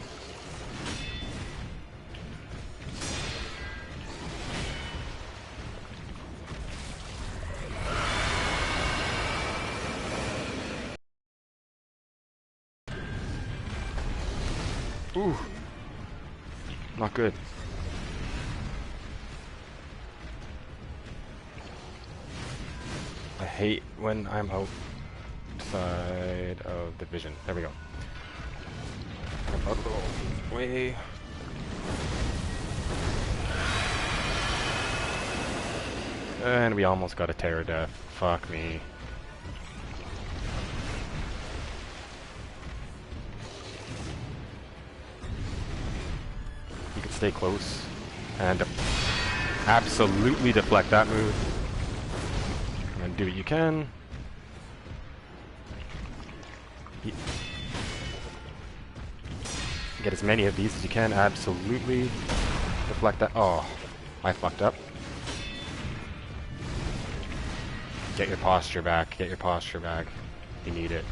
Ooh. Not good. I hate when I'm outside of the vision. There we go. Way. And we almost got a terror death. Fuck me. You can stay close and absolutely deflect that move. And do what you can. Get as many of these as you can. Absolutely deflect that. Oh, I fucked up. Get your posture back. Get your posture back. You need it.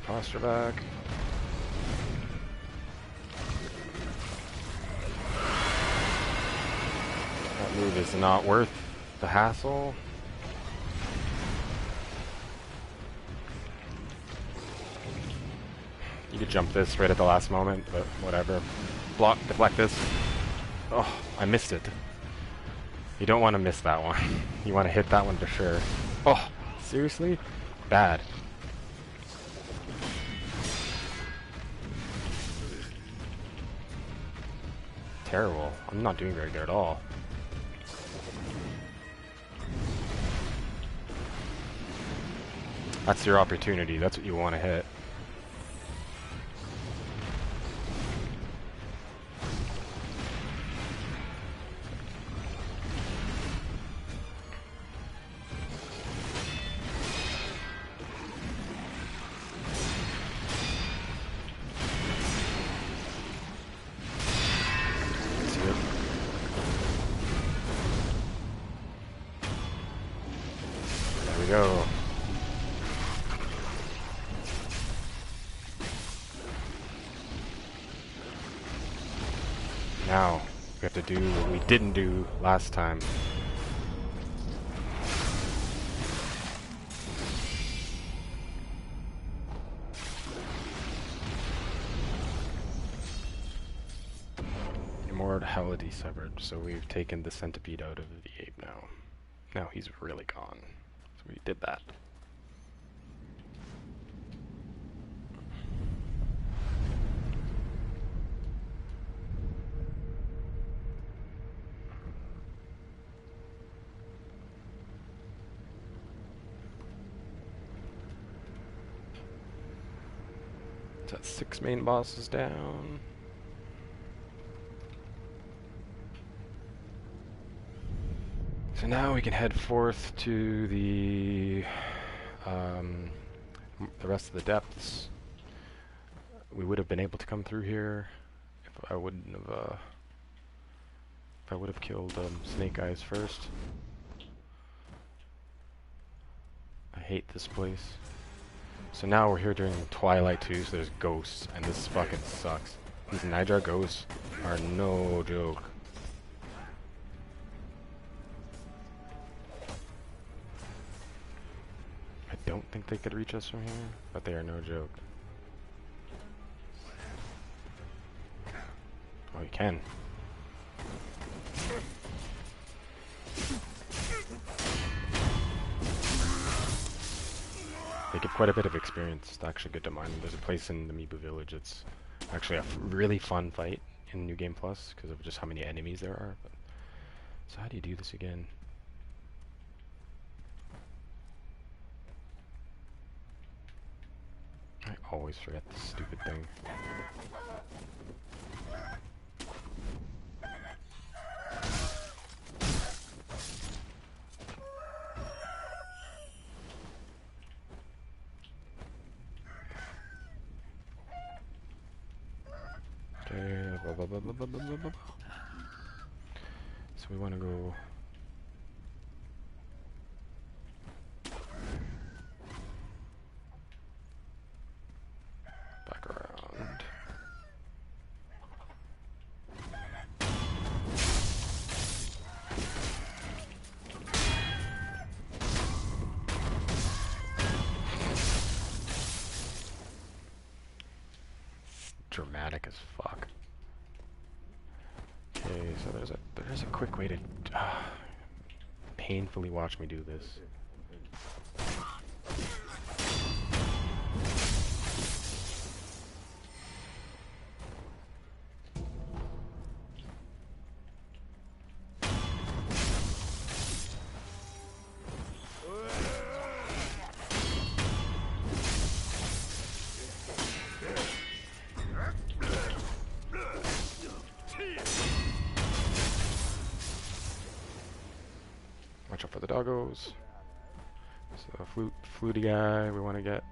Posture back. That move is not worth the hassle. You could jump this right at the last moment, but whatever. Block, deflect this. Oh, I missed it. You don't want to miss that one. You want to hit that one for sure. Oh, seriously? Bad. Terrible. I'm not doing very good at all. That's your opportunity. That's what you want to hit. Go. Now, we have to do what we didn't do last time. Horde Hality severed, so we've taken the centipede out of the ape now. Now he's really gone. So we did that. So that's 6 main bosses down. So now we can head forth to the rest of the depths. We would have been able to come through here if I wouldn't have if I would have killed Snake Eyes first. I hate this place. So now we're here during Twilight too, so there's ghosts, and this fucking sucks. These Nidra ghosts are no joke. I don't think they could reach us from here, but they are no joke. Oh, you can. They give quite a bit of experience. It's actually good to mine. There's a place in the Mibu village. It's actually a really fun fight in New Game Plus because of just how many enemies there are. But, so how do you do this again? I always forget this stupid thing. Okay, blah, blah, blah, blah, blah, blah, blah, blah. So we want to go back around. Dramatic as fuck. Okay, so there's a quick way to painfully watch me do this. Watch out for the doggos. So fluty guy we want to get.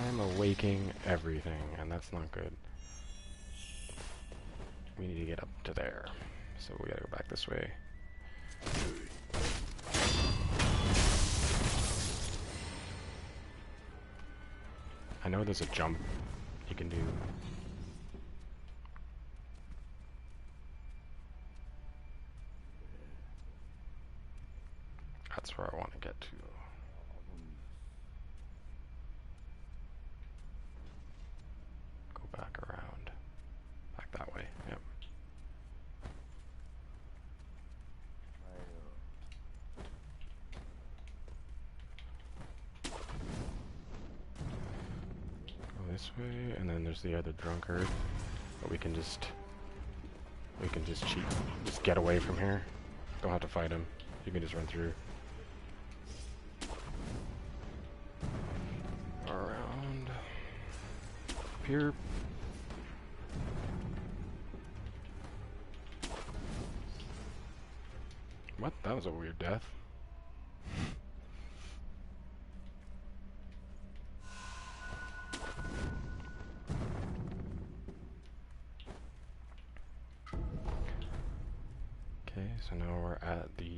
I'm awaking everything, and that's not good. We need to get up to there. So we gotta go back this way. I know there's a jump you can do. That's where I want to get to. Go back around. Back that way, yep. Go this way, and then there's the other drunkard. But we can just cheat. Just get away from here. Don't have to fight him. You can just run through. Around. Up here. What? That was a weird death. So now we're at the...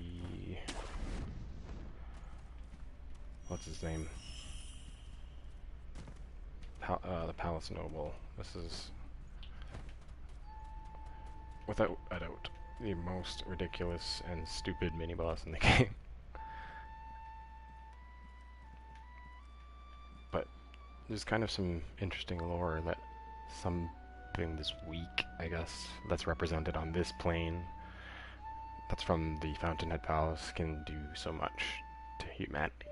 what's his name? The Palace Noble. This is, without a doubt, the most ridiculous and stupid mini-boss in the game. But there's kind of some interesting lore that something this weak, I guess, that's represented on this plane, that's from the Fountainhead Palace, can do so much to humanity.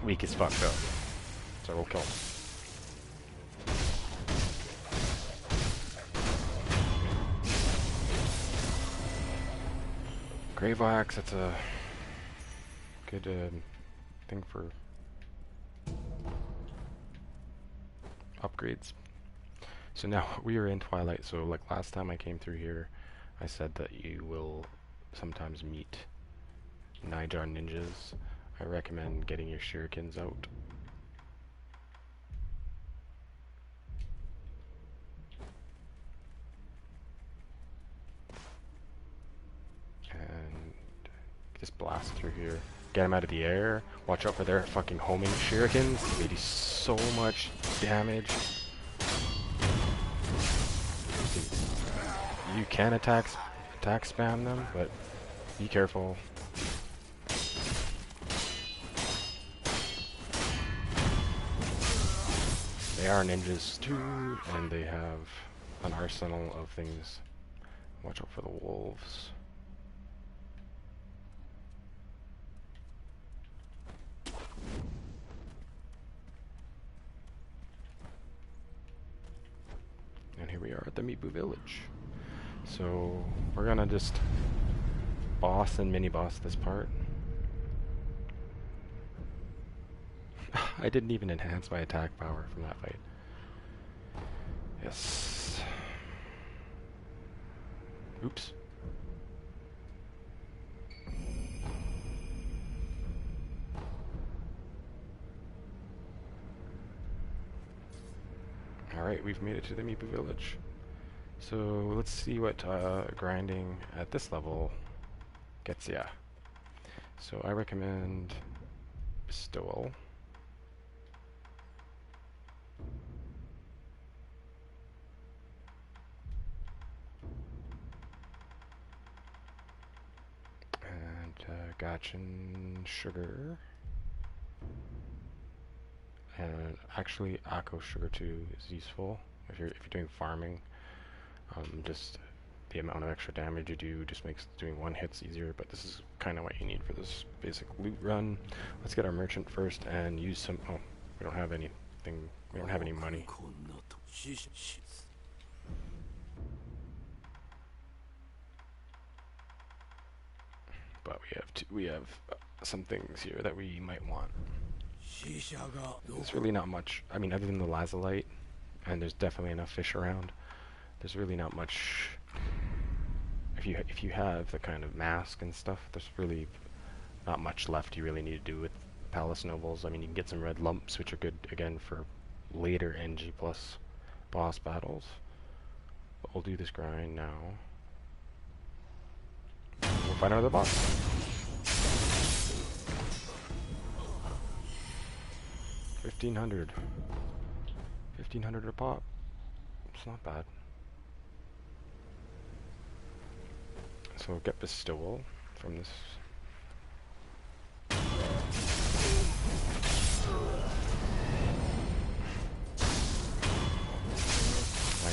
Weak as fuck though. So we'll kill him. Grave Axe, that's a good thing for upgrades. So now we are in Twilight, so like last time I came through here, I said that you will sometimes meet Nijar ninjas. I recommend getting your shurikens out. And just blast through here. Get them out of the air. Watch out for their fucking homing shurikens. They do so much damage. You can attack spam them, but be careful. They are ninjas too, and they have an arsenal of things. Watch out for the wolves. And here we are at the Mibu village. So we're gonna just boss and mini boss this part. I didn't even enhance my attack power from that fight. Yes. Oops. Alright, we've made it to the Mibu village. So let's see what grinding at this level gets ya. So I recommend bestowal. And Gachin sugar. And actually Akko sugar too is useful if you're doing farming. Just the amount of extra damage you do just makes doing one hits easier, but this is kind of what you need for this basic loot run. Let's get our merchant first and use some... oh, we don't have anything, we don't have any money. But we have some things here that we might want. There's really not much, I mean, other than the lazulite, and there's definitely enough fish around. There's really not much. If you have the kind of mask and stuff, there's really not much left you really need to do with Palace Nobles. I mean, you can get some red lumps, which are good again for later NG plus boss battles. But we'll do this grind now. We'll find another boss. 1500. 1500 a pop. It's not bad. So we'll get bestowal from this.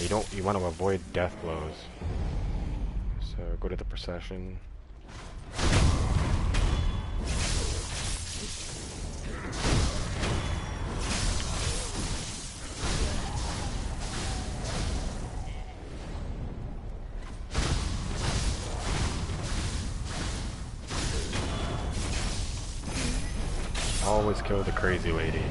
Now you want to avoid death blows. So go to the procession. Always kill the crazy lady.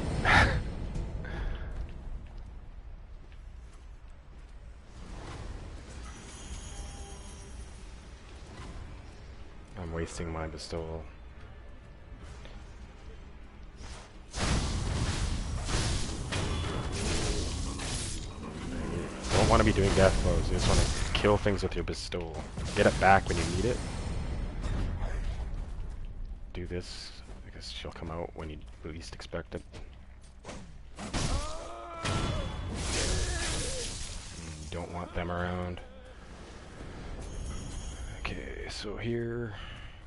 I'm wasting my bestowal. Don't want to be doing death blows, you just want to kill things with your pistol. Get it back when you need it. Do this, because she'll come out when you least expect it. You don't want them around. Okay, so here,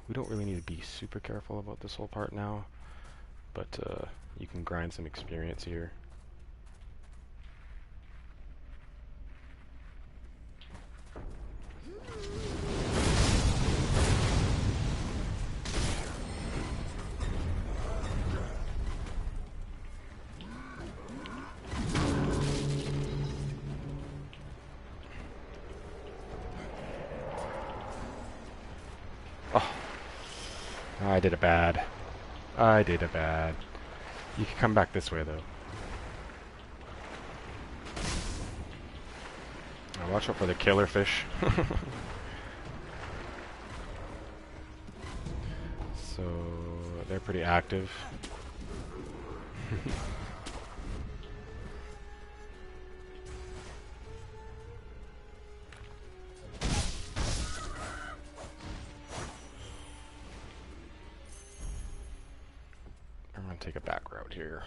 we don't really need to be super careful about this whole part now, but you can grind some experience here. I did it bad. I did it bad. You can come back this way, though. Now watch out for the killer fish. So, they're pretty active. Take a back route here.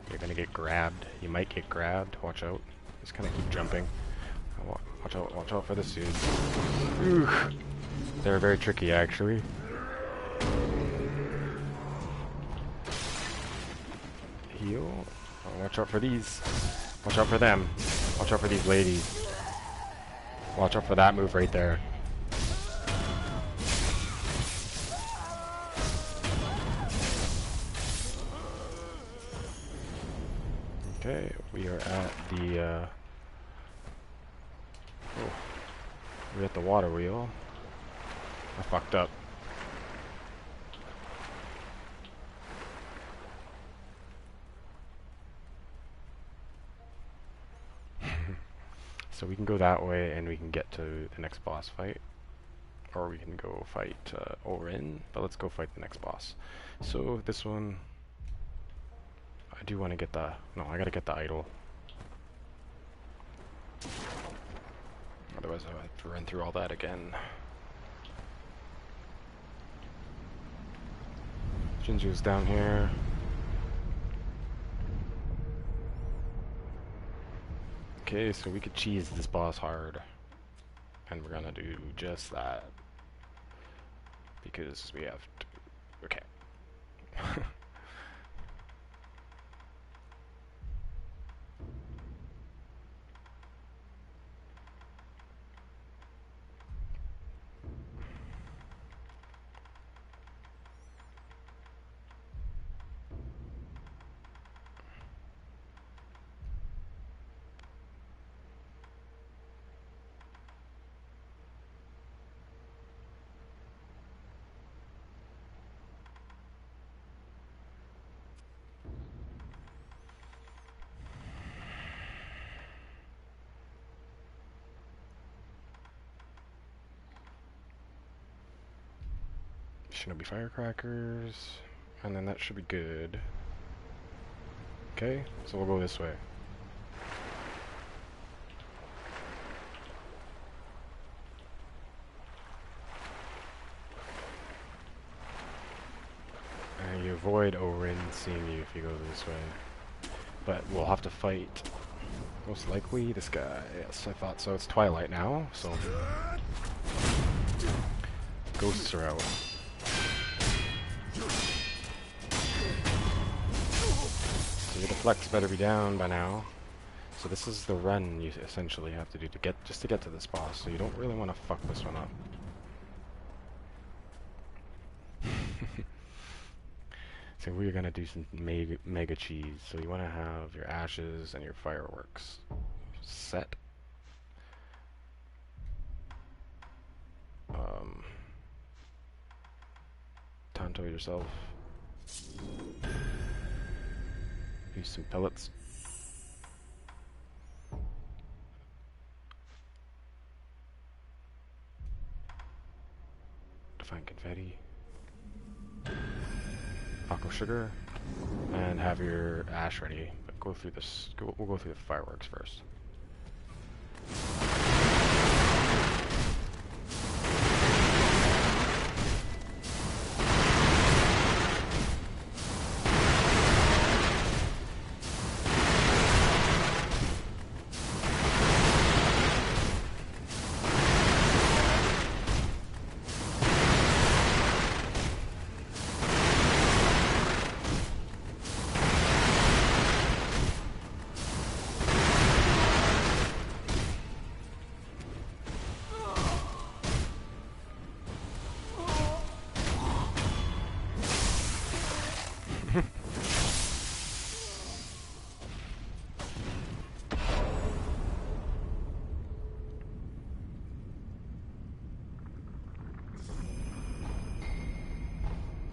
You're gonna get grabbed. You might get grabbed. Watch out. Just kind of keep jumping. Watch out for this dude. Ooh. They're very tricky, actually. Heal. Oh, watch out for these. Watch out for them. Watch out for these ladies. Watch out for that move right there. Okay, we are at the we're at the water wheel. I fucked up. So we can go that way and we can get to the next boss fight. Or we can go fight Orin, but let's go fight the next boss. So this one, I do want to get the... No, I gotta get the idol. Otherwise I'll have to run through all that again. Jinju's down here. Okay, so we could cheese this boss hard. And we're gonna do just that. Because we have to... Okay. Shinobi firecrackers, and then that should be good. Okay, so we'll go this way. And you avoid Orin seeing you if you go this way. But we'll have to fight, most likely, this guy. Yes, I thought so. It's Twilight now, so... Ghosts are out. So your deflects better be down by now. So this is the run you essentially have to do to get to get to this boss. So you don't really want to fuck this one up. So we're gonna do some mega cheese. So you want to have your ashes and your fireworks set. Tanto yourself. Use some pellets. Define confetti. Aqua sugar. And have your ash ready. But go through this. We'll go through the fireworks first.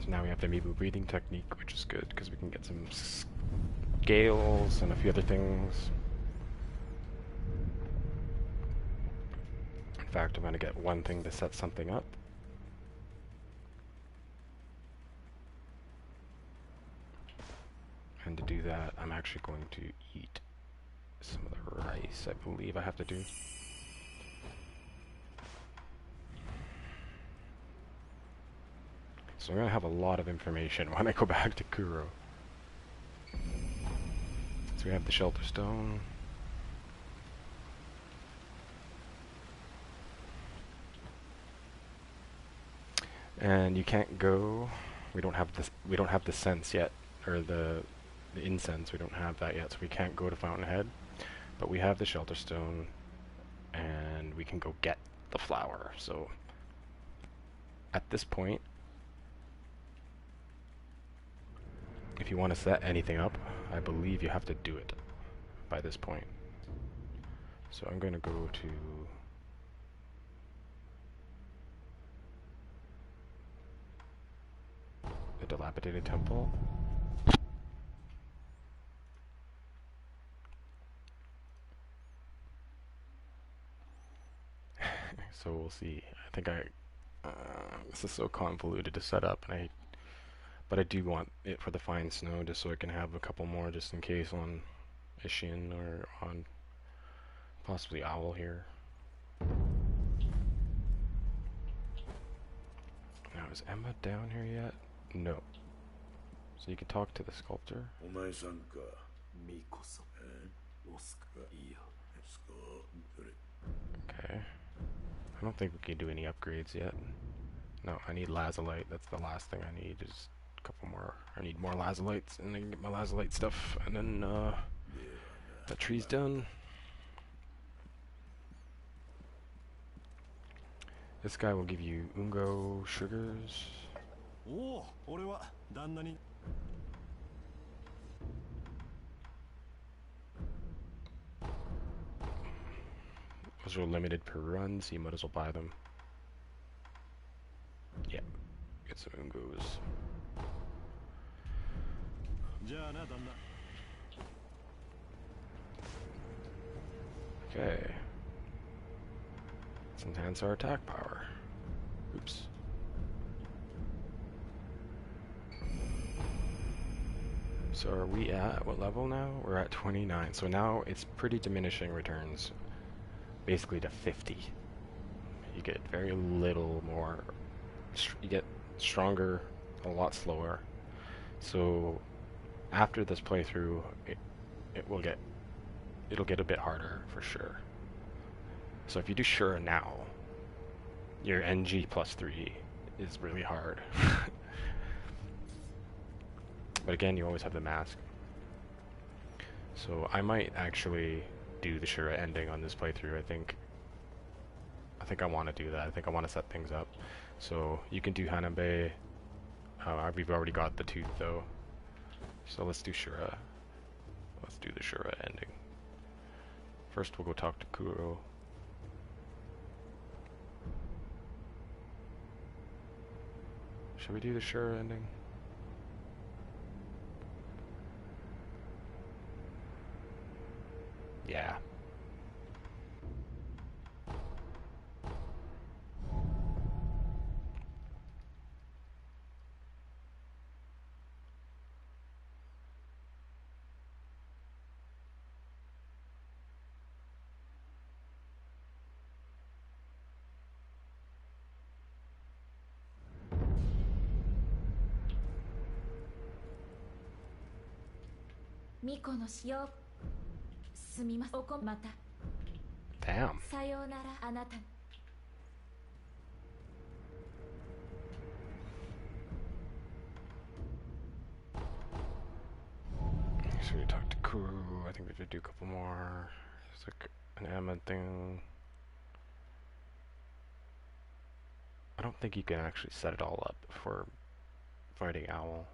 So now we have the Mibu breathing technique, which is good because we can get some scales and a few other things. In fact, I'm going to get one thing to set something up. And to do that, I'm actually going to eat some of the rice, I believe I have to do. So I'm going to have a lot of information when I go back to Kuro. So we have the shelter stone. And you can't go. We don't have this. We don't have the sense yet, or the incense. We don't have that yet, so we can't go to Fountainhead. But we have the shelter stone, and we can go get the flower. So at this point, if you want to set anything up, I believe you have to do it by this point. So I'm going to go to the dilapidated temple. So we'll see. I think this is so convoluted to set up, and but I do want it for the fine snow just so I can have a couple more just in case on Ishin or on possibly Owl here. Now, is Emma down here yet? No. So you can talk to the sculptor. Okay. I don't think we can do any upgrades yet. No, I need lazulite. That's the last thing I need. Is a couple more. I need more lazulites, and then get my lazulite stuff, and then that tree's done. This guy will give you ungo sugars. Those are limited per run, so you might as well buy them. Yeah, get some ungos. Okay. Let's enhance our attack power. Oops. So are we at what level now? We're at 29. So now it's pretty diminishing returns. Basically to 50. You get very little more. You get stronger a lot slower. So after this playthrough, it'll get a bit harder for sure. So if you do Shura now, your NG +3 is really hard. But again, you always have the mask. So I might actually do the Shura ending on this playthrough. I think I want to do that. I think I want to set things up. So you can do Hanabe. We've already got the tooth though. So let's do Shura. Let's do the Shura ending. First we'll go talk to Kuro. Should we do the Shura ending? Yeah. Damn. So we talked to Kuro. I think we should do a couple more. There's like an Emma thing. I don't think you can actually set it all up for fighting Owl.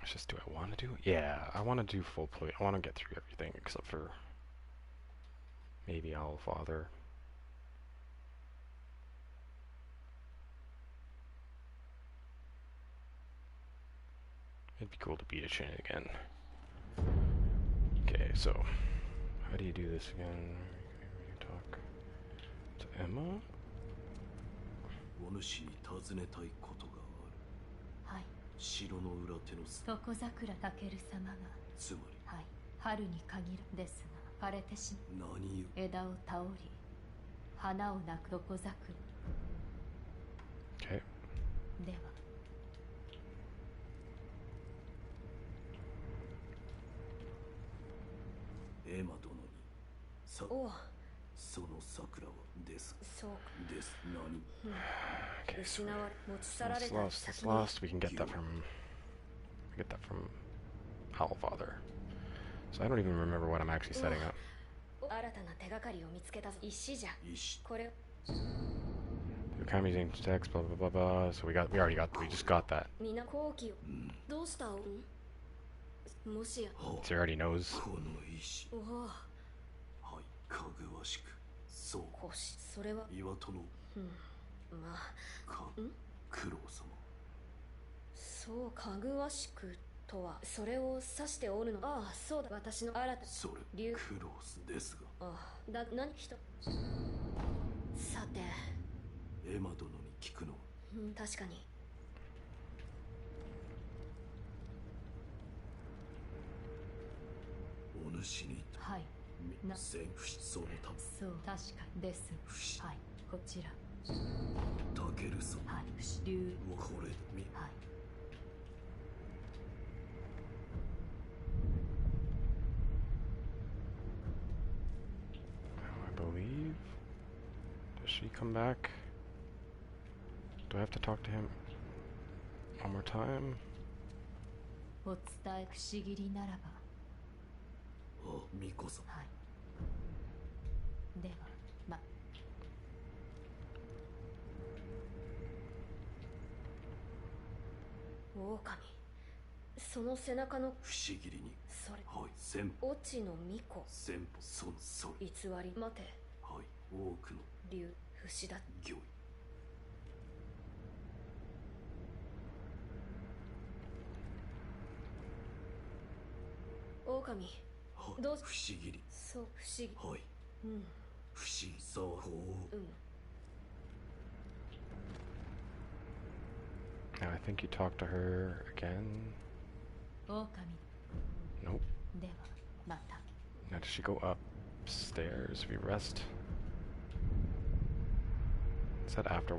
It's just, do I want to do it? Yeah, I want to do full play. I want to get through everything except for Maybe Owl Father. It'd be cool to beat a chin again. Okay, so how do you do this again? You talk to Emma? お主に尋ねたいことがある。はい。城の裏手の床桜たける様が、つまりはい、春に限るですが枯れてしまう。何よ。枝を倒り花を鳴く床桜。 Okay. ではエマ殿にさおう、その桜はですそうか。です何 Okay, 失われ持ち去 so ら that's れた lost, that's lost. We can get that from Owl Father. So I don't even remember what I'm actually setting up. 新たな手がかりを見つけたぞ。石じゃ。石これ I'm using text, blah blah blah blah. So we just got that. みな後期をどうしたもしやHe already knows. この石おおはいかぐわしくそう腰それは岩戸のまあか苦労様そうかぐわしくとはそれを指しておるの。ああそうだ私の新たそれ竜クロスですがああだ何人さてエマ殿に聞くのは確かにお主にはい、な戦不死のためそう確かです。不死はい、こちら。たけるさはい、竜。これみはい。I believe. Does she come back? Do I have to talk to him one more time? お伝えくし切りならば。あ巫女さんはい。では、ま。狼その背中の不思議にそれはい先オチの巫女先歩それ偽り待てはい多くの竜不死だ御意狼はいどう不思議にそう不思議はいうん不思議さはこう Now I think you talk to her again. 狼。 Nope. では、また。 Now does she go upstairs? We rest. Is that after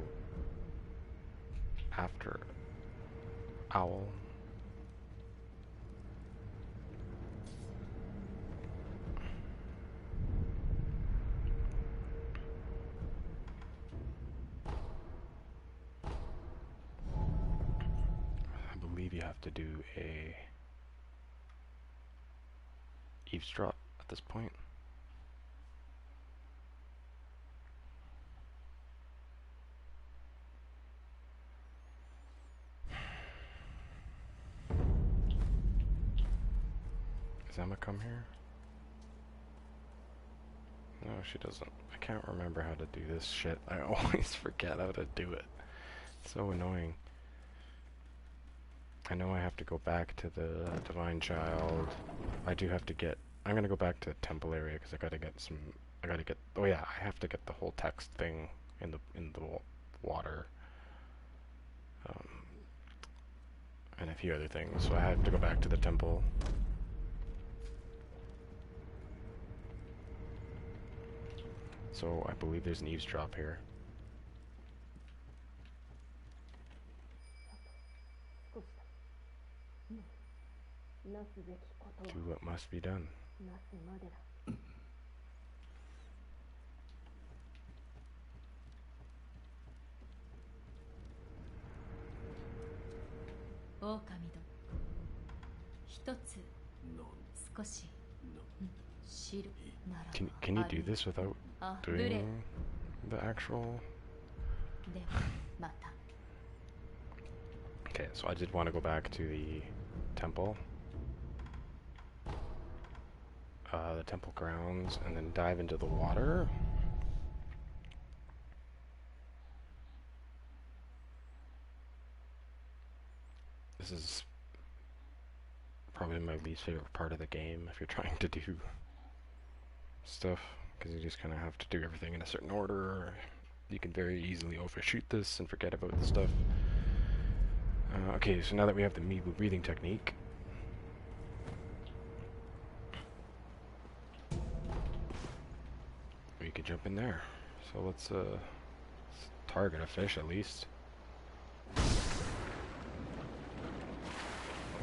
Owl? I believe you have to do a eavesdrop at this point. Does Emma come here? No, she doesn't. I can't remember how to do this shit. I always forget how to do it. It's so annoying. I know I have to go back to the Divine Child. I do have to get... I'm gonna go back to the temple area because I gotta get some... Oh yeah, I have to get the whole text thing in the water. And a few other things, so I have to go back to the temple. So I believe there's an eavesdrop here. Do what must be done. なすまでだ狼殿。一つなん少し知るならば。 Can you do this without あ、ルレ。 doing the actual... では、また。 Okay, so I did want to go back to the temple. the temple grounds and then dive into the water. This is probably my least favorite part of the game if you're trying to do stuff, because you just kind of have to do everything in a certain order. You can very easily overshoot this and forget about the stuff. Okay, so now that we have the Mibu breathing technique, we can jump in there. So let's target a fish at least.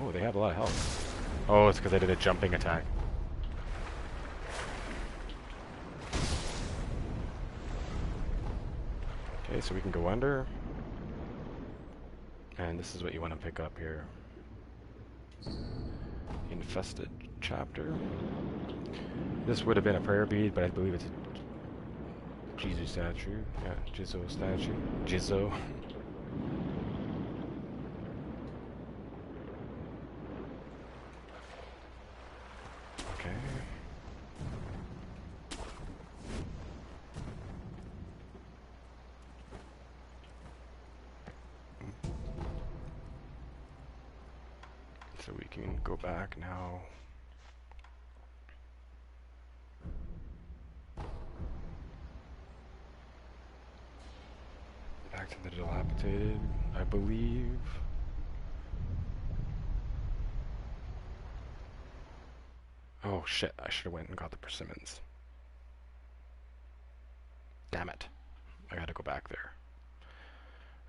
Oh, they have a lot of health. Oh, it's because I did a jumping attack. Okay, so we can go under. And this is what you want to pick up here. Infested chapter. This would have been a prayer bead, but I believe it's a Jizo statue. Yeah, Jizo statue. Jizo. Okay. So we can go back now. Back to the dilapidated, I believe. Oh shit, I should have went and got the persimmons. Damn it. I gotta go back there.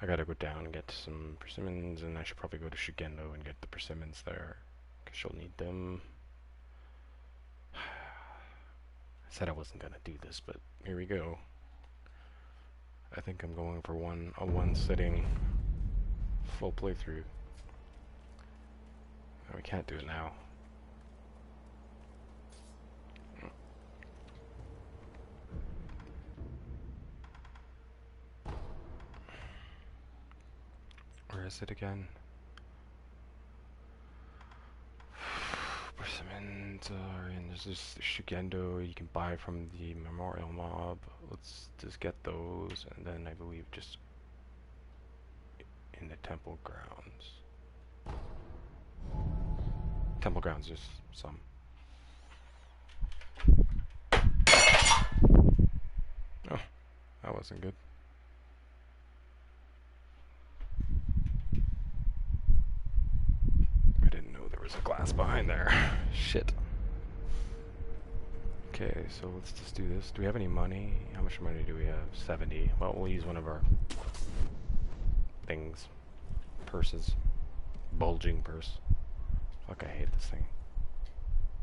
I gotta go down and get some persimmons, and I should probably go to Shigendo and get the persimmons there, because she'll need them. I said I wasn't gonna do this, but here we go. I think I'm going for a one sitting full playthrough. Oh, we can't do it now. Where is it again? Persimmons are in. There's this Shigendo you can buy from the memorial mob. Let's just get those, and then I believe just in the temple grounds. Temple grounds, just some. Oh, that wasn't good. I didn't know there was a glass behind there. Shit. Okay, so let's just do this. Do we have any money? How much money do we have? 70. Well, we'll use one of our things. Purses. Bulging purse. Fuck, I hate this thing.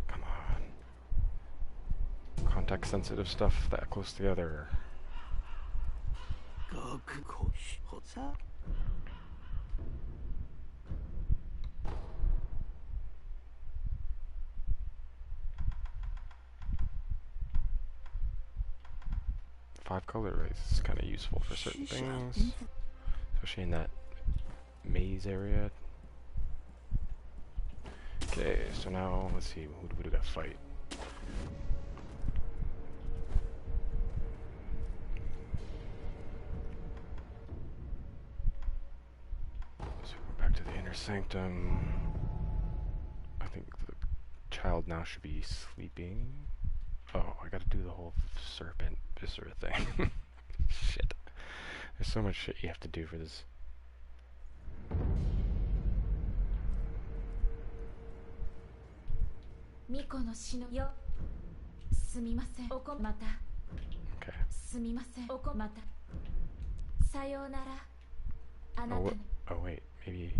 Come on. Context sensitive stuff that close together. 5 color rays is kind of useful for certain things, especially in that maze area. Okay, so now let's see, who do we got to fight? So we're back to the inner sanctum. I think the child now should be sleeping. Oh, I gotta do the whole serpent viscera thing. Shit. There's so much shit you have to do for this. Okay. Oh wait, maybe.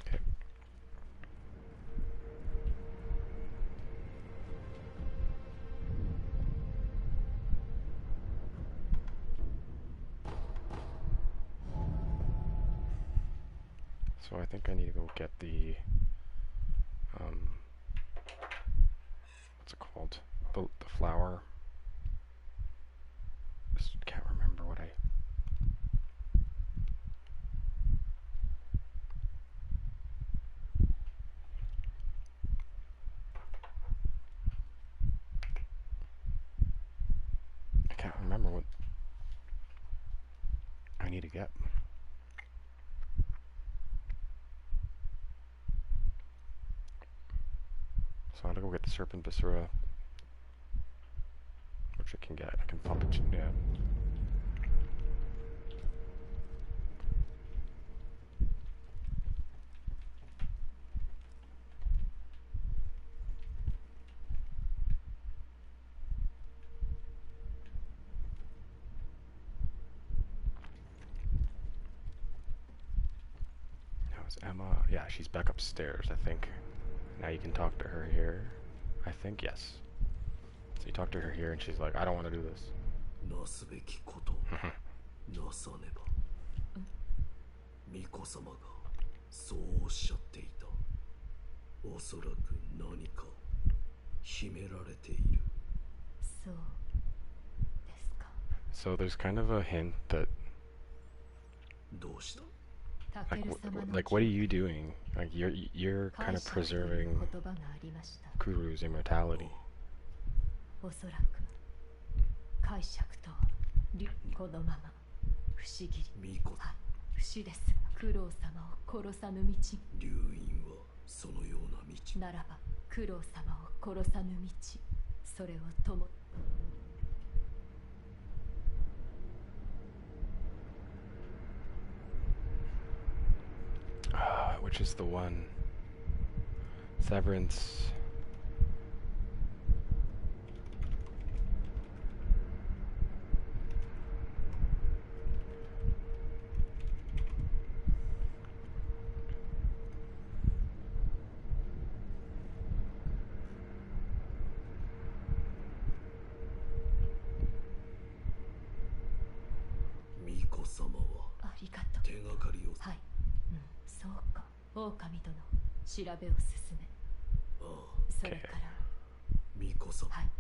Okay. So I think I need to go get the what's it called? The flower. Just can't remember what I. I can't remember what I need to get. So I'm gonna go get the Serpent Viscera, which I can get. I can pop it. Yeah. Emma, yeah, she's back upstairs, I think. Now you can talk to her here. I think, yes. So you talk to her here and she's like, I don't want to do this. なすべきことなさねば。巫女様がそうおっしゃっていた。おそらく何か秘められている。そうですか。 So there's kind of a hint that どうした？ like what are you doing? Like you're kind of preserving Kuru's immortality. おそらく解釈とはこのまま不思議巫女、はい、不死ですが九郎様を殺さぬ道流因はそのような道ならば九郎様を殺さぬ道それをとも Which is the one? Severance.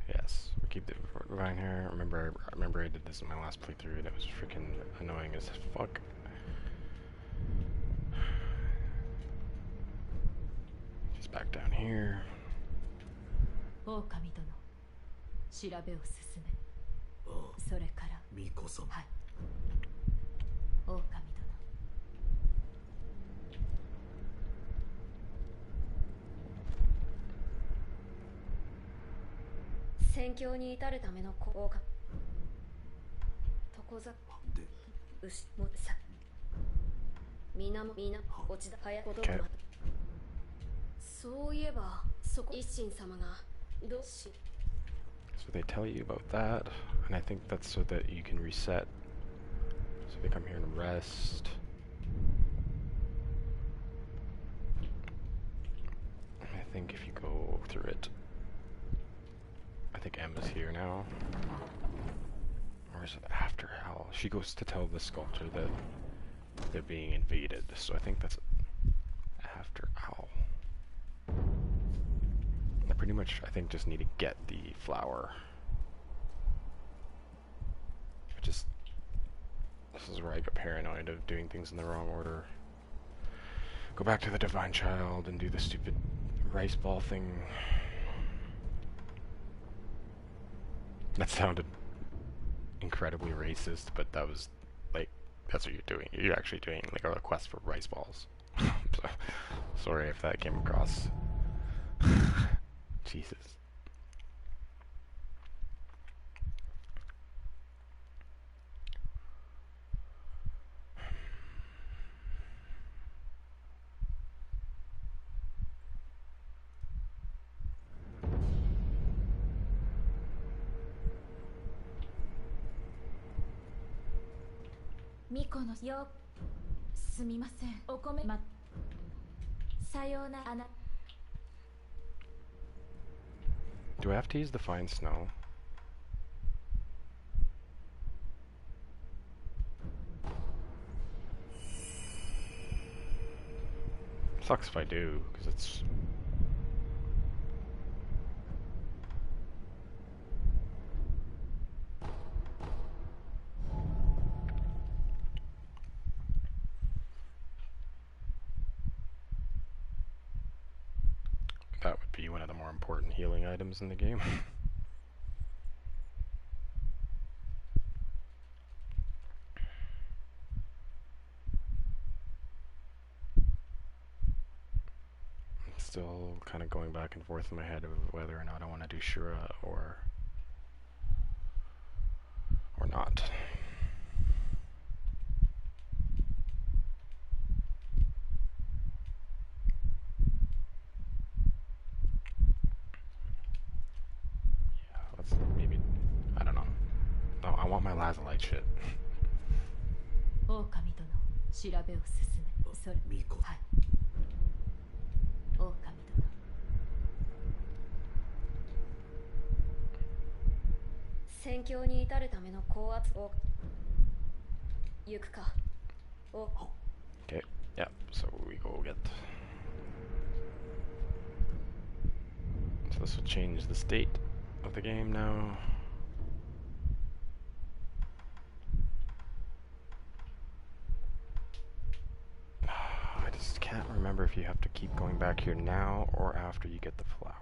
Yes, we keep it right here. I remember I did this in my last playthrough and it was freaking annoying as fuck. She's back down here. 狼殿調べを進めそれから巫女様はい狼殿戦況に至るための効果床座で牛もさ皆も皆落ちだ早ことまそういえばそこ一心様がどうし So they tell you about that, and I think that's so that you can reset. So they come here and rest. I think if you go through it, I think Emma's here now. Or is it after Hal? She goes to tell the sculptor that they're being invaded, so I think that's after Hal. I pretty much, I think, just need to get the flower. This is where I get paranoid of doing things in the wrong order. Go back to the Divine Child and do the stupid rice ball thing. That sounded incredibly racist, but that was, like, that's what you're doing. You're actually doing, like, a request for rice balls. So, sorry if that came across. Jesus. Mikoのよすみませんお米まさようなら Do I have to use the fine snow? Sucks if I do, because it's be one of the more important healing items in the game. Still kind of going back and forth in my head of whether or not I want to do Shura or not. Yeah, let's maybe, I don't know. No, I want my Lazulite shit. 狼殿、調べを進め。それ、巫女。はい。狼殿。戦況に至るための高圧を行くか。お。Okay, yeah, so we go get. So this will change the state of the game now. I just can't remember if you have to keep going back here now or after you get the flower.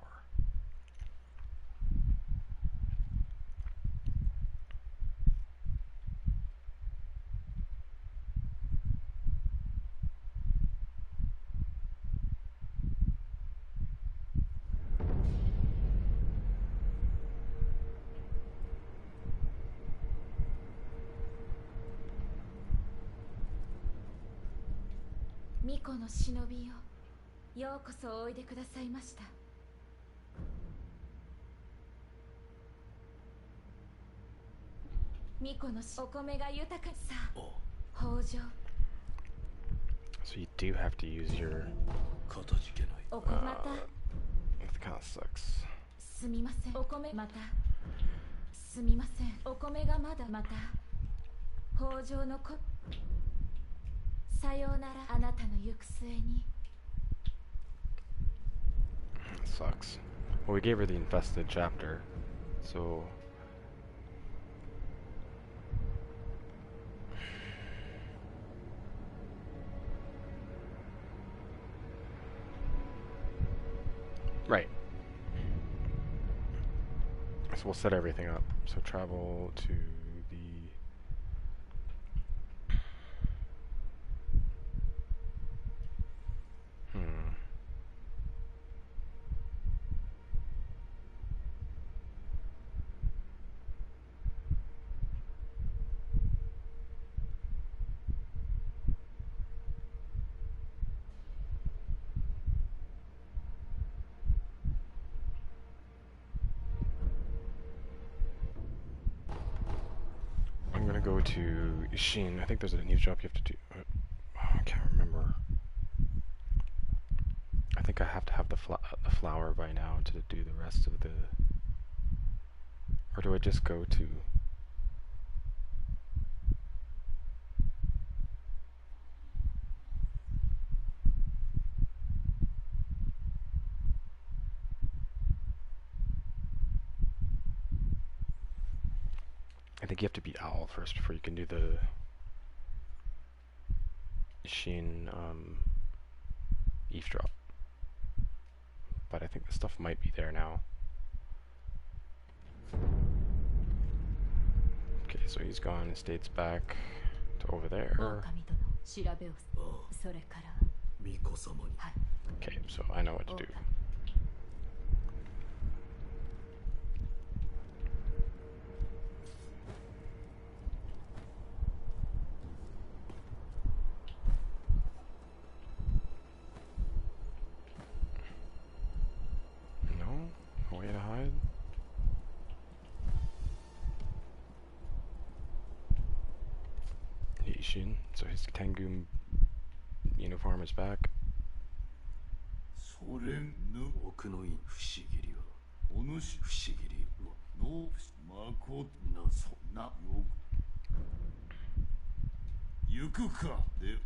巫女の忍びよ、ようこそおいでくださいました。巫女のお米が豊かさ、豊穣。So you do have to use your. かたじけない。お米また。It kind of sucks. すみません。お米また。すみません。お米がまだまた。豊穣のこ。さようなら、あなたの行く末に。It sucks. Well, we gave her the infested chapter, so. Right. So we'll set everything up. So travel to the. I'm gonna go to Ishin. I think there's a new job you have to do. I can't remember. I think I have to have the flower by now to do the rest of the. Or do I just go to? I think you have to beat Owl first before you can do the Ishin eavesdrop. But I think the stuff might be there now. Okay, so he's gone. His state's back to over there. 狼殿、調べを。それから。巫女様に。はい。Okay, so I know what to do. No way to hide. Ishin, so his Tengu uniform is back. それぬ奥の院不思議りはお主不思議りはのまこなそなよ行くかで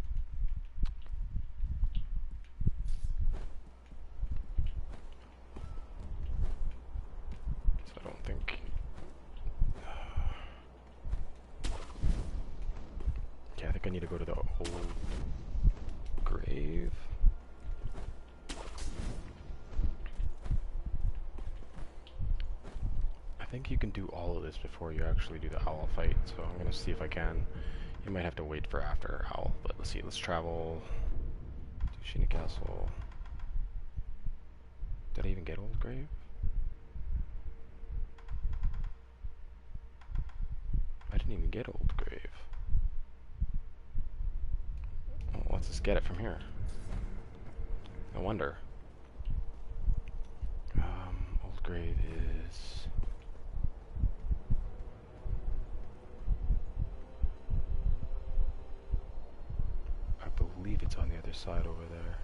So I don't think. Okay, I think I need to go to the old grave. think you can do all of this before you actually do the owl fight, so I'm gonna see if I can. You might have to wait for after owl, but let's see. Let's travel to Sheena Castle. Did I even get Old Grave? I didn't even get Old Grave. Well, let's just get it from here. No wonder. Old Grave is... I believe it's on the other side over there.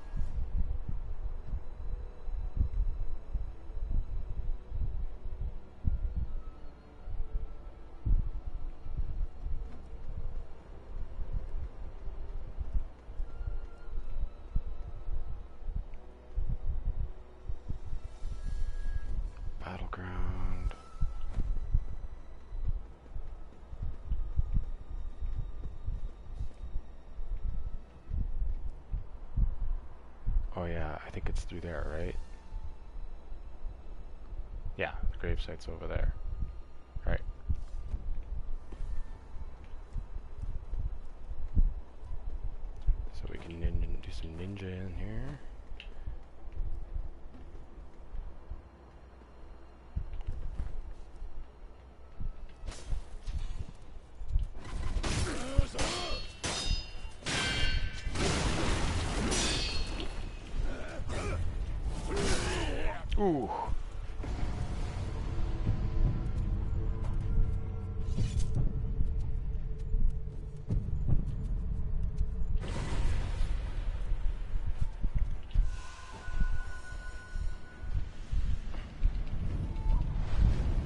Battleground. Oh yeah, I think it's through there, right? Yeah, the gravesite's over there. Right. So we can do some ninja in here. Ooh.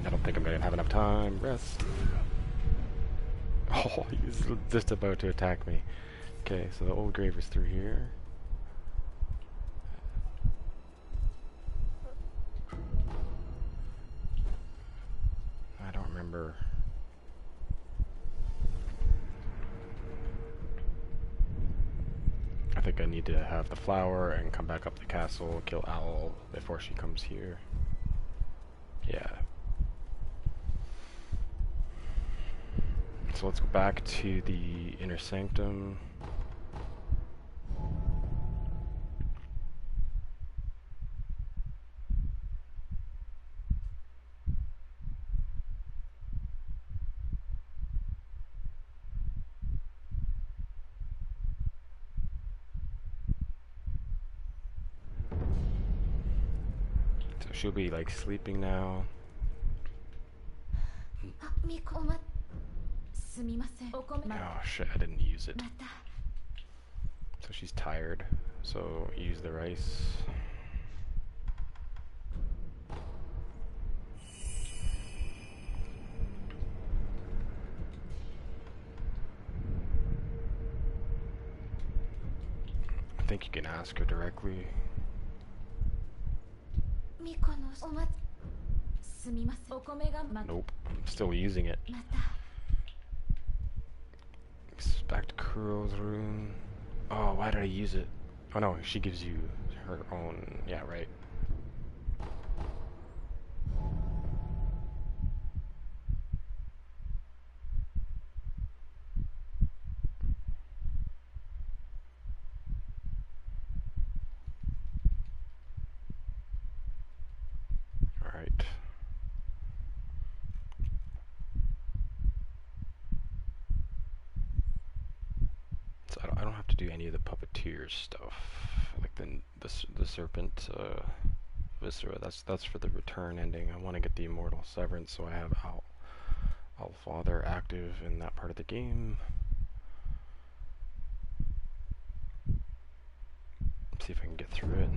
I don't think I'm gonna have enough time. Rest. Oh, he's just about to attack me. Okay, so the old grave is through here. I don't remember. I think I need to have the flower and come back up the castle, kill Owl before she comes here. Yeah. So let's go back to the inner sanctum. So she'll be like sleeping now. Oh shit, I didn't use it. So she's tired. So use the rice. I think you can ask her directly. Nope, I'm still using it. Back to Kuro's rune. Oh, why did I use it? Oh no, she gives you her own. Yeah, right. Alright. So I don't have to do any of the puppeteer stuff, like the serpent viscera. That's for the return ending. I want to get the immortal severance, so I have Owl Father active in that part of the game. See if I can get through it.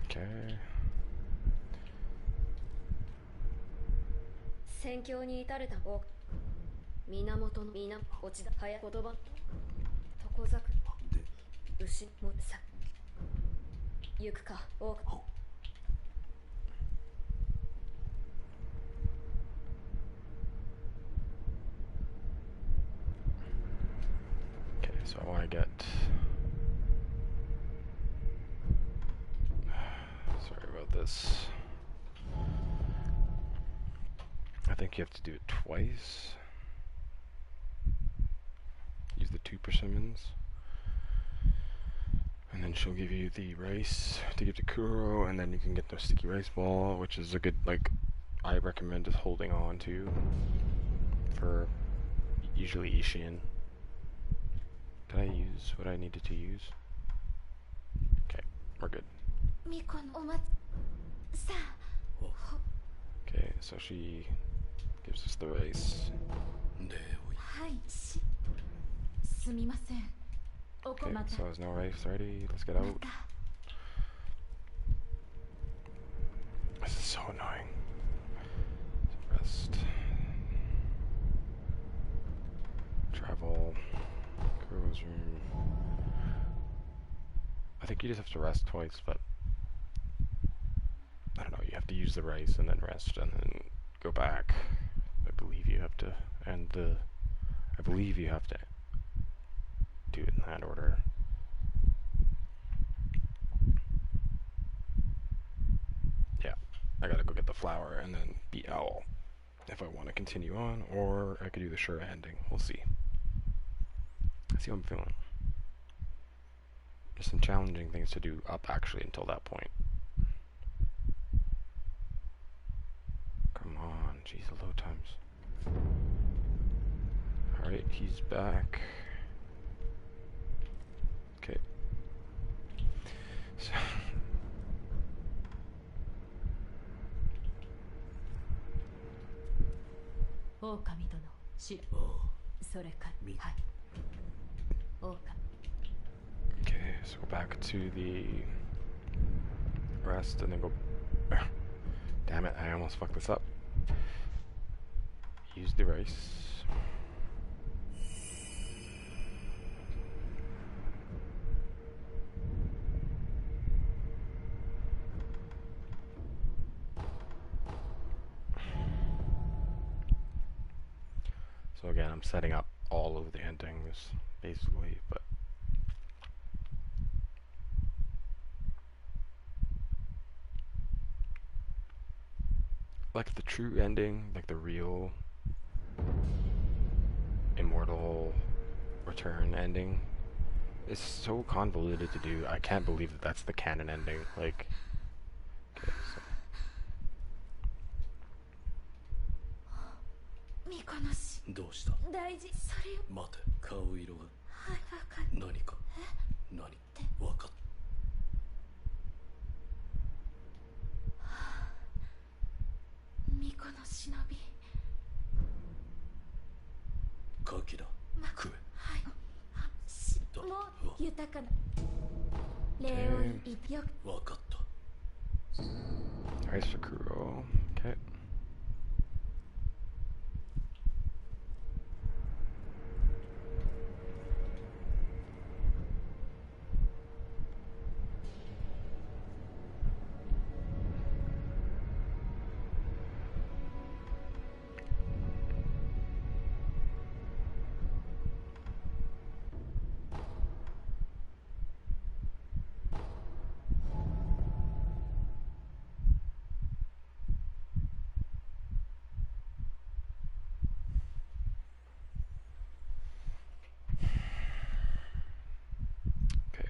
Okay. 戦況に至るたお源の源落ちだ早言葉床ざくで牛もさ行くかお Okay, so I want to get this. I think you have to do it twice. Use the 2 persimmons. And then she'll give you the rice to give to Kuro, and then you can get the sticky rice ball, which is a good, like, I recommend just holding on to for usually Ishin. Did I use what I needed to use? Okay, we're good. Okay, so she gives us the rice. Okay, so there's no rice ready. Let's get out. This is so annoying. Rest. Travel. Kuro's room. I think you just have to rest twice, but I don't know, you have to use the rice and then rest and then go back. I believe you have to do it in that order. Yeah, I gotta go get the flour and then beat Owl if I want to continue on, or I could do the sure ending. We'll see. Let's see how I'm feeling. There's some challenging things to do up actually until that point. Come on, jeez, the load times. Alright, he's back. Okay. So okay, so go back to the rest and then go. Damn it, I almost fucked this up. Use the rice. So again, I'm setting up all of the endings, basically, but like the true ending, like the real immortal return ending, is so convoluted to do. I can't believe that that's the canon ending. Like, okay, so. どうした？大事それを待て、顔色が。はい、わかる。何か。何？わかっ。巫女の忍び。カキだ。食え。はい。もう豊かな。礼を言ってよ。わかった。Nice Sekiro. Okay.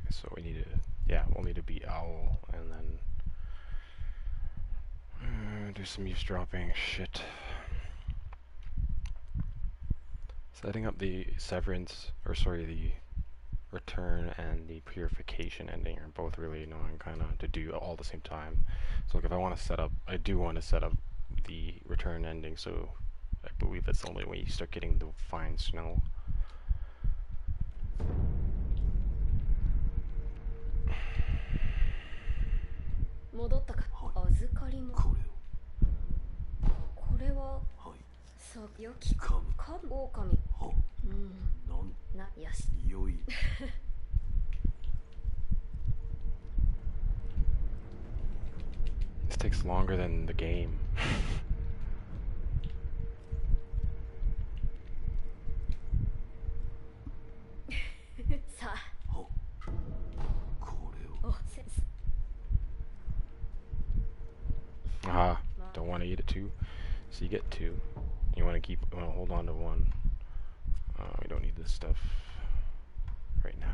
So we need to, yeah, we'll need to beat Owl and then do some eavesdropping shit. Setting up the severance, or sorry, the return and the purification ending are both really annoying kind of to do all at the same time. So like if I want to set up, I do want to set up the return ending, so I believe that's only when you start getting the fine snow. This takes longer than the game. Haha. Don't want to eat it too. So you get 2. You want to hold on to 1. We don't need this stuff right now.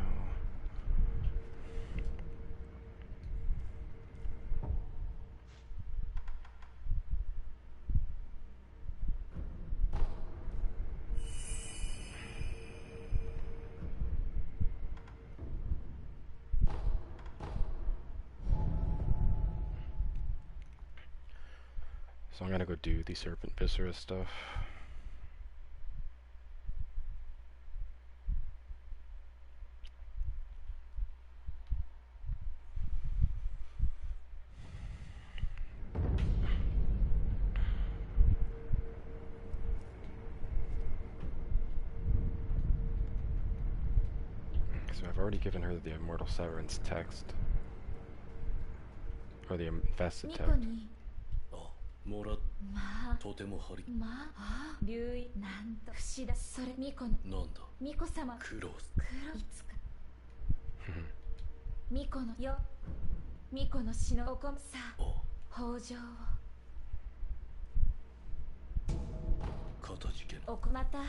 So I'm gonna go do the serpent viscera stuff. So I've already given her the Immortal Severance text. Or the infested ミ text. コにあ、もらっまあとても張りまあ留意なんと不死だそれミコのなんだミコ様クロス黒いつかミコのよミコの死のおこさあ北条かたじけなをおこまた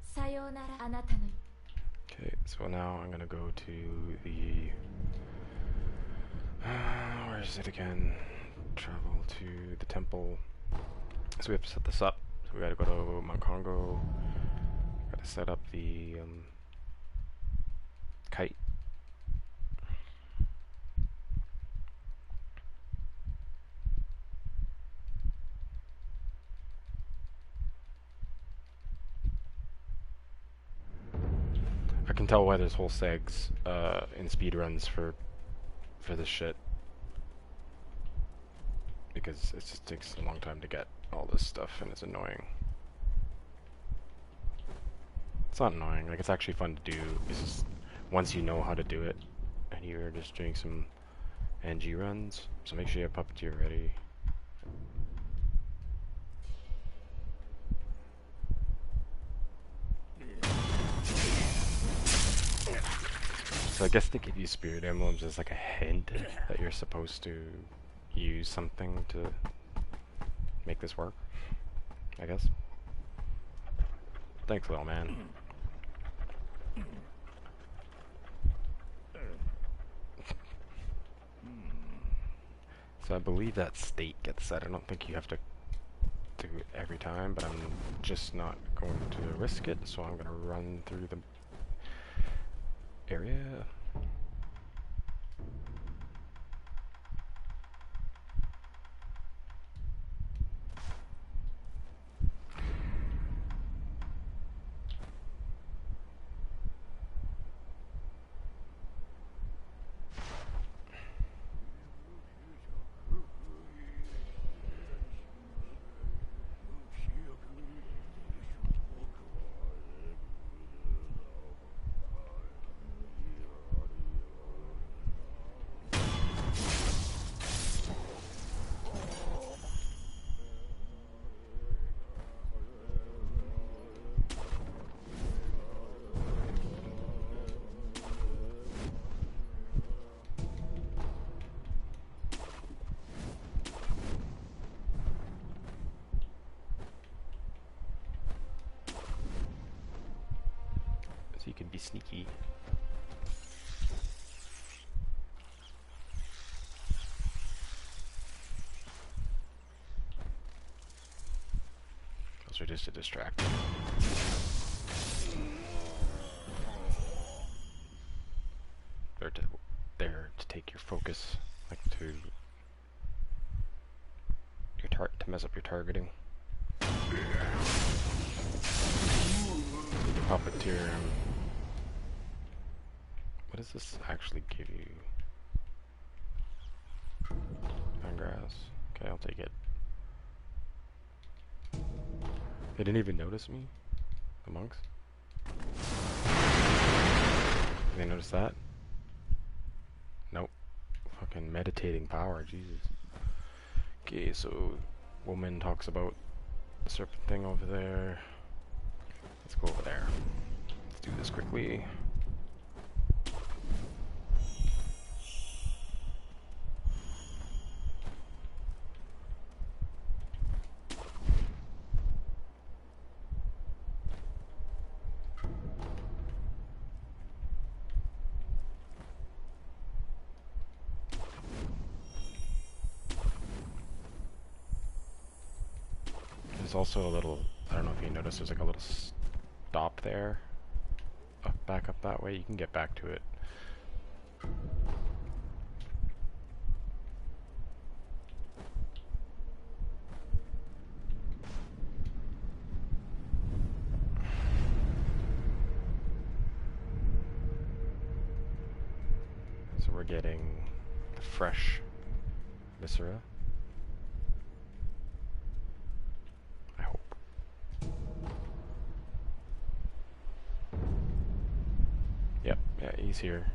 さようならあなたの Okay, so now I'm gonna go to the... where is it again? Travel to the temple. So we have to set this up. So we gotta go to Mount Congo. Gotta set up the kite. I can tell why there's whole segs in speedruns for this shit. Because it just takes a long time to get all this stuff and it's annoying. It's not annoying, like it's actually fun to do. It's just once you know how to do it and you're just doing some NG runs, so make sure you have Puppeteer ready. So I guess they give you spirit emblems as like a hint that you're supposed to use something to make this work, I guess. Thanks, little man. So I believe that state gets set. I don't think you have to do it every time, but I'm just not going to risk it, so I'm going to run through the area. So you can be sneaky. Those are just to distract you. They're to take your focus, like to your to mess up your targeting. Puppeteer. What does this actually give you? Grass. Okay, I'll take it. They didn't even notice me? The monks? Did they notice that? Nope. Fucking meditating power, Jesus. Okay, so woman talks about the serpent thing over there. Let's go over there. Let's do this quickly. there's also a little, I don't know if you noticed, there's like a little stop there. Back up that way, you can get back to it. So we're getting the fresh viscera. I hope. Yep, yeah, he's here.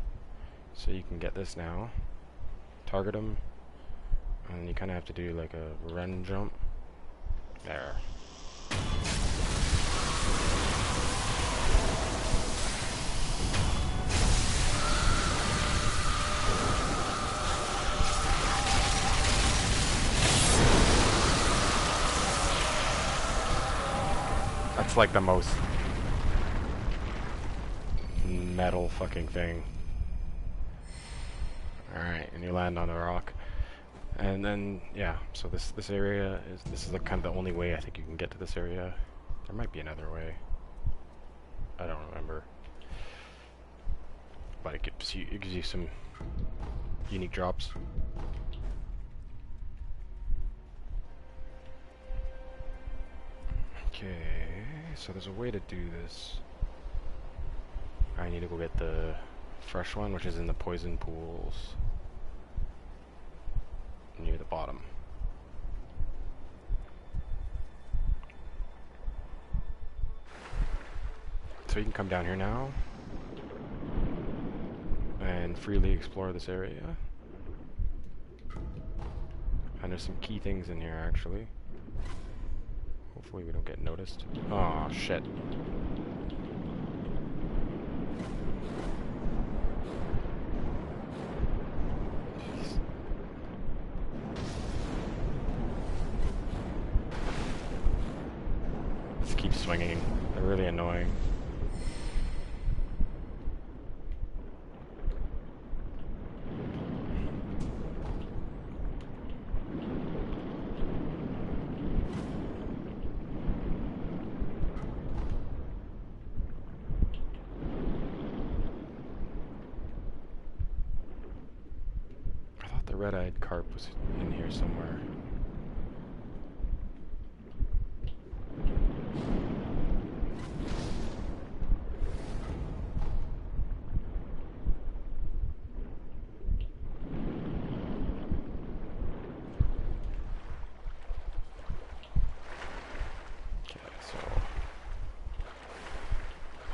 So you can get this now. Target him. And you kind of have to do like a run jump. There. That's like the most metal fucking thing. Alright, and you land on a rock. And then, yeah, so this area this is the kind of the only way I think you can get to this area. There might be another way. I don't remember. But it gives you some unique drops. Okay, so there's a way to do this. I need to go get the fresh one, which is in the poison pools near the bottom. So you can come down here now and freely explore this area. And there's some key things in here actually. Hopefully we don't get noticed. Oh shit. Jeez. This keeps swinging. They're really annoying. The red-eyed carp was in here somewhere. Okay, so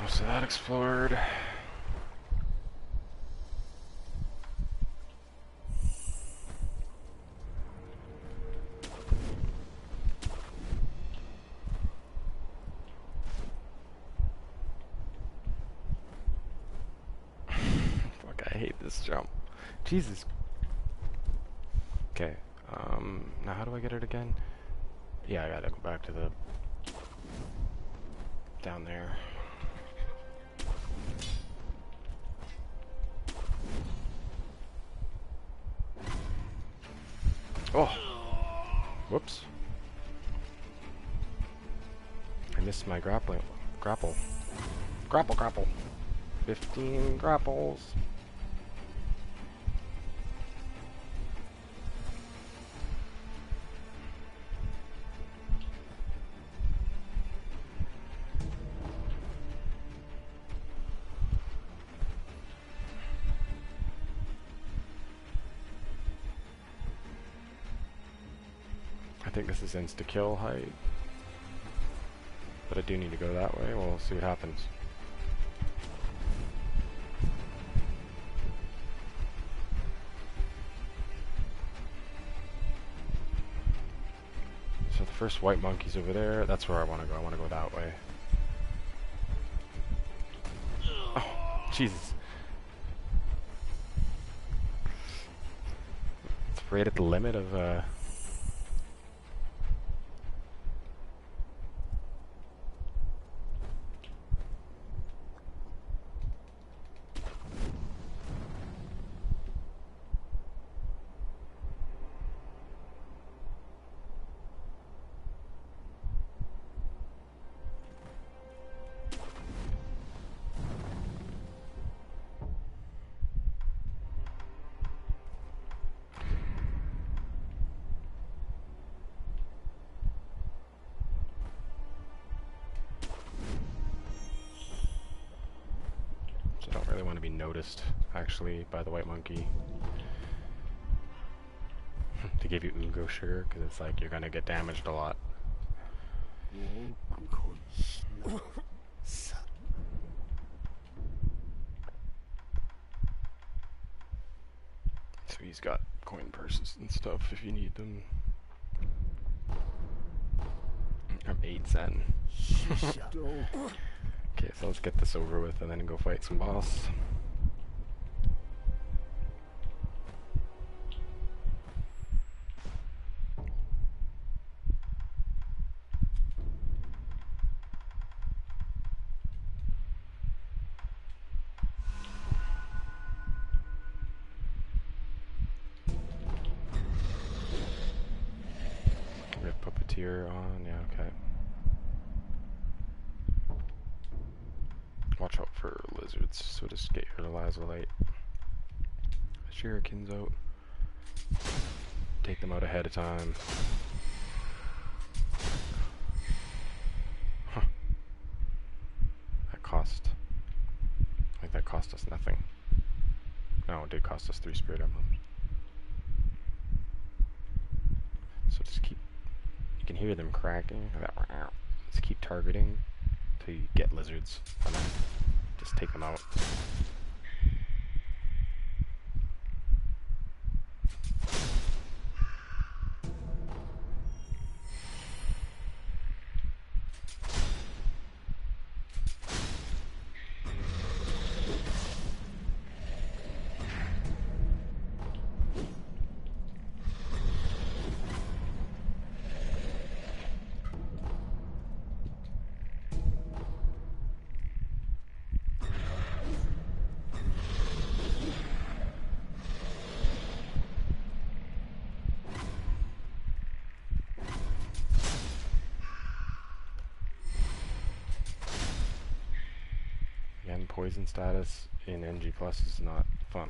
most of that explored. I hate this jump. Jesus. Okay. Now how do I get it again? Yeah, I gotta go back to the down there. Oh. Whoops. I missed my grapple. 15 grapples. I think this is insta-kill height. But I do need to go that way. We'll see what happens. So the first white monkey's over there. That's where I want to go. I want to go that way. Oh, Jesus. It's right at the limit of, really want to be noticed, actually, by the white monkey. They give you Ugo sugar, because it's like you're gonna get damaged a lot. So he's got coin purses and stuff if you need them. I'm 8 Zen. Okay, so let's get this over with and then go fight some boss. We have Puppeteer on, yeah, okay. Watch out for lizards, so just get your Lazulite. Shurikens out. Take them out ahead of time. Huh. That cost... I think that cost us nothing. No, it did cost us 3 spirit emblems. So just keep... You can hear them cracking. Just keep targeting till you get lizards, and then just take them out. Again, poison status in NG Plus is not fun.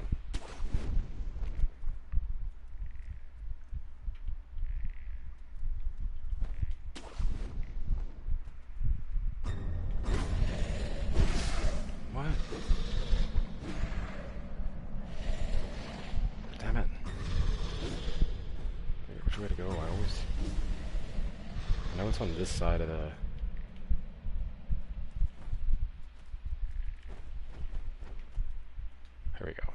What? Damn it. Wait, which way to go? I know it's on this side of the... Here we go.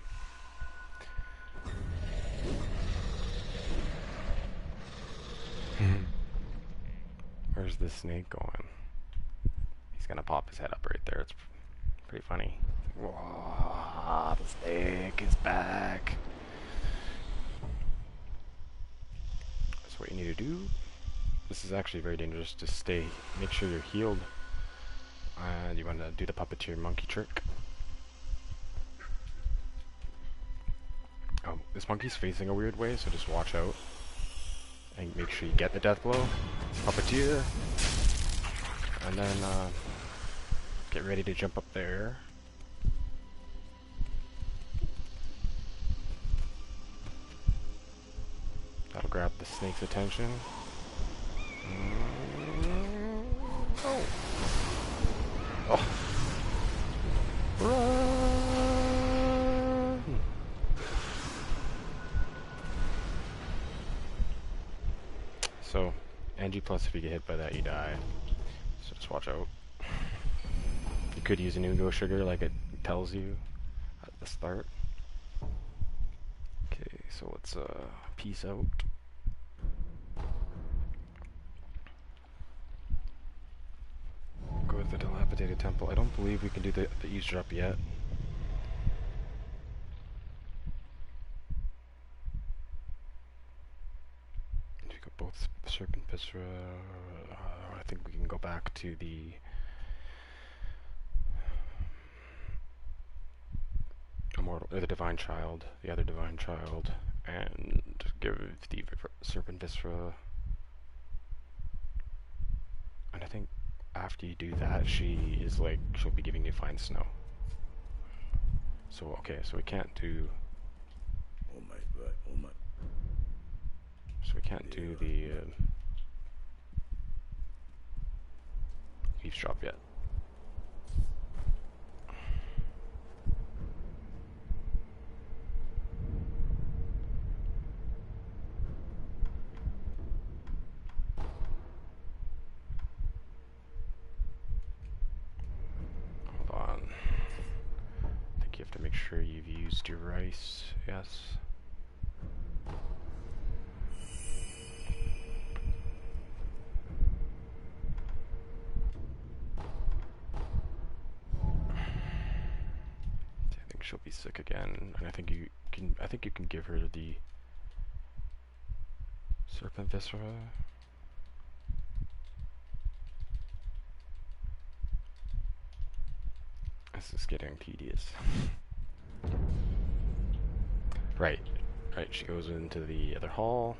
Where's the snake going? He's gonna pop his head up right there. It's pretty funny. Whoa, the snake is back. That's what you need to do. This is actually very dangerous. Just make sure you're healed. And you want to do the puppeteer monkey trick. Oh, this monkey's facing a weird way, so just watch out. And make sure you get the death blow. Puppeteer. And then, get ready to jump up there. That'll grab the snake's attention. Oh! Oh! Run! So, NG plus, if you get hit by that, you die. So just watch out. You could use a Nugo sugar like it tells you at the start. Okay, so let's peace out. Go to the dilapidated temple. I don't believe we can do the eavesdrop yet. If you got both Serpent Viscera, I think we can go back to the Immortal, or the Divine Child, the other Divine Child, and give the Serpent Viscera. And I think after you do that, she'll be giving you Fine Snow. So, okay, so we can't do... So we can't do the eavesdrop yet. sure you've used your rice. Yes. I think she'll be sick again, and I think you can. I think you can give her the serpent viscera. This is getting tedious. Right. Right, she goes into the other hall.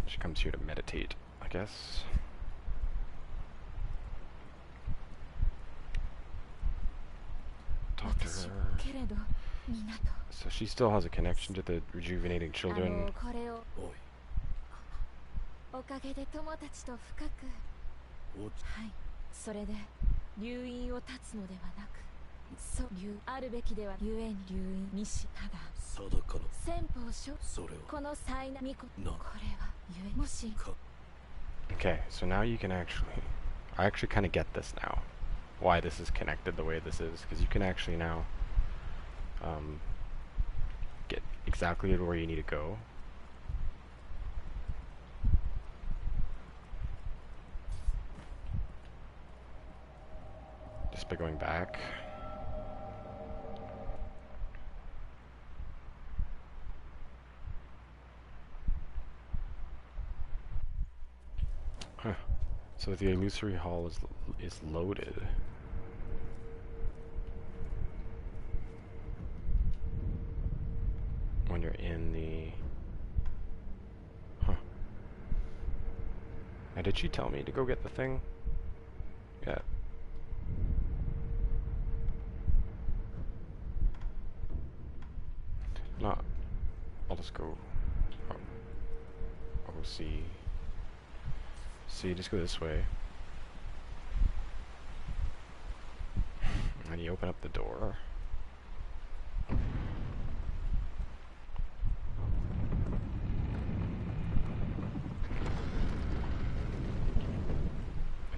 She comes here to meditate, I guess. Talk to her. So she still has a connection to the rejuvenating children. おいおかげで友達と深くおはいそれで留飲を断つのではなくそう留あるべきではゆえに留飲にしただ定かの先方書それをこの災難みこなこれはゆえもし Okay, so now you can actually... I actually kind of get this now. Why this is connected the way this is. Because you can actually now get exactly where you need to go. Just by going back. Huh. So the illusory hall is loaded. When you're in the... Huh. Now did she tell me to go get the thing? Yeah. No. I'll just go... I'll go see... See, just go this way. And you open up the door. And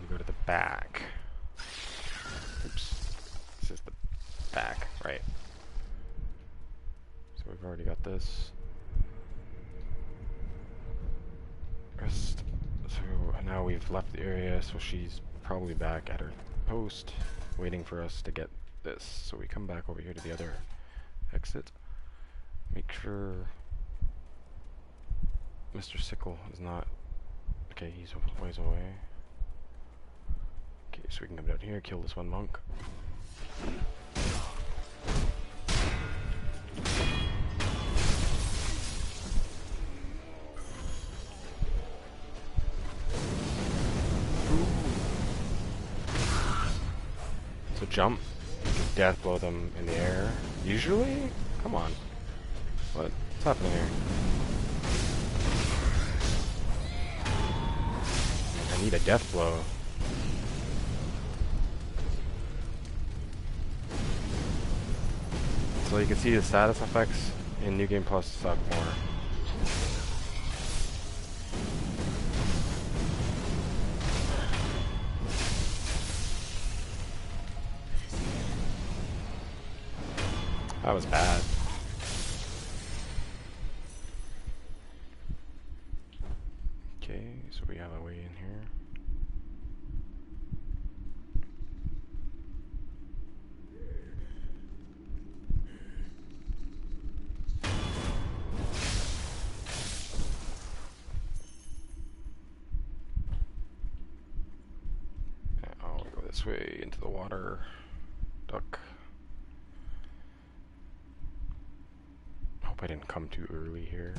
you go to the back. Oops. This is the back, right. So we've already got this. Rest. So now we've left the area, so she's probably back at her post, waiting for us to get this. So we come back over here to the other exit. Make sure Mr. Sickle is not... Okay, he's a ways away. Okay, so we can come down here, kill this one monk. So jump, death blow them in the air. Usually? Come on. What's happening here? I need a death blow. So you can see the status effects in New Game Plus suck more. That was bad. Okay, so we have a way in here. I'll go this way into the water. Duck. Hope I didn't come too early here.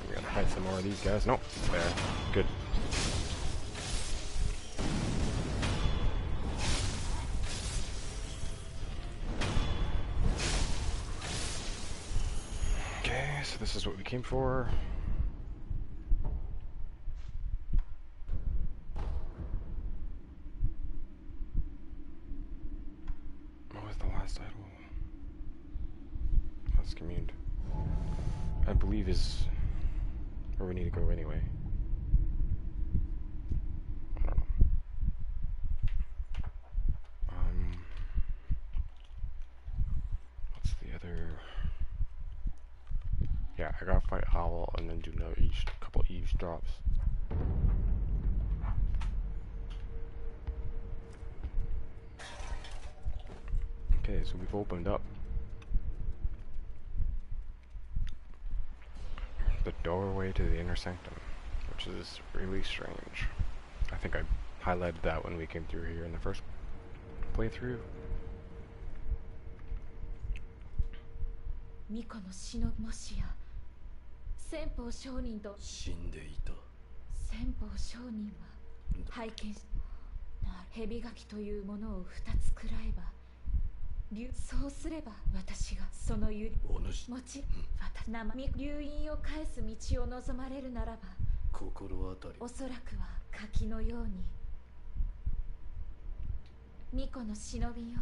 We gotta fight some more of these guys. Nope, there. Good. Okay, so this is what we came for. Task command, I believe, is where we need to go anyway. I don't know. What's the other? Yeah, I gotta fight Owl and then do another couple eavesdrops. Okay, so we've opened up the doorway to the inner sanctum, which is really strange. I think I highlighted that when we came through here in the first playthrough. 巫女の死のもしや先方商人と死んでいた。先方商人は拝見し蛇垣というものを2つ食らえばそうすれば私がそのゆりお主もち私生流飲を返す道を望まれるならば心当たり。おそらくは柿のように巫女の忍びよ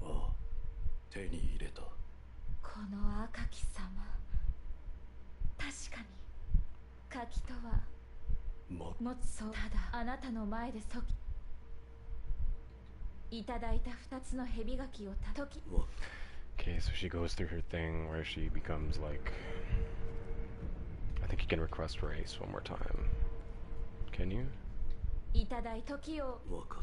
ああ、手に入れた。この赤き様確かに柿とは持つそうただあなたの前でそきいただいた2つの蛇垣をたとき Okay, so she goes through her thing where she becomes like, I think you can request for Ace one more time. Can you? いただい時をわかっ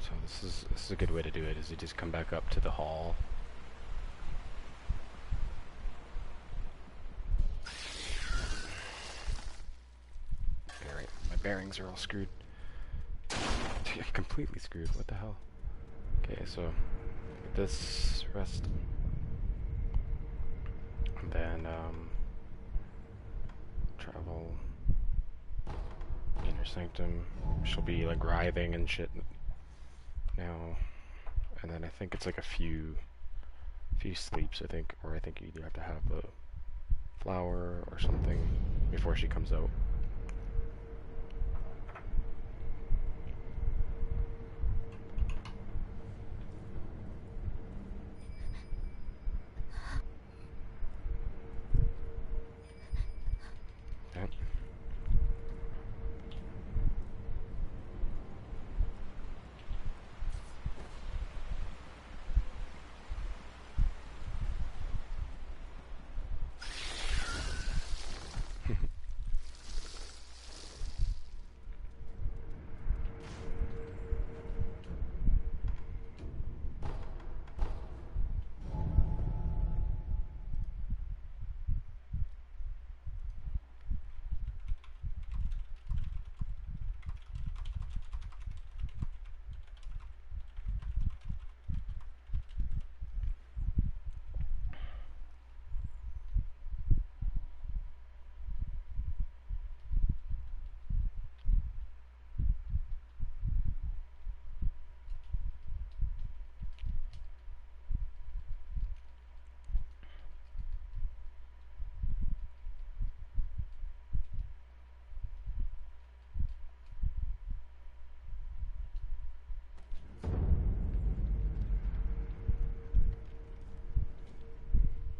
So this is a good way to do it, is you just come back up to the hall. Alright, my bearings are all screwed. Completely screwed, what the hell? Okay, so with this rest. And then travel inner sanctum. She'll be like writhing and shit now, and then I think it's like a few sleeps, I think, or I think you either have to have a flower or something before she comes out.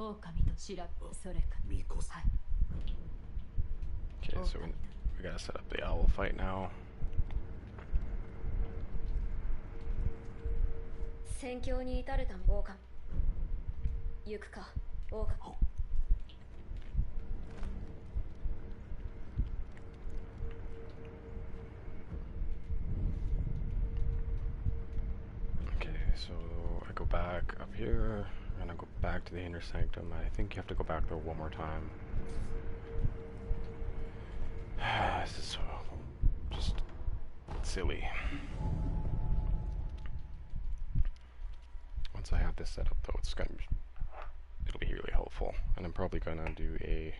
Okay. Okay, so we gotta set up the owl fight now. 戦況に至るため狼行くか狼 Okay, so I go back up here, and I go back to the inner sanctum. I think you have to go back there one more time. This is so just silly. Once I have this set up, though, it'll be really helpful. And I'm probably gonna do a.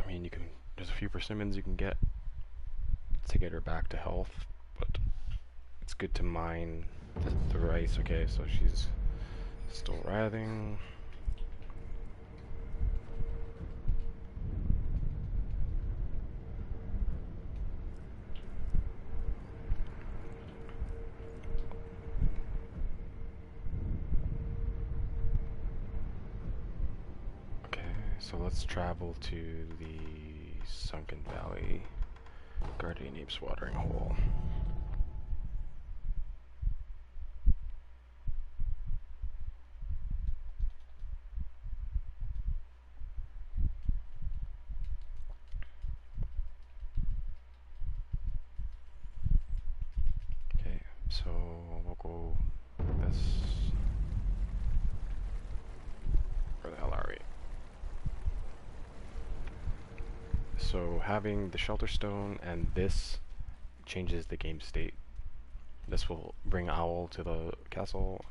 I mean, there's a few persimmons you can get to get her back to health, but it's good to mine the rice. Okay, so she's still writhing. So let's travel to the Sunken Valley Guardian Ape's watering hole. Okay, so we'll go this. Where the hell are we? So having the shelter stone and this changes the game state. This will bring Owl to the castle.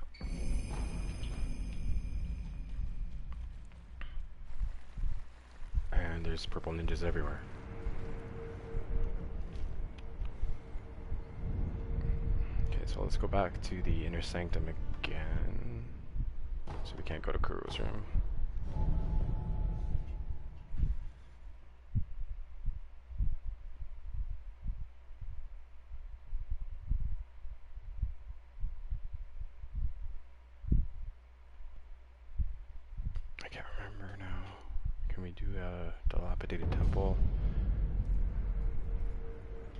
And there's purple ninjas everywhere. Okay, so let's go back to the inner sanctum again. So we can't go to Kuro's room. I can't remember now. Can we do a dilapidated temple?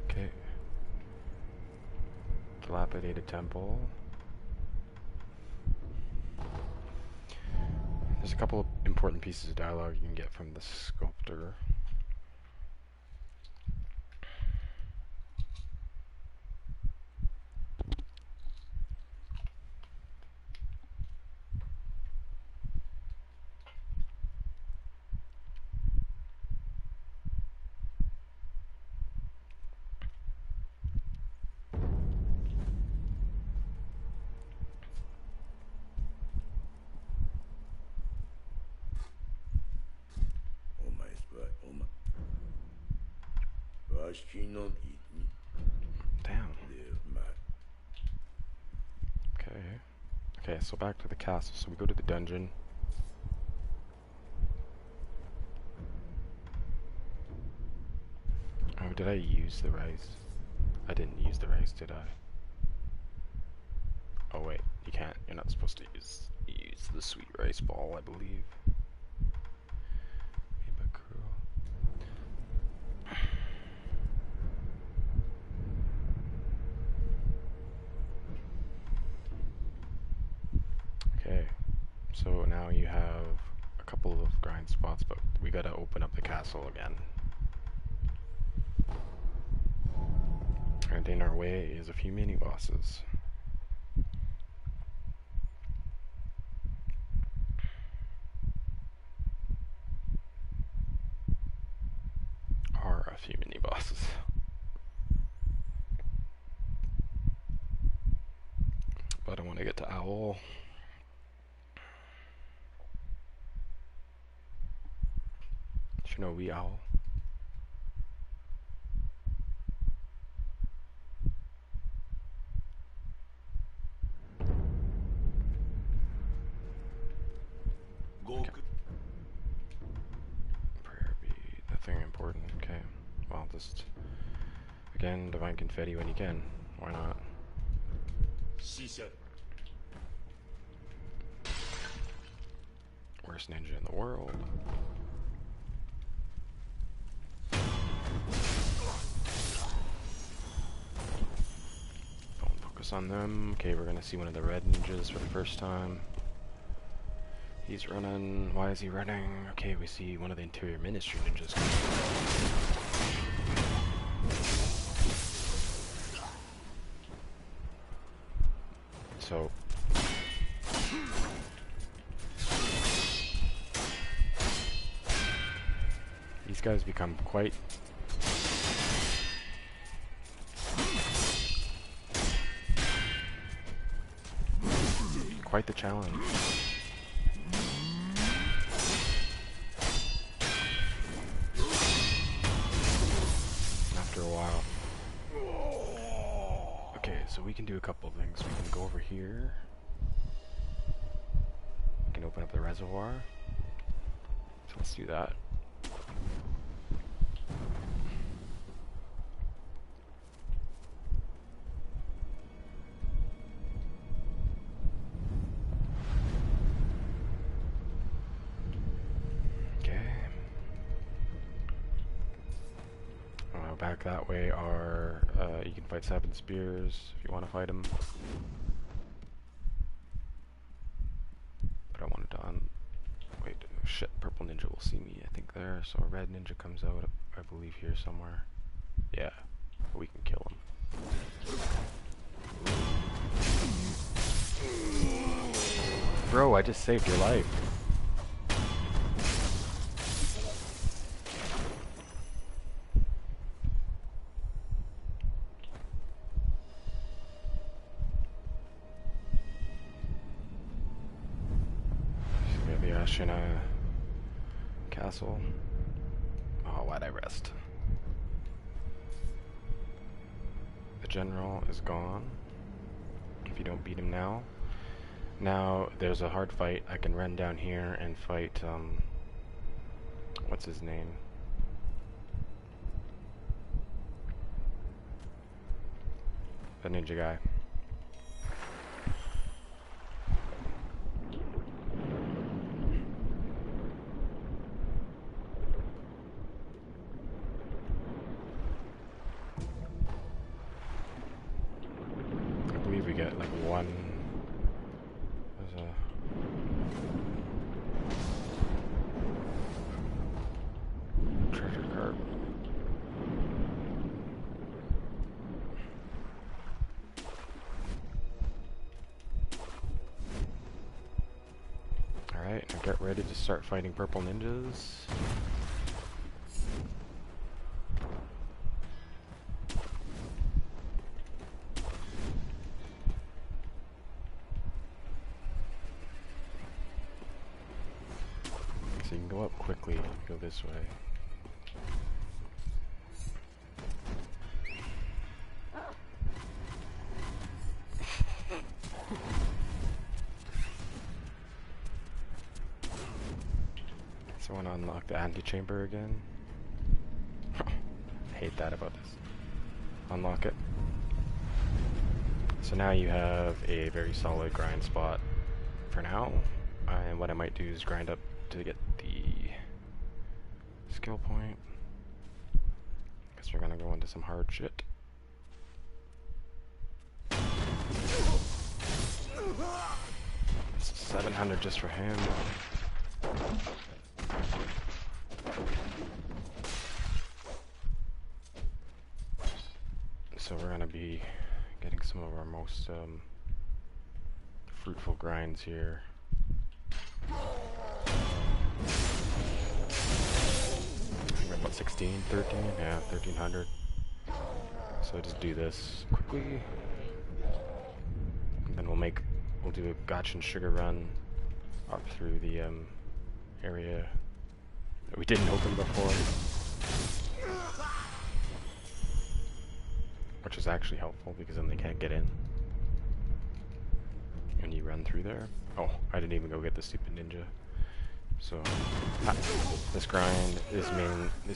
Okay. Dilapidated temple. There's a couple of important pieces of dialogue you can get from the sculptor. Damn. Okay. Okay, so back to the castle. So we go to the dungeon. Oh, did I use the rice? I didn't use the rice, did I? Oh wait, you can't. You're not supposed to use the sweet rice ball, I believe. Okay, so now you have a couple of grind spots, but we gotta open up the castle again. And in our way is a few mini bosses. Are a few mini bosses. But I want to get to Owl. Shinobi Owl. Okay. Prayer be the thing important. Okay. Well, just again, divine confetti when you can. Why not? Worst ninja in the world. Don't focus on them. Okay, we're gonna see one of the red ninjas for the first time. He's running. Why is he running? Okay, we see one of the interior ministry ninjas. So these guys become quite the challenge. After a while. Okay, so we can do a couple of things. We can go over here. We can open up the reservoir. So let's do that. Okay. back that way are, you can fight 7 spears if you want to fight him. But I wanted to wait, oh shit, purple ninja will see me, I think there, so a red ninja comes out, I believe here somewhere. Yeah, we can kill him. Bro, I just saved your life. The Ashina castle. Oh, why'd I rest? The general is gone. If you don't beat him now. Now, there's a hard fight. I can run down here and fight, what's his name? The ninja guy. I believe we get like one. There's a treasure carp. Alright, now get ready to start fighting purple ninjas. So you can go up quickly, go this way. So I want to unlock the antechamber again. Hate that about this. Unlock it. So now you have a very solid grind spot for now. And what I might do is grind up to get the skill point. Guess we're gonna go into some hard shit. It's 700 just for him. So we're gonna be getting some of our most fruitful grinds here. We're about 16, 13, yeah, 1300. So just do this quickly. And then we'll do a gotcha and sugar run up through the area that we didn't open before. Which is actually helpful because then they can't get in. And you run through there. Oh, I didn't even go get the stupid ninja. So this grind is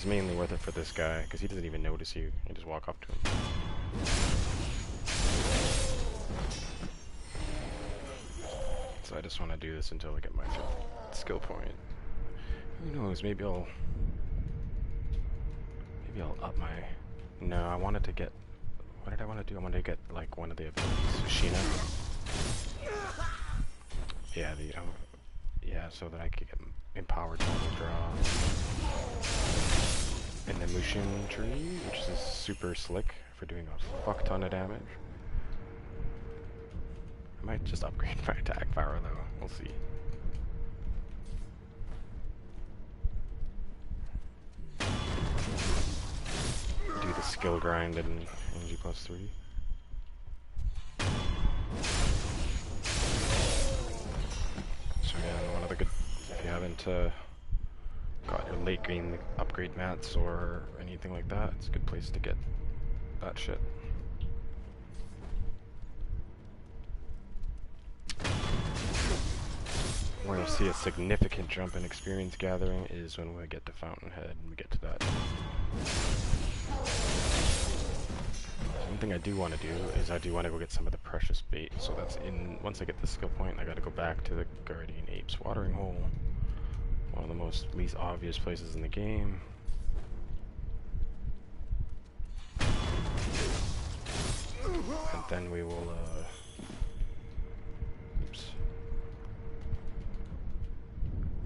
mainly worth it for this guy because he doesn't even notice you. You just walk up to him. So I just want to do this until I get my skill point. Who knows? Maybe I'll up my. No, I wanted to get. What did I want to do? I wanted to get like one of the abilities, Shina. Yeah, yeah, so that I could get empowered mortal draw. And the Mushin tree, which is super slick for doing a fuck ton of damage. I might just upgrade my attack power though. We'll see. Do the skill grind and energy +3. So yeah, one of the good, if you haven't got your late game upgrade mats or anything like that, it's a good place to get that shit. Where you'll see a significant jump in experience gathering is when we get to Fountainhead and we get to that. One thing I do want to do is I do want to go get some of the precious bait. So that's in, once I get the skill point, I gotta go back to the Guardian Ape's watering hole. One of the least obvious places in the game. then we will, oops.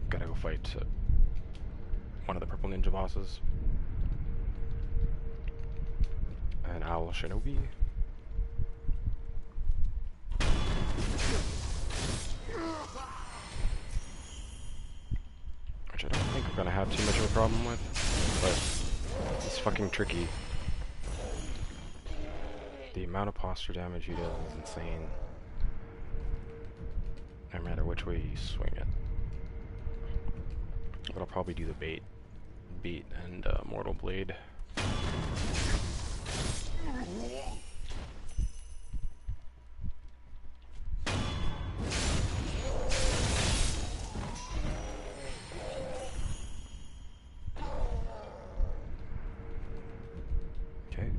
Gotta go fight one of the purple ninja bosses. An owl shinobi. Which I don't think we're gonna have too much of a problem with, but it's fucking tricky. The amount of posture damage he does is insane. No matter which way you swing it. But I'll probably do the beat and Mortal Blade. Okay.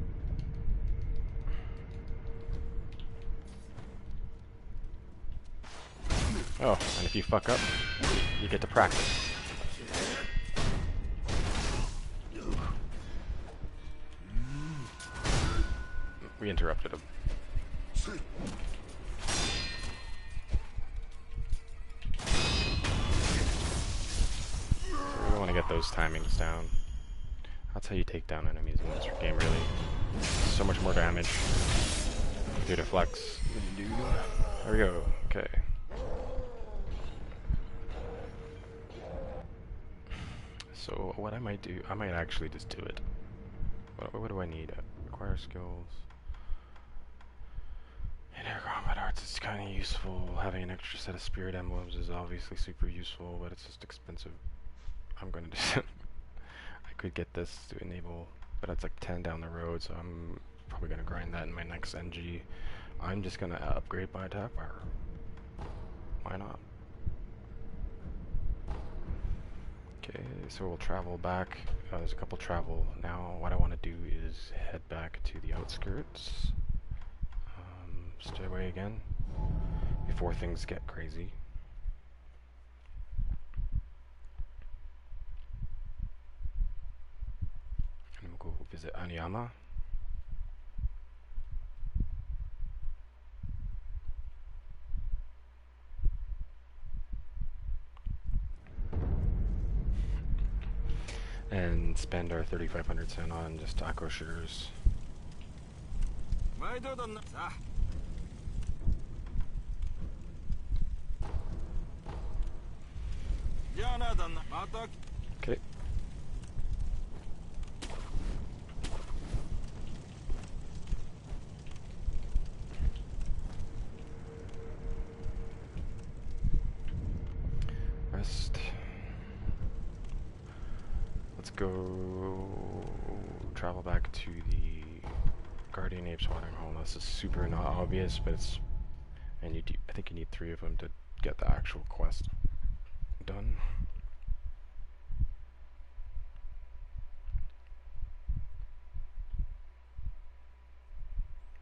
Oh, and if you fuck up, you get to practice. We interrupted him. We want to get those timings down. That's how you take down enemies in this game, really. So much more damage. Do deflects. There we go. Okay. So what I might do, I might actually just do it. What do I need? Acquire skills. In air combat arts, it's kind of useful. Having an extra set of spirit emblems is obviously super useful, but it's just expensive. I'm gonna do it. I could get this to enable, but it's like 10 down the road, so I'm probably gonna grind that in my next NG. I'm just gonna upgrade my attack power. Why not? Okay, so we'll travel back. There's a couple travel. Now what I want to do is head back to the outskirts. Stay away again before things get crazy. And we'll go visit Aniyama. And spend our 3,500 sen on just taco shooters. Okay. Rest. Let's go travel back to the Guardian Apes watering hole. This is super not obvious, but it's, and you do, I think you need 3 of them to get the actual quest done.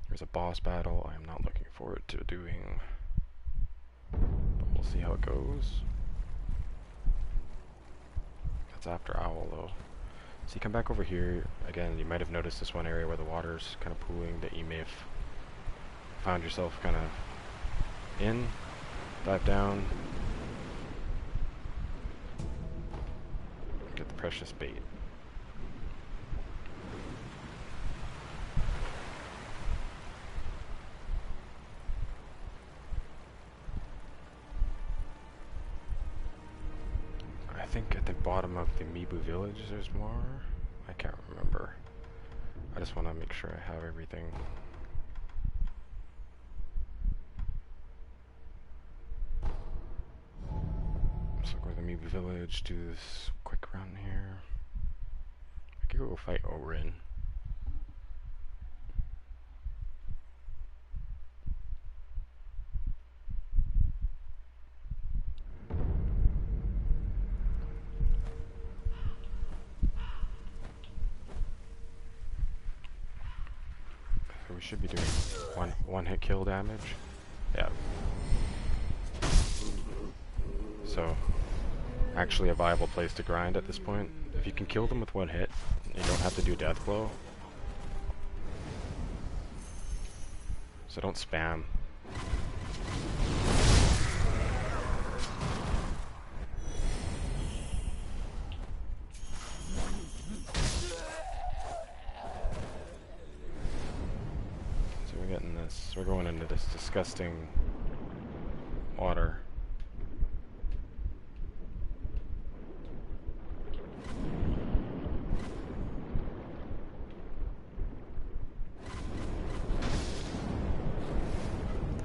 There's a boss battle I am not looking forward to doing, but we'll see how it goes. That's after Owl though. So you come back over here, again you might have noticed this one area where the water's kind of pooling that you may have found yourself kind of in. Dive down. Get the precious bait. I think at the bottom of the Mibu village there's more. I can't remember. I just want to make sure I have everything. So go to the Mibu village, do this quick run here. I could go fight Orin. So we should be doing one hit kill damage. Yeah. So, actually a viable place to grind at this point. If you can kill them with one hit, you don't have to do death blow. So don't spam. So we're getting this. We're going into this disgusting water.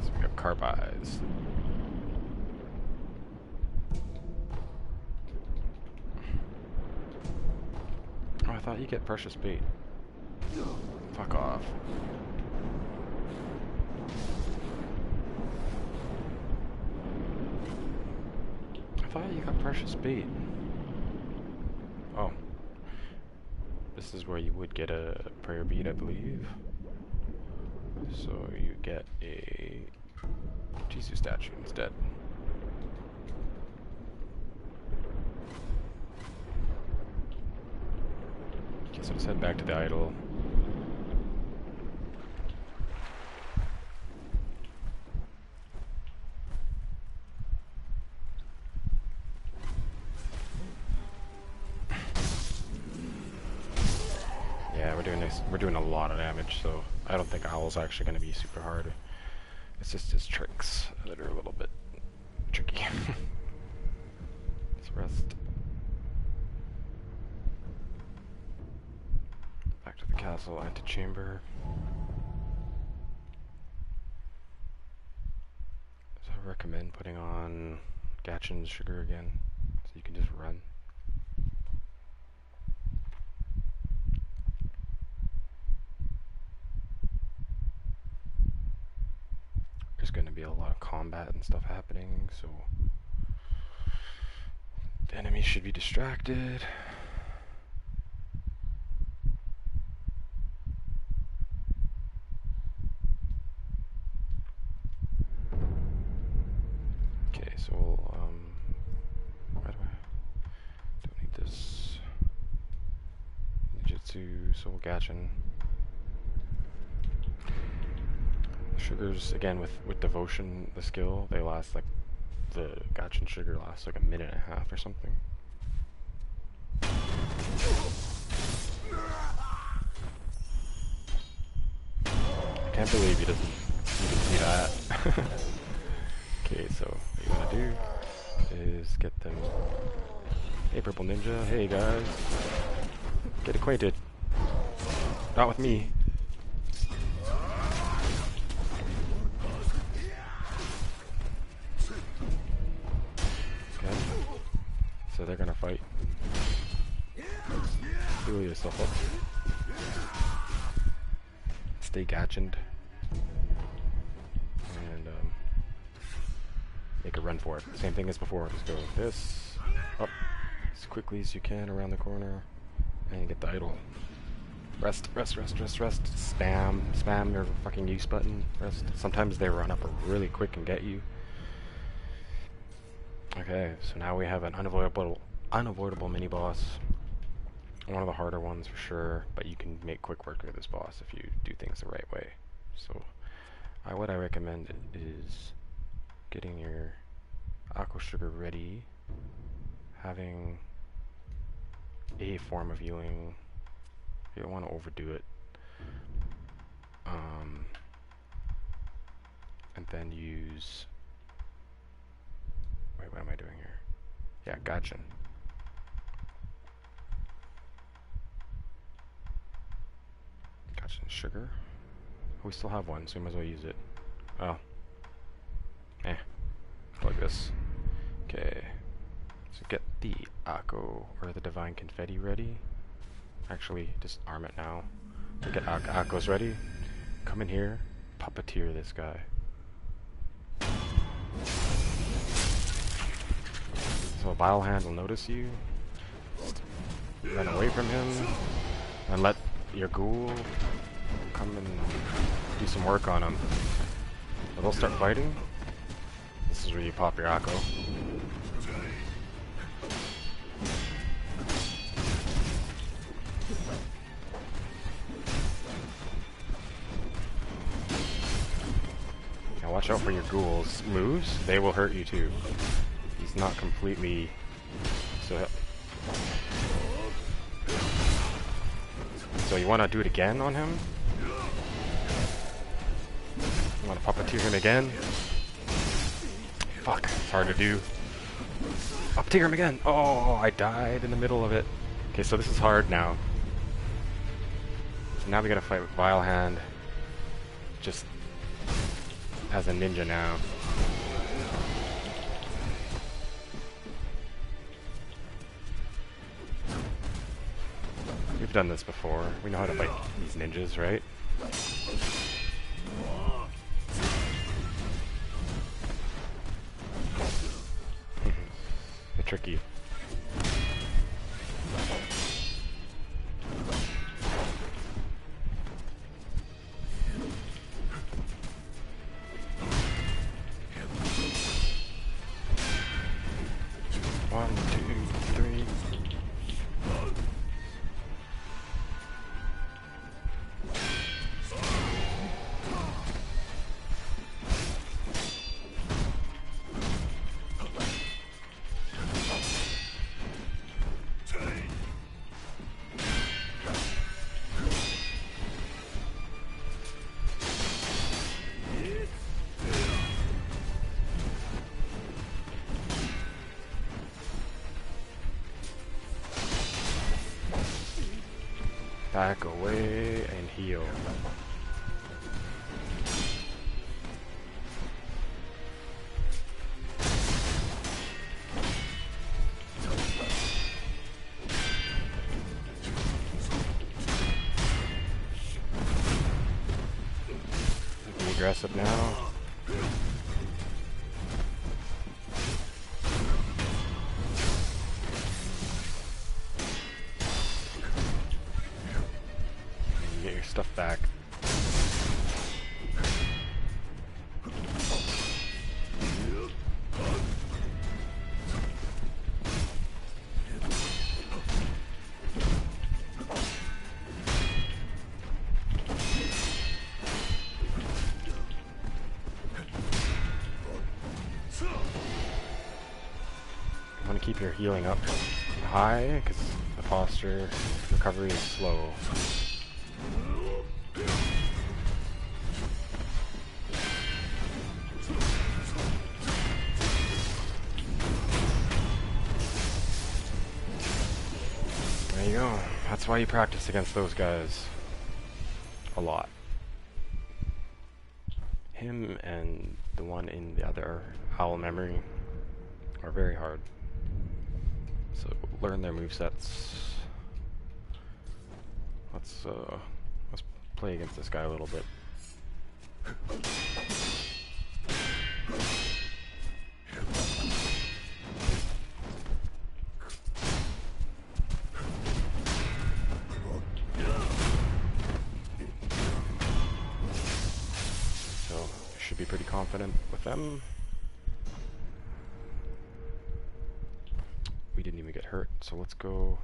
So we got carp eyes. Oh, I thought you get precious bait. Fuck off. I thought you got precious bait. Oh. This is where you would get a prayer bead, I believe. So you get a Jesus statue instead. Okay, so let's head back to the idol. Yeah, we're doing a lot of damage, so I don't think Owl's actually going to be super hard. It's just his tricks that are a little bit tricky. Let's rest. Back to the castle, antechamber. So I recommend putting on Gachin's sugar again, so you can just run. There's going to be a lot of combat and stuff happening, so the enemy should be distracted. Okay, so we'll, why do I don't need this Ninjutsu, so we'll Gachin. Sugars, again, with devotion, the skill, they last like, the Gachin sugar lasts like a minute and a half or something. I can't believe he doesn't even see that. Okay, so what you want to do is get them. Hey, Purple Ninja. Hey, guys. Get acquainted. Not with me. Okay. So they're gonna fight. Heal yourself up. Stay gachined. And make a run for it. Same thing as before. Just go like this, up as quickly as you can around the corner, and you get the idol. Rest, rest, rest, rest, rest. Spam your fucking use button. Rest. Sometimes they run up really quick and get you. Okay, so now we have an unavoidable mini boss. One of the harder ones for sure, but you can make quick work of this boss if you do things the right way. So, what I recommend is getting your aqua sugar ready, having a form of healing. You don't want to overdo it. And then use. Wait, what am I doing here? Yeah, Gachin. Gachin sugar. We still have one, so we might as well use it. Oh. Like this. Okay. So get the Akko, or the Divine Confetti ready. Actually, just arm it now. So get Akko's ready. Come in here. Puppeteer this guy. So a Bile Hand will notice you. Run away from him. And let your ghoul come and do some work on him. But they'll start fighting. This is where you pop your Akko. Now watch out for your ghoul's moves. They will hurt you too. He's not completely... So you want to do it again on him? You want to puppeteer him again? Fuck, it's hard to do. Puppeteer him again! Oh, I died in the middle of it. Okay, so this is hard now. So now we gotta fight with Vile Hand. Just as a ninja now. We've done this before. We know how to fight these ninjas, right? They're tricky. One, two, three. Back away and heal. Be aggressive now. Get your stuff back. You want to keep your healing up high because the posture recovery is slow. There you go. That's why you practice against those guys a lot. Him and the one in the other Howl Memory are very hard. So learn their movesets. Let's play against this guy a little bit. So should be pretty confident with them. We didn't even get hurt, so let's go.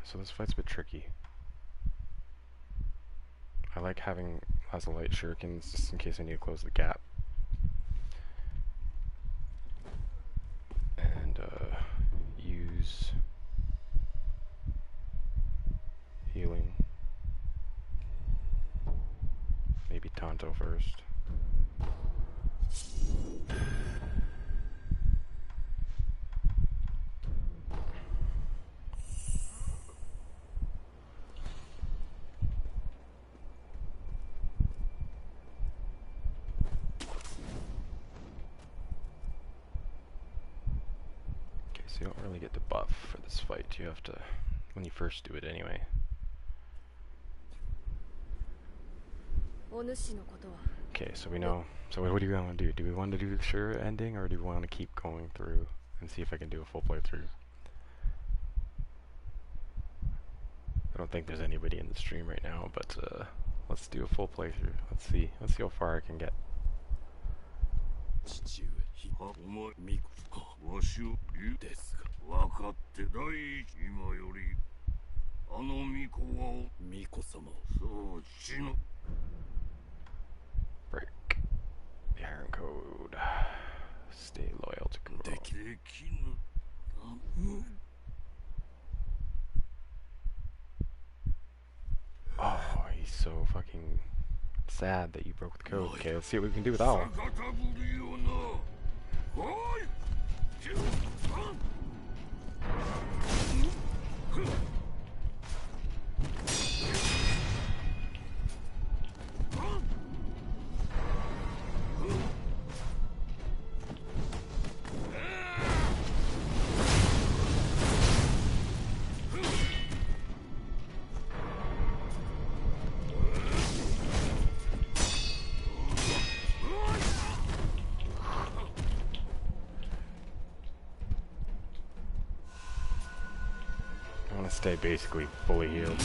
So this fight's a bit tricky. I like having Lazulite shurikens just in case I need to close the gap. And use healing. Maybe Tonto first. So you don't really get the buff for this fight. You have to, when you first do it anyway. Okay, so we know. So what do we want to do? Do we want to do the sure ending, or do we want to keep going through and see if I can do a full playthrough? I don't think there's anybody in the stream right now, but let's do a full playthrough. Let's see how far I can get. わしを言うですが分かって大今よりあの巫女様。そう血の Break the iron code. Stay loyal to Kuro. できぬ。Oh, he's so fucking sad that you broke the code. Okay, let's see what we can do with Owl. 逆たぶるよな。おい。I want to stay basically fully healed.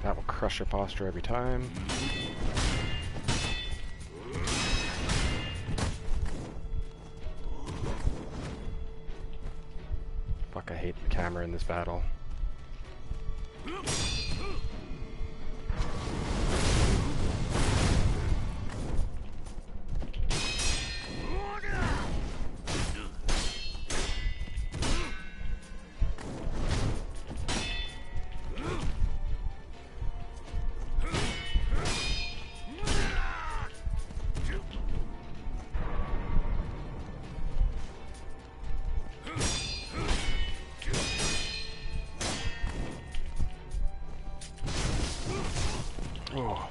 That will crush your posture every time. Fuck, I hate the camera in this battle. Oh.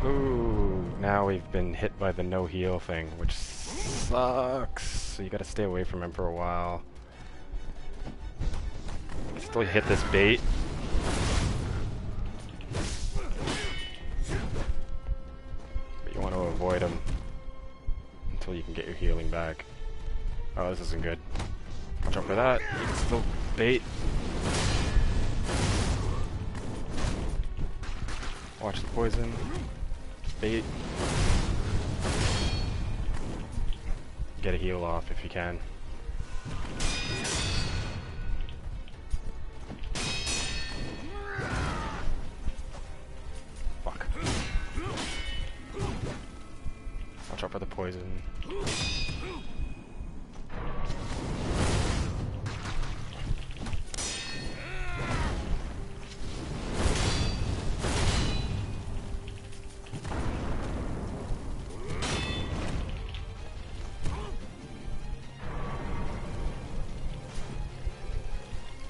Ooh, now we've been hit by the no heal thing, which sucks. So you gotta stay away from him for a while. Still hit this bait. But you want to avoid him until you can get your healing back. Oh, this isn't good. Watch out for that. It's still bait. Watch the poison. Bait. Get a heal off if you can. Fuck. Watch out for the poison.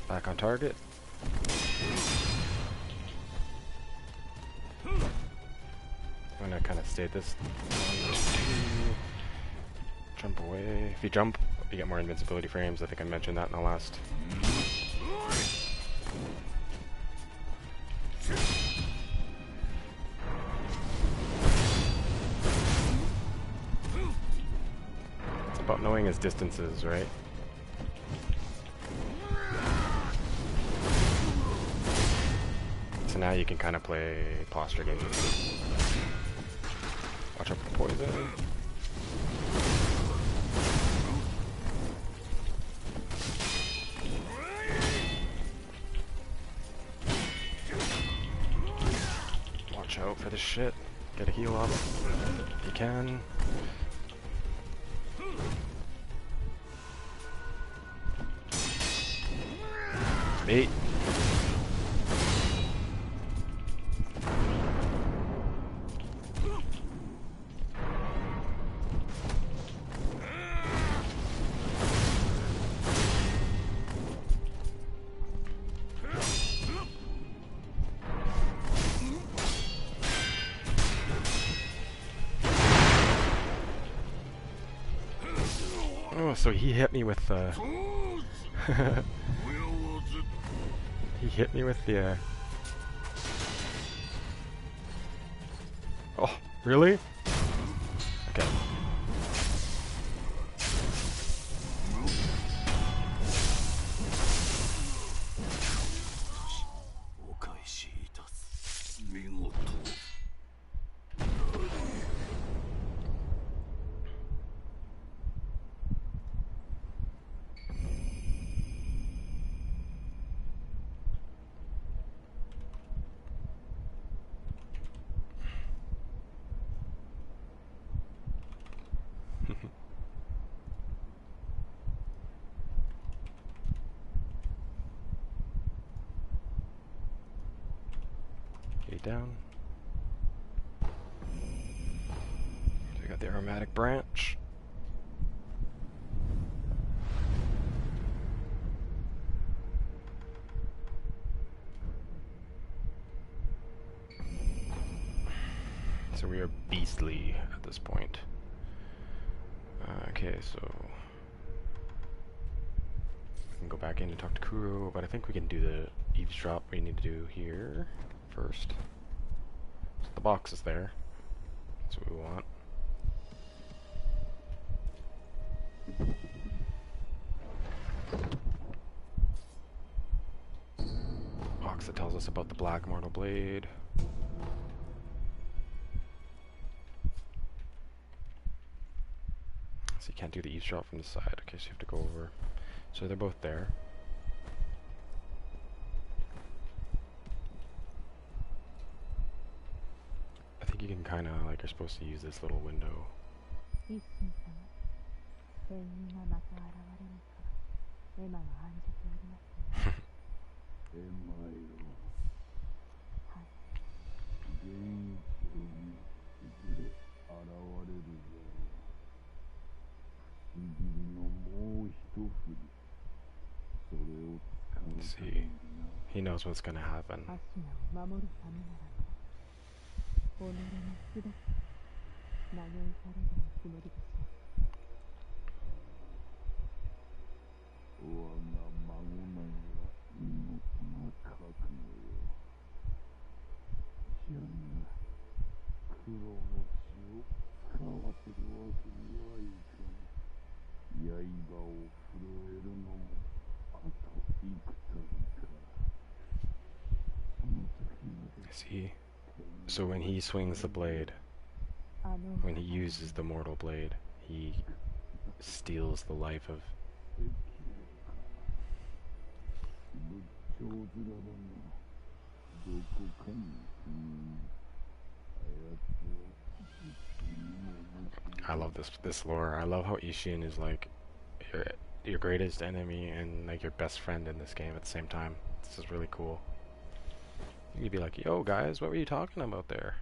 Back on target. I'm gonna kind of stay this. 1, 2. Jump away. If you jump, you get more invincibility frames. I think I mentioned that in the last. It's about knowing his distances, right? so now you can kind of play posture games. Watch out for poison. Watch out for this shit. Get a heal up if you can. Bait. Oh, so he hit me with the... he hit me with the... Oh, really? Okay. Okay, down. So we got the aromatic branch. So we are beastly at this point. Okay, so we can go back in and talk to Kuro, but I think we can do the eavesdrop we need to do here first. So the box is there. That's what we want. Box that tells us about the Black Mortal Blade. So you can't do the eavesdrop from the side. Okay, so you have to go over. So they're both there. I think you can kind of, like, you're supposed to use this little window. See, he knows what's gonna happen. See, so when he swings the blade, when he uses the mortal blade, he steals the life of... I love this lore. I love how Ishin is like your greatest enemy and like your best friend in this game at the same time. This is really cool. You'd be like, yo guys, what were you talking about there?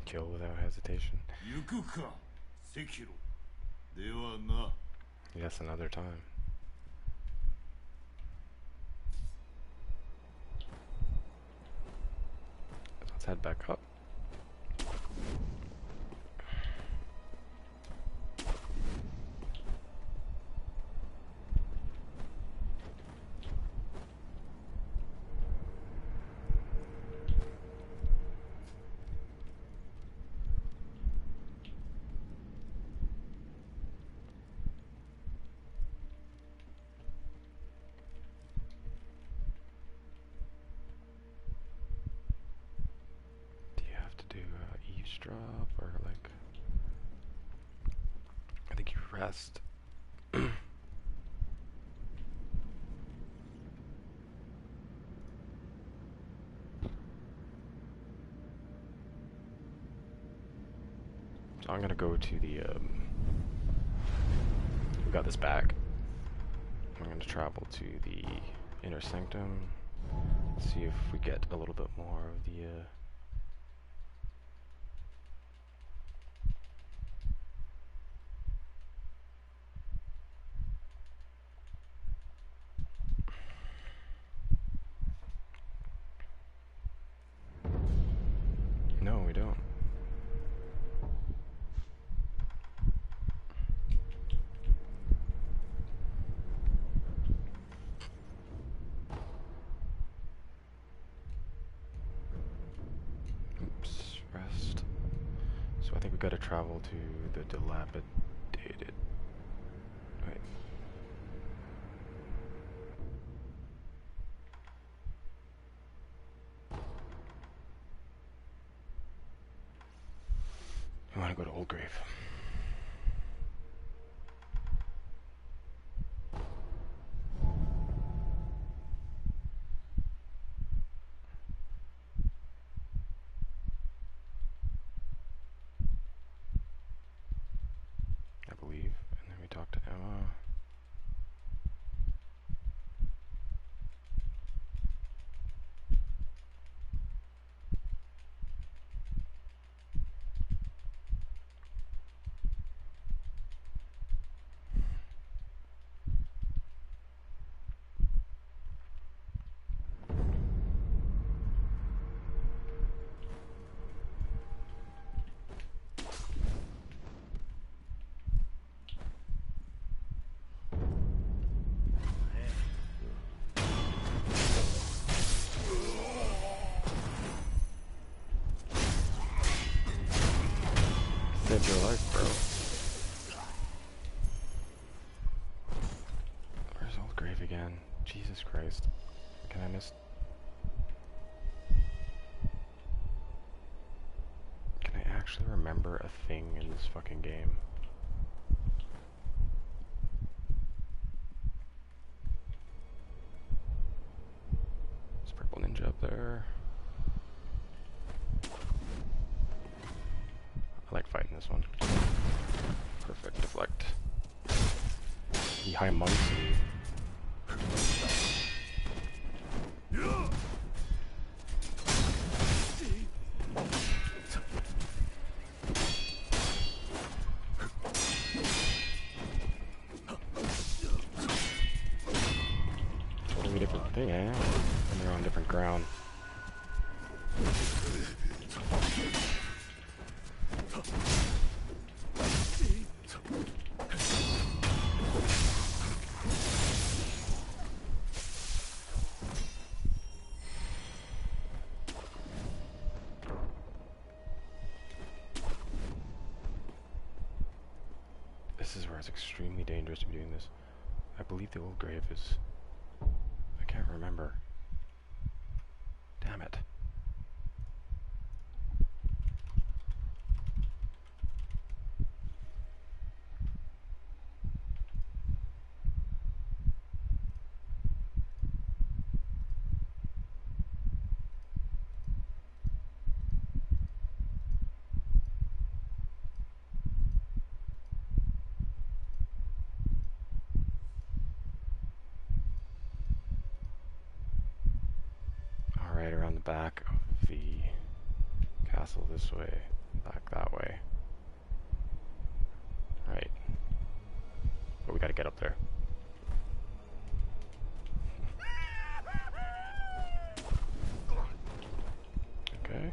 Kill without hesitation. Yes, another time. Let's head back up. rest drop, or like, I think you rest. So I'm gonna go to the, we got this back. I'm gonna travel to the inner sanctum, see if we get a little bit more of the, no, we don't. Oops, rest. So I think we gotta travel to the dilapidated. Wait. We wanna go to Old Grave. I believe. And then we talk to Emma. Saved your life, bro. Where's Old Grave again? Jesus Christ. Can I miss? Can I actually remember a thing in this fucking game? There's a purple ninja up there. I like fighting this one. Perfect deflect. The high monks. Totally different thing, eh? And they're on different ground. This is where it's extremely dangerous to be doing this. I believe the Old Grave is... I can't remember. Damn it. Alright, around the back of the castle this way, back that way. Right. But we gotta get up there. Okay.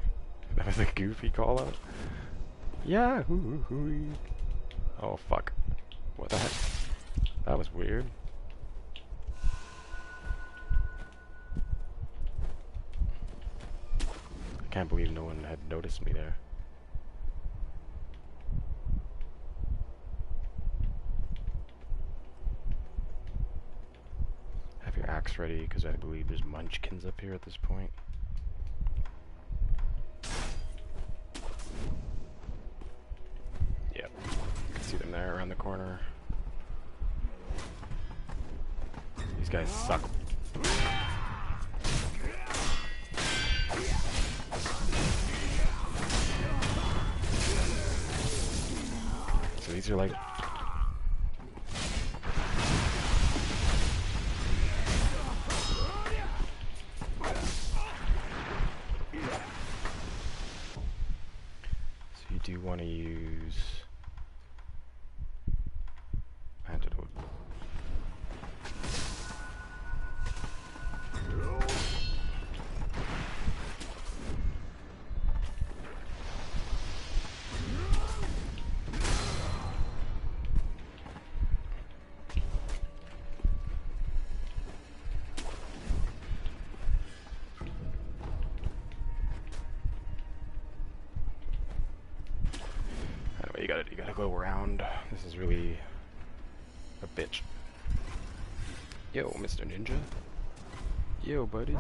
That was a goofy call out. Yeah, hoo. Oh fuck. What the heck? That was weird. I can't believe no one had noticed me there. Have your axe ready, because I believe there's munchkins up here at this point. corner. These guys suck. So these are like... So you do want to use... antidote. Anyway, you gotta go around. This is really a bitch. Yo, Mr. Ninja. Yo, buddies.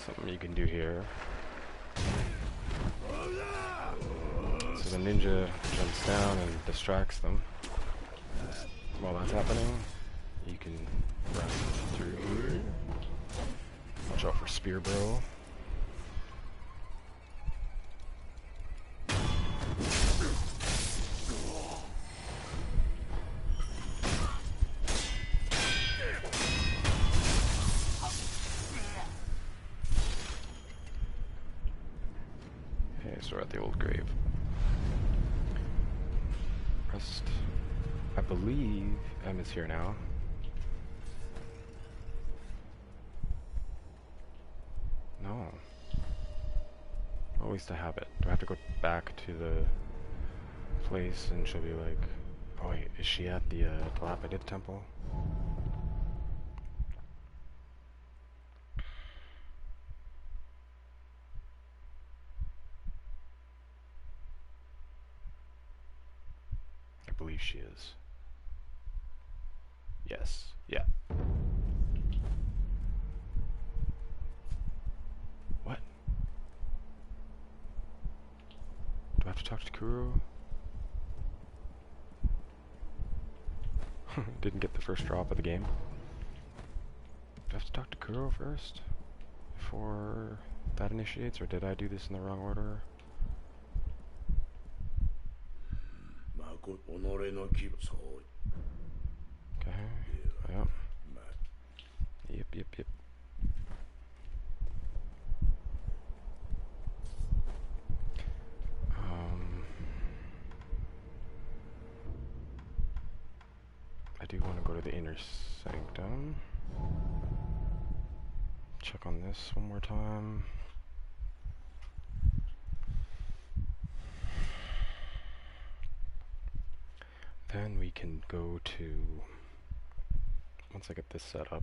Something you can do here. So the ninja jumps down and distracts them. While that's happening, you can run through here. Watch out for Spear Bro. Okay, so we're at the old grave. Rest. I believe M is here now. No. Always to have it. Do I have to go back to the place and she'll be like, oh wait, is she at the dilapidated temple? I believe she is. Yes. Yeah. What? Do I have to talk to Kuro? Didn't get the first drop of the game. Do I have to talk to Kuro first? Before that initiates? Or did I do this in the wrong order? Okay. Yep. Yep. I do want to go to the inner sanctum. Check on this one more time. Then we can go to, once I get this set up,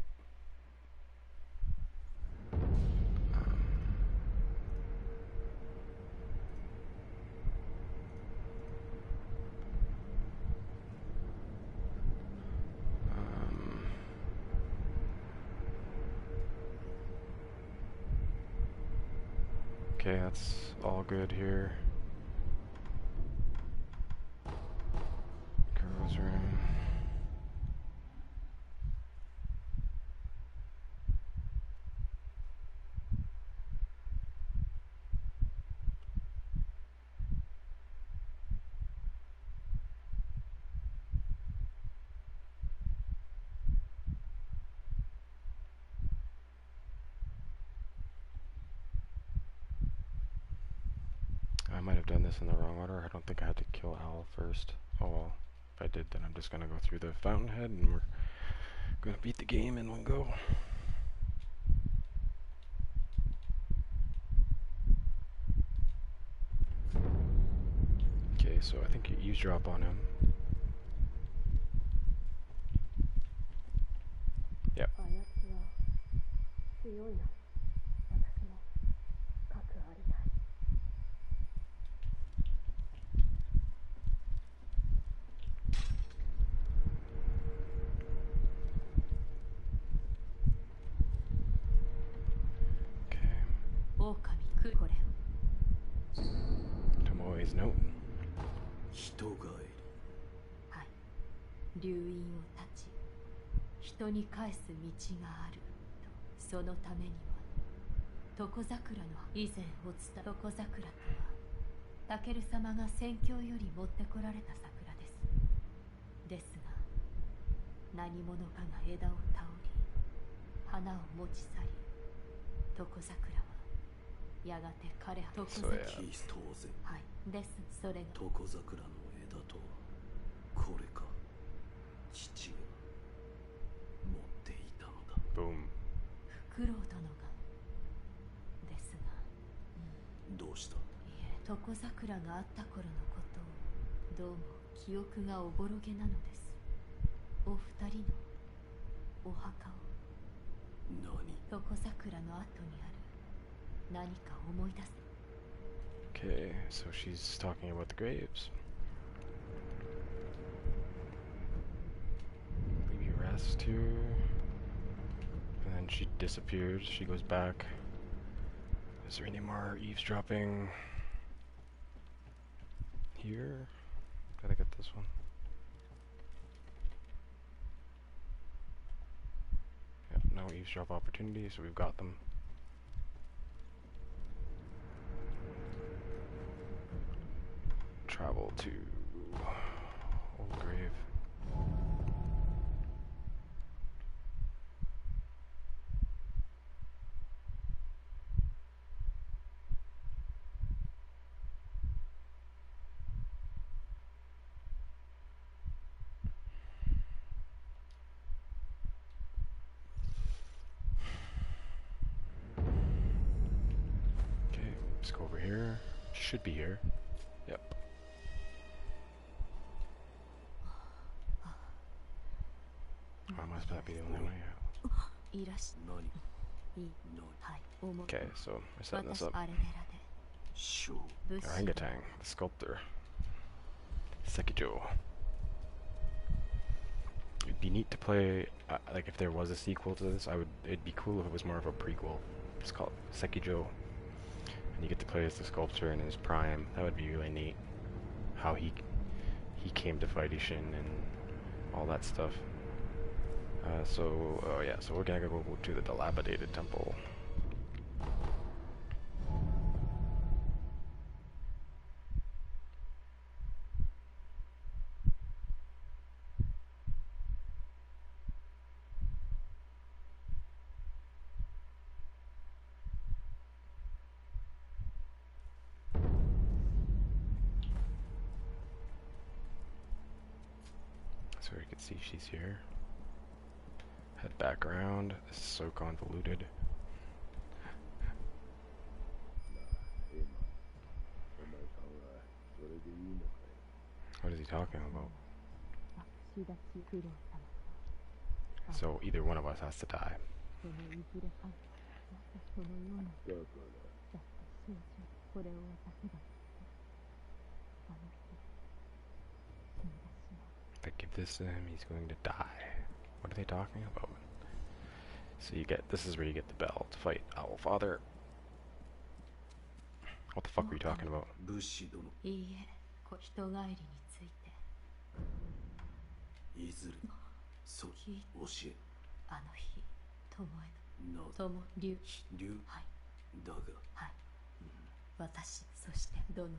okay, that's all good here. Kuro's room. I might have done this in the wrong order. I don't think I had to kill Owl first. Oh well. If I did, then I'm just gonna go through the fountainhead and we're gonna beat the game in one go. Okay, so I think you eavesdrop on him. Yep. his note. 人帰り。はい。留飲を断ち、人に返す道があると。そのためには床桜の以前お伝え床桜とはタケル様が戦況より持ってこられた桜です。ですが何者かが枝を倒り花を持ち去り、床桜はやがて枯れ葉床桜当然。はい。です。それが床桜の枝とはこれか。父が持っていたのだ。 Boom. フクロウ殿がですが、どうした？いえ、床桜があった頃のことをどうも記憶がおぼろげなのです。お二人のお墓を何？床桜の後にある何か思い出す。 Okay, so she's talking about the graves. Maybe rest here. And then she disappears. She goes back. Is there any more eavesdropping here? Did I get this one? Yep, no eavesdrop opportunity, so we've got them. Travel to Old Grave. Okay, let's go over here. Should be here. Yep. Why must that be the only way out? いらし何？いはい。思う Okay, so we're setting this 私 up. あれべらでショー。武士 Orangutan, the sculptor. Sekiro. It'd be neat to play, like if there was a sequel to this, it'd be cool if it was more of a prequel. It's called Sekiro. And you get to play as the sculptor in his prime. That would be really neat. How he came to fight Ishin and all that stuff. So we're gonna go to the dilapidated temple. So you can see she's here. Head back around. This is so convoluted. What is he talking about? So either one of us has to die. If I give this to him, he's going to die. What are they talking about? So this is where you get the bell to fight Owlfather. What the fuck were you talking about? 武士殿。いいえ、人帰りについていずれそう教え。あの日、巴のな友龍竜はい。だが。はい。私、そしてどの道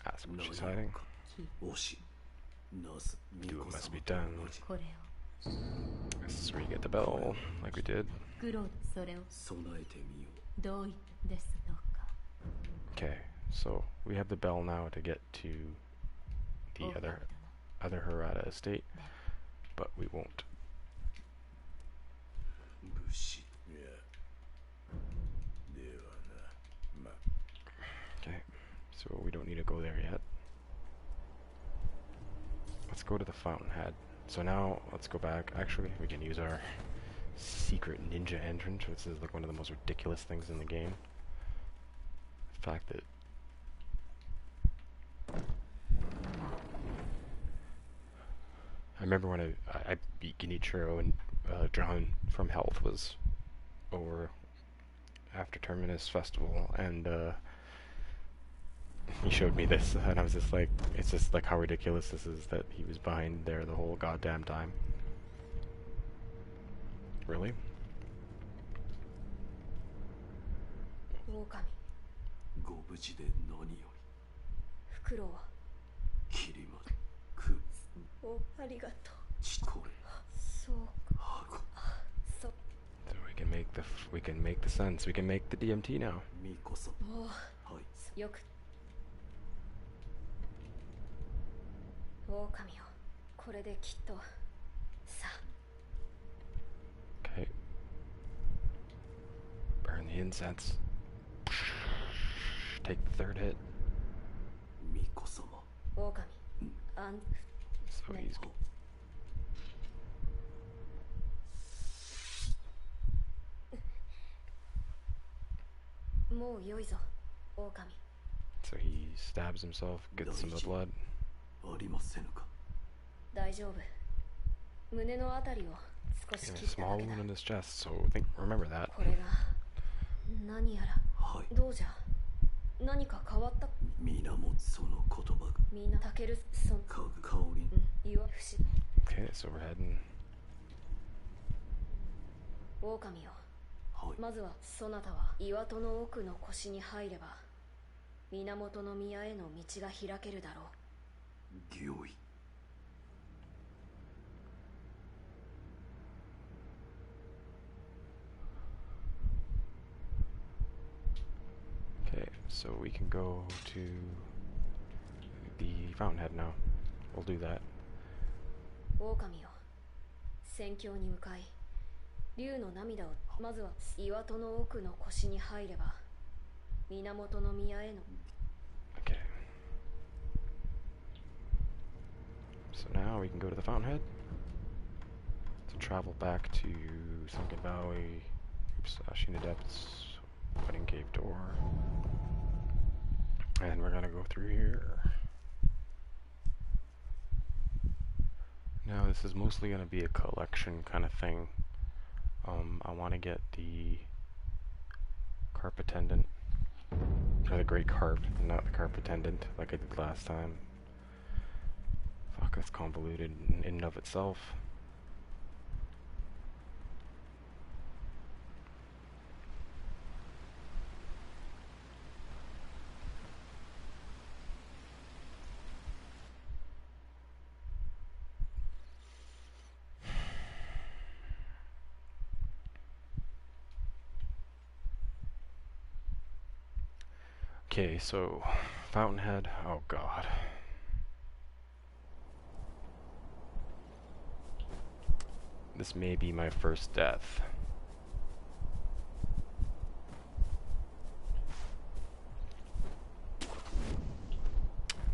That's what she's hiding. 教え。なす。 Do what must be done. これを This is where you get the bell, like we did. グローそれを備えてみよう。どういですのか Okay, so we have the bell now to get to the other Harada estate, but we won't. 武士。いや。ではな。ま。 Okay, so we don't need to go there yet. Let's go to the fountainhead. So now, let's go back. Actually, we can use our secret ninja entrance, which is like one of the most ridiculous things in the game. The fact that I remember when I beat Genichiro and Drawn from Health was over after Terminus Festival, and He showed me this, and I was just like, it's just like how ridiculous this is that he was behind there the whole goddamn time. Really? 狼。ご無事で何より。フクロウは。キリマクお、ありがとう。チコレそうか。ハゴそ。So we can make the sense. We can make the DMT now. ミコさおう。はい。よく。狼よ。これできっと。さあ。 Okay. Burn the incense. Take the third hit. ミコ様。狼。あん。 So he's もう良いぞ、狼。 so he stabs himself, gets some of the blood. ありませぬか。大丈夫。胸のあたりを少し He has 切 a っただ small けだ。 wound in his chest, so remember that. これが何やら。はい。どうじゃ。何か変わった。皆もその言葉が。みんなタケルそん。香り。言わ不思議。 Okay, so we're heading. はい。狼よ。まずはそなたは岩戸の奥の腰に入れば源宮への道が開けるだろう。御意。 Okay, so we can go to the fountainhead now. We'll do that. 狼よ。戦況に向かい竜の涙をまずは岩戸の奥の腰に入れば源宮への。 Okay. So now we can go to the fountainhead to travel back to Sunken Valley, Ashina Depths, Wedding Cave Door, and we're gonna go through here. Now this is mostly gonna be a collection kind of thing. I want to get the carp attendant, or the great carp, not the carp attendant like I did last time. Fuck, that's convoluted in and of itself. Okay, so Fountainhead. Oh god. This may be my first death.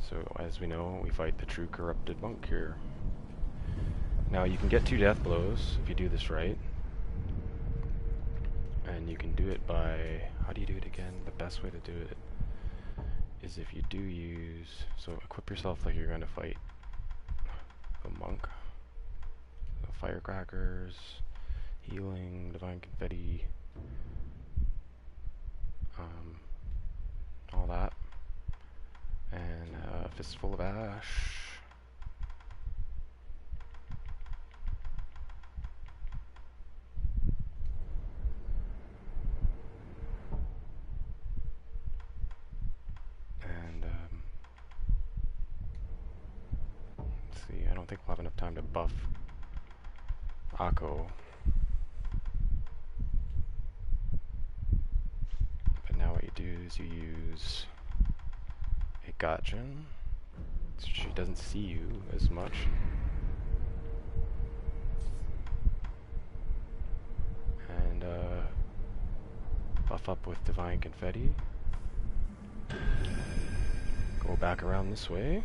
So, as we know, we fight the true corrupted monk here. Now, you can get 2 death blows if you do this right. And you can do it by... How do you do it again? The best way to do it is if you do use... So, equip yourself like you're going to fight the monk. So, firecrackers, healing, divine confetti, all that. And a fistful of ash. And let's see, I don't think we'll have enough time to buff Akko. But now what you do is you use a Gotchin. She doesn't see you as much. And buff up with Divine Confetti. Go back around this way.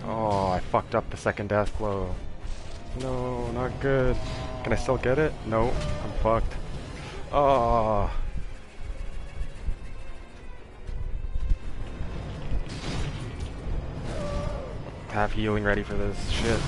Oh, I fucked up the second death blow. No, not good. Can I still get it? No, I'm fucked. Oh. Have healing ready for this shit.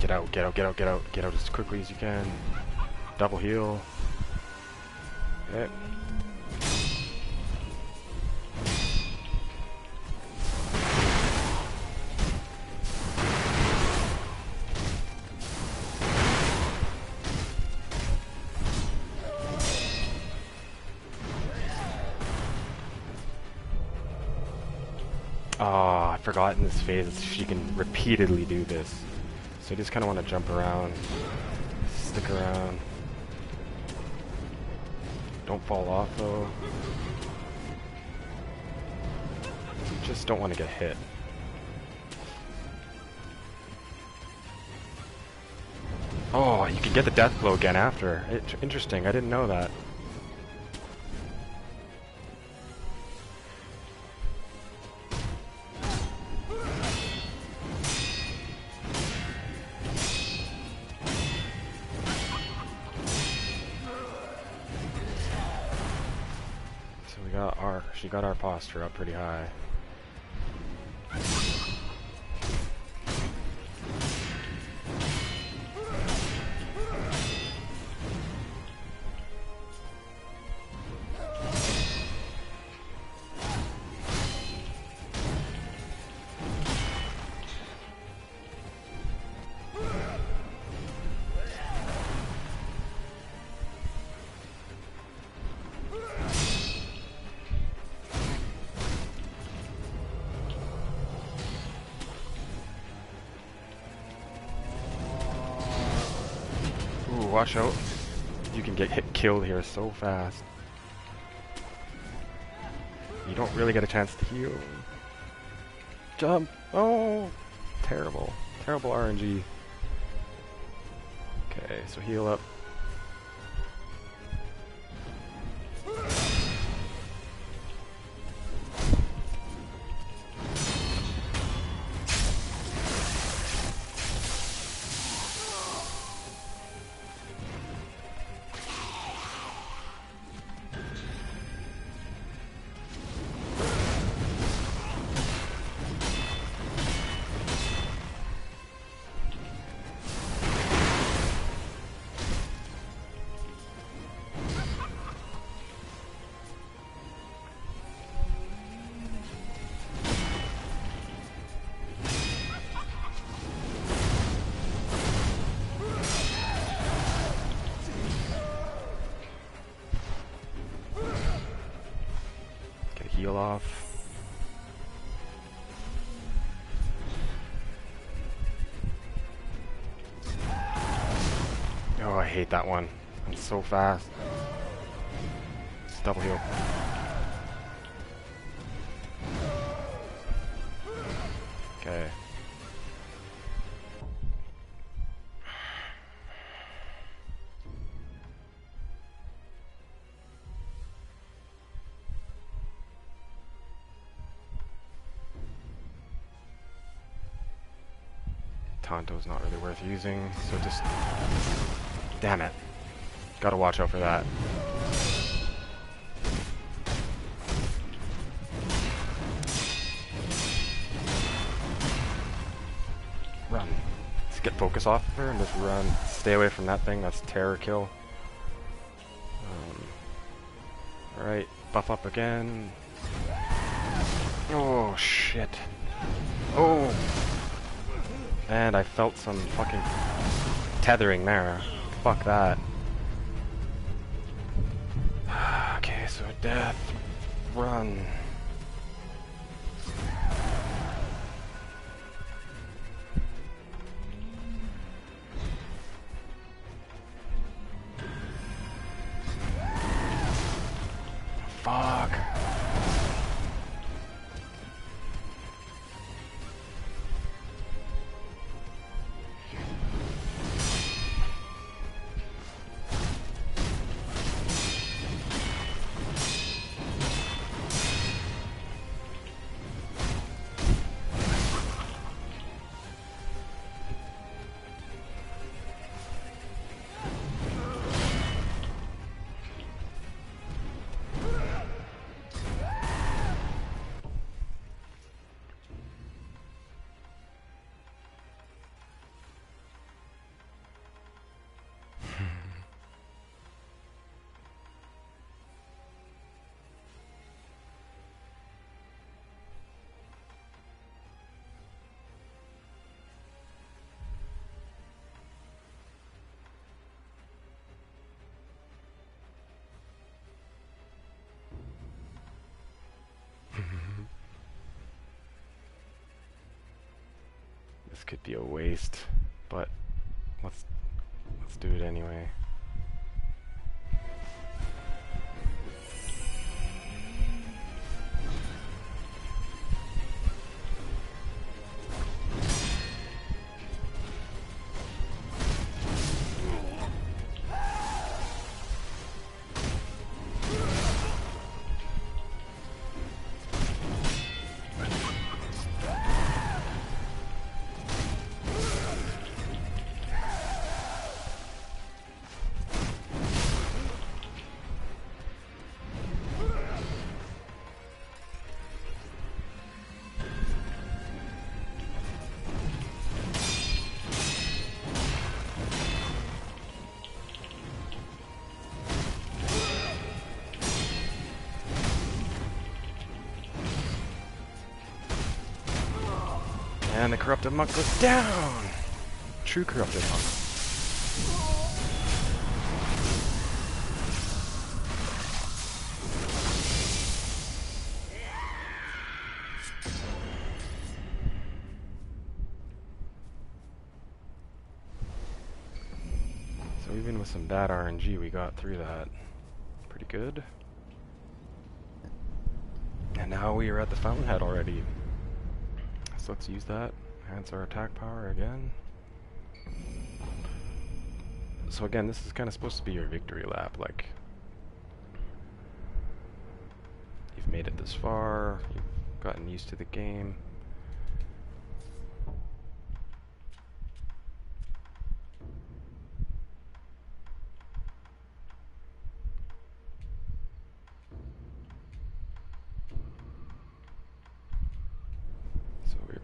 Get out, get out, get out, get out, get out as quickly as you can. Double heal. Okay. Oh, I forgot in this phase she can repeatedly do this. So you just kind of want to jump around, stick around. Don't fall off though. You just don't want to get hit. Oh, you can get the death blow again after. Interesting, I didn't know that. She got our posture up pretty high. Watch out. You can get killed here so fast. You don't really get a chance to heal. Jump! Oh! Terrible. Terrible RNG. Okay, so heal up. Heal off. Oh, I hate that one. It's so fast. It's double heal. Okay. Tonto's not really worth using, so just... Damn it. Gotta watch out for that. Run. Let's get focus off of her and just run. Stay away from that thing, that's terror kill. Alright, buff up again. Oh shit. Oh! And I felt some fucking tethering there. Fuck that. Okay, so death. Run. Fuck. This could be a waste, but let's do it anyway. And the corrupted monk goes down! True corrupted monk. So even with some bad RNG, we got through that pretty good. And now we are at the fountainhead already. So let's use that. Enhance our attack power again. So again, this is kind of supposed to be your victory lap. Like, you've made it this far, you've gotten used to the game.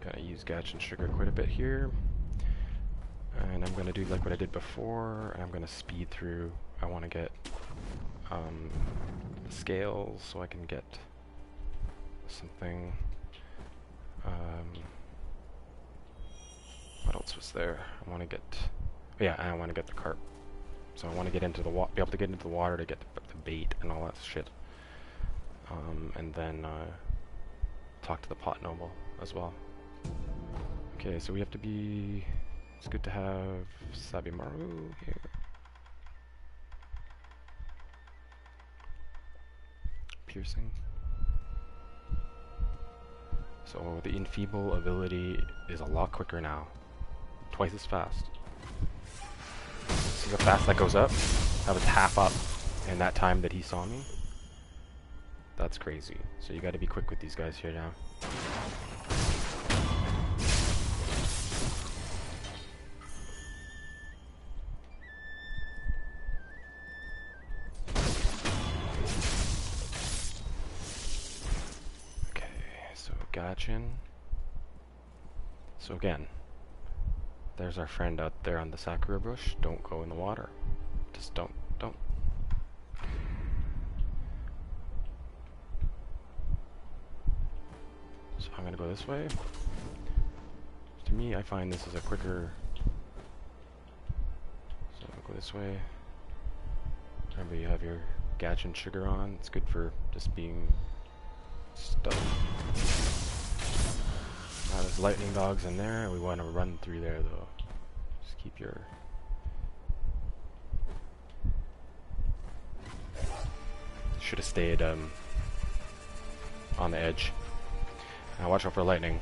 Gonna use Gatch and Sugar quite a bit here, and I'm gonna do like what I did before, and I'm gonna speed through. I want to get scales so I can get something. What else was there? I want to get, yeah, I want to get the carp. So I want to get into the be able to get into the water to get the bait and all that shit, and then talk to the pot noble as well. Okay, so we have to be... It's good to have Sabimaru here. Piercing. So the enfeeble ability is a lot quicker now. Twice as fast. See how fast that goes up? That was half up in that time that he saw me. That's crazy. So you gotta be quick with these guys here now. So again, there's our friend out there on the Sakura bush. Don't go in the water. Just don't. So I'm gonna go this way. To me, I find this is a quicker. So I'll go this way. Remember, you have your Gatch and sugar on. It's good for just being stuck. Now there's lightning dogs in there. We want to run through there though. Just keep your. Should have stayed on the edge. Now watch out for lightning.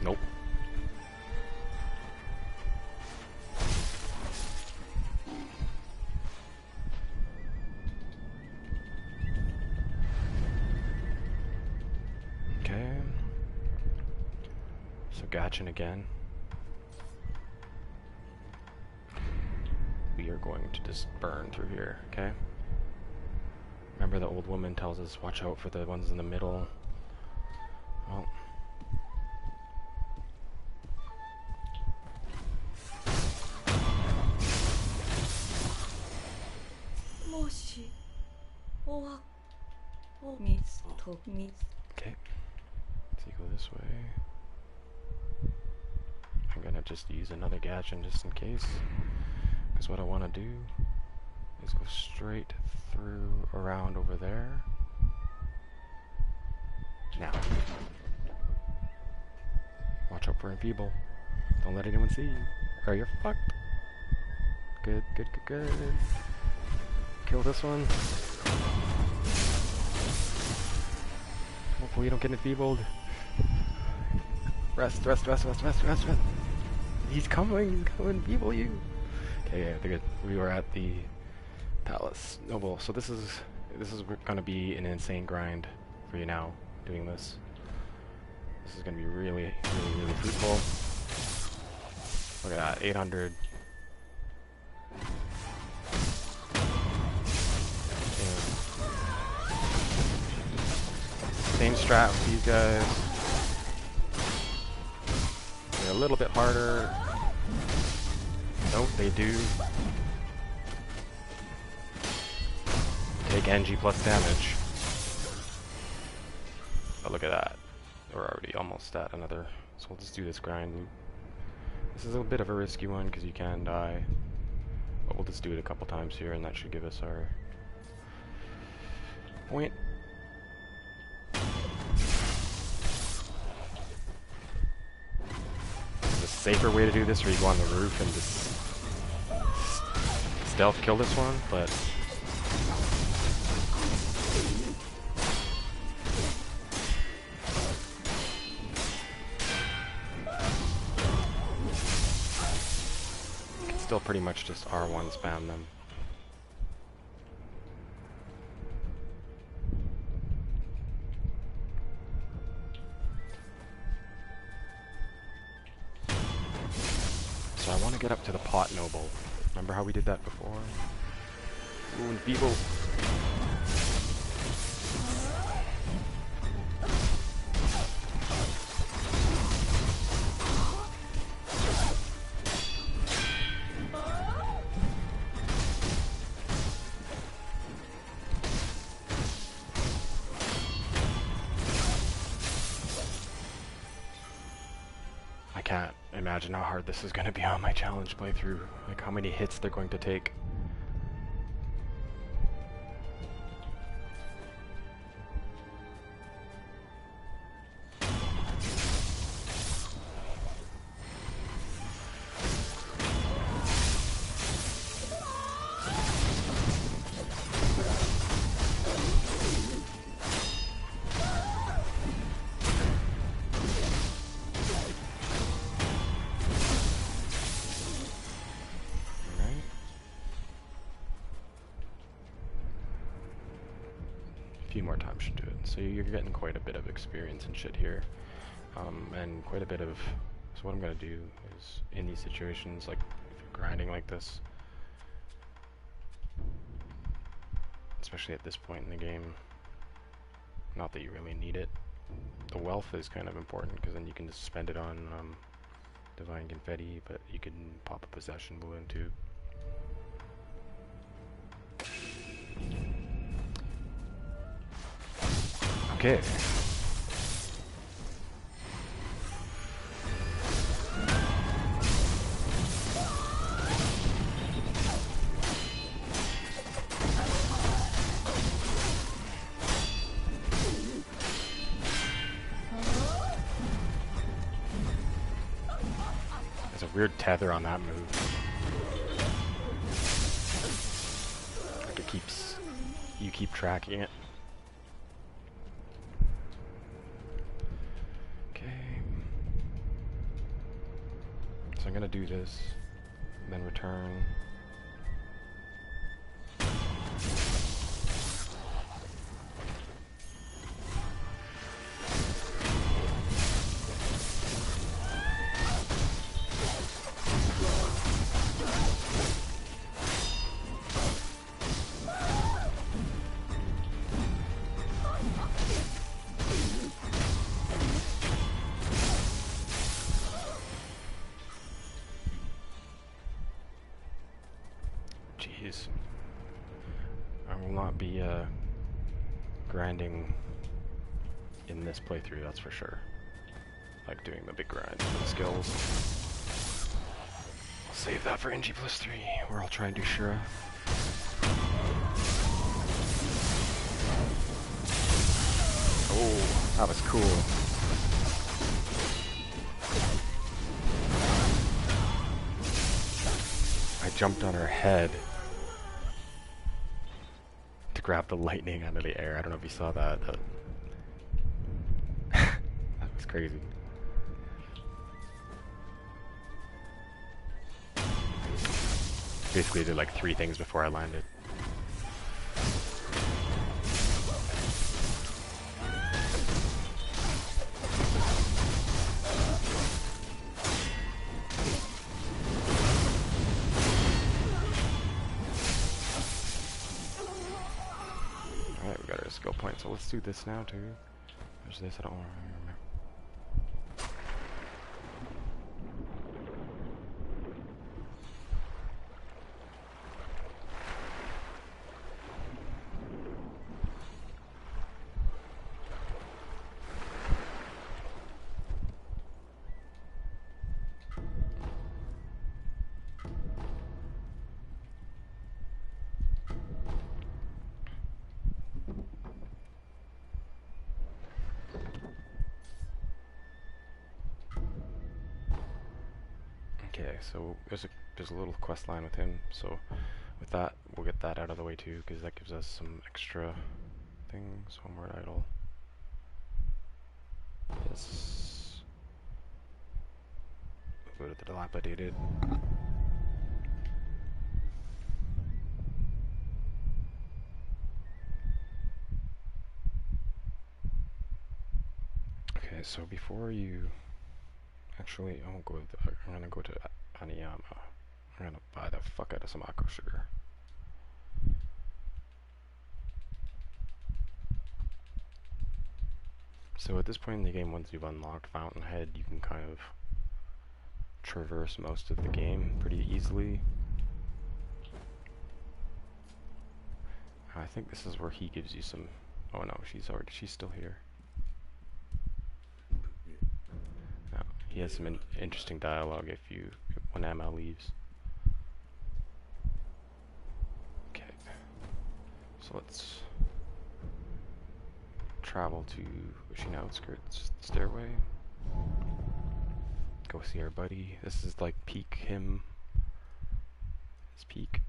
Nope. Okay. So Gatchin again. We are going to just burn through here, okay? Remember the old woman tells us watch out for the ones in the middle. Well, okay. So you go this way. I'm gonna just use another Gatchin just in case. Because what I want to do is go straight through around over there. Now. Watch out for Enfeeble. Don't let anyone see you. Or you're fucked. Good, good, good, good. Kill this one. Hopefully you don't get enfeebled. Rest, rest, rest, rest, rest, rest, rest. He's coming to enfeeble you. Okay, yeah, good. We were at the palace. Oh well, so this is gonna be an insane grind for you now, doing this. This is gonna be really, really, really fruitful. Look at that, 800. Same strat with these guys. They're a little bit harder. Nope, they do take NG plus damage. Oh, look at that. We're already almost at another. So we'll just do this grind. This is a bit of a risky one because you can die. But we'll just do it a couple times here and that should give us our point. There's a safer way to do this where you go on the roof and just stealth kill this one, but still pretty much just R1 spam them. So I want to get up to the pot noble. Remember how we did that before? Ooh, and Beeble. I can't imagine how hard this is going to be on my challenge playthrough. Like how many hits they're going to take. Few more times should do it. So you're getting quite a bit of experience and shit here, and quite a bit of. So what I'm gonna do is in these situations, like if you're grinding like this, especially at this point in the game, not that you really need it. The wealth is kind of important because then you can just spend it on divine confetti, but you can pop a possession balloon too. Okay. There's a weird tether on that move. Like it keeps... You keep tracking it. So I'm gonna do this, and then return. Jeez. I will not be grinding in this playthrough, that's for sure. Like doing the big grind for the skills. I'll save that for NG+3, where I'll try and do Shura. Oh, that was cool. I jumped on her head to grab the lightning out of the air. I don't know if you saw that. That was crazy. Basically did like 3 things before I landed. Skill point, so let's do this now too. There's this, I don't remember. Okay, so there's a little quest line with him, so with that, we'll get that out of the way too, because that gives us some extra things. Homeward idol. Yes. We'll go to the dilapidated. Okay, so before you... Actually, I won't go with I'm gonna go to Aniyama. I'm gonna buy the fuck out of some aqua sugar. So at this point in the game, once you've unlocked Fountainhead, you can kind of traverse most of the game pretty easily. I think this is where he gives you some... Oh no, she's still here. No, he has some interesting dialogue when Emma leaves. Okay, so let's travel to Wishing Outskirts Stairway. Go see our buddy. This is like peak him. His peak.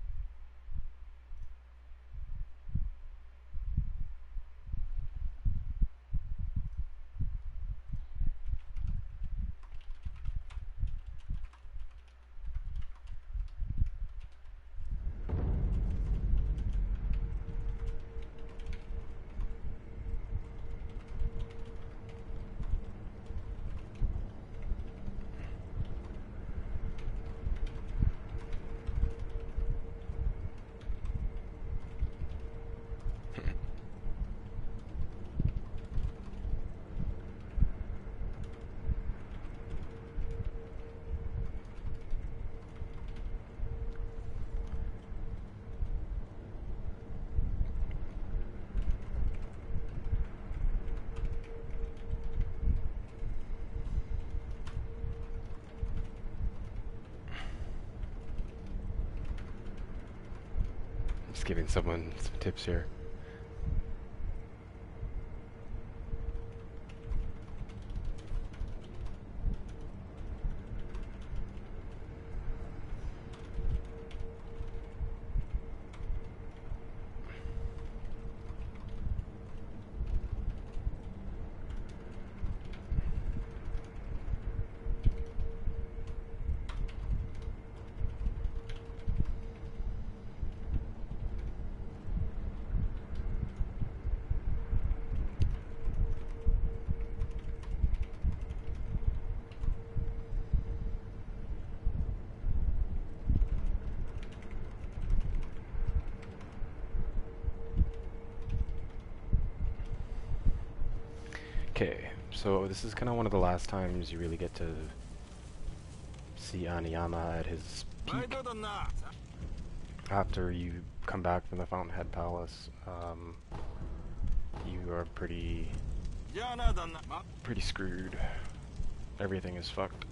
Just giving someone some tips here. Okay, so this is kind of one of the last times you really get to see Aniyama at his 毎 peak 度だな after you come back from the Fountainhead Palace. You are pretty じゃあな旦那ま screwed. Everything is fucked.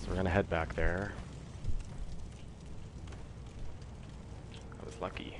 So we're gonna head back there. I was lucky.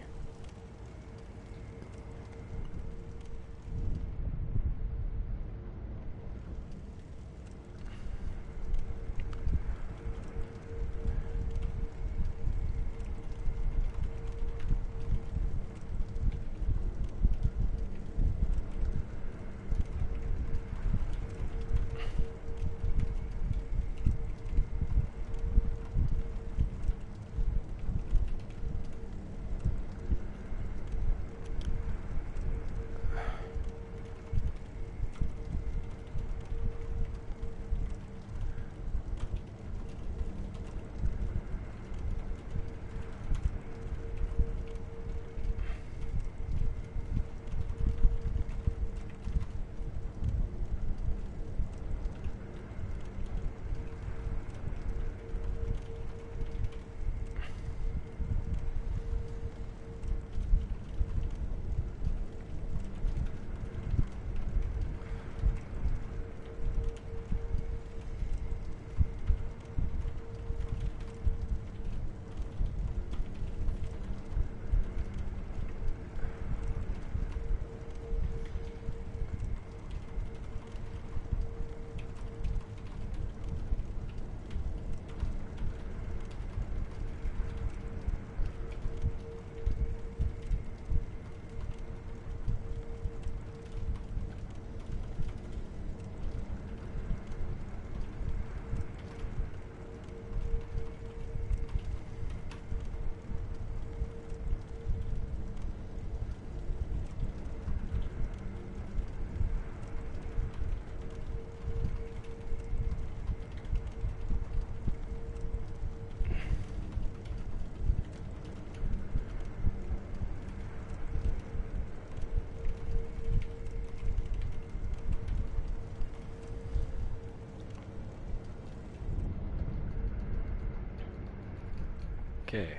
Okay.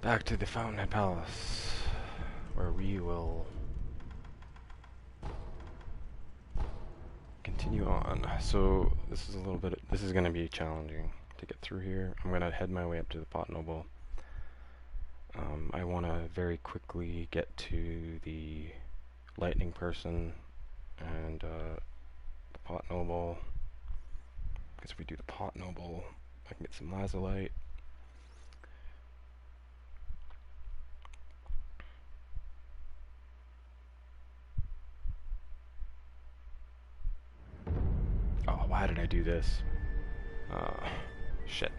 Back to the Fountainhead Palace, where we will continue on. So this is a little bit. This is going to be challenging to get through here. I'm going to head my way up to the Pot Noble. I want to very quickly get to the Lightning Person and the Pot Noble. Because if we do the Pot Noble, I can get some lazulite. Oh, why did I do this? Shit.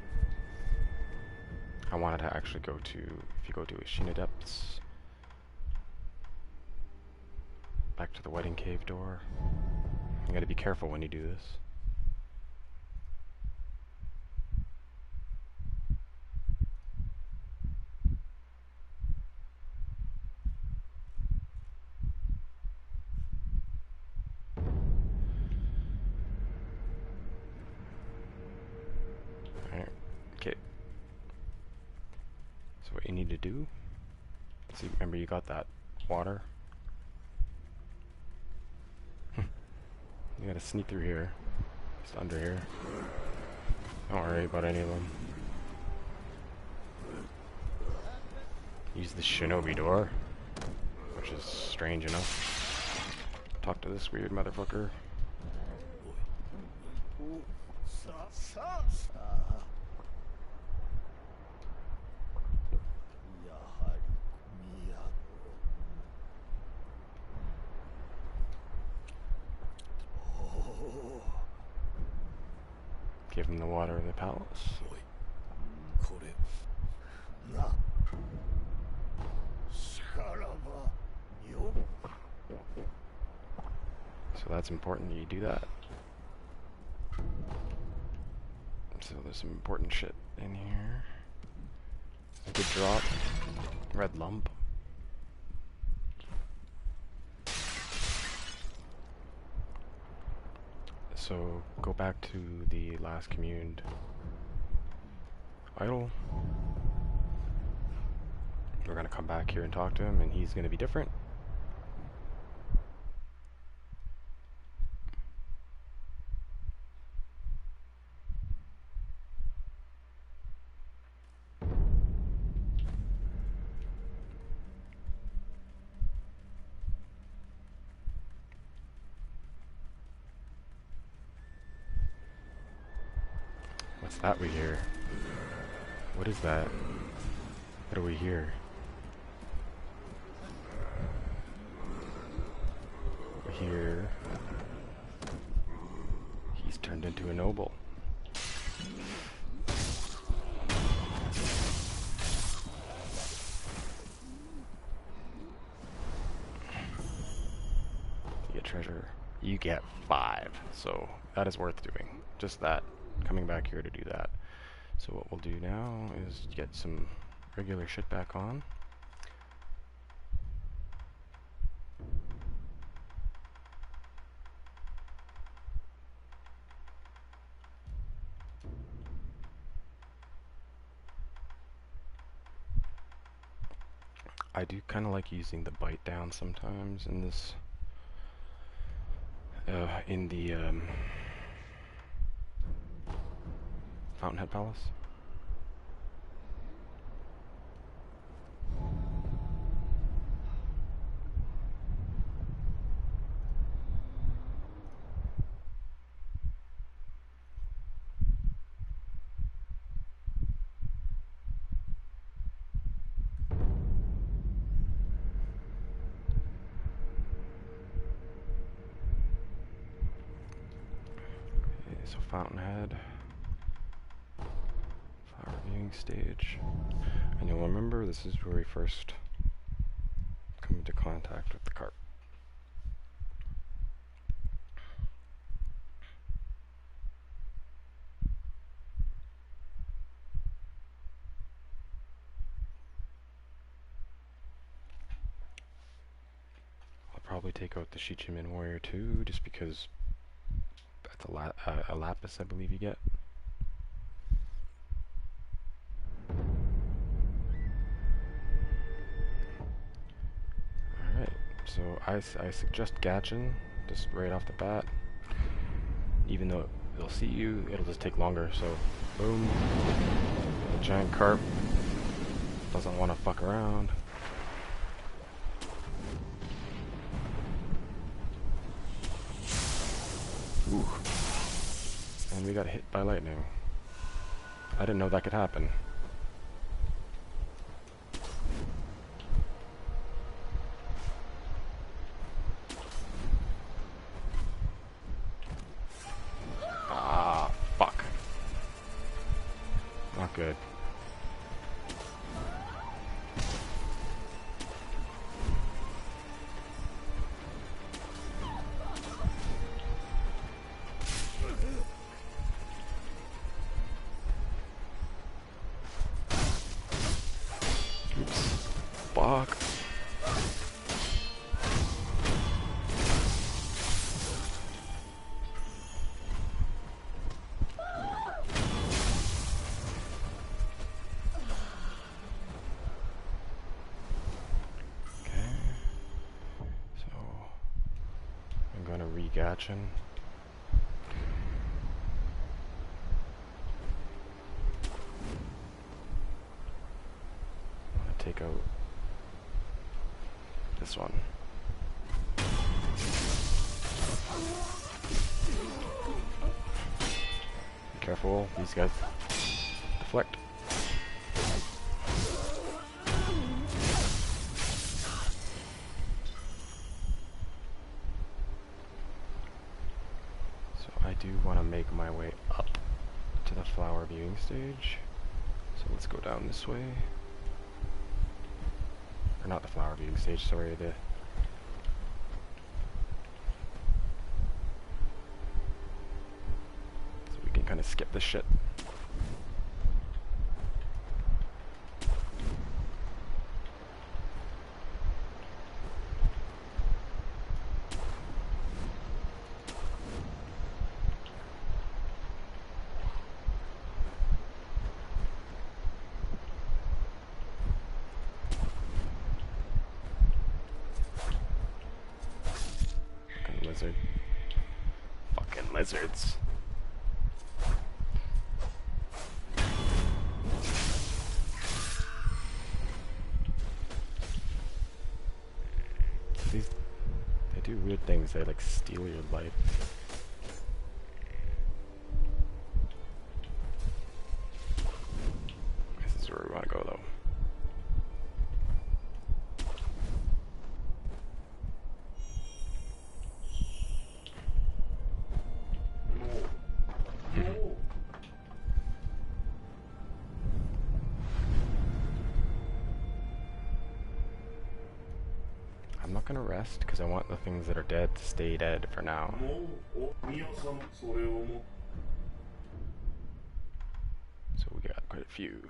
I wanted to actually go to, if you go to Ashina Depths, back to the Wedding Cave door. You gotta be careful when you do this. Alright, okay. So what you need to do, see, remember you got that water? You gotta sneak through here. Just under here. Don't worry about any of them. use the shinobi door, which is strange enough. Talk to this weird motherfucker. さあやはり都。おお。 Give him the water of the palace. おいこれなしからばよ。 So that's important that you do that. So there's some important shit in here. A good drop. Red lump. So go back to the last communed idol. We're gonna come back here and talk to him, and he's gonna be different. What's that we hear? What is that? What do we hear? We hear he's turned into a noble. You get treasure. You get 5. So that is worth doing. Just that. Coming back here to do that. So what we'll do now is get some regular shit back on. I do kind of like using the bite down sometimes in this in the Fountainhead Palace. Okay, so Fountainhead. Viewing stage, and you'll remember this is where we first come into contact with the carp. I'll probably take out the Shichimin Warrior too, just because that's a lapis I believe you get. So I suggest Gachin, just right off the bat. Even though they'll see you, it'll just take longer, so boom. The giant carp doesn't want to fuck around. Ooh. And we got hit by lightning. I didn't know that could happen. Good. Oops. Fuck. Gachin. Take out this one. Be careful, these guys deflect. So I do want to make my way up to the flower viewing stage. So let's go down this way. Or not the flower viewing stage, sorry, the... So we can kind of skip this shit. Lizard. Fucking lizards. These, they do weird things. They like steal your life. This is where we want to go though. I'm not gonna rest because I want the things that are dead to stay dead for now. So we got quite a few.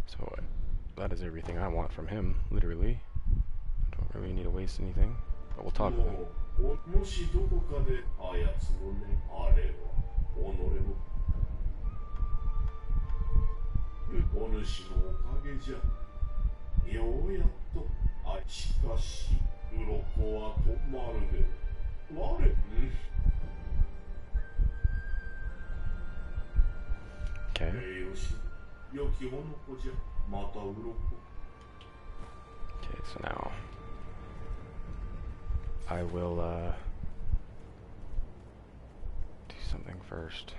So that is everything I want from him, literally. I don't really need to waste anything, but we'll talk to him. Okay. Okay, so now I will do something first.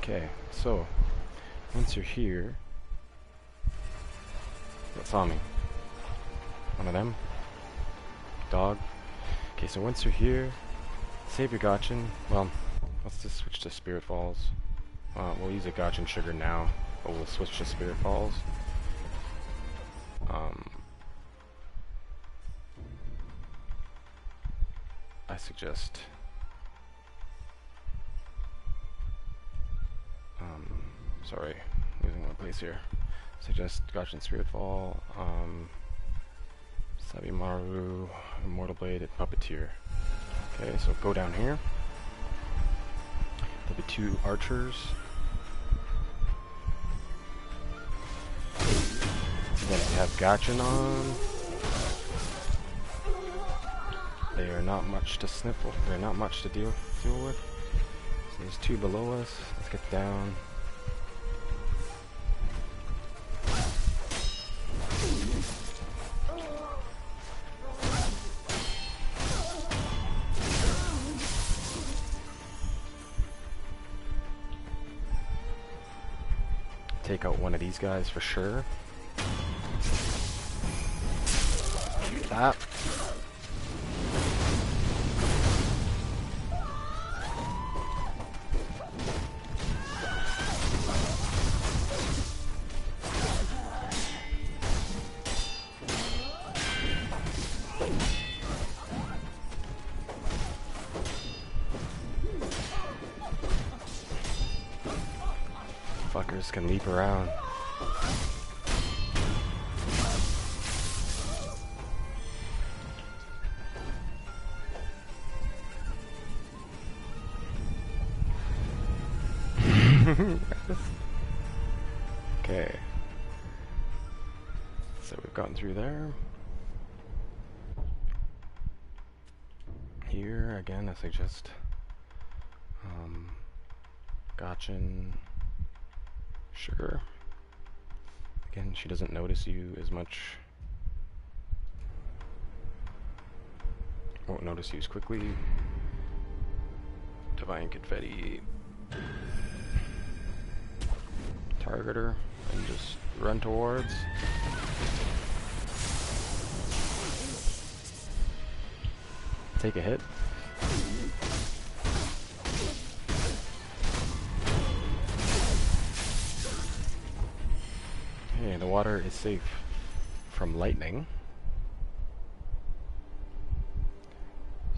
Okay, so once you're here, that saw me. One of them. Dog. Okay, so once you're here, save your Gotchin. Well, let's just switch to Spirit Falls. We'll use a Gotchin sugar now, but we'll switch to Spirit Falls. I suggest sorry, losing my place here. Suggest Gotchin Spirit Fall, Sabimaru, Immortal Blade, and Puppeteer. Okay, so go down here. There'll be 2 archers. Then if you have Gotchin on, they are not much to sniffle. They're not much to deal with. So there's 2 below us. Let's get down. Take out one of these guys for sure. That. Fuckers can leap around. Okay. So we've gotten through there. Here, again, I suggest Gotchin. Sure. Again, she doesn't notice you as much. Won't notice you as quickly. Divine Confetti. Target her and just run towards. Take a hit. Okay, the water is safe from lightning.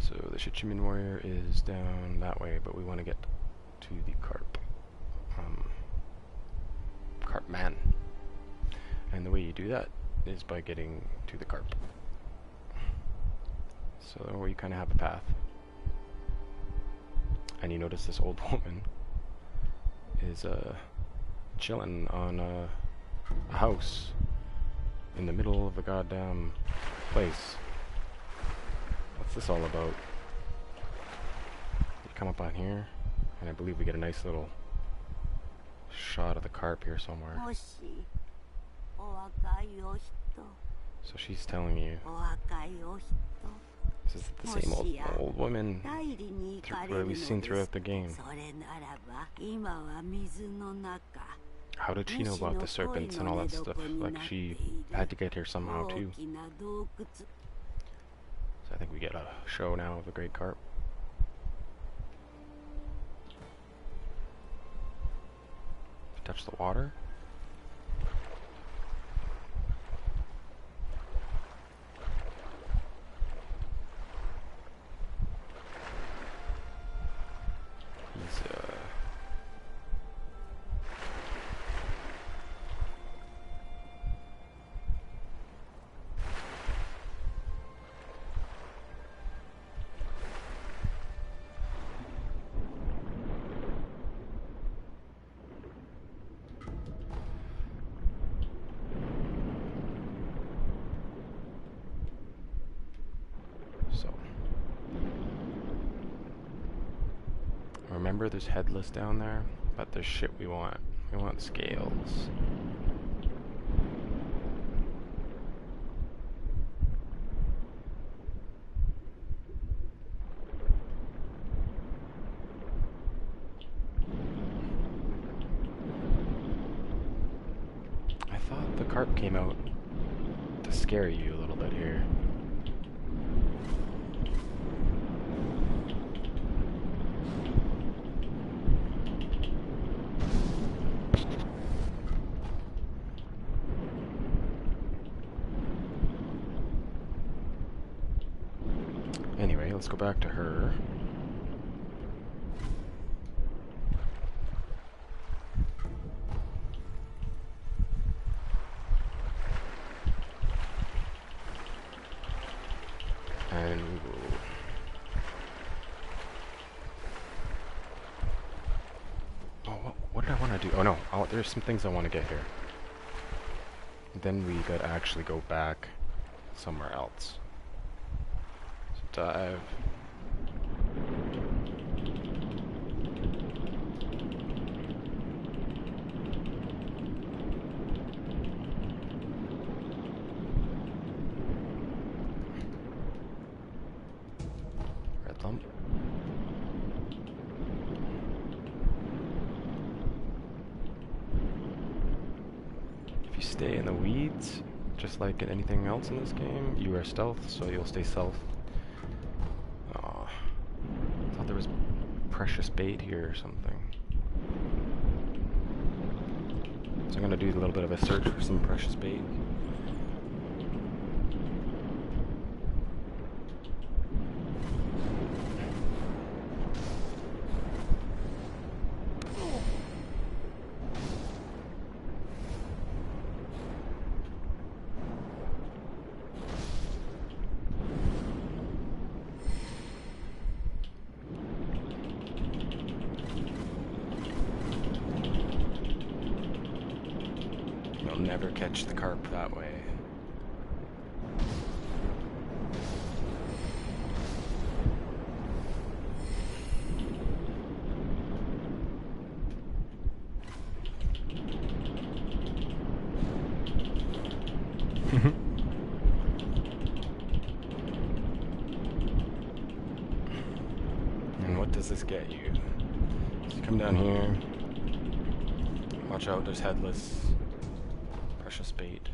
So the Shichimin warrior is down that way, but we want to get to the carp. Carp man. And the way you do that is by getting to the carp. So we kind of have a path. And you notice this old woman is chilling on a house in the middle of a goddamn place. What's this all about? You come up on here, and I believe we get a nice little shot of the carp here somewhere. So she's telling you, this is the same old woman that we've seen throughout the game. How did she know about the serpents and all that stuff? Like, she had to get here somehow too. So I think we get a show now of the great carp. Touch the water. He's remember, there's headless down there, but there's shit we want. We want scales. I thought the carp came out to scare you a little bit here. Anyway, let's go back to her. And we will... Oh, what did I want to do? Oh no, there's some things I want to get here. Then we gotta actually go back somewhere else. So dive. Red lump. If you stay in the weeds, just like in anything else in this game, you are stealth, so you'll stay stealth. Oh, I thought there was precious bait here or something. So I'm gonna do a little bit of a search for some precious bait. never catch the carp that way. And what does this get you? Just come down here. Watch out, there's headless. Precious bait.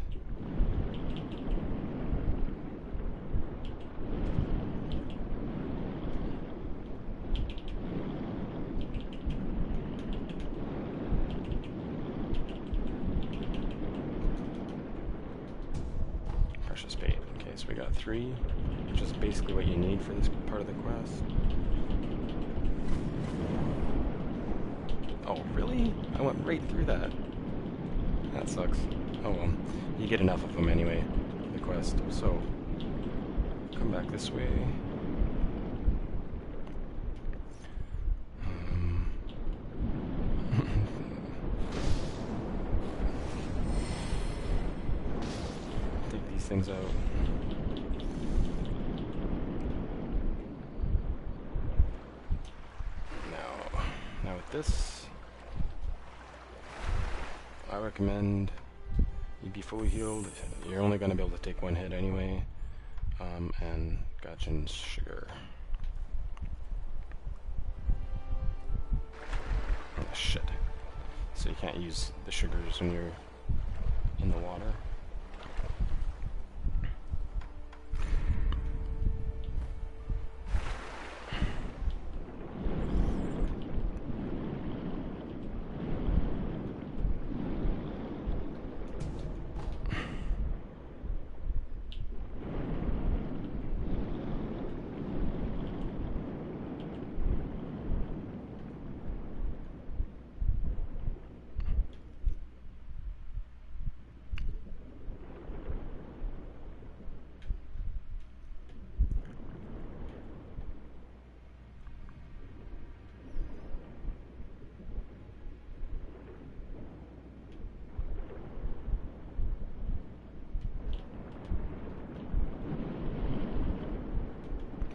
Precious bait. Okay, so we got 3, which is basically what you need for this part of the quest. Oh, really? I went right through that. That sucks. Oh well. You get enough of them anyway, the quest. So, come back this way. Take these things out. Now with this, I recommend you be fully healed. You're only going to be able to take 1 hit anyway. And Gachin's sugar. Oh shit. So you can't use the sugars when you're in the water.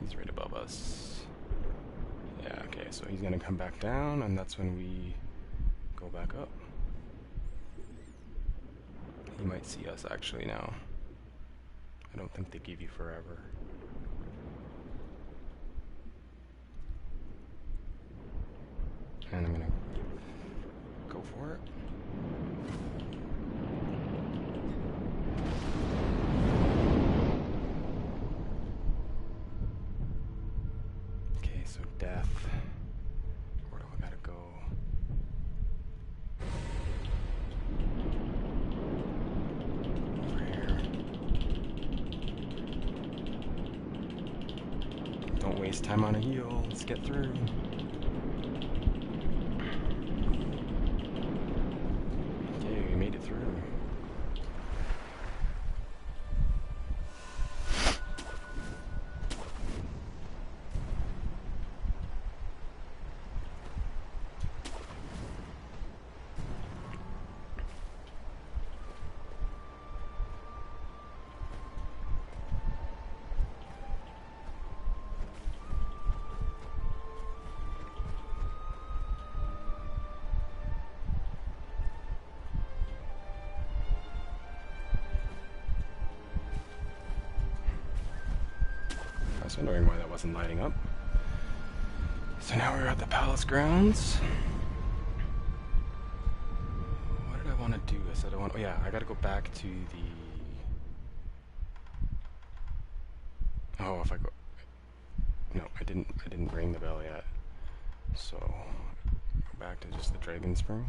He's right above us. Yeah, okay, so he's gonna come back down, and that's when we go back up. He might see us actually now. I don't think they give you forever. And I'm gonna go for it. Okay, so death. Where do I gotta go? Over here. Don't waste time on a heal. Let's get through. Okay, we made it through. I was wondering why that wasn't lighting up. So now we're at the palace grounds. What did I want to do? I said I want. Oh yeah, I gotta go back to the. Oh, if I go. No, I didn't ring the bell yet. So go back to just the Dragon Spring.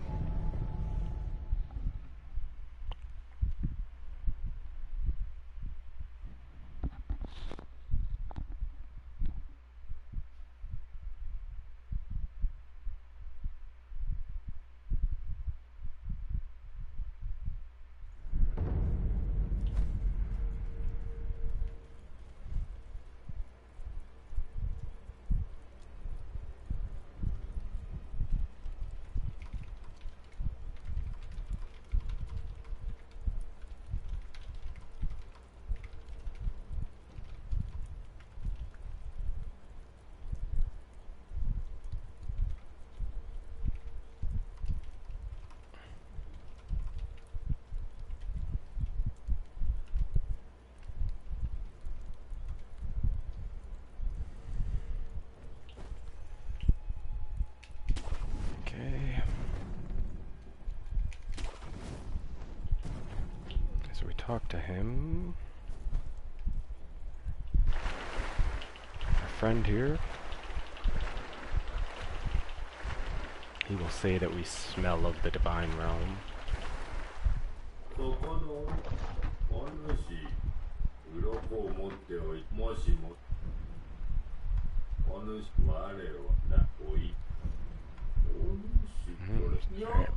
talk to him. Our friend here. He will say that we smell of the divine realm. Right.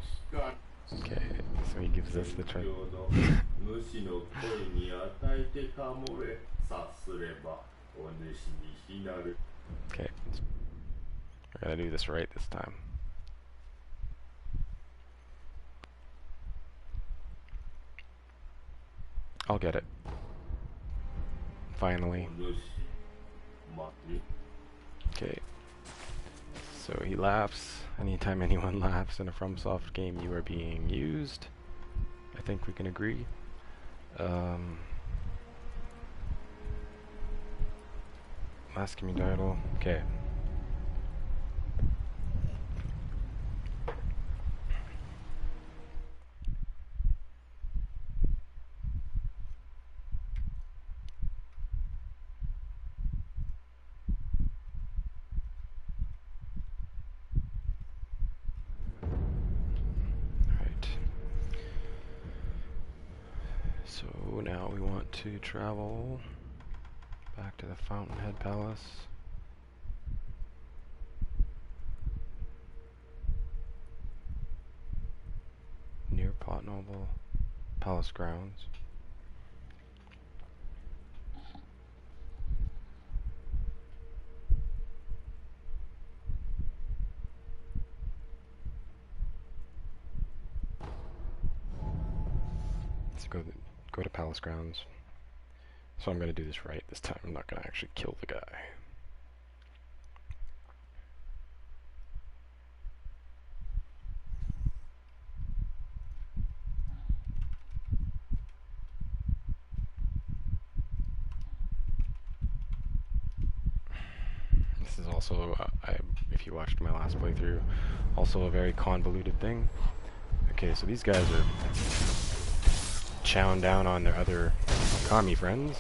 Okay, so he gives us the try. Okay, we're gonna do this right this time. I'll get it. Finally. Okay. So he laughs. Anytime anyone laughs in a FromSoft game, you are being used. I think we can agree. Last community idol. Okay. So now we want to travel back to the Fountainhead Palace. Near Pot Noble Palace grounds. Let's go to Palace grounds. So I'm going to do this right this time. I'm not going to actually kill the guy. This is also, if you watched my last playthrough, also a very convoluted thing. Okay, so these guys are chowing down on their other commie friends,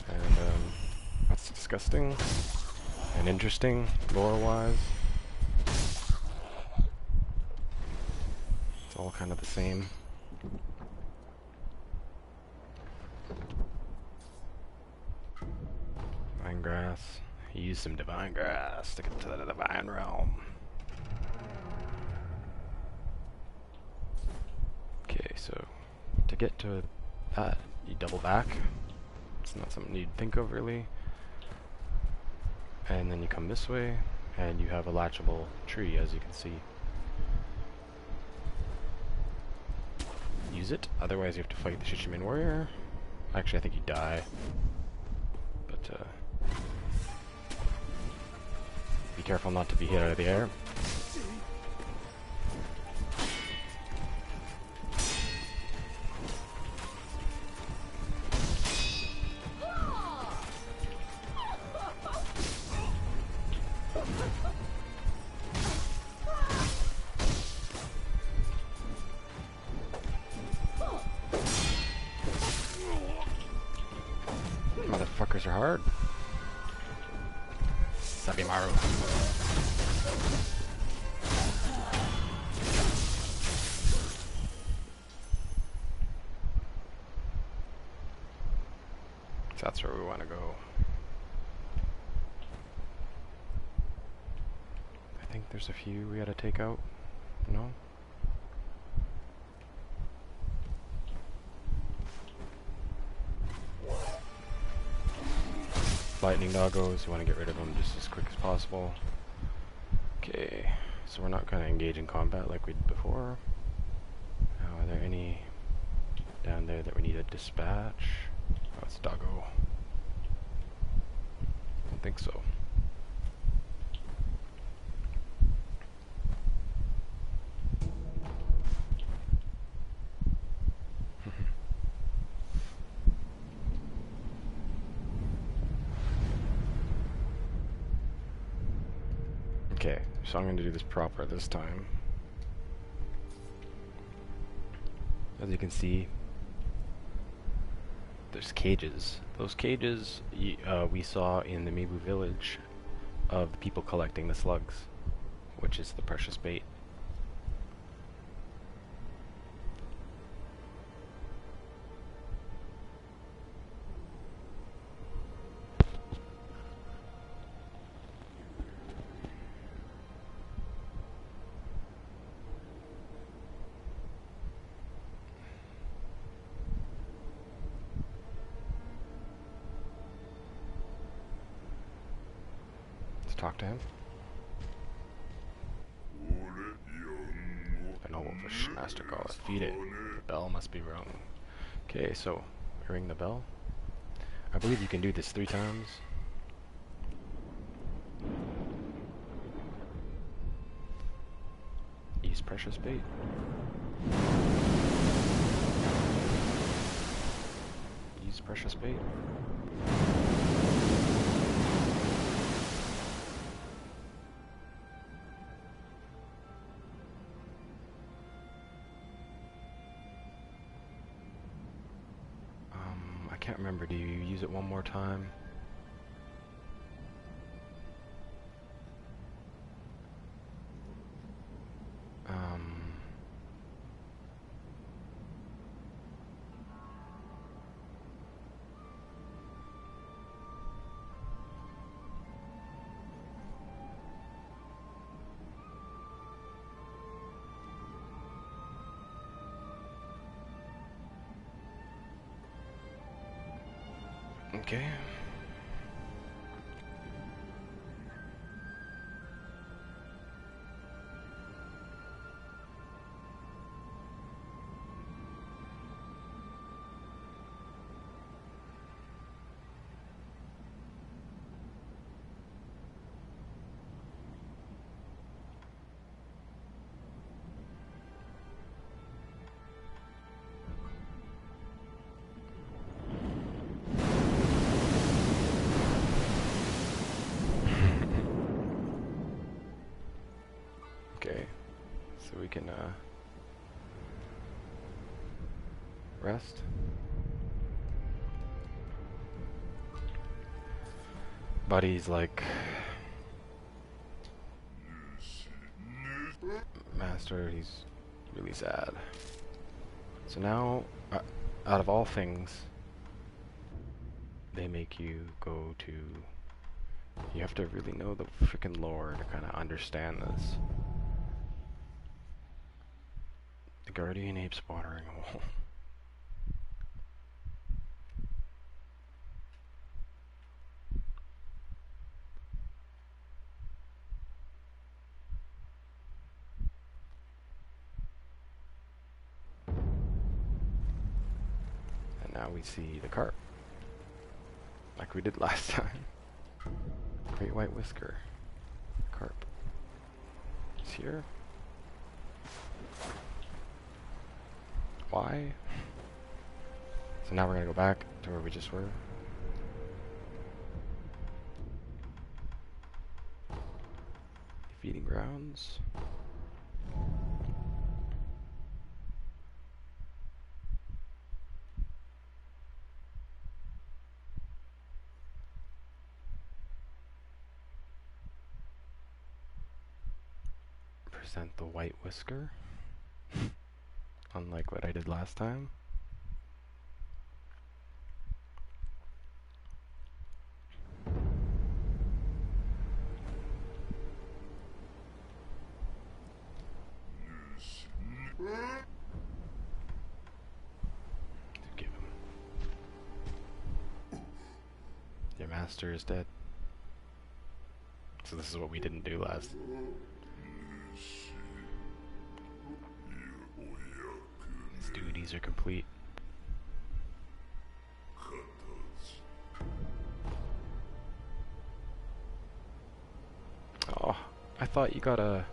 and that's disgusting and interesting lore-wise. It's all kind of the same. Divine grass. Use some divine grass to get to the divine realm. Okay, so to get to that, you double back. It's not something you'd think of really. And then you come this way, and you have a latchable tree, as you can see. Use it, otherwise you have to fight the Shishimin warrior. Actually, I think you die. But, be careful not to be hit out of the air. Motherfuckers are hard. Sabimaru. So that's where we want to go. I think there's a few we gotta take out. No? Lightning doggos, you want to get rid of them just as quick as possible. Okay, so we're not going to engage in combat like we did before. Now, are there any down there that we need to dispatch? Oh, it's doggo. I don't think so. Okay, so I'm going to do this proper this time. As you can see, there's cages. Those cages we saw in the Mibu village of the people collecting the slugs, which is the precious bait. Talk to him. The noble master call feed it. The bell must be rung. Okay, so ring the bell. I believe you can do this 3 times. Use precious bait. Use precious bait. I can't remember. Do you use it one more time? Okay. Okay, so we can rest. Buddy's like, Master, he's really sad. So now, out of all things, they make you go to, you have to really know the freaking lore to kind of understand this. The guardian ape's watering hole. And now we see the carp, like we did last time. Great white whisker. Carp. It's here. Why? So now we're gonna go back to where we just were. Feeding grounds. Present the white whisker. Unlike what I did last time. Give him. Your master is dead. So this is what we didn't do last. His duties are complete. Oh, I thought you got a...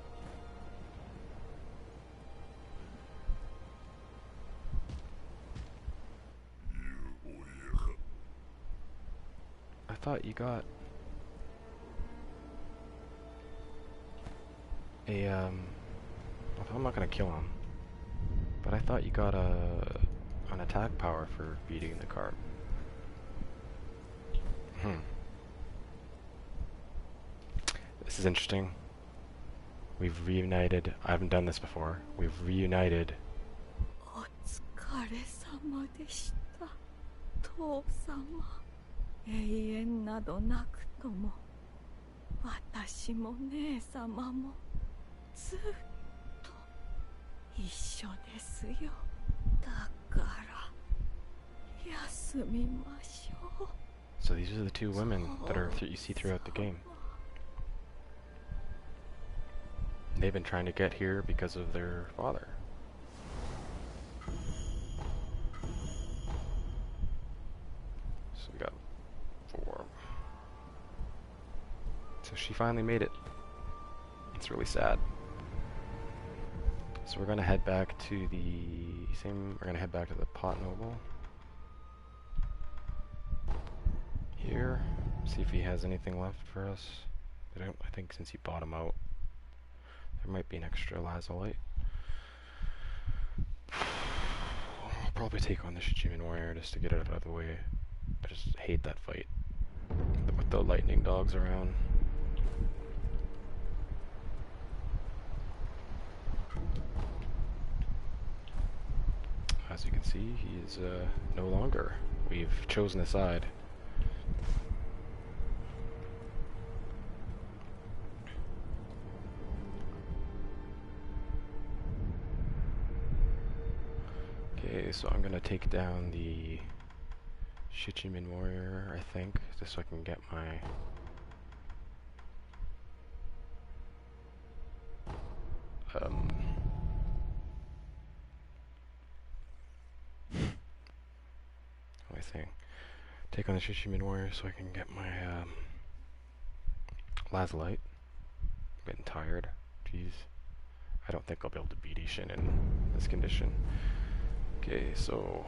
I thought you got a, I'm not gonna kill him, but I thought you got an attack power for beating the carp. Hmm. This is interesting. We've reunited. I haven't done this before. We've reunited. お疲れ様でした、父様。永遠などなくとも、私も姉様もずっと一緒ですよ。だから休みましょう。 So these are the two women that you see throughout the game. They've been trying to get here because of their father. So we got 4. So she finally made it. It's really sad. So we're gonna head back to the we're gonna head back to the Pot Noble. Here. See if he has anything left for us. I think since he bought him out, there might be an extra lazulite. I'll probably take on the Shichiman warrior just to get it out of the way. I just hate that fight with the lightning dogs around. As you can see, he is no longer. We've chosen a side. Okay, so I'm gonna take down the Shichiman warrior, I think, just so I can get my what am I saying? Take on the Shichiman warrior so I can get my lazulite. I'm getting tired. Jeez. I don't think I'll be able to beat Ishin in this condition. Okay, so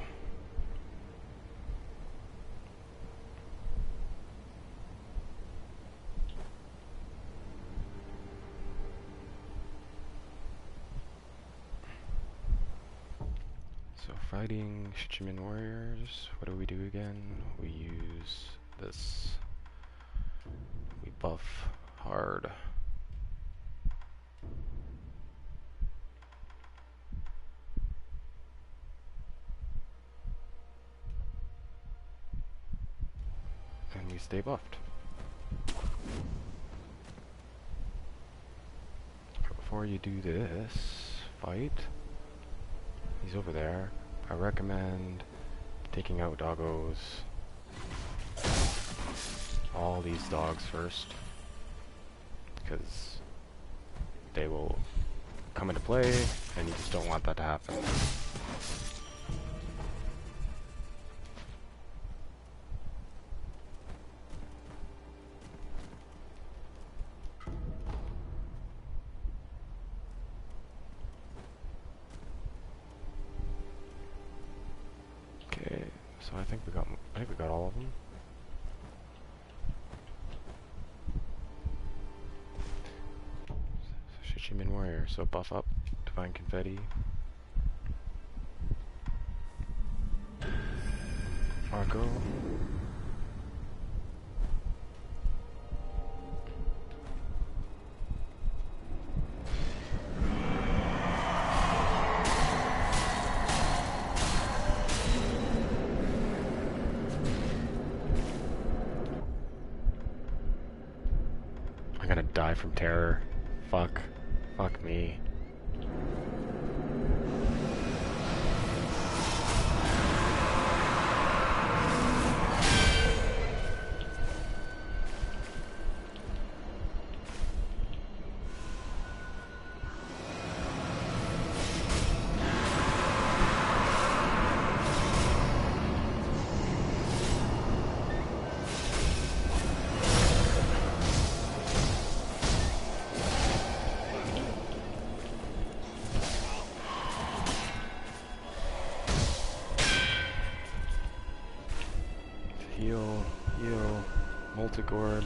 fighting Shichiman warriors, what do we do again? We use this. We buff hard. And we stay buffed. Before you do this fight, he's over there. I recommend taking out doggos. All these dogs first, because they will come into play, and you just don't want that to happen. Okay, so I think we got all of them. Shichiman warrior, so buff up, divine confetti. Marco. I'm gonna die from terror. Fuck. Fuck me. Heal, multigord.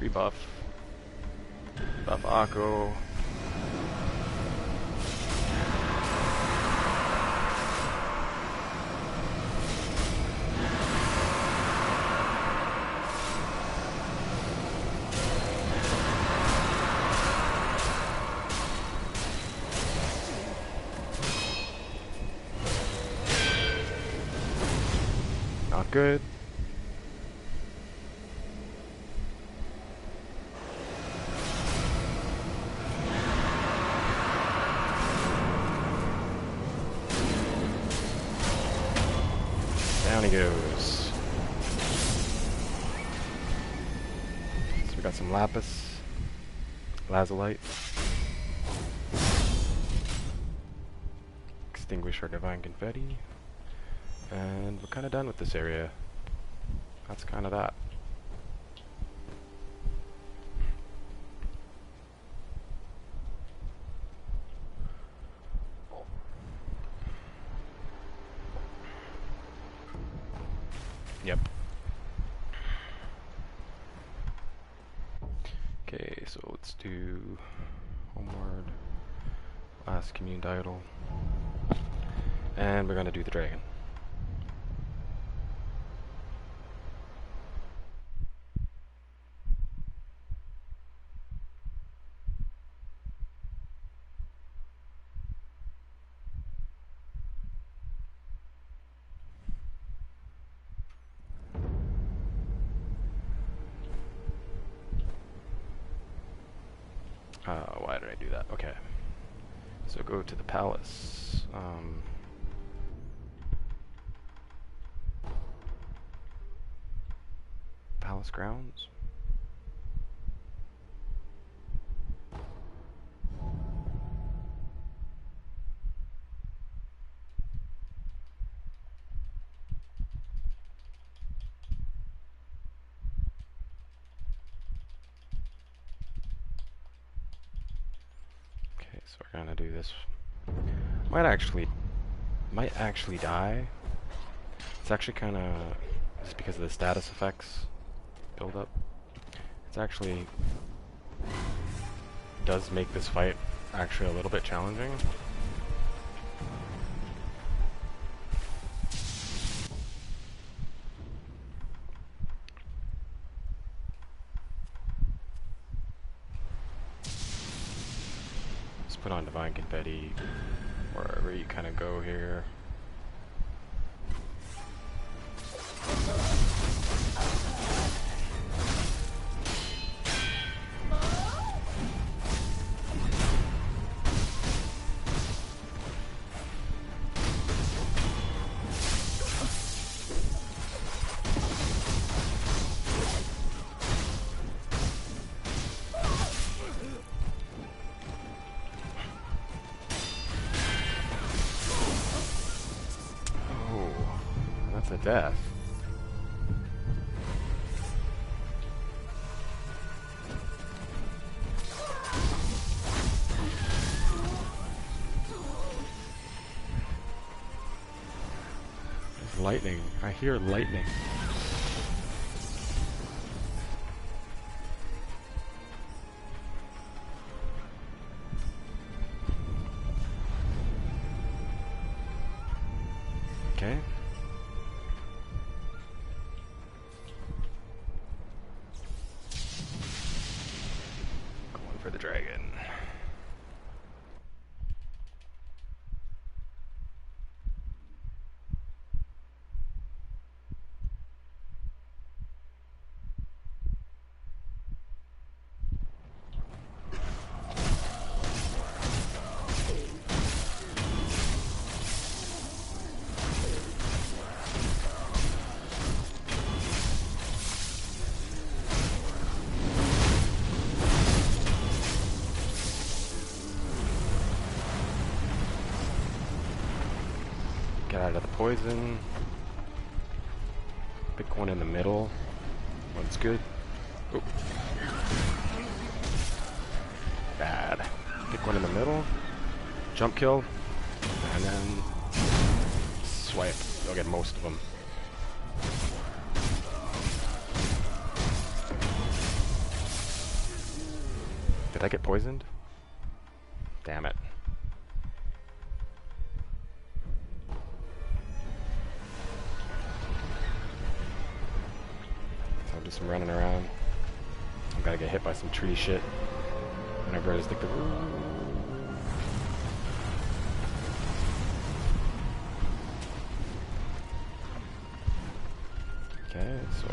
Rebuff. Buff Akko. Not good. Down he goes. So we got some lapis, lazulite. Extinguish our divine confetti. And we're kind of done with this area. That's kind of that. Yep. Okay, so let's do homeward, last communed idol, and we're gonna do the dragon. Why did I do that? Okay. So go to the palace. Palace grounds. So we're gonna do this. Might actually die. It's actually kind of just because of the status effects build up. It's actually does make this fight actually a little bit challenging. Put on divine confetti wherever you kind of go here. A death. There's lightning. I hear lightning. Okay. For the dragon. Get out of the poison. Pick one in the middle. One's good. Oh. Bad. Pick one in the middle. Jump kill. And then swipe. You'll get most of them. Did I get poisoned? Damn it. So I'll do some running around. I'm gonna get hit by some tree shit whenever I just think of. Okay, so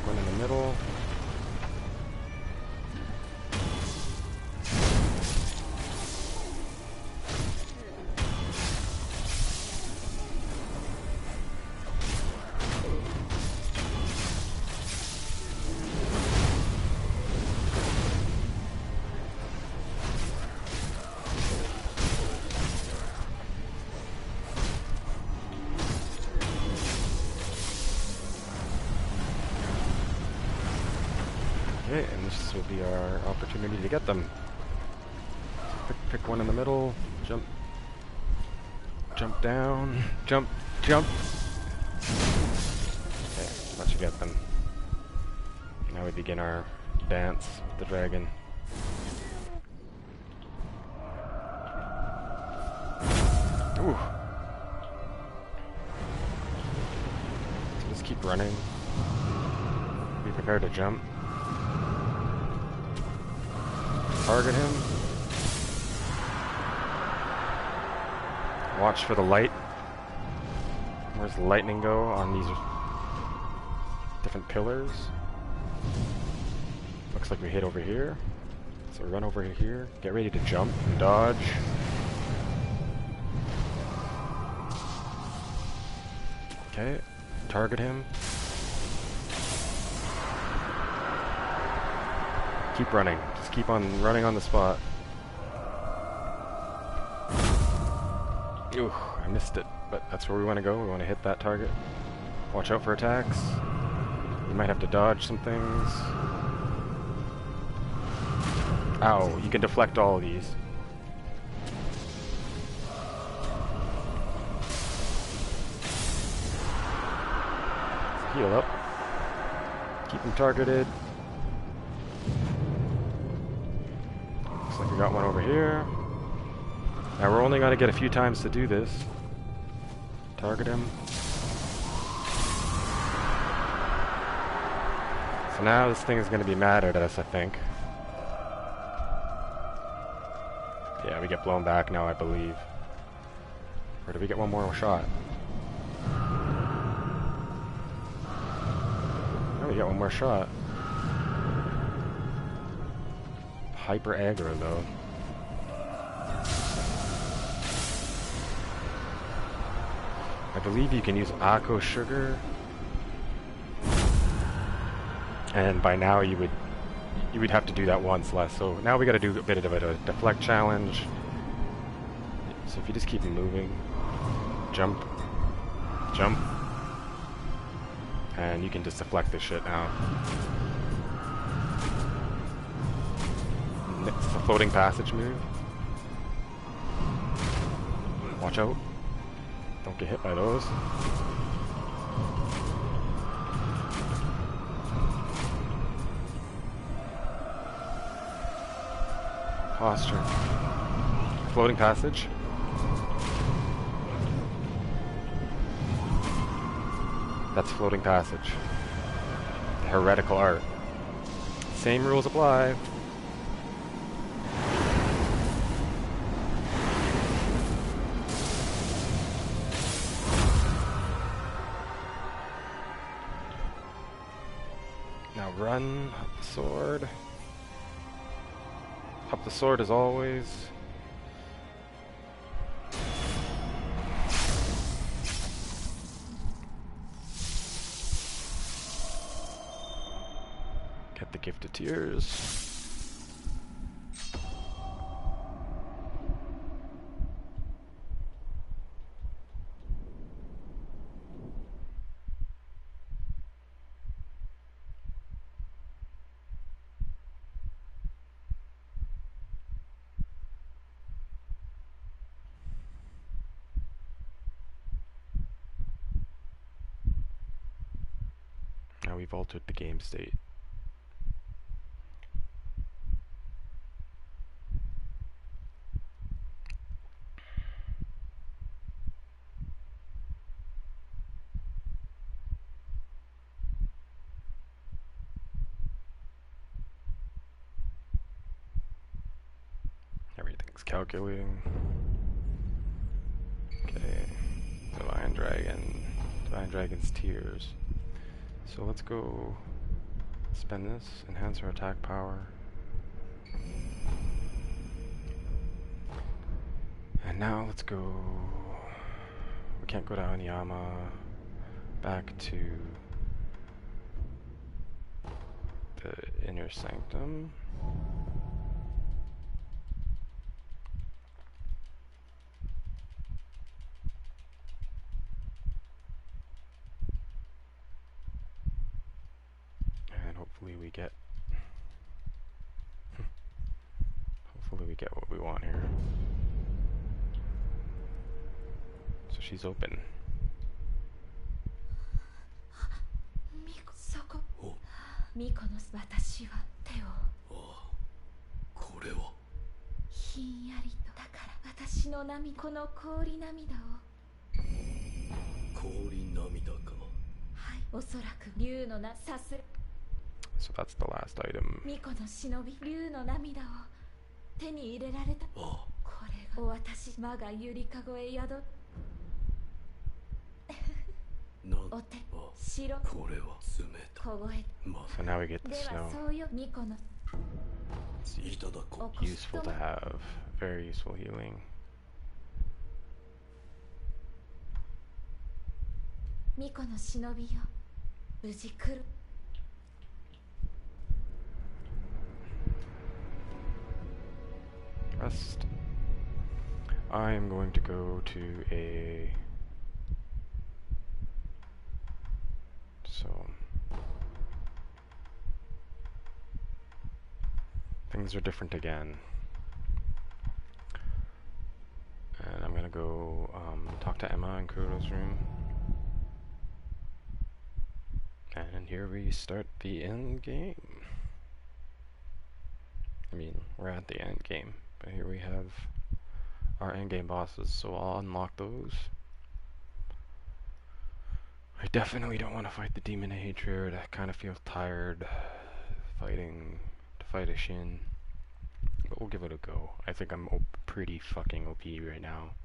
one in the middle. Okay, and this will be our opportunity to get them. So pick one in the middle, jump down, jump. Okay, that should get them. Now we begin our dance with the dragon. Ooh. So just keep running. Be prepared to jump. Target him. Watch for the light. Where's the lightning go on these different pillars? Looks like we hit over here. So run over here. Get ready to jump and dodge. Okay. Target him. Keep running. Just keep on running on the spot. Ooh, I missed it, but that's where we want to go. We want to hit that target. Watch out for attacks. You might have to dodge some things. Ow, you can deflect all of these. Heal up. Keep them targeted. Looks like we got one over here. Now we're only going to get a few times to do this. Target him. So now this thing is going to be mad at us, I think. Yeah, we get blown back now, I believe. Or do we get one more shot? Oh, we got one more shot. Hyper aggro, though. I believe you can use Akko sugar, and by now you would have to do that once less. So now we got to do a bit of a deflect challenge. So if you just keep moving, jump, jump, and you can just deflect this shit now. It's a floating passage move. Watch out. Don't get hit by those. Posture. Floating passage. That's floating passage. The heretical art. Same rules apply. Now run, up the sword. Up the sword as always. Get the gift of tears. Now we've altered the game state. Everything's calculating. Okay, Divine Dragon's tears. So let's go spend this, enhance our attack power. And now let's go, we can't go to Oniyama, back to the inner sanctum. Hopefully we get what we want here. So she's open. 巫女の私は手をああ、これはひんやりとだから私の涙この氷涙を氷涙かはいおそらく竜のなさす So that's the last item. 巫女の忍び竜の涙を手に入れられたああこれがお私我がゆりかごへ宿なんお手あ白これは冷た凍え ま So now we get the では snow. そうよ巫女の It's いただこお Useful to have. Very useful healing. 巫女の忍びよ無事来る Rest. I am going to go to a... So... Things are different again. And I'm gonna go talk to Emma in Kuro's room. And here we start the end game. I mean, we're at the end game, but here we have our end game bosses, so I'll unlock those. I definitely don't want to fight the Demon of Hatred. I kind of feel tired to fight a Shin. But we'll give it a go. I think I'm pretty fucking OP right now.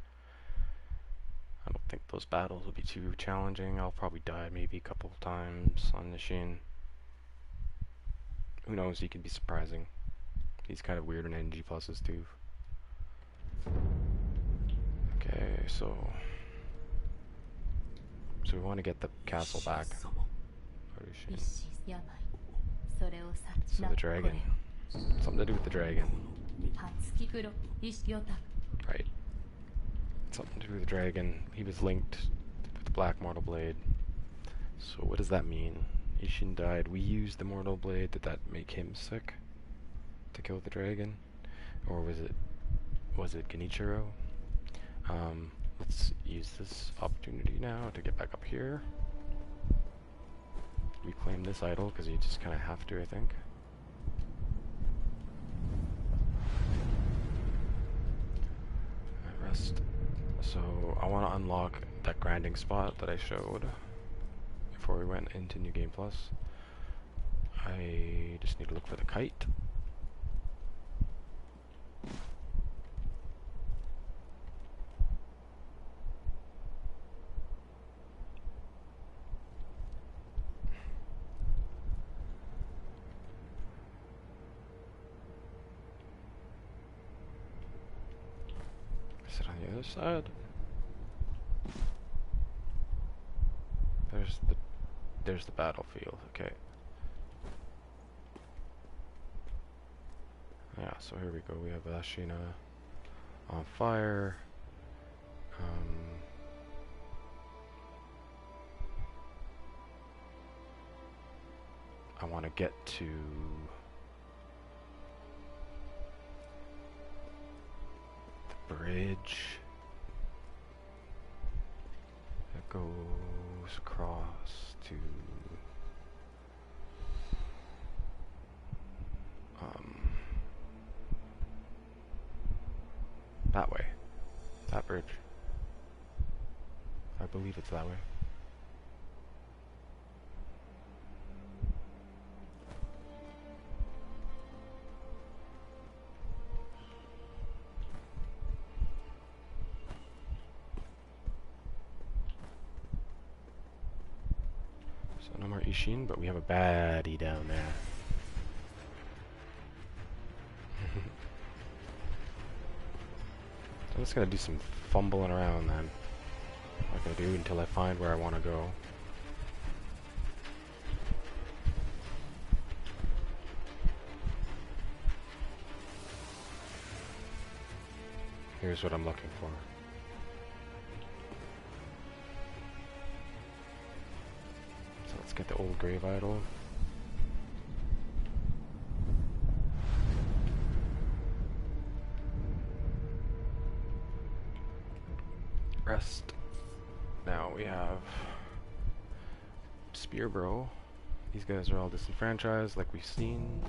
I don't think those battles will be too challenging. I'll probably die maybe a couple of times on the Shin. Who knows, he could be surprising. He's kind of weird in NG pluses too. Okay, so we want to get the castle back. So the dragon. Something to do with the dragon. Right. Something to do with the dragon. He was linked with the Black Mortal Blade. So what does that mean? Ishin died. We used the Mortal Blade. Did that make him sick to kill the dragon? Or was it Genichiro? Let's use this opportunity now to get back up here. Reclaim this idol, because you just kind of have to, I think. Rest. So, I want to unlock that grinding spot that I showed before we went into New Game Plus. I just need to look for the kite. Is it on the other side? There's the battlefield. Okay. Yeah, so here we go. We have Ashina on fire. I want to get to the bridge that goes across to that way. That bridge. I believe it's that way. So no more Ishin, but we have a baddie down there. I'm just gonna do some fumbling around then. Like I do until I find where I want to go. Here's what I'm looking for. So let's get the old grave idol. Rest. Now we have Spear Bro. These guys are all disenfranchised like we've seen.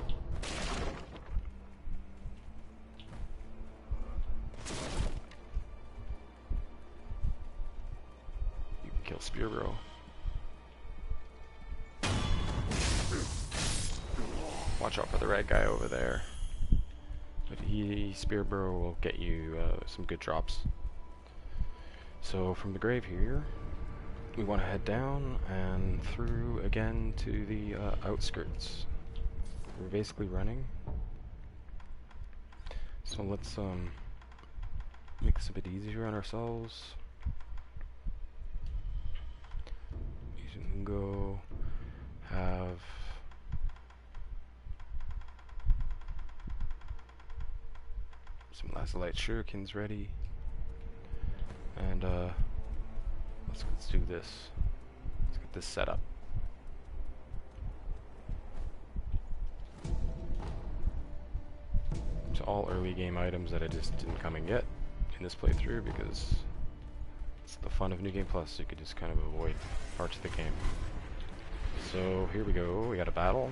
You can kill Spear Bro. Watch out for the red guy over there. But Spear Bro will get you some good drops. So from the grave here, we want to head down and through again to the outskirts. We're basically running. So let's make this a bit easier on ourselves. Go have some Lazulite shurikens ready. And let's do this. Let's get this set up. So all early game items that I just didn't come and get in this playthrough because it's the fun of New Game Plus. You could just kind of avoid parts of the game. So here we go. We got a battle.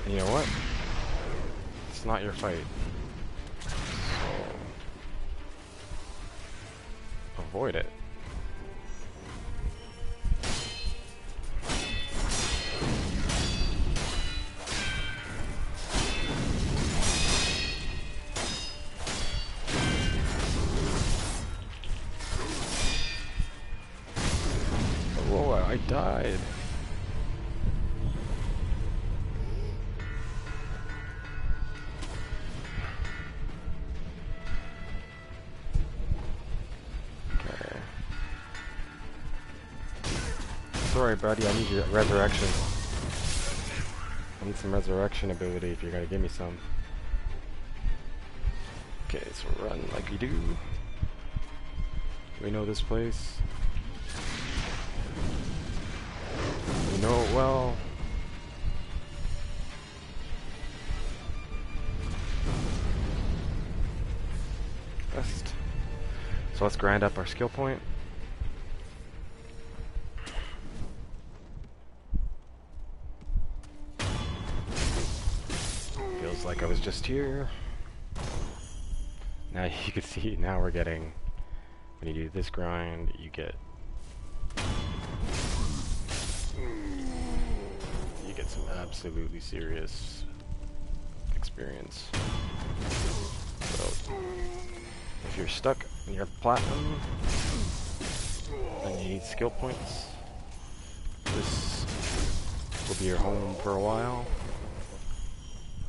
You know what? It's not your fight. So avoid it. Whoa, I died. Sorry, buddy, I need your resurrection. I need some resurrection ability if you're gonna give me some. Okay, so run like you do. We know this place. We know it well. Best. So let's grind up our skill point. Like I was just here. Now you can see, now we're getting, when you do this grind, you get some absolutely serious experience. So, if you're stuck and you have platinum, and you need skill points, this will be your home for a while.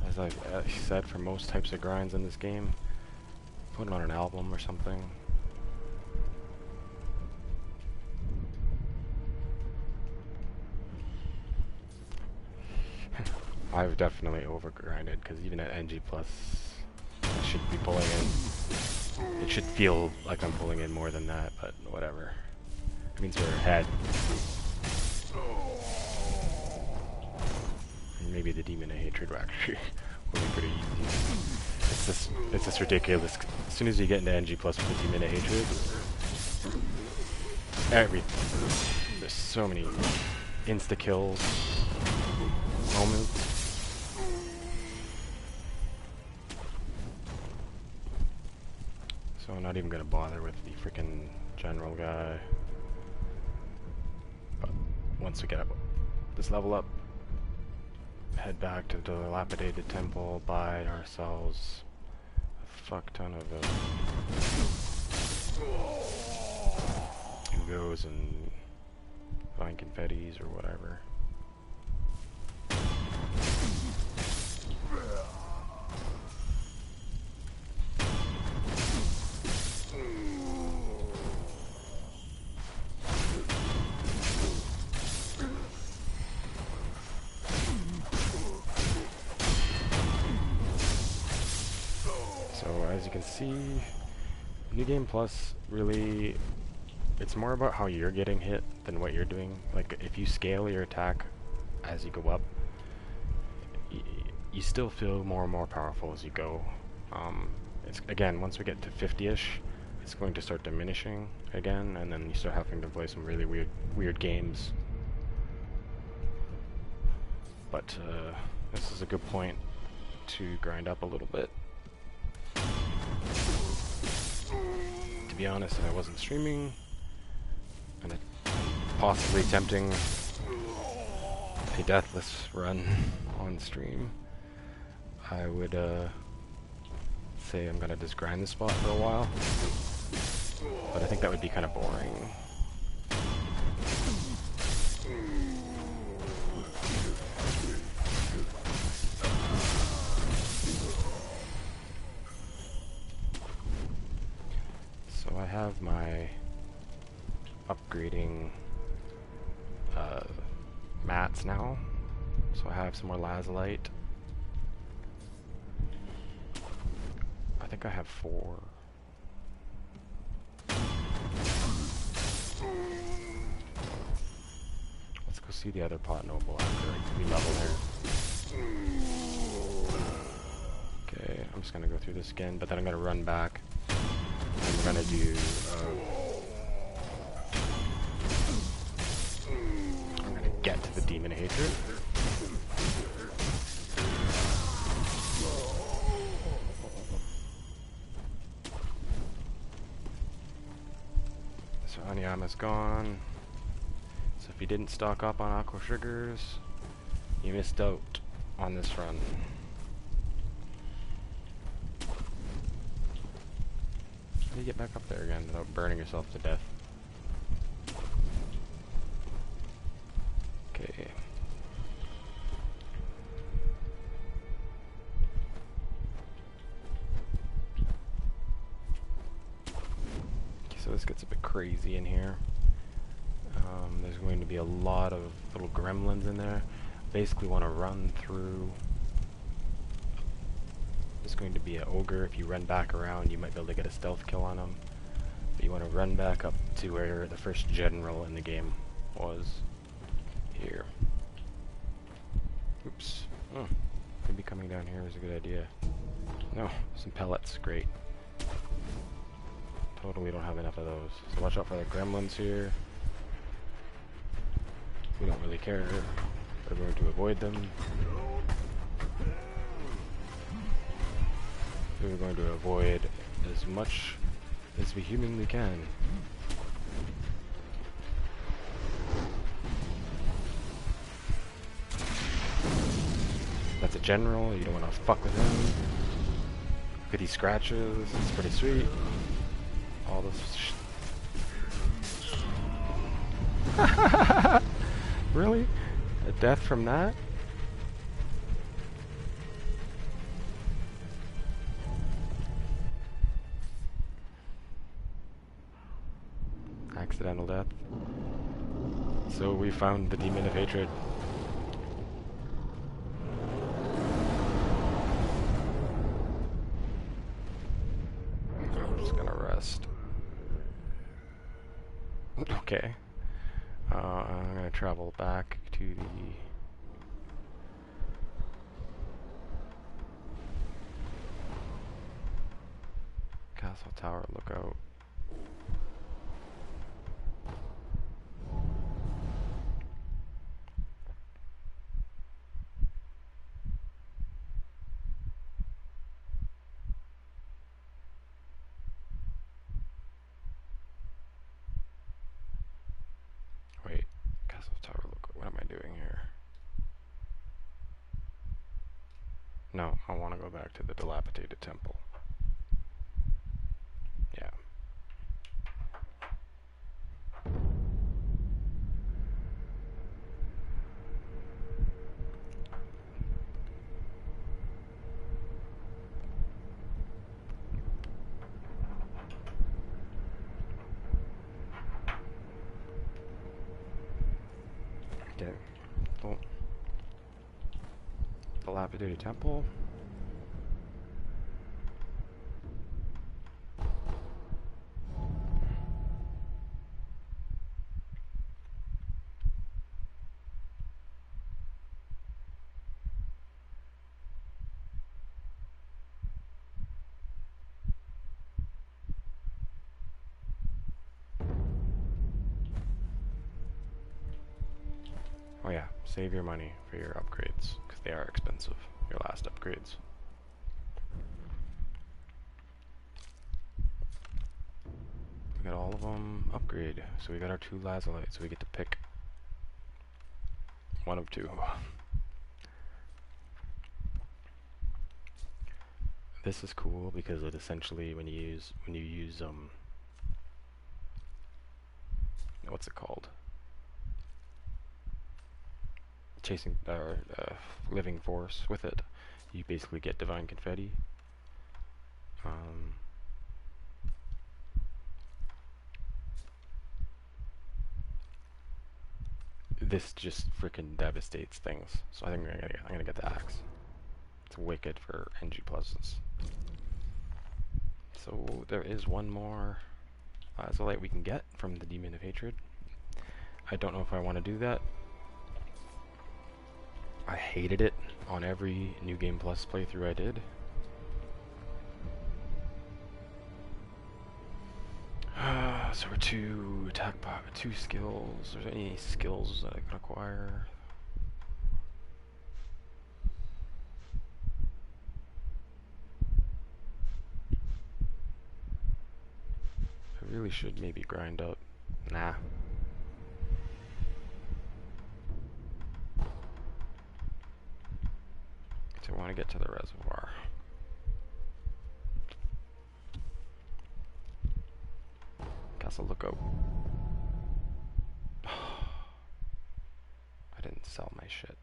As I said, for most types of grinds in this game, put it on an album or something. I've definitely overgrinded, because even at NG+, I should be pulling in. It should feel like I'm pulling in more than that, but whatever. It means we're ahead. And maybe the Demon of Hatred actually will be pretty easy. It's just ridiculous. As soon as you get into NG+ with the Demon of Hatred, there's so many insta-kills moments. So I'm not even gonna bother with the freaking general guy. But once we get this level up, head back to the dilapidated temple, buy ourselves a fuck ton of Hugos and vine confettis or whatever. As you can see, New Game Plus really, it's more about how you're getting hit than what you're doing. Like, if you scale your attack as you go up, you still feel more and more powerful as you go. It's again, once we get to 50-ish, it's going to start diminishing again, and then you start having to play some really weird games. But this is a good point to grind up a little bit. To be honest, if I wasn't streaming and possibly attempting a deathless run on stream, I would say I'm gonna just grind this spot for a while, but I think that would be kind of boring. So I have my upgrading mats now, so I have some more lazulite. I think I have 4. Let's go see the other pot noble after we level there. Okay, I'm just gonna go through this again, but then I'm gonna run back and we're gonna do I'm gonna get to the Demon of Hatred. So Anyama's gone. So if you didn't stock up on aqua sugars, you missed out on this run. How do you get back up there again without burning yourself to death? Okay. So this gets a bit crazy in here. There's going to be a lot of little gremlins in there. Basically want to run through. There's going to be an ogre. If you run back around, you might be able to get a stealth kill on him. But you want to run back up to where the first general in the game was. Here. Oops. Maybe coming down here is a good idea. No, some pellets. Great. Totally don't have enough of those. So watch out for the gremlins here. We don't really care. We're going to avoid them. We're going to avoid as much as we humanly can. That's a general, you don't want to fuck with him. Look at these scratches, it's pretty sweet. All this Really? A death from that? Accidental death. So we found the Demon of Hatred. chest. Okay. I'm gonna travel back to the... Castle Tower Lookout. Wait, Castle Tower Lookout. What am I doing here? No, I want to go back to the dilapidated temple. Yeah. Okay. Oh. Dilapidated temple. Oh yeah, save your money for your upgrades, because they are expensive, your last upgrades. We got all of them upgrade, so we got our 2 lazulites, so we get to pick one of 2. This is cool because it essentially, when you use what's it called? Chasing living force with it, you basically get divine confetti. This just freaking devastates things, so I think I'm gonna get the axe. It's wicked for NG pluses. So there is one more lazulite we can get from the Demon of Hatred. I don't know if I want to do that. I hated it on every New Game Plus playthrough I did. So we're 2 attack, 2 skills. Are there any skills that I can acquire? I really should maybe grind up. Nah. So I want to get to the reservoir. Castle Lookout. I didn't sell my shit.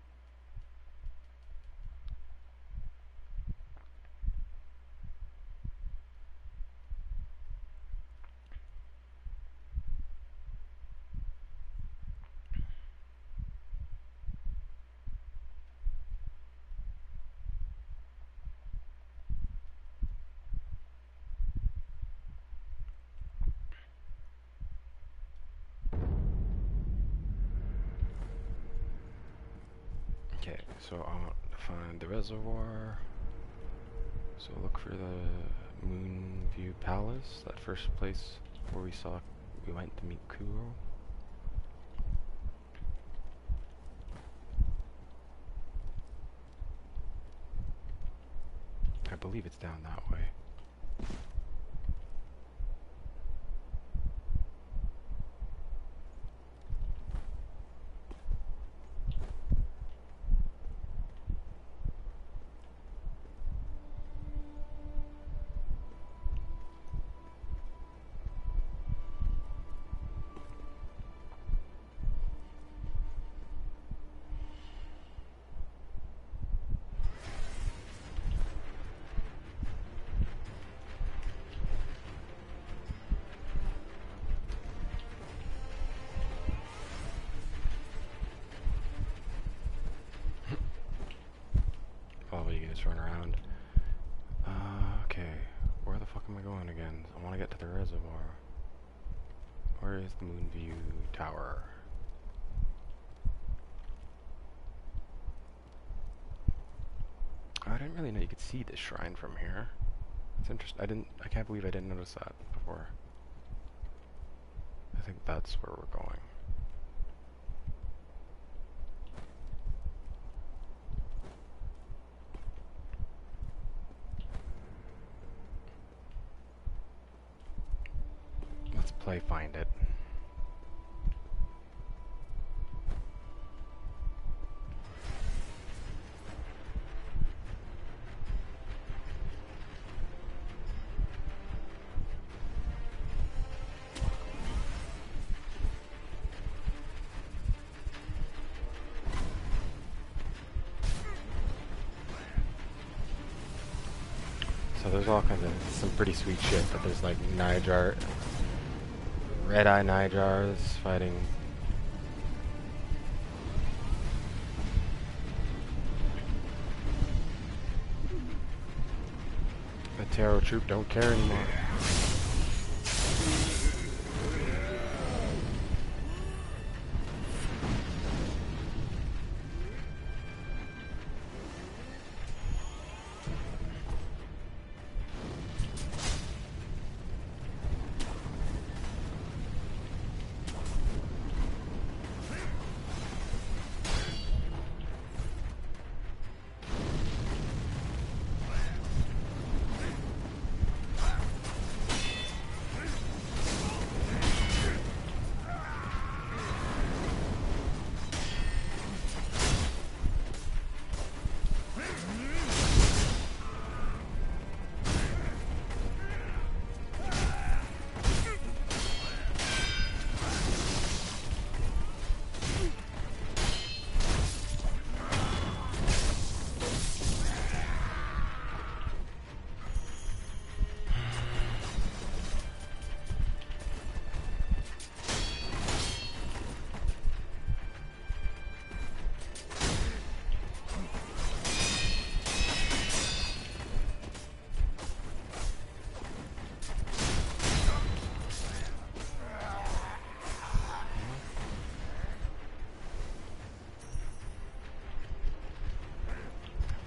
Okay, so I want to find the reservoir. So look for the Moonview Palace, that first place where we went to meet Kuro. I believe it's down that way. Probably you can just run around. Okay, where the fuck am I going again? I want to get to the reservoir. Where is the Moonview Tower? I didn't really know you could see this shrine from here. It's interesting. I can't believe I didn't notice that before. I think that's where we're going. Let's play Find It. So there's all kinds of some pretty sweet shit, but there's like Nyjar, red-eye Nyjars fighting the Taro troop don't care anymore.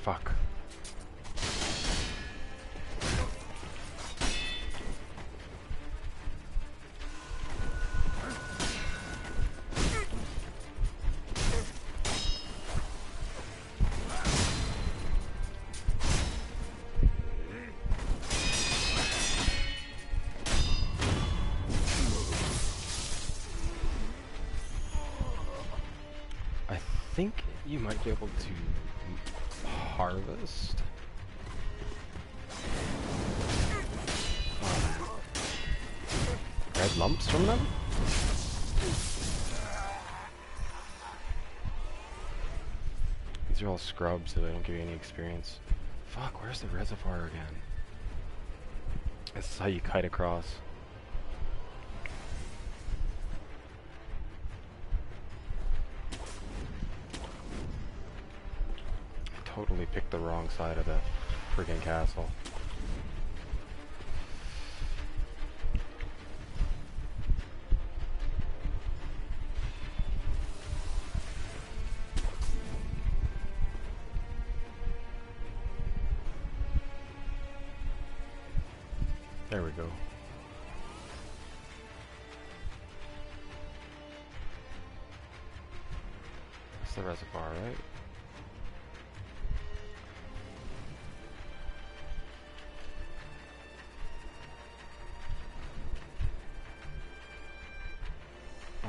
Fuck. I think you might be able to harvest red lumps from them? These are all scrubs, so they don't give you any experience. Fuck, where's the reservoir again? This is how you kite across. Totally picked the wrong side of the friggin' castle. There we go. That's the reservoir, right?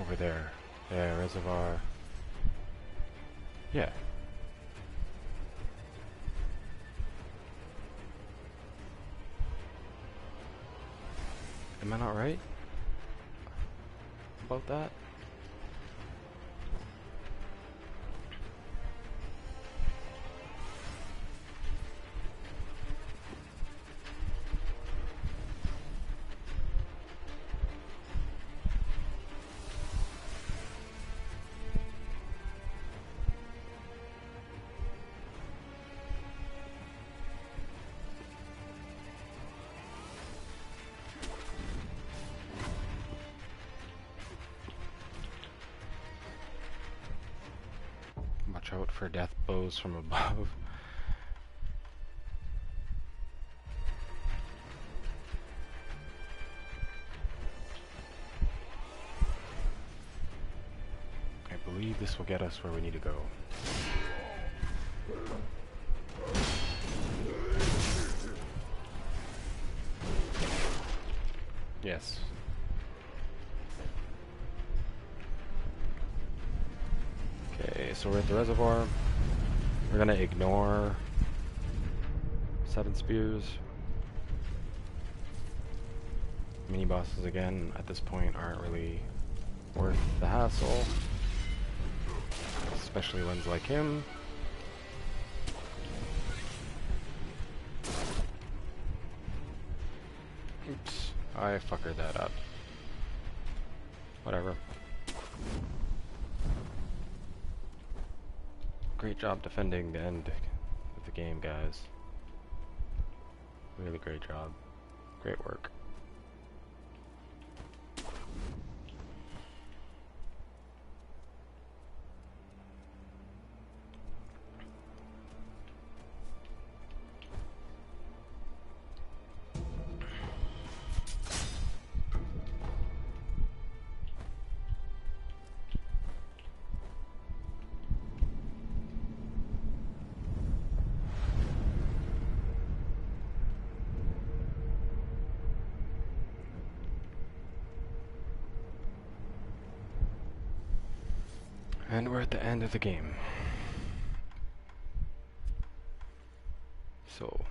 Over there. Yeah, reservoir. Yeah. Am I not right about that? for death blows from above. I believe this will get us where we need to go. Yes. Okay, so we're at the reservoir. We're gonna ignore 7 spears. Mini bosses again at this point aren't really worth the hassle, especially ones like him. Oops, I fuckered that up. Whatever. Great job defending the end of the game, guys. Really great job. Great work. And we're at the end of the game. So,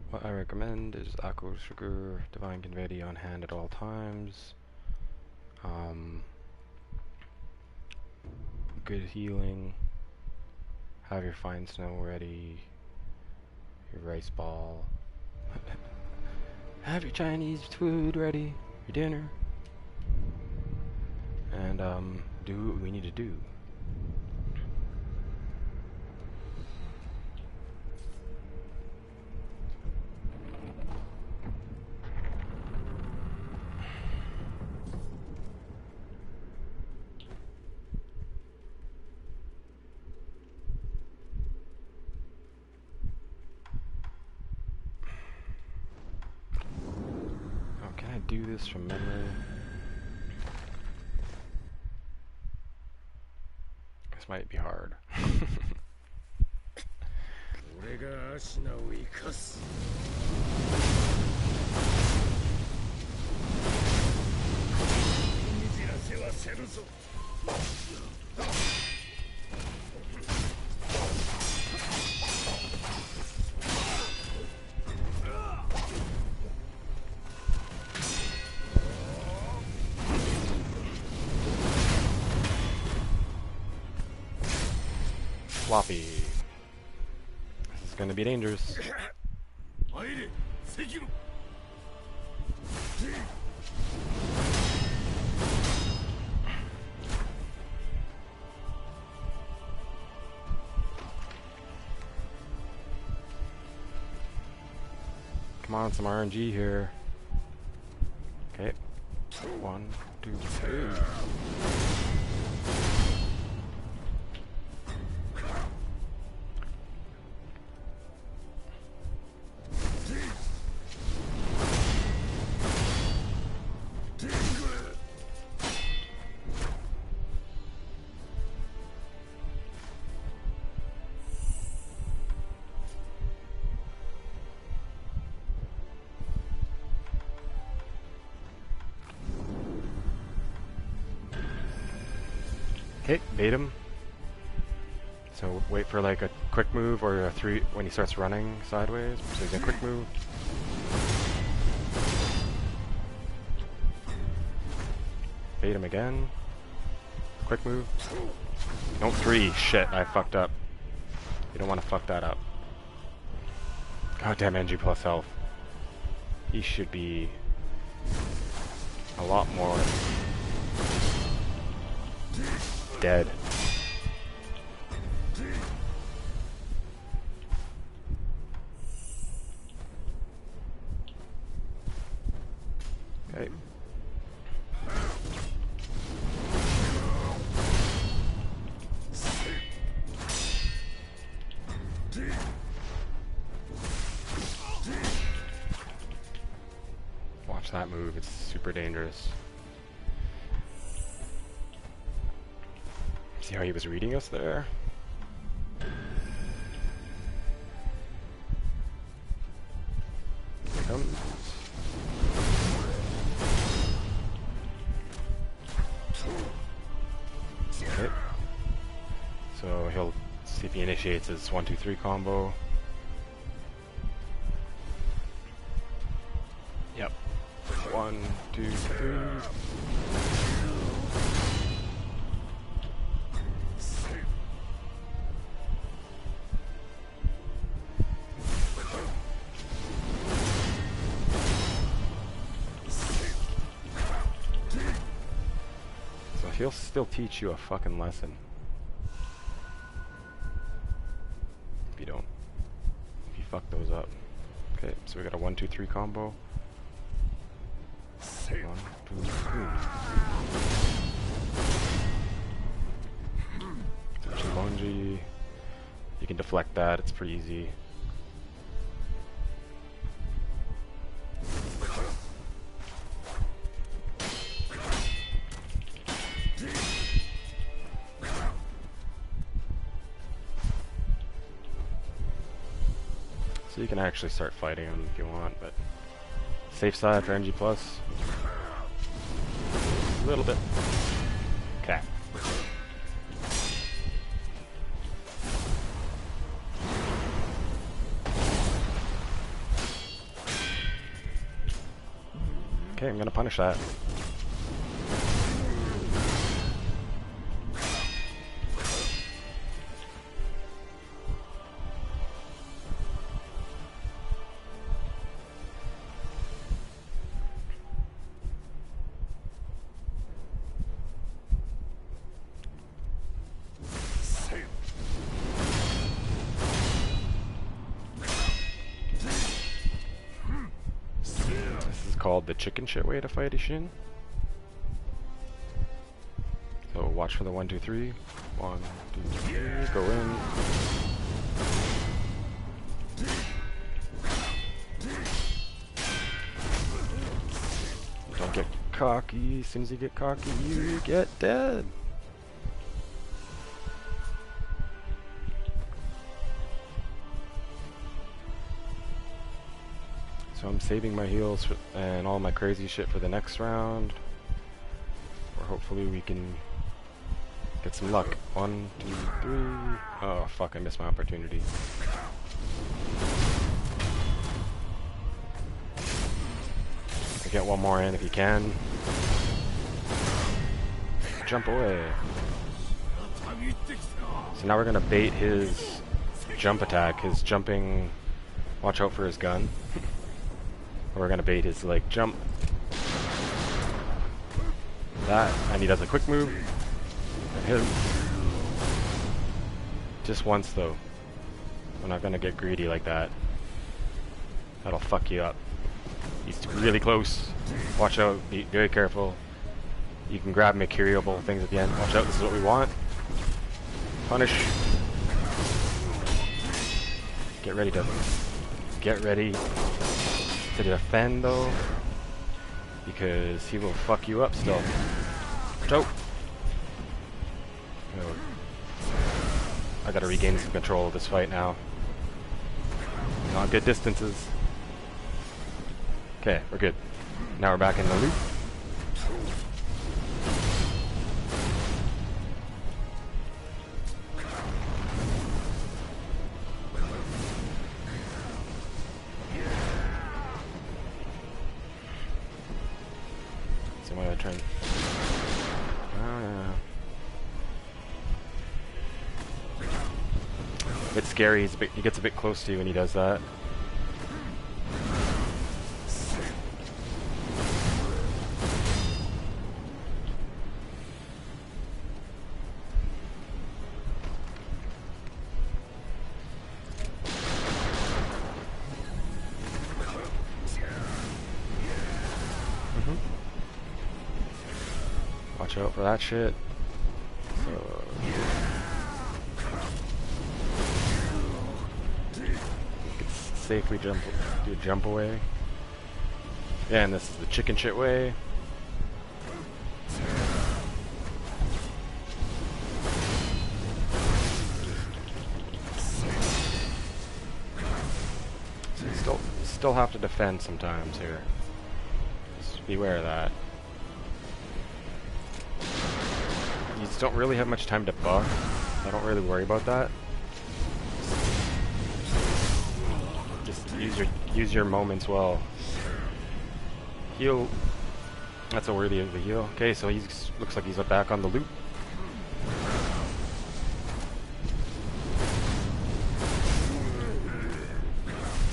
what I recommend is aqua sugar, divine confetti on hand at all times. Good healing. Have your fine snow ready. Your rice ball. Have your Chinese food ready. Your dinner. And do what we need to do. Oh, can I do this from memory? This might be hard. 俺がアシナを生かす。にじらせはせぬぞ。Floppy. This is gonna be dangerous. 参れ、関野。Come on, some RNG here. Okay. 1, 2, 3. Okay, bait him. So wait for like a quick move or a 3 when he starts running sideways. So he's a quick move. Bait him again. Quick move. Don't 3. Shit, I fucked up. You don't want to fuck that up. Goddamn NG plus health. He should be a lot more dead. Okay. Watch that move, it's super dangerous. See how he was reading us there? Here he comes. Okay. So he'll see if he initiates his 1-2-3 combo. Yep. 1, 2, 3. So he'll still teach you a fucking lesson. If you don't. If you fuck those up. Okay, so we got a 1-2-3 combo. 1, 2, 3. Chimonji. You can deflect that, it's pretty easy. So you can actually start fighting him if you want, but safe side for NG+. A little bit. Okay. Okay, I'm gonna punish that. Called the chicken shit way to fight Ishin. So watch for the 1, 2, 3. 1, 2, 3. Go in. Don't get cocky. As soon as you get cocky, you get dead. So I'm saving my heals and all my crazy shit for the next round, or hopefully we can get some luck. 1, 2, 3. Oh fuck! I missed my opportunity. Get one more in if you can. Jump away. So now we're gonna bait his jump attack. His jumping. Watch out for his gun. We're gonna bait his like jump. That, and he does a quick move. And hit him. Just once though. We're not gonna get greedy like that. That'll fuck you up. He's really close. Watch out, be very careful. You can grab mercurial things at the end. Watch out, this is what we want. Punish. Get ready to defend though, because he will fuck you up still. Watch I gotta regain some control of this fight now. Not good distances. Okay, we're good. Now we're back in the loop. So why did I try and... A bit scary, he gets a bit close to you when he does that. Watch out for that shit. So, safely jump away. Yeah, and this is the chicken shit way. Still have to defend sometimes here. Just beware of that. You just don't really have much time to buff. I don't really worry about that. Just use your moments well. Heal. That's a worthy of the heal. Okay, so he looks like he's back on the loop.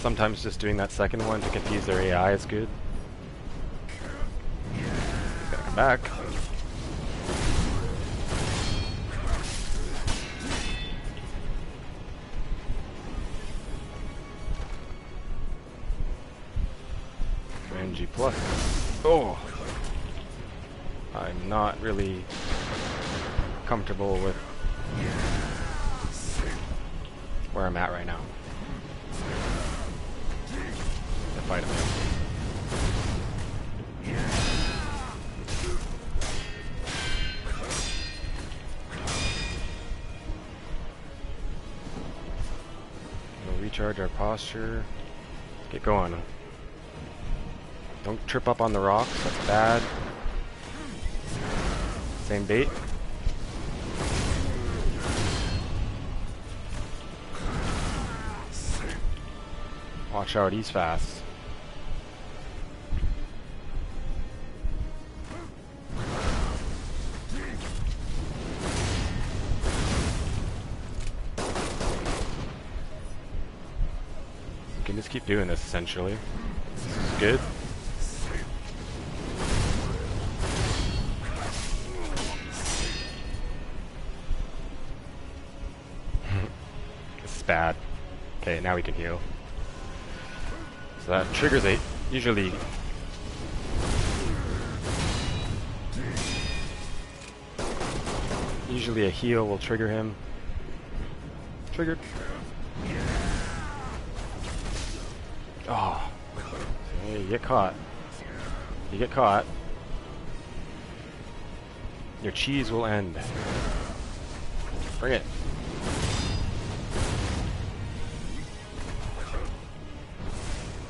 Sometimes just doing that second one to confuse their AI is good. Gotta come back. NG plus. Oh! I'm not really comfortable with where I'm at right now. Fight him. We'll recharge our posture. Get going. Don't trip up on the rocks, that's bad. Same bait. Watch out, he's fast. You can just keep doing this essentially. This is good. This is bad. Okay, now we can heal. So that triggers it. Usually a heal will trigger him. Triggered. Oh. Hey, you get caught. You get caught. Your cheese will end. Bring it.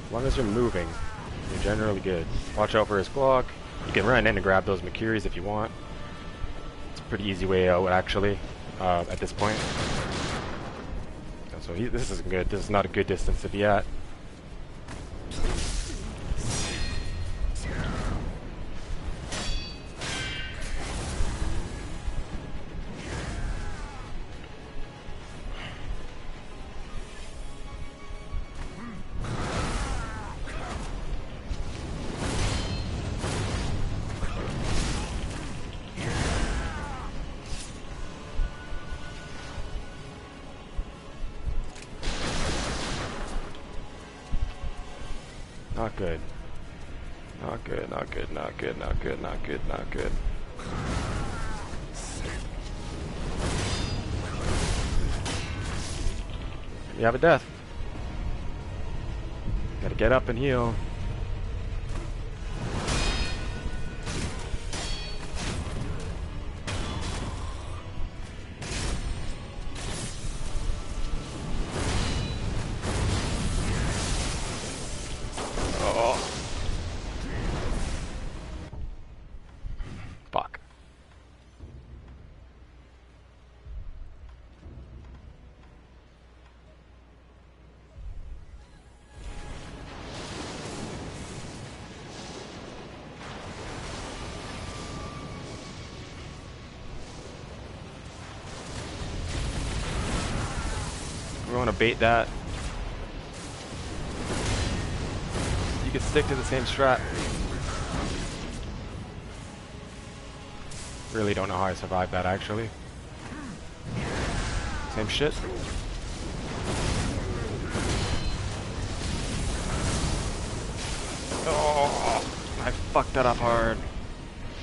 As long as you're moving, you're generally good. Watch out for his Glock. You can run in and grab those Makuris if you want. It's a pretty easy way out, actually, at this point. So this isn't good. This is not a good distance to be at. Not good. Not good, not good, not good, not good, not good, not good. You have a death. Gotta get up and heal. Fuck. We want to bait that. You can stick to the same strat. Really don't know how I survived that, actually. Same shit. Oh, I fucked that up hard.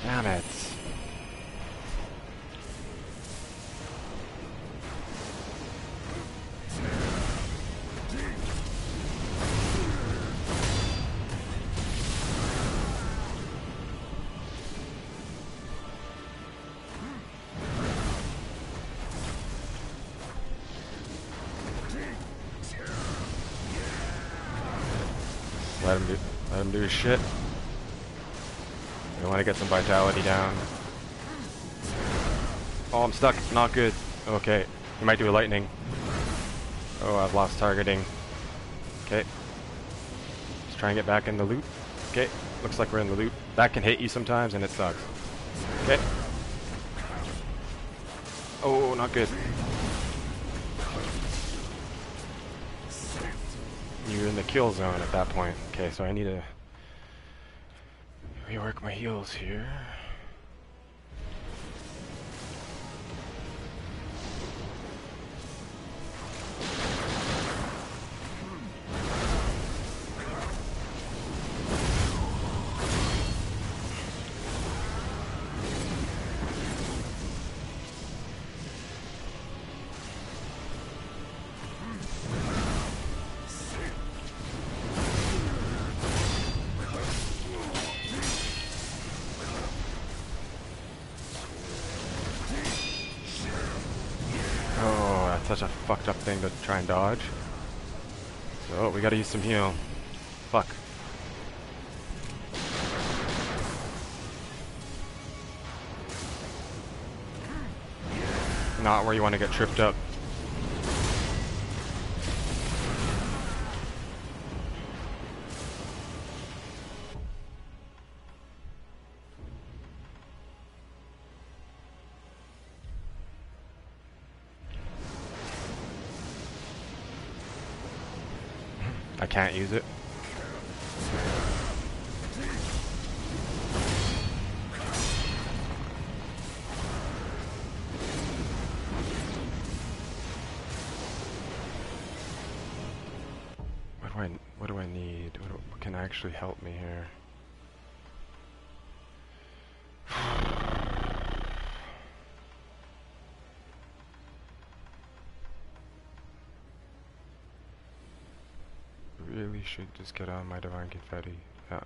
Damn it. Let him do his shit. We want to get some vitality down. Oh, I'm stuck. Not good. Okay. He might do a lightning. Oh, I've lost targeting. Okay. Let's try and get back in the loop. Okay. Looks like we're in the loop. That can hit you sometimes and it sucks. Okay. Oh, not good. You're in the kill zone at that point. Okay, so I need to rework my heals here. Such a fucked up thing to try and dodge. So we gotta use some heal. Fuck. Not where you want to get tripped up. I can't use it. What do I need? What can actually help me here? Really should just get on my divine confetti. Yeah.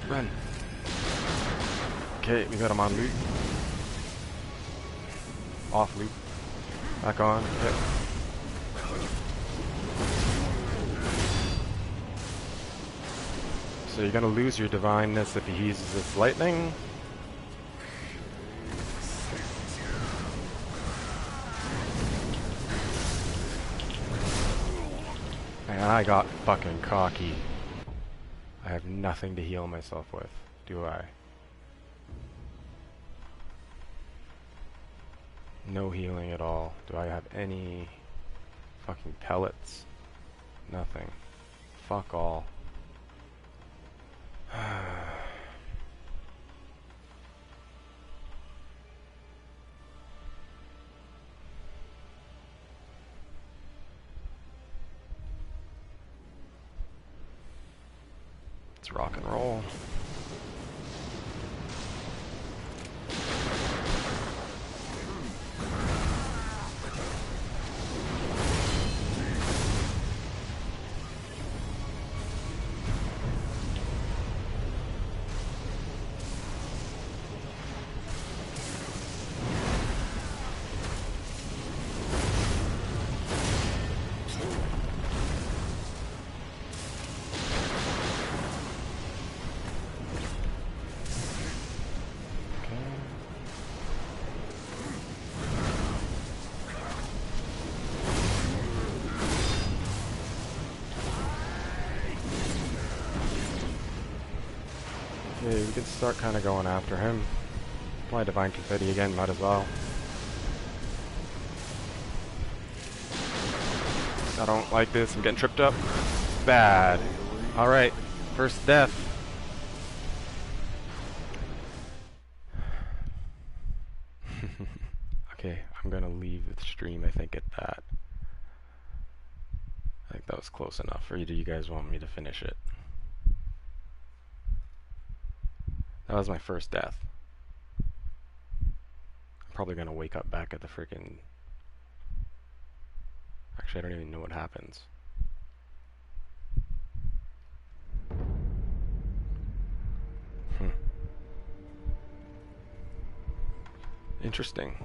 Run. Okay, we got him on loop. Off loop. Back on. Okay. So you're gonna lose your divineness if he uses his lightning. And I got fucking cocky. I have nothing to heal myself with, do I? No healing at all. Do I have any fucking pellets? Nothing. Fuck all. Let's rock and roll. Okay, we can start kind of going after him. Apply divine confetti again, might as well. I don't like this, I'm getting tripped up. Bad. Alright, first death. Okay, I'm gonna leave the stream, I think, at that. I think that was close enough. Or do you guys want me to finish it? That was my first death. I'm probably gonna wake up back at the freaking... Actually, I don't even know what happens. Interesting.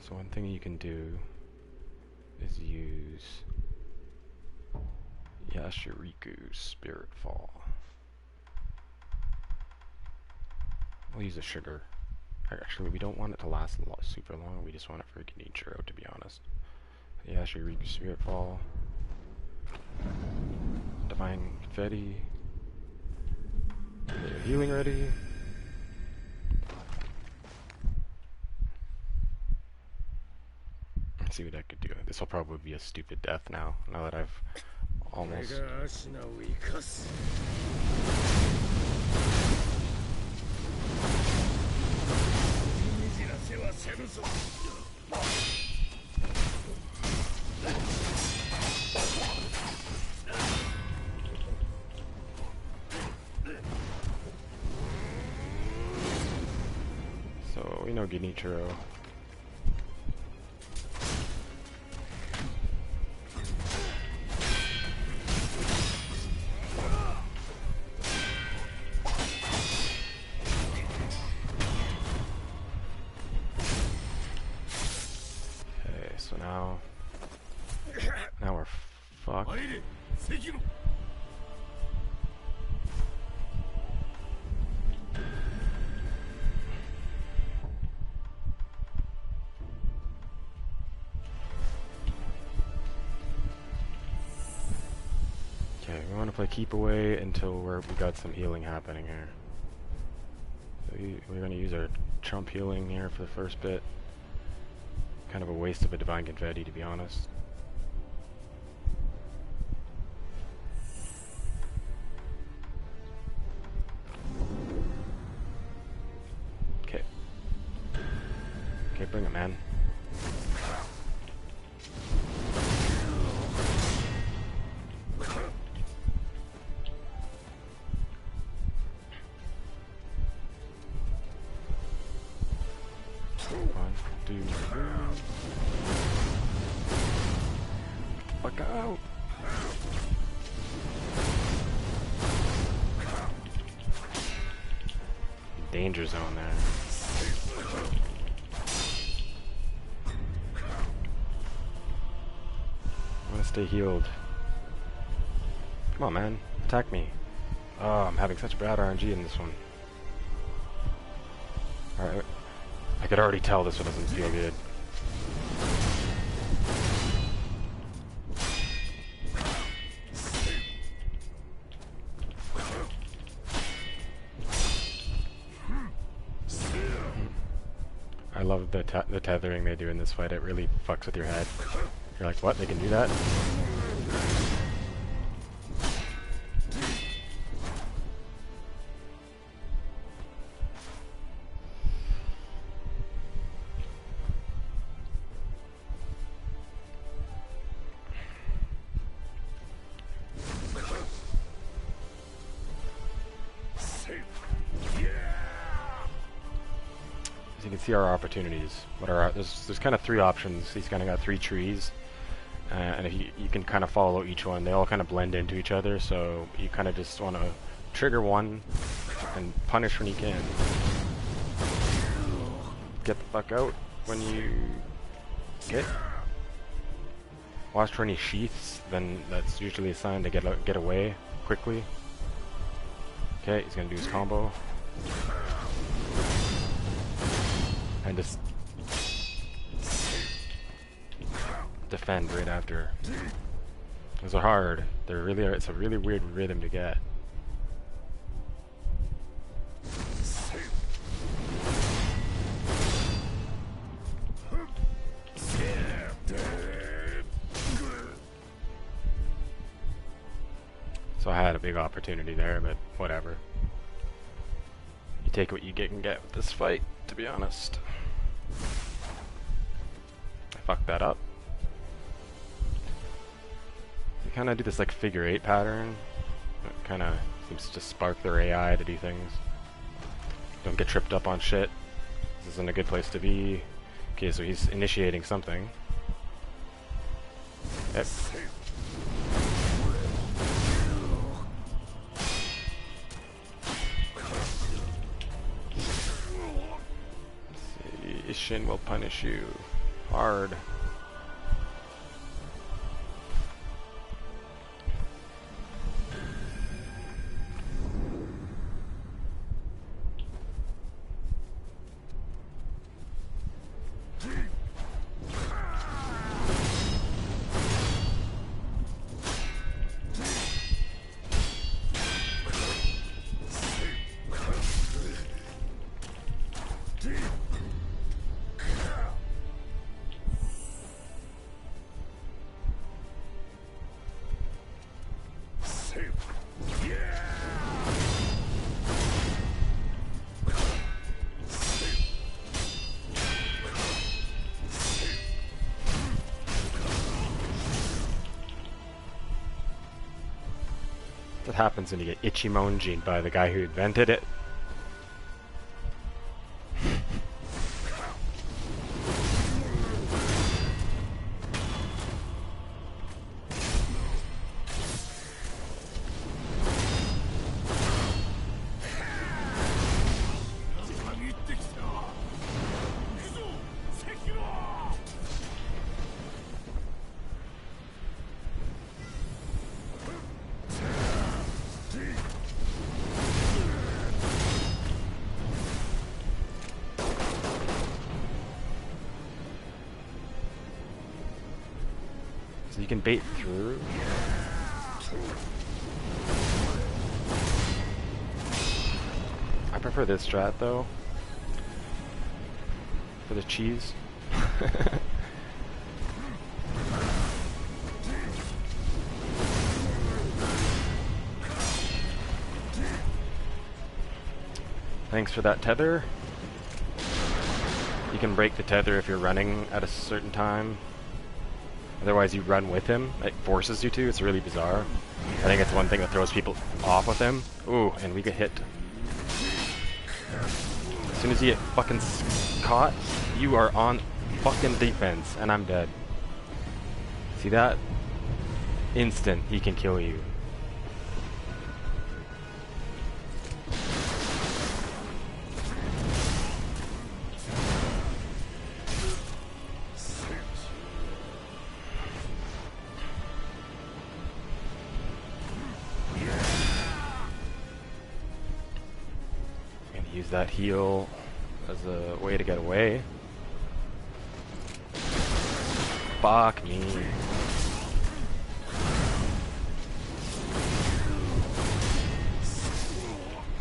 So one thing you can do is use Yashiriku's Spirit Fall. We'll use a sugar. Actually, we don't want it to last super long. We just want it for Genichiro, to be honest. Yashiriku's Spirit Fall. Divine Confetti. Get your healing ready. Let's see what I could do. This will probably be a stupid death now that I've almost... So, we know Genichiro. So now we're fucked. Okay, we want to play keep away until we got some healing happening here. So we're going to use our chump healing here for the first bit. Kind of a waste of a Divine Confetti, to be honest. Okay. Okay, bring it, man. One, two, three. Fuck out! Danger zone there. I want to stay healed. Come on, man. Attack me. Oh, I'm having such bad RNG in this one. Alright. I could already tell this one doesn't feel good. I love the tethering they do in this fight. It really fucks with your head. You're like, what? They can do that? You can see our opportunities. What are there's kind of three options. He's kind of got three trees, and if you can kind of follow each one. They all kind of blend into each other, so you kind of just want to trigger one and punish when you can. Get the fuck out when you get. Watch for any sheaths. Then that's usually a sign to get away quickly. Okay, he's gonna do his combo. And just defend right after. Those are hard. They're really. It's a really weird rhythm to get. So I had a big opportunity there, but whatever. You take what you can get with this fight, to be honest. I fucked that up. You kind of do this like figure 8 pattern. It kind of seems to spark their AI to do things. Don't get tripped up on shit. This isn't a good place to be. Okay, so he's initiating something. Yep. Ishin will punish you. Hard. What happens when you get Ichimonji'd by the guy who invented it? So you can bait through. I prefer this strat though. For the cheese. Thanks for that tether. You can break the tether if you're running at a certain time. Otherwise you run with him. It forces you to. It's really bizarre. I think it's one thing that throws people off with him. Ooh, and we get hit. As soon as you get fucking caught, you are on fucking defense, and I'm dead. See that? Instant, he can kill you. Use that heal as a way to get away. Fuck me.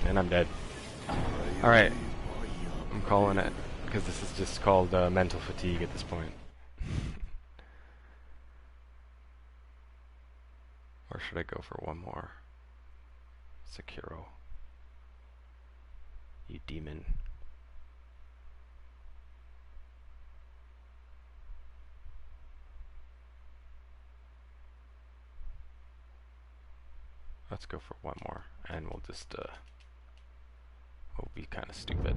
And I'm dead. Alright. I'm calling it, because this is just called mental fatigue at this point. Or should I go for one more? Sekiro. You demon. Let's go for one more, and we'll just, we'll be kind of stupid.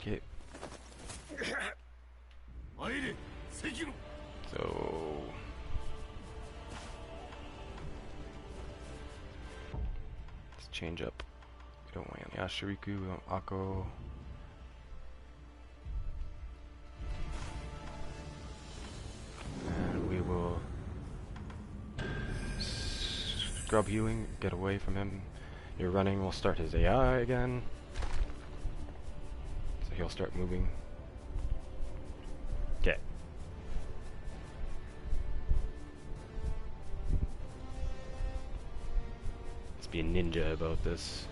Okay. So let's change up. We don't want Yashiriku, we want Akko. And we will scrub healing, get away from him. You're running, we'll start his AI again. he'll start moving. Okay. Let's be a ninja about this.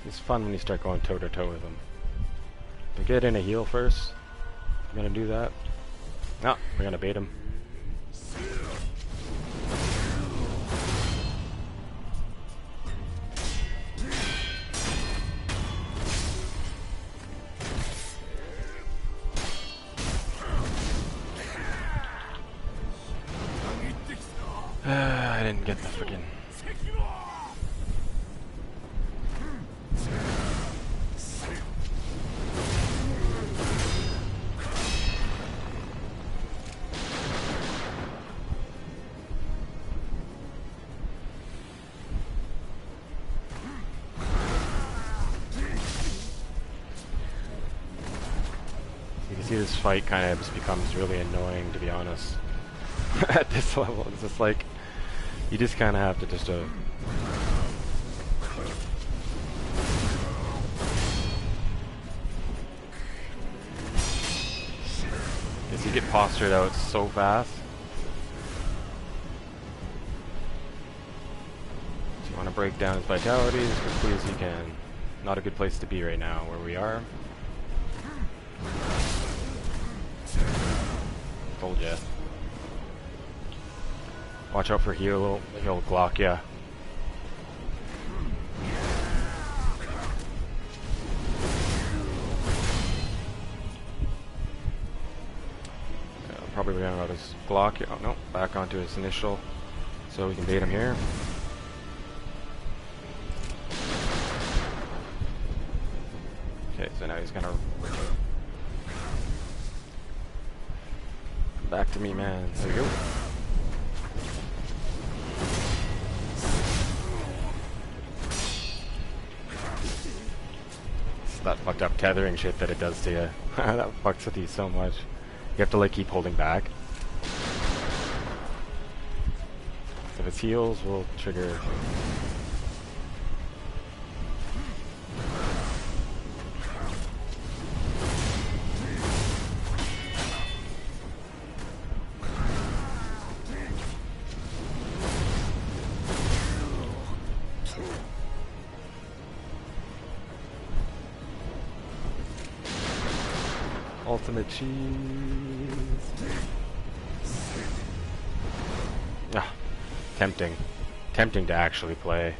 It's fun when you start going toe to toe with them. But get in a heal first. I'm gonna do that. No, we're gonna bait him. I didn't get the freaking. You can see this fight kind of just becomes really annoying, to be honest. At this level, it's just like you just kind of have to just because you get postured out so fast. So you want to break down his vitality as quickly as you can. Not a good place to be right now, where we are. Told ya. Watch out for heal. He'll Glock ya. Probably ran out his Glock. Oh no, back onto his initial, so we can bait him here. Okay, so now he's gonna back to me, man. There you go. It's that fucked up tethering shit that it does to you. That fucks with you so much. You have to like keep holding back. So if it's heals, we'll trigger. Ultimate cheese. Ah, tempting. Tempting to actually play.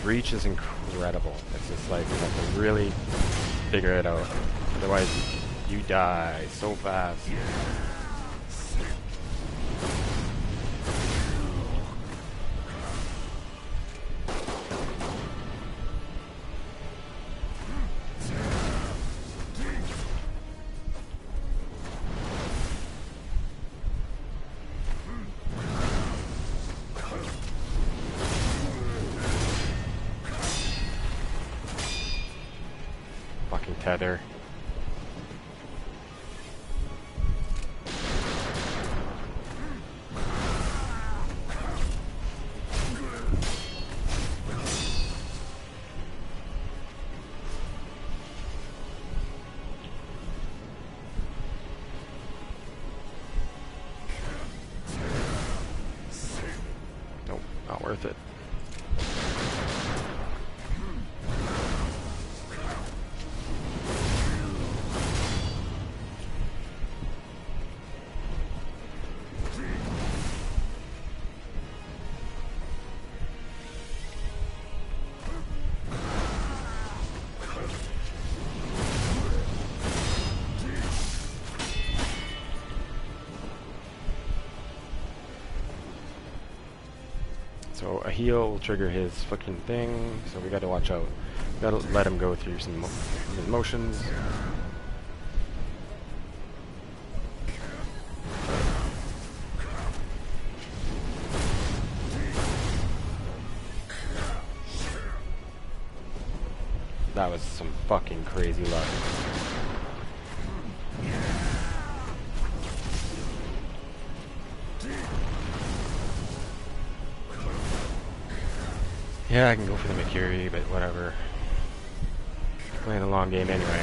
reach is incredible. It's just like you have to really figure it out. Otherwise, you die so fast. Fucking tether. Nope, not worth it. So a heal will trigger his fucking thing, so we gotta watch out. We gotta let him go through some his motions. That was some fucking crazy luck. Yeah, I can go for the Mikiri, but whatever. Playing a long game anyway.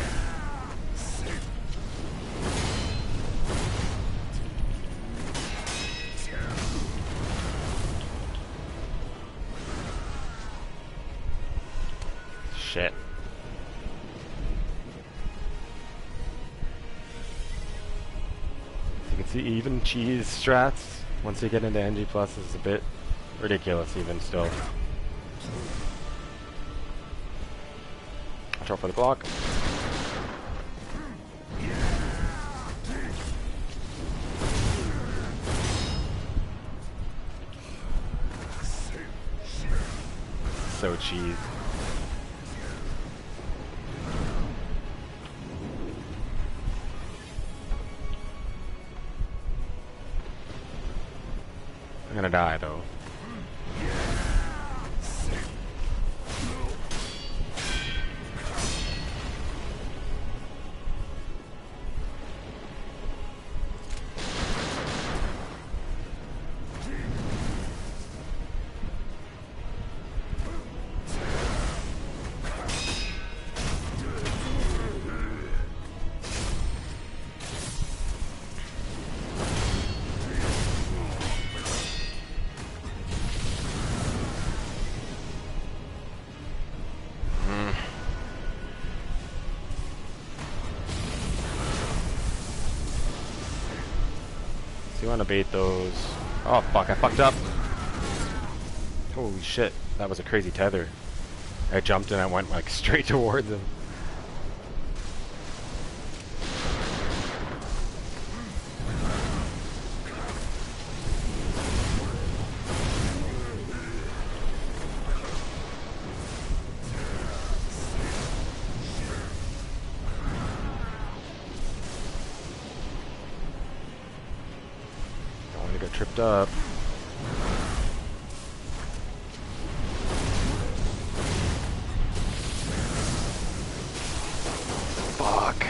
Shit. You can see even cheese strats, once you get into NG+, is a bit ridiculous even still. Watch out for the block. So cheese. I'm gonna die though. So you want to bait those. Oh fuck, I fucked up. Holy shit, that was a crazy tether. I jumped and I went like straight towards him. Got tripped up. Fuck.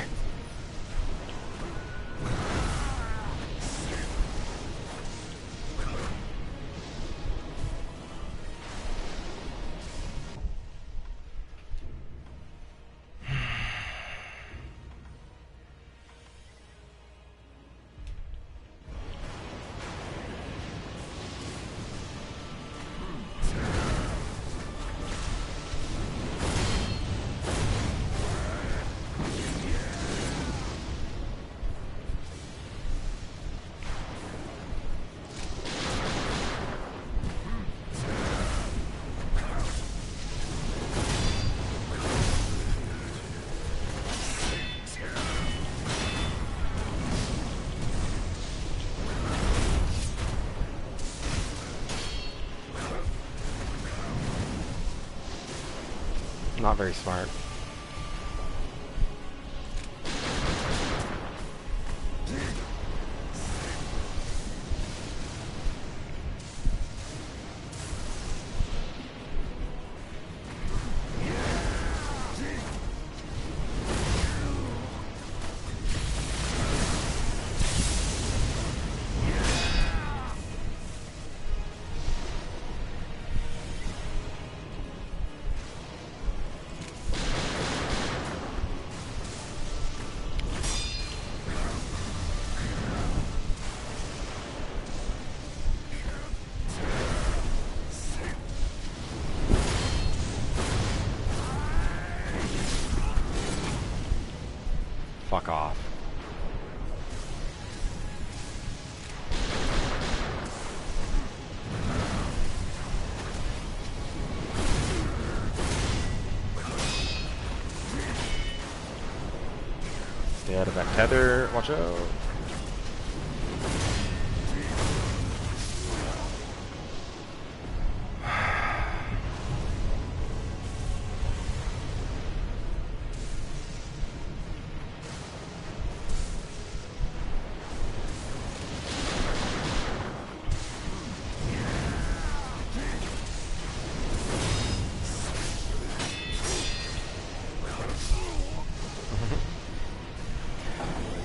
Not very smart. Fuck off. Stay out of that tether. Watch out.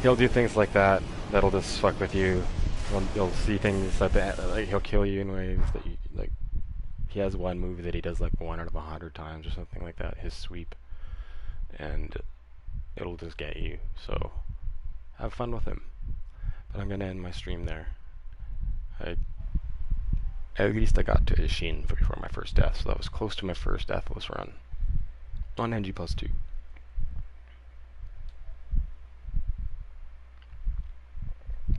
He'll do things like that. That'll just fuck with you. You'll see things that like he'll kill you in ways that you like. He has one move that he does like 1 out of 100 times or something like that. His sweep, and it'll just get you. So have fun with him. But I'm gonna end my stream there. At least I got to Ishin before my first death, so that was close to my first deathless run on NG+2.